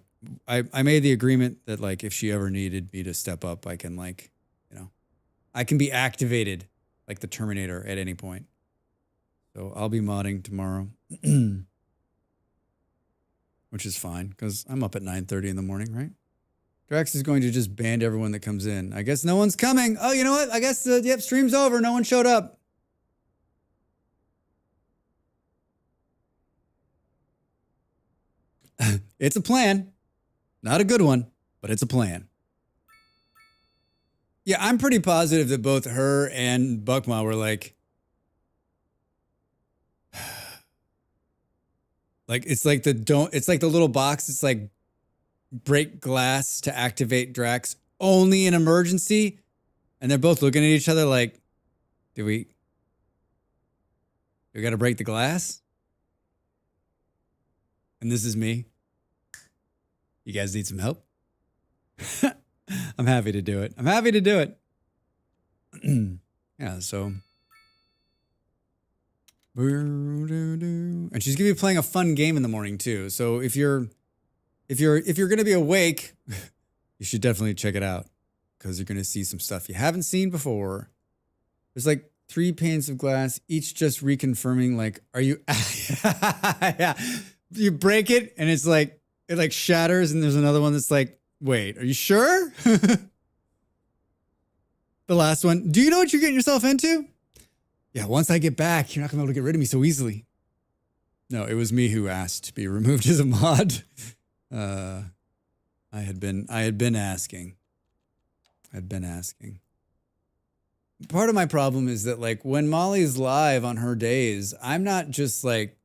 I made the agreement that like if she ever needed me to step up, I can like, you know, I can be activated like the Terminator at any point. So I'll be modding tomorrow, which is fine because I'm up at 9:30 in the morning, right? Drax is going to just ban everyone that comes in. I guess no one's coming. Oh, you know what? I guess yep, stream's over. No one showed up. It's a plan. Not a good one, but it's a plan. Yeah, I'm pretty positive that both her and Buckma were like it's like the little box. It's like break glass to activate Drax only in emergency. And they're both looking at each other like, do we got to break the glass? And this is me. You guys need some help? I'm happy to do it. I'm happy to do it. Yeah, so. And she's gonna be playing a fun game in the morning too. So if you're gonna be awake, you should definitely check it out because you're gonna see some stuff you haven't seen before. There's like 3 panes of glass, each just reconfirming like, are you? Yeah. You break it and it's like it like shatters, and there's another one that's like, wait, are you sure? The last one. Do you know what you're getting yourself into? Yeah, once I get back, you're not gonna be able to get rid of me so easily. No, it was me who asked to be removed as a mod. I had been asking. I'd been asking. Part of my problem is that like when Molly's live on her days, I'm not just like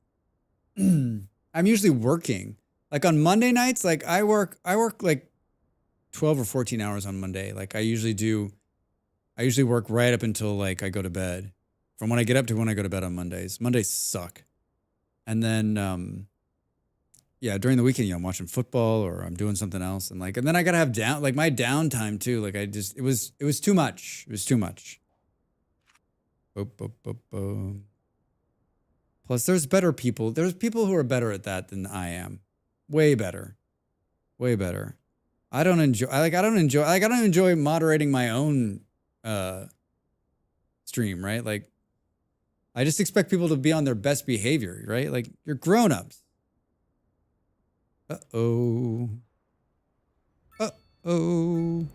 I'm usually working. Like on Monday nights, like I work like 12 or 14 hours on Monday. Like I usually work right up until like I go to bed. From when I get up to when I go to bed on Mondays. Mondays suck. And then yeah, during the weekend, I'm watching football or I'm doing something else. And then I gotta have my downtime too. Like it was too much. It was too much. Boop, boop, boop, boop. Plus there's better people. There's people who are better at that than I am. Way better. Way better. I don't enjoy moderating my own stream, right? Like I just expect people to be on their best behavior, right? Like you're grown-ups. Uh-oh. Uh-oh.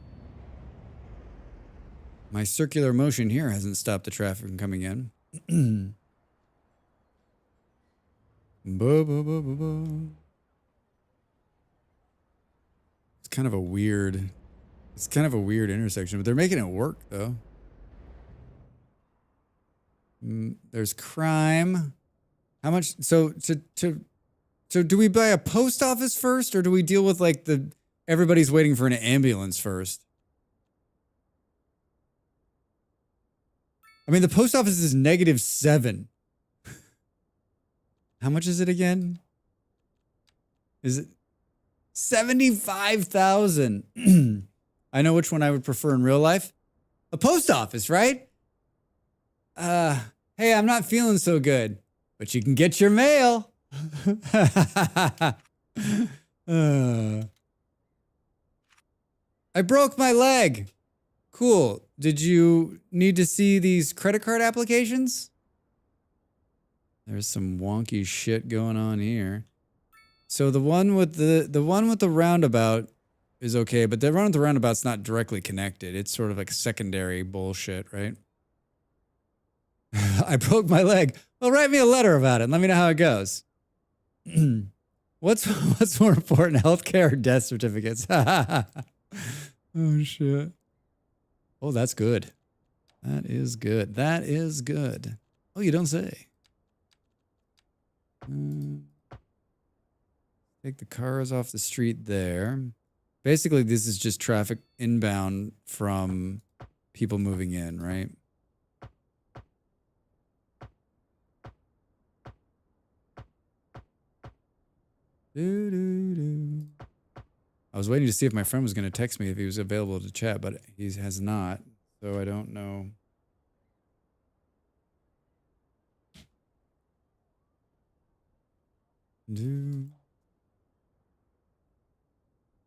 My circular motion here hasn't stopped the traffic from coming in. It's kind of a weird intersection, but they're making it work though. There's crime. How much? So do we buy a post office first, or do we deal with like everybody's waiting for an ambulance first? I mean, the post office is -7. How much is it again? Is it 75,000? I know which one I would prefer in real life. A post office, right? Hey, I'm not feeling so good, but you can get your mail. I broke my leg. Cool. Did you need to see these credit card applications? There's some wonky shit going on here. So the one with the roundabout is okay, but the one with the roundabout's not directly connected. It's sort of like secondary bullshit, right? I broke my leg. Well, write me a letter about it and let me know how it goes. What's more important, healthcare or death certificates? Oh shit. Oh, that's good. That is good. That is good. Oh, you don't say. Take the cars off the street there. Basically, this is just traffic inbound from people moving in, right? I was waiting to see if my friend was going to text me if he was available to chat, but he has not, so I don't know. Do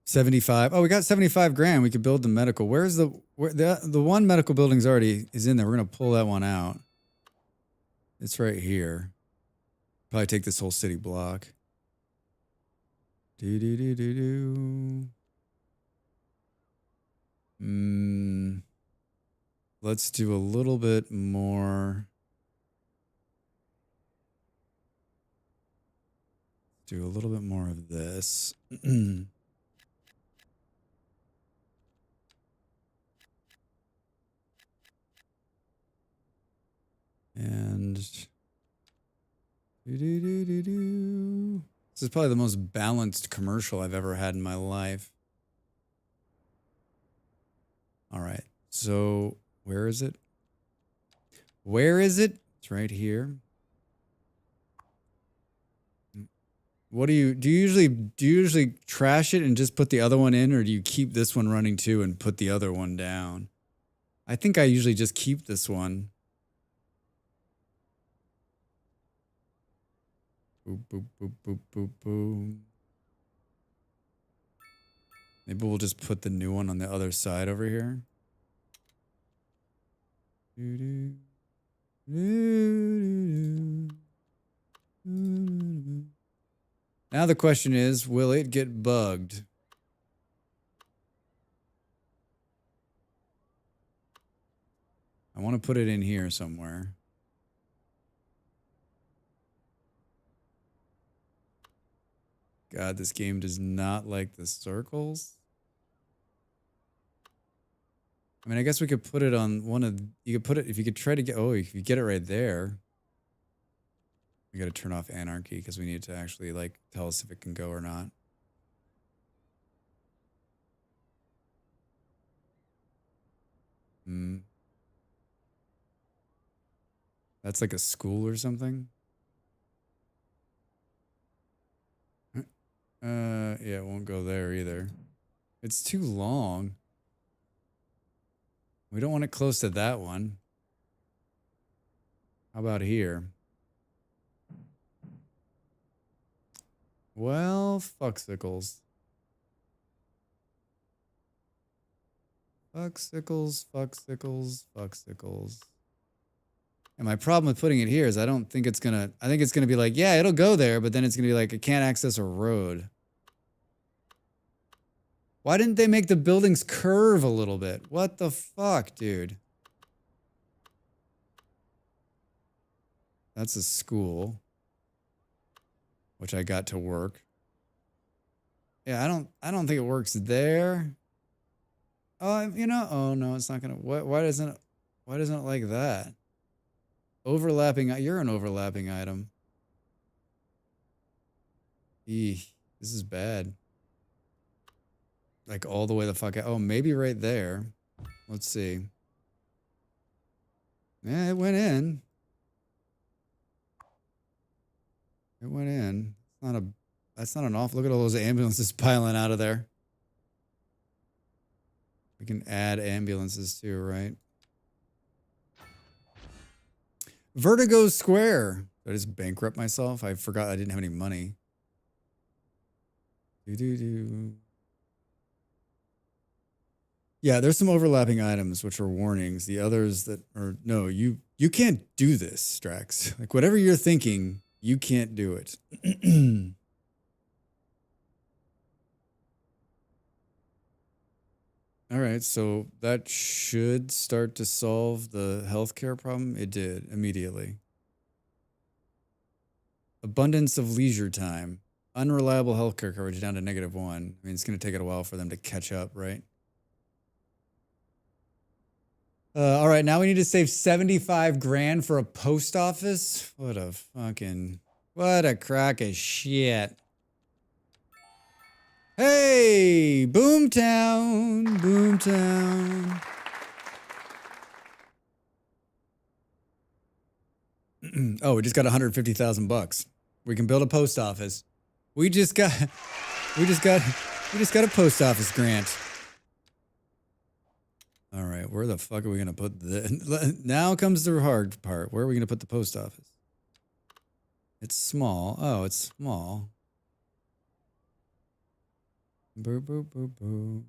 75. Oh, we got 75 grand. We could build the medical. Where's the one medical building's already is in there. We're gonna pull that one out. It's right here. Probably take this whole city block. Let's do a little bit more. do a little bit more of this. And this is probably the most balanced commercial I've ever had in my life. All right. So where is it? Where is it? It's right here. What do you usually trash it and just put the other one in, or do you keep this one running too and put the other one down? I think I usually just keep this one. Boop, boop, boop, boop, boop, boom. Maybe we'll just put the new one on the other side over here. Now the question is, will it get bugged? I want to put it in here somewhere. God, this game does not like the circles. I mean, I guess we could put it on one of, you could put it, if you could try to get, oh, if you get it right there. We got to turn off anarchy because we need to actually like tell us if it can go or not. That's like a school or something. Yeah, it won't go there either. It's too long. We don't want it close to that one. How about here? Well, fucksicles. Fucksicles, fucksicles, fucksicles. And my problem with putting it here is I think it's gonna be like, yeah, it'll go there, but then it's gonna be like, it can't access a road. Why didn't they make the buildings curve a little bit? What the fuck, dude? That's a school, which I got to work. Yeah, I don't think it works there. Oh, you know, oh no, it's not gonna. Why doesn't it like that? Overlapping. You're an overlapping item. Eeh, this is bad. Like all the way the fuck out. Oh, maybe right there. Let's see. Yeah, it went in. It went in. That's not an off. Look at all those ambulances piling out of there. We can add ambulances too, right? Vertigo Square. Did I just bankrupt myself? I forgot I didn't have any money. Yeah, there's some overlapping items which are warnings. The others that are no, you can't do this, Strax. Like whatever you're thinking, you can't do it. All right, so that should start to solve the healthcare problem. It did immediately. Abundance of leisure time. Unreliable healthcare coverage down to -1. I mean, it's going to take it a while for them to catch up, right? All right, now we need to save 75 grand for a post office. What a crock of shit. Hey, Boomtown, Boomtown. Oh, we just got 150,000 bucks. We can build a post office. We just got a post office grant. All right, where the fuck are we gonna put the? Now comes the hard part. Where are we gonna put the post office? It's small. Oh, it's small. Boo, boo, boo, boo.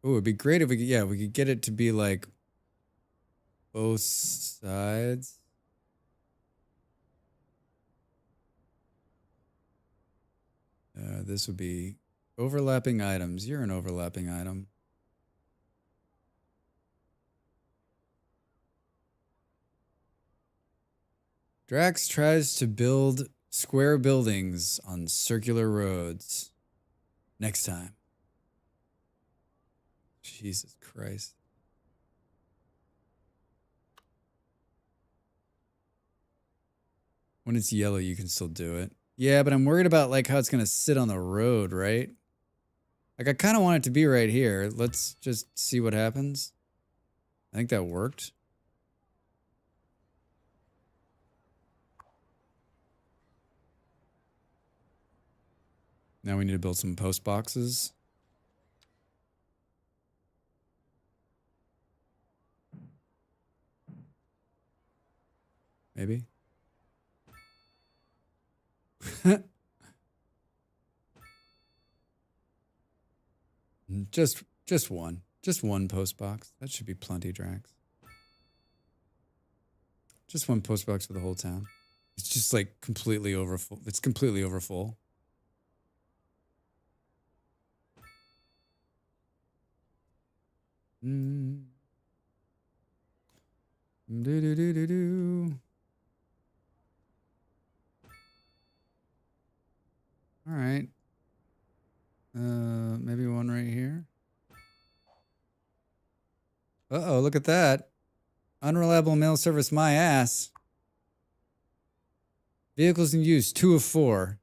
Oh, it'd be great if we could get it to be like both sides. This would be overlapping items. You're an overlapping item. Drax tries to build Square buildings on circular roads. Next time. Jesus Christ. When it's yellow, you can still do it. Yeah, but I'm worried about like how it's going to sit on the road, right? Like I kind of want it to be right here. Let's just see what happens. I think that worked. Now we need to build some post boxes. Maybe. Just one. Just one post box. That should be plenty, Drax. Just one post box for the whole town. It's just like completely overfull. It's completely overfull. Do do do do do. All right. Maybe one right here. Uh-oh, look at that. Unreliable mail service, my ass. Vehicles in use, 2 of 4.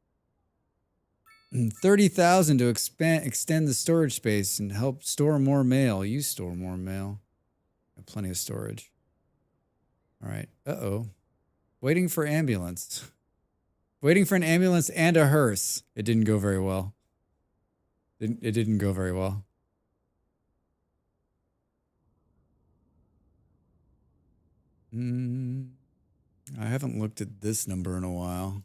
30,000 to extend the storage space and help store more mail. You store more mail. Got plenty of storage. All right. Uh-oh. Waiting for ambulance. Waiting for an ambulance and a hearse. It didn't go very well. It didn't go very well. I haven't looked at this number in a while.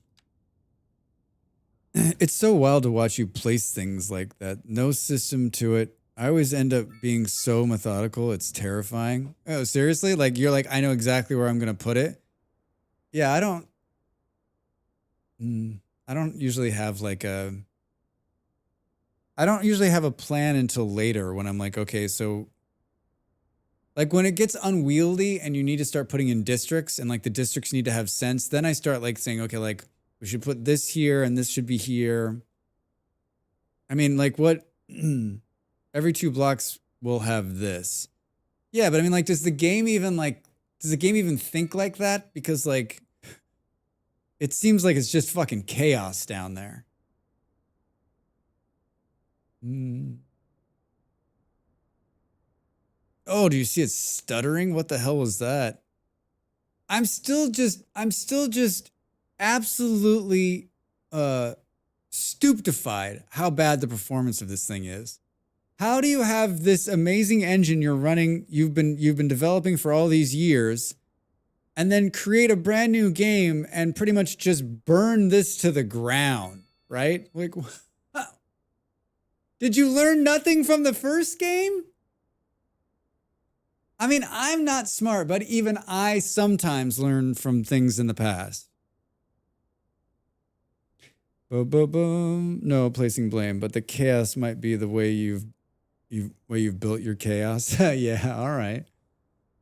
It's so wild to watch you place things like that. No system to it. I always end up being so methodical. It's terrifying. Oh, seriously? Like, you're like, I know exactly where I'm going to put it. Yeah, I don't usually have like I don't usually have a plan until later when I'm like, okay, so like when it gets unwieldy and you need to start putting in districts and like the districts need to have sense, then I start like saying, okay, like we should put this here and this should be here. I mean, like what? Every 2 blocks will have this. Yeah, but I mean, like, does the game even think like that? Because like, it seems like it's just fucking chaos down there. Oh, do you see it stuttering? What the hell was that? I'm still just absolutely stupefied how bad the performance of this thing is. How do you have this amazing engine you're running, you've been developing for all these years, and then create a brand new game and pretty much just burn this to the ground, right? Like, did you learn nothing from the first game? I mean, I'm not smart, but even I sometimes learn from things in the past. Boom, boom, boom. No placing blame, but the chaos might be the way you've built your chaos. Yeah, all right.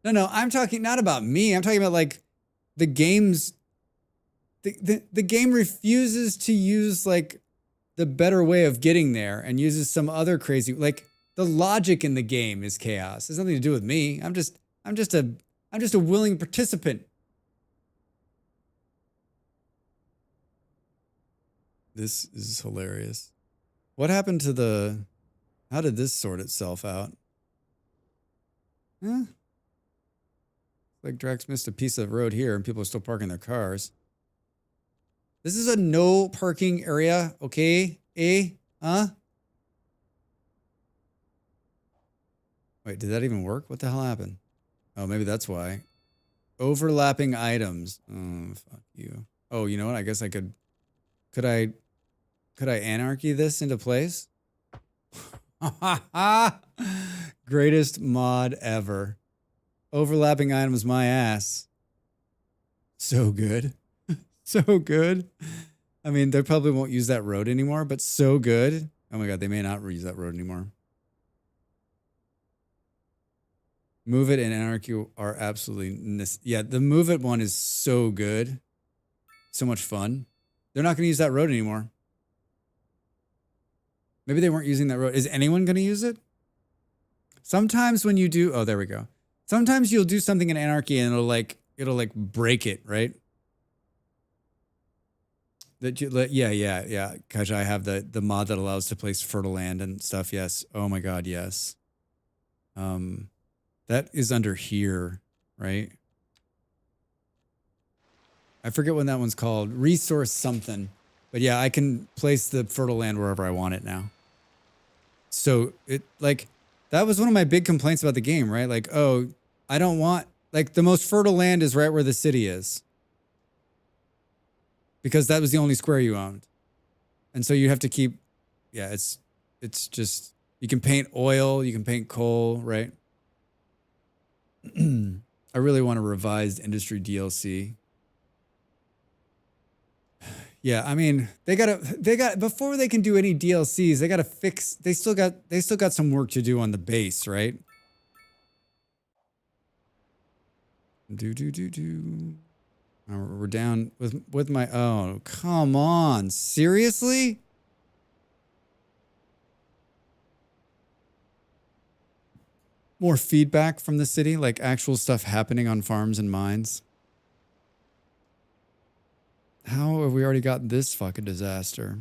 No, I'm talking not about me. I'm talking about like the game's the game refuses to use like the better way of getting there and uses some other crazy, like the logic in the game is chaos. It has nothing to do with me. I'm just a willing participant. This is hilarious. What happened to how did this sort itself out? Huh? Like Drax missed a piece of road here and people are still parking their cars. This is a no parking area, okay? Huh? Wait, did that even work? What the hell happened? Oh, maybe that's why. Overlapping items. Oh, fuck you. Oh, you know what? I guess I could I anarchy this into place? Greatest mod ever. Overlapping items, my ass. So good. So good. I mean, they probably won't use that road anymore, but so good. Oh my God, they may not reuse that road anymore. Move It and Anarchy are absolutely... Yeah, the Move It one is so good. So much fun. They're not going to use that road anymore. Maybe they weren't using that road. Is anyone going to use it? Sometimes when you do, oh, there we go. Sometimes you'll do something in Anarchy and it'll like break it, right? That you, yeah. Because I have the mod that allows to place fertile land and stuff. Yes. Oh my God. Yes. That is under here, right? I forget what that one's called. Resource something. But yeah, I can place the fertile land wherever I want it now. So it like, that was one of my big complaints about the game, right? Like, oh, I don't want, like the most fertile land is right where the city is. Because that was the only square you owned. And so you have to keep, yeah, it's just, you can paint oil, you can paint coal, right? I really want a revised industry DLC. Yeah, I mean, they got before they can do any DLCs, they gotta fix, they still got some work to do on the base, right? We're down with my, oh, come on, seriously? More feedback from the city, like actual stuff happening on farms and mines. How have we already got this fucking disaster?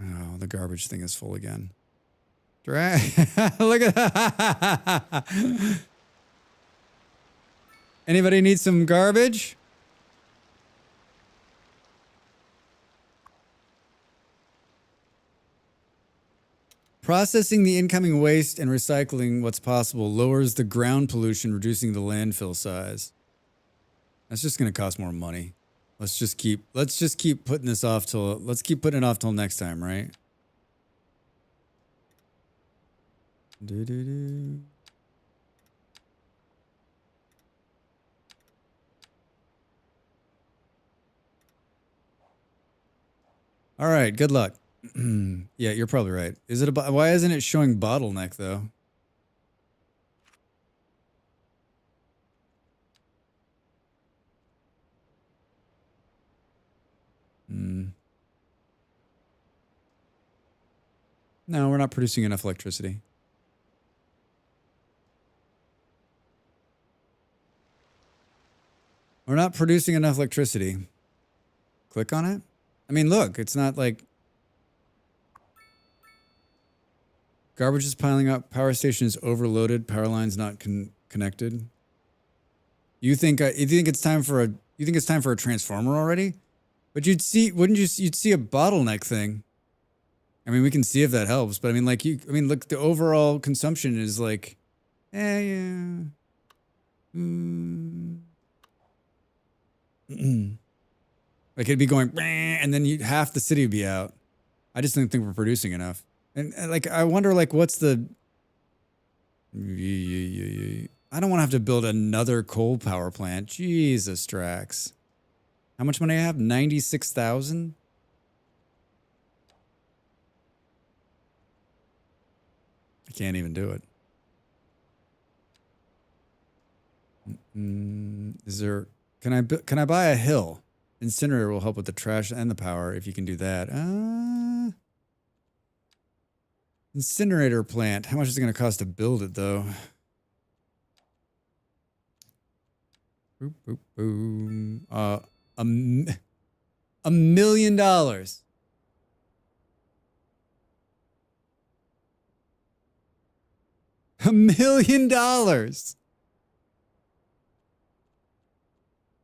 Oh, the garbage thing is full again. Look at that. Anybody need some garbage? Processing the incoming waste and recycling what's possible lowers the ground pollution, reducing the landfill size. That's just going to cost more money. Let's just keep putting this off till, let's keep putting it off till next time, right? All right, good luck. Yeah, you're probably right. Is it why isn't it showing bottleneck though? No, we're not producing enough electricity. We're not producing enough electricity. Click on it. I mean, look, it's not like garbage is piling up. Power station is overloaded. Power lines not connected. You think it's time for a transformer already? But you'd see a bottleneck thing. I mean, we can see if that helps, but I mean, like look, the overall consumption is like, yeah. Like it'd be going, and then half the city would be out. I just don't think we're producing enough. And like, I wonder, like, what's the? I don't want to have to build another coal power plant. Jesus, Drax. How much money I have? 96,000. I can't even do it. Is there? Can I buy a hill? Incinerator will help with the trash and the power if you can do that. Incinerator plant. How much is it going to cost to build it though? Boop, boop, boom. $1 million. $1 million.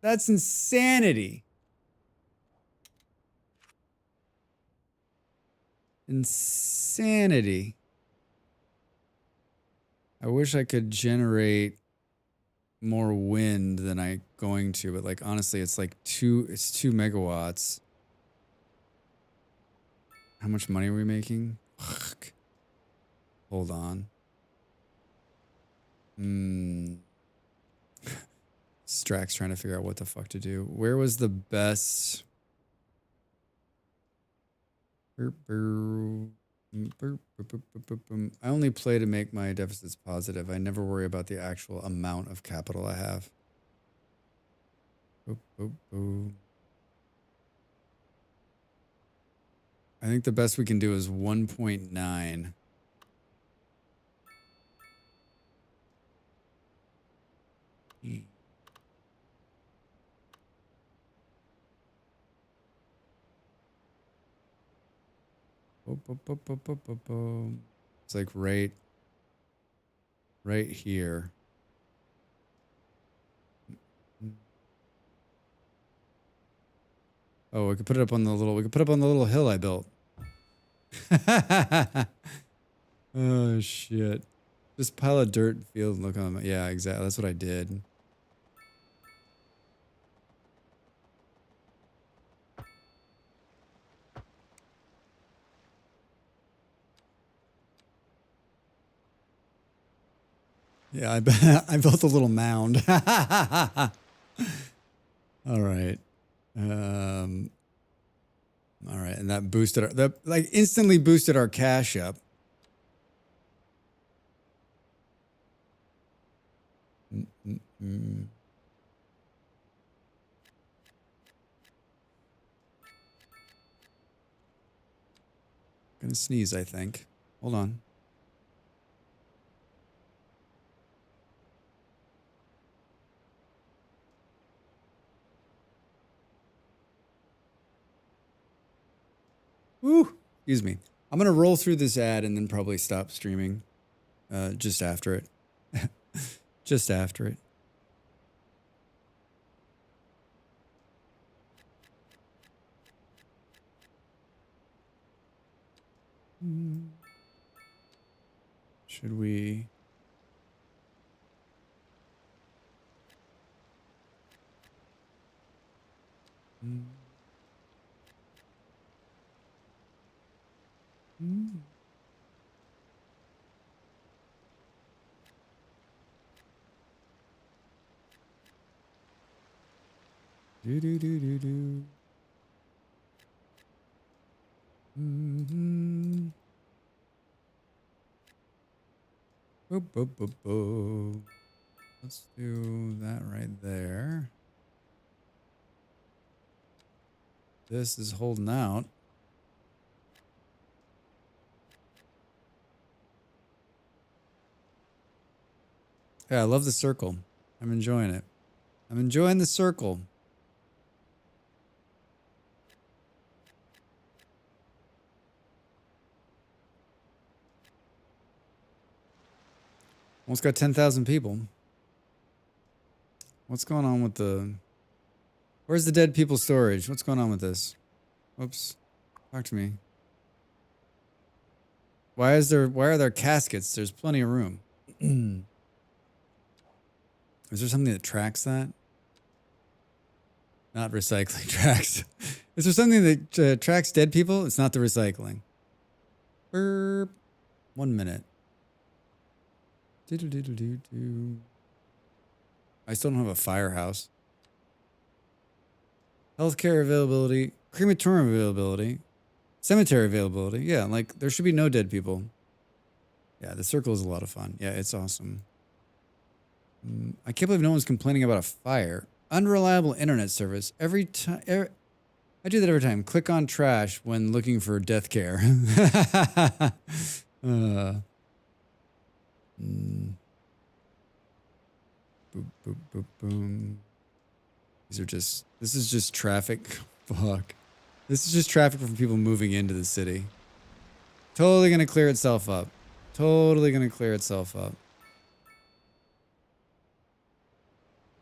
That's insanity. Insanity. I wish I could generate more wind than I'm going to, but like honestly, it's like 2 megawatts. How much money are we making? Hold on. Strax trying to figure out what the fuck to do. Where was the best? I only play to make my deficits positive. I never worry about the actual amount of capital I have. I think the best we can do is 1.9. It's like right here. Oh, we could put it up on the little hill I built. Oh shit. Just pile of dirt and field and look on them. Yeah, exactly. That's what I did. Yeah, I built a little mound. All right. All right, and that boosted like instantly boosted our cash up. Gonna sneeze, I think. Hold on. Woo! Excuse me. I'm gonna roll through this ad and then probably stop streaming. Just after it. Just after it. Should we? Do do do do do. Boop, boop, boop, boop. Let's do that right there. This is holding out. Yeah, I love the circle. I'm enjoying it. I'm enjoying the circle. Almost got 10,000 people. What's going on with the... Where's the dead people storage? What's going on with this? Whoops. Talk to me. Why are there caskets? There's plenty of room. Is there something that tracks that? Not recycling tracks. Is there something that tracks dead people? It's not the recycling. Burp. 1 minute. Diddle-diddle-doo-doo. I still don't have a firehouse. Healthcare availability, crematorium availability, cemetery availability. Yeah, like there should be no dead people. Yeah, the circle is a lot of fun. Yeah, it's awesome. I can't believe no one's complaining about a fire. Unreliable internet service. Every time, I do that every time. Click on trash when looking for death care. Boop, boop, boop, boom. This is just traffic. Fuck. This is just traffic from people moving into the city. Totally gonna clear itself up. Totally gonna clear itself up.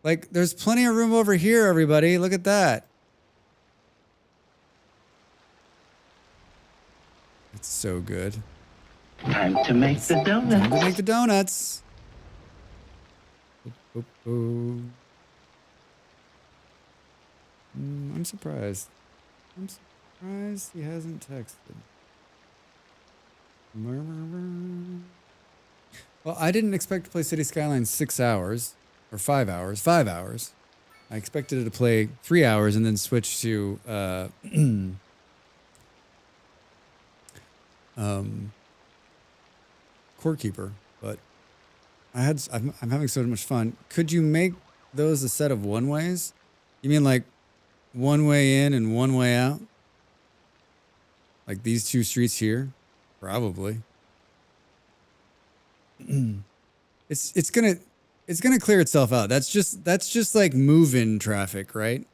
Like, there's plenty of room over here, everybody. Look at that. It's so good.
Time to make the donuts.
Time to make the donuts. Boop, boop, boop. I'm surprised. I'm surprised he hasn't texted. Well, I didn't expect to play City Skylines 6 hours. Or 5 hours. 5 hours. I expected it to play 3 hours and then switch to Core Keeper, but I'm having so much fun. Could you make those a set of one-ways? You mean like one way in and one way out? Like these two streets here? Probably. It's gonna clear itself out. That's just like move-in traffic, right?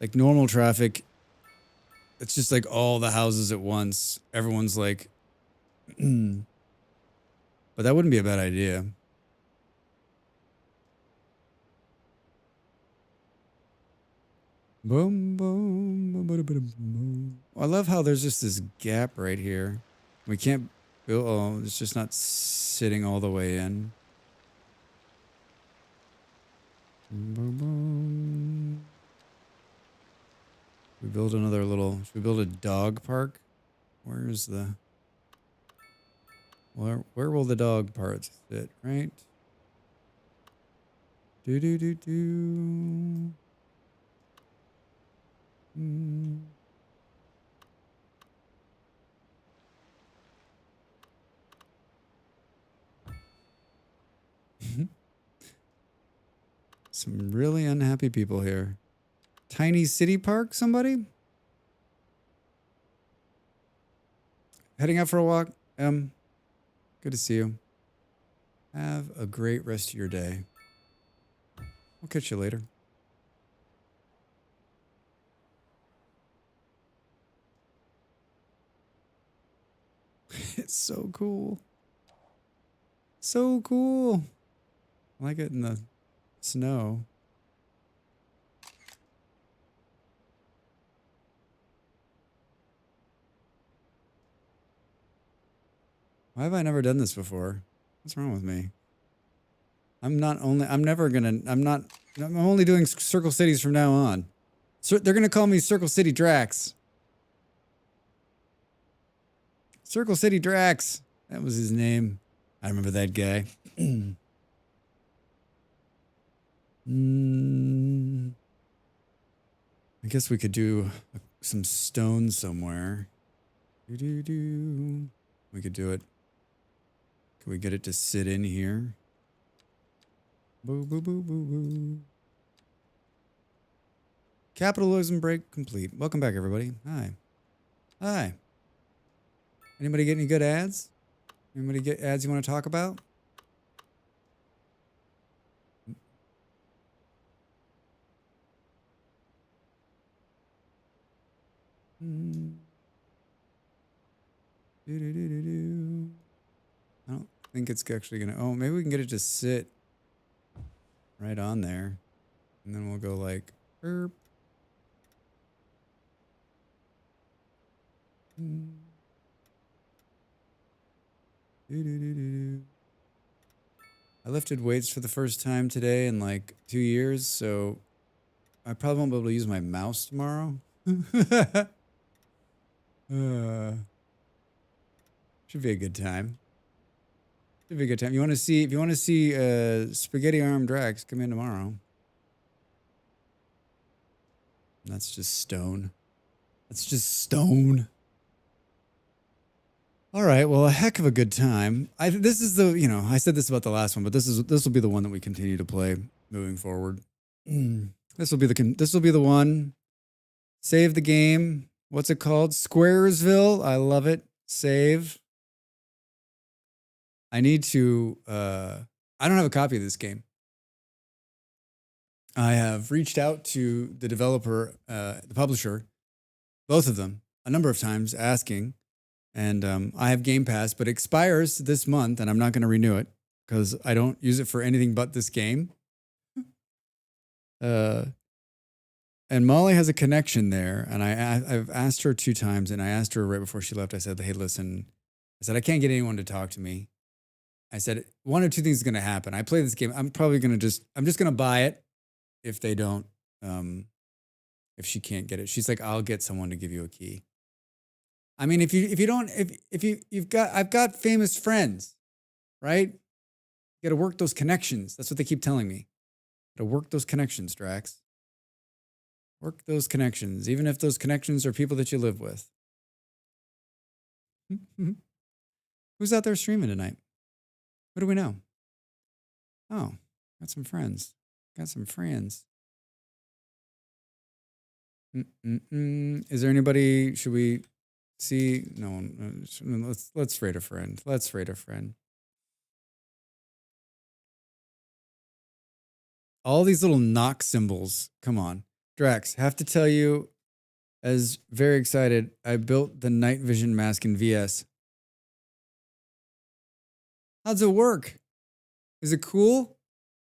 Like normal traffic. It's just like all the houses at once. Everyone's like, but that wouldn't be a bad idea. Boom, boom, boom, boom, boom, boom. I love how there's just this gap right here. We can't build. Oh, it's just not sitting all the way in. Boom, boom. We build another little. Should we build a dog park? Where's the? Where will the dog parts sit? Right. Do do do do. Some really unhappy people here. Tiny city park, somebody? Heading out for a walk? Good to see you. Have a great rest of your day. I'll catch you later. It's so cool. So cool. I like it in the snow. Why have I never done this before? What's wrong with me? I'm only doing Circle Cities from now on. So they're gonna call me Circle City Drax. Circle City Drax. That was his name. I remember that guy. I guess we could do some stone somewhere. We could do it. Can we get it to sit in here? Boo, boo, boo, boo, boo. Capitalism break complete. Welcome back, everybody. Hi. Hi. Anybody get any good ads? Anybody get ads you want to talk about? I don't think it's actually gonna. Oh, maybe we can get it to sit right on there, and then we'll go like erp. I lifted weights for the first time today in like 2 years, so I probably won't be able to use my mouse tomorrow. Should be a good time. Should be a good time. You want to see? If you want to see Spaghetti Arm Drax, come in tomorrow. That's just stone. That's just stone. All right. Well, a heck of a good time. This is the, I said this about the last one, but this will be the one that we continue to play moving forward. This will be the one. Save the game. What's it called? Squaresville. I love it. Save. I need to, I don't have a copy of this game. I have reached out to the developer, the publisher, both of them, a number of times asking, and I have Game Pass, but it expires this month, and I'm not going to renew it because I don't use it for anything but this game. And Molly has a connection there, and I've asked her 2 times, and I asked her right before she left, I said, hey, listen, I can't get anyone to talk to me. I said, one or two things is going to happen. I play this game. I'm just going to buy it if they don't, if she can't get it. She's like, I'll get someone to give you a key. I mean, I've got famous friends, right? You got to work those connections. That's what they keep telling me. Got to work those connections, Drax. Work those connections, even if those connections are people that you live with. Who's out there streaming tonight? What do we know? Oh, got some friends. Got some friends. Is there anybody? Should we See, no one. Let's rate a friend. Let's rate a friend. All these little knock symbols. Come on, Drax. Have to tell you, as very excited, I built the night vision mask in VS. How's it work? Is it cool?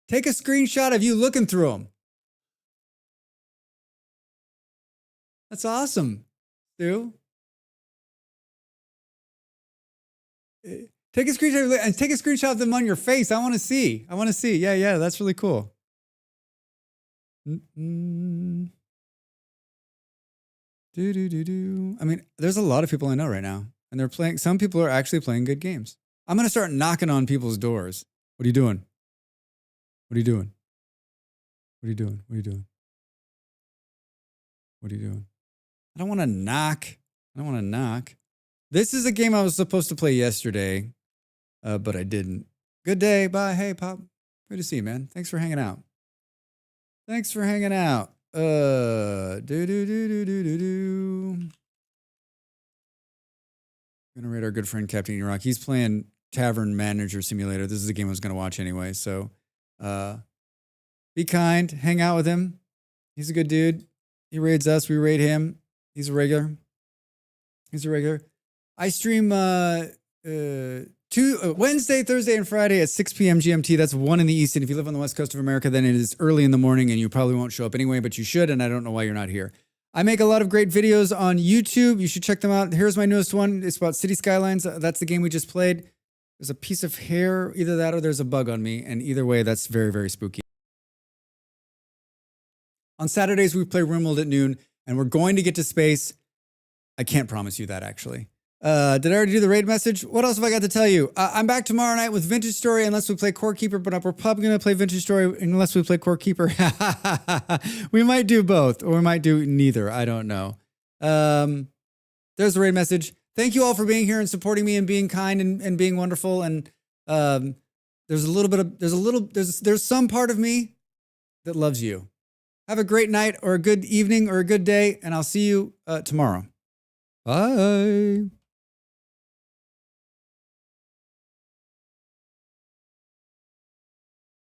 Take a screenshot of you looking through them. That's awesome, Stu. Take a screenshot and take a screenshot of them on your face. I want to see. I want to see. Yeah, that's really cool. I mean, there's a lot of people I know right now, and they're playing. Some people are actually playing good games. I'm gonna start knocking on people's doors. What are you doing? What are you doing? What are you doing? What are you doing? What are you doing? I don't want to knock. I don't want to knock. This is a game I was supposed to play yesterday, but I didn't. Good day. Bye. Hey, Pop. Good to see you, man. Thanks for hanging out. Thanks for hanging out. I'm gonna rate our good friend Captain Iraq. He's playing Tavern Manager Simulator. This is a game I was gonna watch anyway. So, be kind. Hang out with him. He's a good dude. He raids us. We raid him. He's a regular. I stream Wednesday, Thursday, and Friday at 6 p.m. GMT. That's 1 in the East. And if you live on the West Coast of America, then it is early in the morning and you probably won't show up anyway, but you should. And I don't know why you're not here. I make a lot of great videos on YouTube. You should check them out. Here's my newest one. It's about City Skylines. That's the game we just played. There's a piece of hair, either that or there's a bug on me. And either way, that's very, very spooky. On Saturdays, we play RimWorld at noon, and we're going to get to space. I can't promise you that, actually. Did I already do the raid message? What else have I got to tell you? I'm back tomorrow night with Vintage Story unless we play Core Keeper, but we're probably going to play Vintage Story unless we play Core Keeper. We might do both, or we might do neither. I don't know. There's the raid message. Thank you all for being here and supporting me and being kind and being wonderful. And there's some part of me that loves you. Have a great night or a good evening or a good day, and I'll see you tomorrow. Bye.